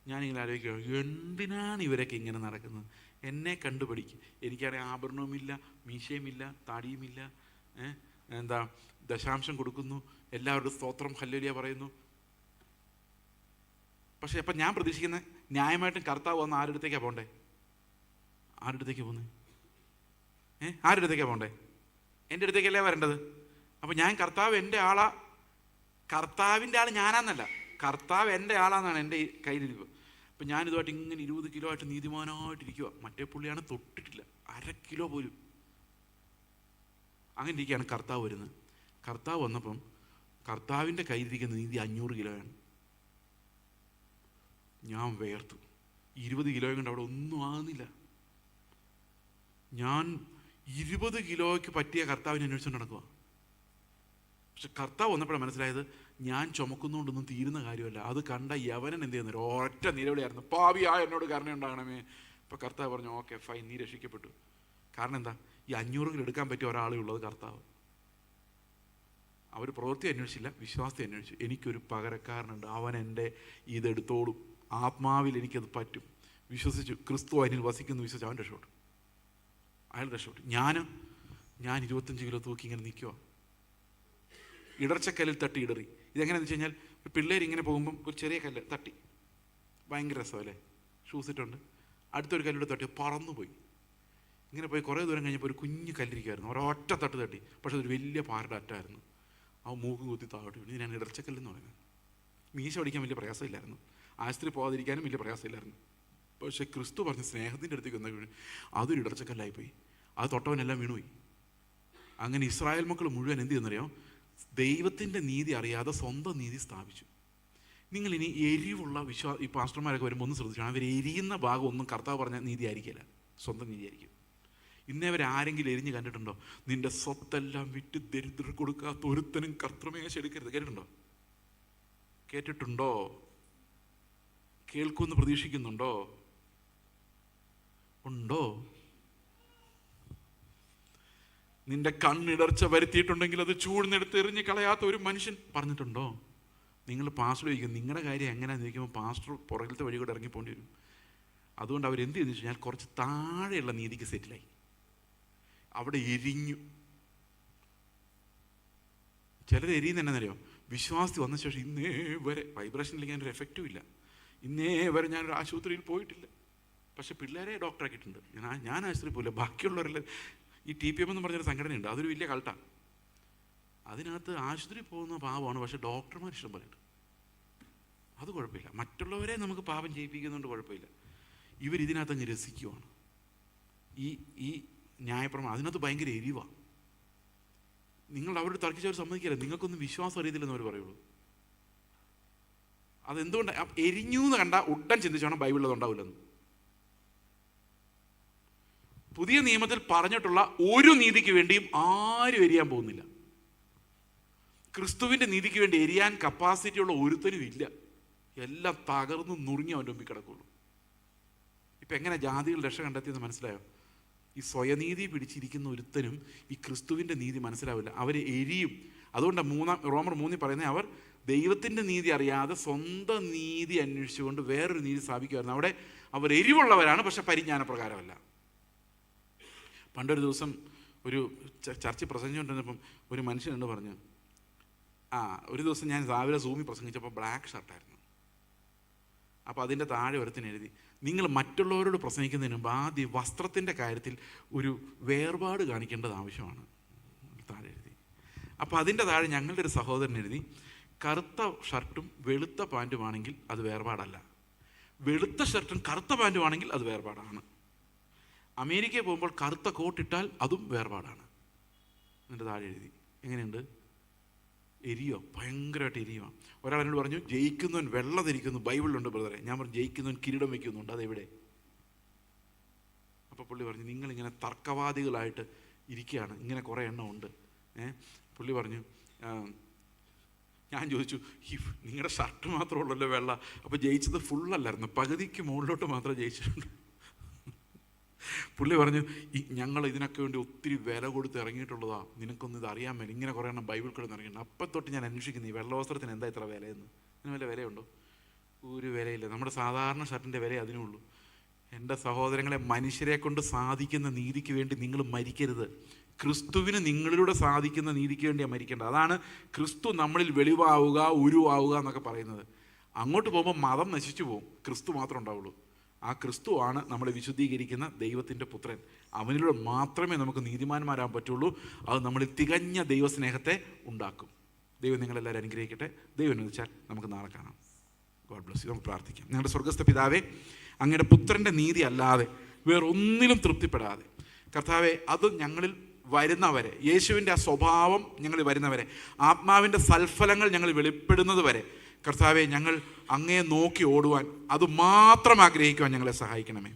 ഞാനിങ്ങനെ ആലോചിക്കുക, എന്തിനാണ് ഇവരൊക്കെ ഇങ്ങനെ നടക്കുന്നത്? എന്നെ കണ്ടുപഠിക്കും. എനിക്കാണെങ്കിൽ ആഭരണവുമില്ല, മീശയുമില്ല, താടിയുമില്ല, ദശാംശം കൊടുക്കുന്നു, എല്ലാവരുടെ സ്തോത്രം ഹല്ലേലൂയ പറയുന്നു. പക്ഷേ അപ്പം ഞാൻ പ്രതീക്ഷിക്കുന്നത് ന്യായമായിട്ടും കർത്താവ് വന്ന് ആരുടെ അടുത്തേക്കാണ് പോകണ്ടേ? ആരുടെ അടുത്തേക്ക് പോകുന്നത്? ആരുടെ അടുത്തേക്കാണ് പോകണ്ടേ? എൻ്റെ അടുത്തേക്കല്ലേ വരേണ്ടത്. അപ്പം ഞാൻ കർത്താവ് എൻ്റെ ആളാ, കർത്താവിൻ്റെ ആൾ ഞാനാന്നല്ല, കർത്താവ് എൻ്റെ ആളാന്നാണ് എൻ്റെ കയ്യിലിരിക്കുക. അപ്പം ഞാനിതുമായിട്ട് ഇങ്ങനെ 20 കിലോ ആയിട്ട് നീതിമാനായിട്ടിരിക്കുക. മറ്റേ പുള്ളിയാണ് തൊട്ടിട്ടില്ല, 1/2 കിലോ പോലും. അങ്ങനെ ഇരിക്കുകയാണ് കർത്താവ് വരുന്നത്. കർത്താവ് വന്നപ്പം കർത്താവിൻ്റെ കയ്യിലിരിക്കുന്ന നീതി 500 കിലോയാണ്. ഞാൻ വേർത്തു. 20 കിലോയും കൊണ്ട് അവിടെ ഒന്നും ആകുന്നില്ല. ഞാൻ 20 കിലോയ്ക്ക് പറ്റിയ കർത്താവിനെ അന്വേഷിച്ചുകൊണ്ട് നടക്കുക. പക്ഷെ കർത്താവ് വന്നപ്പോഴാണ് മനസ്സിലായത്, ഞാൻ ചുമക്കുന്നതുകൊണ്ടൊന്നും തീരുന്ന കാര്യമല്ല. അത് കണ്ട യവനൻ എന്ത് ചെയ്യുന്നു? ഒറ്റ നിലവിളിയായിരുന്നു, പാപിയായ എന്നോട് കരുണയുണ്ടാകണമേ. അപ്പോൾ കർത്താവ് പറഞ്ഞു, ഓക്കെ ഫൈൻ, നീ രക്ഷിക്കപ്പെട്ടു. കാരണം എന്താ? ഈ 500 കിലോ എടുക്കാൻ പറ്റിയ ഒരാളേ ഉള്ളത് കർത്താവ്. അവർ പ്രവൃത്തി അന്വേഷിച്ചില്ല, വിശ്വാസത്തെ അന്വേഷിച്ചു. എനിക്കൊരു പകരക്കാരനുണ്ട്, അവൻ എൻ്റെ ഇതെടുത്തോളും, ആത്മാവിൽ എനിക്കത് പറ്റും. വിശ്വസിച്ചു, ക്രിസ്തു അതിൽ വസിക്കുന്നു വിശ്വസിച്ചു, അവൻ രക്ഷപ്പെട്ടു. അയാൾ രക്ഷപ്പെട്ടു. ഞാൻ 25 കിലോ തൂക്കി ഇങ്ങനെ നിൽക്കുക. ഇടർച്ചക്കല്ലിൽ തട്ടി ഇടറി. ഇതെങ്ങനെയാണെന്ന് വെച്ച് കഴിഞ്ഞാൽ, പിള്ളേർ ഇങ്ങനെ പോകുമ്പം ഒരു ചെറിയ കല്ല് തട്ടി, ഭയങ്കര രസമല്ലേ, ഷൂസ് ഇട്ടുണ്ട്, അടുത്തൊരു കല്ലിലൂടെ തട്ടി പറന്നുപോയി. ഇങ്ങനെ പോയി കുറേ ദൂരം കഴിഞ്ഞപ്പോൾ ഒരു കുഞ്ഞു കല്ലിരിക്കുമായിരുന്നു, ഒരൊറ്റ തട്ട് തട്ടി, പക്ഷെ അതൊരു വലിയ പാറയുടെ അറ്റായിരുന്നു. ആ മൂക്ക് കുത്തി താഴോട്ട് വീണു. ഇതിനാണ് ഇടർച്ചക്കല്ലെന്ന് പറയുന്നത്. മീശ പഠിക്കാൻ വലിയ പ്രയാസമില്ലായിരുന്നു, ആശുപത്രി പോകാതിരിക്കാനും വലിയ പ്രയാസമില്ലായിരുന്നു. പക്ഷേ ക്രിസ്തു പറഞ്ഞ സ്നേഹത്തിൻ്റെ അടുത്തേക്ക് വന്ന വീണ് അതൊരു ഇടർച്ചക്കല്ലായിപ്പോയി. അത് തൊട്ടവനെല്ലാം വീണുപോയി. അങ്ങനെ ഇസ്രായേൽ മക്കൾ മുഴുവൻ എന്ത് ചെയ്യുന്നറിയോ? ദൈവത്തിൻ്റെ നീതി അറിയാതെ സ്വന്തം നീതി സ്ഥാപിച്ചു. നിങ്ങളിനി എരിവുള്ള ഈ പാസ്റ്റർമാരൊക്കെ വരുമ്പോൾ ഒന്ന് ശ്രദ്ധിക്കണം. അവർ എരിയുന്ന ഭാഗം ഒന്നും കർത്താവ് പറഞ്ഞ നീതി ആയിരിക്കില്ല, സ്വന്തം നീതി ആയിരിക്കും. ഇന്നേ അവർ ആരെങ്കിലും എരിഞ്ഞ് കണ്ടിട്ടുണ്ടോ? നിന്റെ സ്വത്തെല്ലാം വിറ്റ് ദരിദ്രർ കൊടുക്കാത്ത ഒരുത്തനും കർത്തൃമേശ എടുക്കരുത്. കേട്ടിട്ടുണ്ടോ? കേൾക്കുമെന്ന് പ്രതീക്ഷിക്കുന്നുണ്ടോ? ഉണ്ടോ? നിന്റെ കണ്ണിടർച്ച വരുത്തിയിട്ടുണ്ടെങ്കിൽ അത് ചൂഴ്ന്നെടുത്ത് എറിഞ്ഞ് കളയാത്ത ഒരു മനുഷ്യൻ പറഞ്ഞിട്ടുണ്ടോ? നിങ്ങൾ പാസ്റ്റർ ചോദിക്കും, നിങ്ങളുടെ കാര്യം എങ്ങനെയാണെന്ന് ചോദിക്കുമ്പോൾ പാസ്റ്റർ പുറകിലത്തെ വഴി കൂടെ ഇറങ്ങിപ്പോണ്ടി വരും. അതുകൊണ്ട് അവരെന്ത് ചെയ്തെന്ന് വെച്ച് കഴിഞ്ഞാൽ കുറച്ച് താഴെയുള്ള നീതിക്ക് സെറ്റിലായി, അവിടെ എരിഞ്ഞു. ചിലത് എരിയുന്ന എന്നറിയോ? വിശ്വാസി വന്ന ശേഷം ഇന്നേ വരെ വൈബ്രേഷനിലേക്ക് ഞാനൊരു എഫക്റ്റും ഇല്ല, ഇന്നേ വരെ ഞാനൊരു ആശുപത്രിയിൽ പോയിട്ടില്ല, പക്ഷെ പിള്ളേരെ ഡോക്ടറാക്കിയിട്ടുണ്ട്. ഞാൻ ആശുപത്രിയിൽ പോയില്ല. ബാക്കിയുള്ളവരെല്ലാം ഈ TPM എന്ന് പറഞ്ഞൊരു സംഘടനയുണ്ട്, അതൊരു വലിയ കൾട്ടാണ്. അതിനകത്ത് ആശുപത്രി പോകുന്ന പാവമാണ്, പക്ഷെ ഡോക്ടർമാർ ഇഷ്ടം പോലെ ഉണ്ട്. അത് കുഴപ്പമില്ല. മറ്റുള്ളവരെ നമുക്ക് പാപം ചെയ്യിപ്പിക്കുന്നുണ്ട്, കുഴപ്പമില്ല. ഇവരിതിനകത്ത് അങ്ങ് രസിക്കുവാണ്. ഈ ന്യായപ്രമാണം അതിനകത്ത് ഭയങ്കര എരിവാണ്. നിങ്ങൾ അവരോട് തർക്കിച്ചവർ സമ്മതിക്കില്ല, നിങ്ങൾക്കൊന്നും വിശ്വാസം അറിയത്തില്ലെന്ന് അവർ പറയുള്ളൂ. അതെന്തുകൊണ്ട്? എരിഞ്ഞു എന്ന് കണ്ടാൽ ഉടൻ ചിന്തിച്ചോണം ബൈബിളിൽ അതുണ്ടാവില്ലെന്ന്. പുതിയ നിയമത്തിൽ പറഞ്ഞിട്ടുള്ള ഒരു നീതിക്ക് വേണ്ടിയും ആരും എരിയാൻ പോകുന്നില്ല. ക്രിസ്തുവിൻ്റെ നീതിക്ക് വേണ്ടി എരിയാൻ കപ്പാസിറ്റിയുള്ള ഒരുത്തനും ഇല്ല. എല്ലാം തകർന്ന് നുറുങ്ങി അവൻ്റെ മുമ്പിൽ കിടക്കുള്ളൂ. ഇപ്പം എങ്ങനെ ജാതികൾ രക്ഷ കണ്ടെത്തിയെന്ന് മനസ്സിലായോ? ഈ സ്വയനീതി പിടിച്ചിരിക്കുന്ന ഒരുത്തനും ഈ ക്രിസ്തുവിൻ്റെ നീതി മനസ്സിലാവില്ല, അവർ എരിയും. അതുകൊണ്ടാണ് റോമർ 3 പറയുന്നത്, അവർ ദൈവത്തിൻ്റെ നീതി അറിയാതെ സ്വന്തം നീതി അന്വേഷിച്ചുകൊണ്ട് വേറൊരു നീതി സ്ഥാപിക്കുമായിരുന്നു. അവിടെ അവർ എരിവുള്ളവരാണ്, പക്ഷെ പരിജ്ഞാനപ്രകാരമല്ല. പണ്ടൊരു ദിവസം ഒരു ചർച്ച പ്രസംഗിച്ചുകൊണ്ടിരുന്നപ്പം ഒരു മനുഷ്യനുണ്ട് പറഞ്ഞു, ഒരു ദിവസം ഞാൻ രാവിലെ സൂമിൽ പ്രസംഗിച്ചപ്പോൾ ബ്ലാക്ക് ഷർട്ടായിരുന്നു. അപ്പോൾ അതിൻ്റെ താഴെ ഒരുത്തിന് എഴുതി, നിങ്ങൾ മറ്റുള്ളവരോട് പ്രസംഗിക്കുന്നതിന് മുമ്പ് ആദ്യം വസ്ത്രത്തിൻ്റെ കാര്യത്തിൽ ഒരു വേർപാട് കാണിക്കേണ്ടത് ആവശ്യമാണ്, താഴെ എഴുതി. അപ്പോൾ അതിൻ്റെ താഴെ ഞങ്ങളുടെ ഒരു സഹോദരൻ എഴുതി, കറുത്ത ഷർട്ടും വെളുത്ത പാൻറ്റുമാണെങ്കിൽ അത് വേർപാടല്ല, വെളുത്ത ഷർട്ടും കറുത്ത പാൻറ്റുമാണെങ്കിൽ അത് വേർപാടാണ്. അമേരിക്കയിൽ പോകുമ്പോൾ കറുത്ത കോട്ടിട്ടാൽ അതും വേർപാടാണ്. എന്നിട്ട് താഴെ എഴുതി, എങ്ങനെയുണ്ട്? എരിയോ? ഭയങ്കരമായിട്ട് എരിയുക. ഒരാൾ എന്നോട് പറഞ്ഞു, ജയിക്കുന്നവൻ വെള്ളം ധരിക്കുന്നു, ബൈബിളിലുണ്ട് ബ്രദറെ. ഞാൻ പറഞ്ഞു, ജയിക്കുന്നവൻ കിരീടം വയ്ക്കുന്നുണ്ട്, അതെവിടെ? അപ്പോൾ പുള്ളി പറഞ്ഞു, നിങ്ങളിങ്ങനെ തർക്കവാദികളായിട്ട് ഇരിക്കുകയാണ്, ഇങ്ങനെ കുറേ എണ്ണം ഉണ്ട്. പുള്ളി പറഞ്ഞു, ഞാൻ ചോദിച്ചു, നിങ്ങളുടെ ഷർട്ട് മാത്രമുള്ളല്ലോ വെള്ള, അപ്പോൾ ജയിച്ചത് ഫുള്ളല്ലായിരുന്നു, പകുതിക്ക് മുകളിലോട്ട് മാത്രമേ ജയിച്ചിട്ടുണ്ട്. പുള്ളി പറഞ്ഞു, ഞങ്ങൾ ഇതിനൊക്കെ വേണ്ടി ഒത്തിരി വില കൊടുത്ത് ഇറങ്ങിയിട്ടുള്ളതാ, നിനക്കൊന്നും ഇത് അറിയാൻ മേല, ഇങ്ങനെ കുറേ എണ്ണം ബൈബിൾ കിടന്ന് ഇറങ്ങിയിട്ടുണ്ട്. അപ്പം തൊട്ട് ഞാൻ അന്വേഷിക്കുന്നു, ഈ വെള്ളവസ്ത്രത്തിന് എന്താ ഇത്ര വിലയെന്ന്. ഇതിന് വല്ല വിലയുണ്ടോ? ഒരു വിലയില്ല. നമ്മുടെ സാധാരണ ഷർട്ടിൻ്റെ വില അതിനുള്ളൂ. എൻ്റെ സഹോദരങ്ങളെ, മനുഷ്യരെ കൊണ്ട് സാധിക്കുന്ന നീതിക്ക് വേണ്ടി നിങ്ങൾ മരിക്കരുത്. ക്രിസ്തുവിന് നിങ്ങളിലൂടെ സാധിക്കുന്ന നീതിക്ക് വേണ്ടിയാണ് മരിക്കേണ്ടത്. അതാണ് ക്രിസ്തു നമ്മളിൽ വെളിവാവുക, ഉരുവാവുക എന്നൊക്കെ പറയുന്നത്. അങ്ങോട്ട് പോകുമ്പോൾ മതം നശിച്ചു പോകും, ക്രിസ്തു മാത്രം ഉണ്ടാവുള്ളൂ. ആ ക്രിസ്തുവാണ് നമ്മളെ വിശുദ്ധീകരിക്കുന്ന ദൈവത്തിൻ്റെ പുത്രൻ. അവനിലൂടെ മാത്രമേ നമുക്ക് നീതിമാന്മാരാൻ പറ്റുള്ളൂ. അത് നമ്മളിൽ തികഞ്ഞ ദൈവസ്നേഹത്തെ ഉണ്ടാക്കും. ദൈവം നിങ്ങളെല്ലാവരും അനുഗ്രഹിക്കട്ടെ. ദൈവം അനുവദിച്ചാൽ നമുക്ക് നാളെ കാണാം. God bless you. നമുക്ക് പ്രാർത്ഥിക്കാം. ഞങ്ങളുടെ സ്വർഗ്ഗസ്ഥ പിതാവേ, അങ്ങയുടെ പുത്രൻ്റെ നീതി അല്ലാതെ വേറൊന്നിലും തൃപ്തിപ്പെടാതെ കർത്താവെ, അത് ഞങ്ങളിൽ വരുന്നവരെ, യേശുവിൻ്റെ ആ സ്വഭാവം ഞങ്ങളിൽ വരുന്നവരെ, ആത്മാവിൻ്റെ സൽഫലങ്ങൾ ഞങ്ങൾ വെളിപ്പെടുന്നത് വരെ കർത്താവെ, ഞങ്ങൾ അങ്ങയെ നോക്കി ഓടുവാൻ, അത് മാത്രം ആഗ്രഹിക്കുവാൻ ഞങ്ങളെ സഹായിക്കണമേ.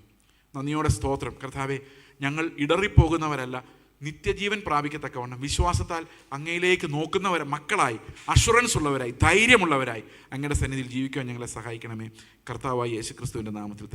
നന്ദിയോടെ സ്തോത്രം കർത്താവെ. ഞങ്ങൾ ഇടറിപ്പോകുന്നവരല്ല, നിത്യജീവൻ പ്രാപിക്കത്തക്കവണ്ണം വിശ്വാസത്താൽ അങ്ങയിലേക്ക് നോക്കുന്നവരെ മക്കളായി, അഷുറൻസ് ഉള്ളവരായി, ധൈര്യമുള്ളവരായി അങ്ങയുടെ സന്നിധിയിൽ ജീവിക്കുവാൻ ഞങ്ങളെ സഹായിക്കണമേ. കർത്താവായ യേശുക്രിസ്തുവിൻ്റെ നാമത്തിൽ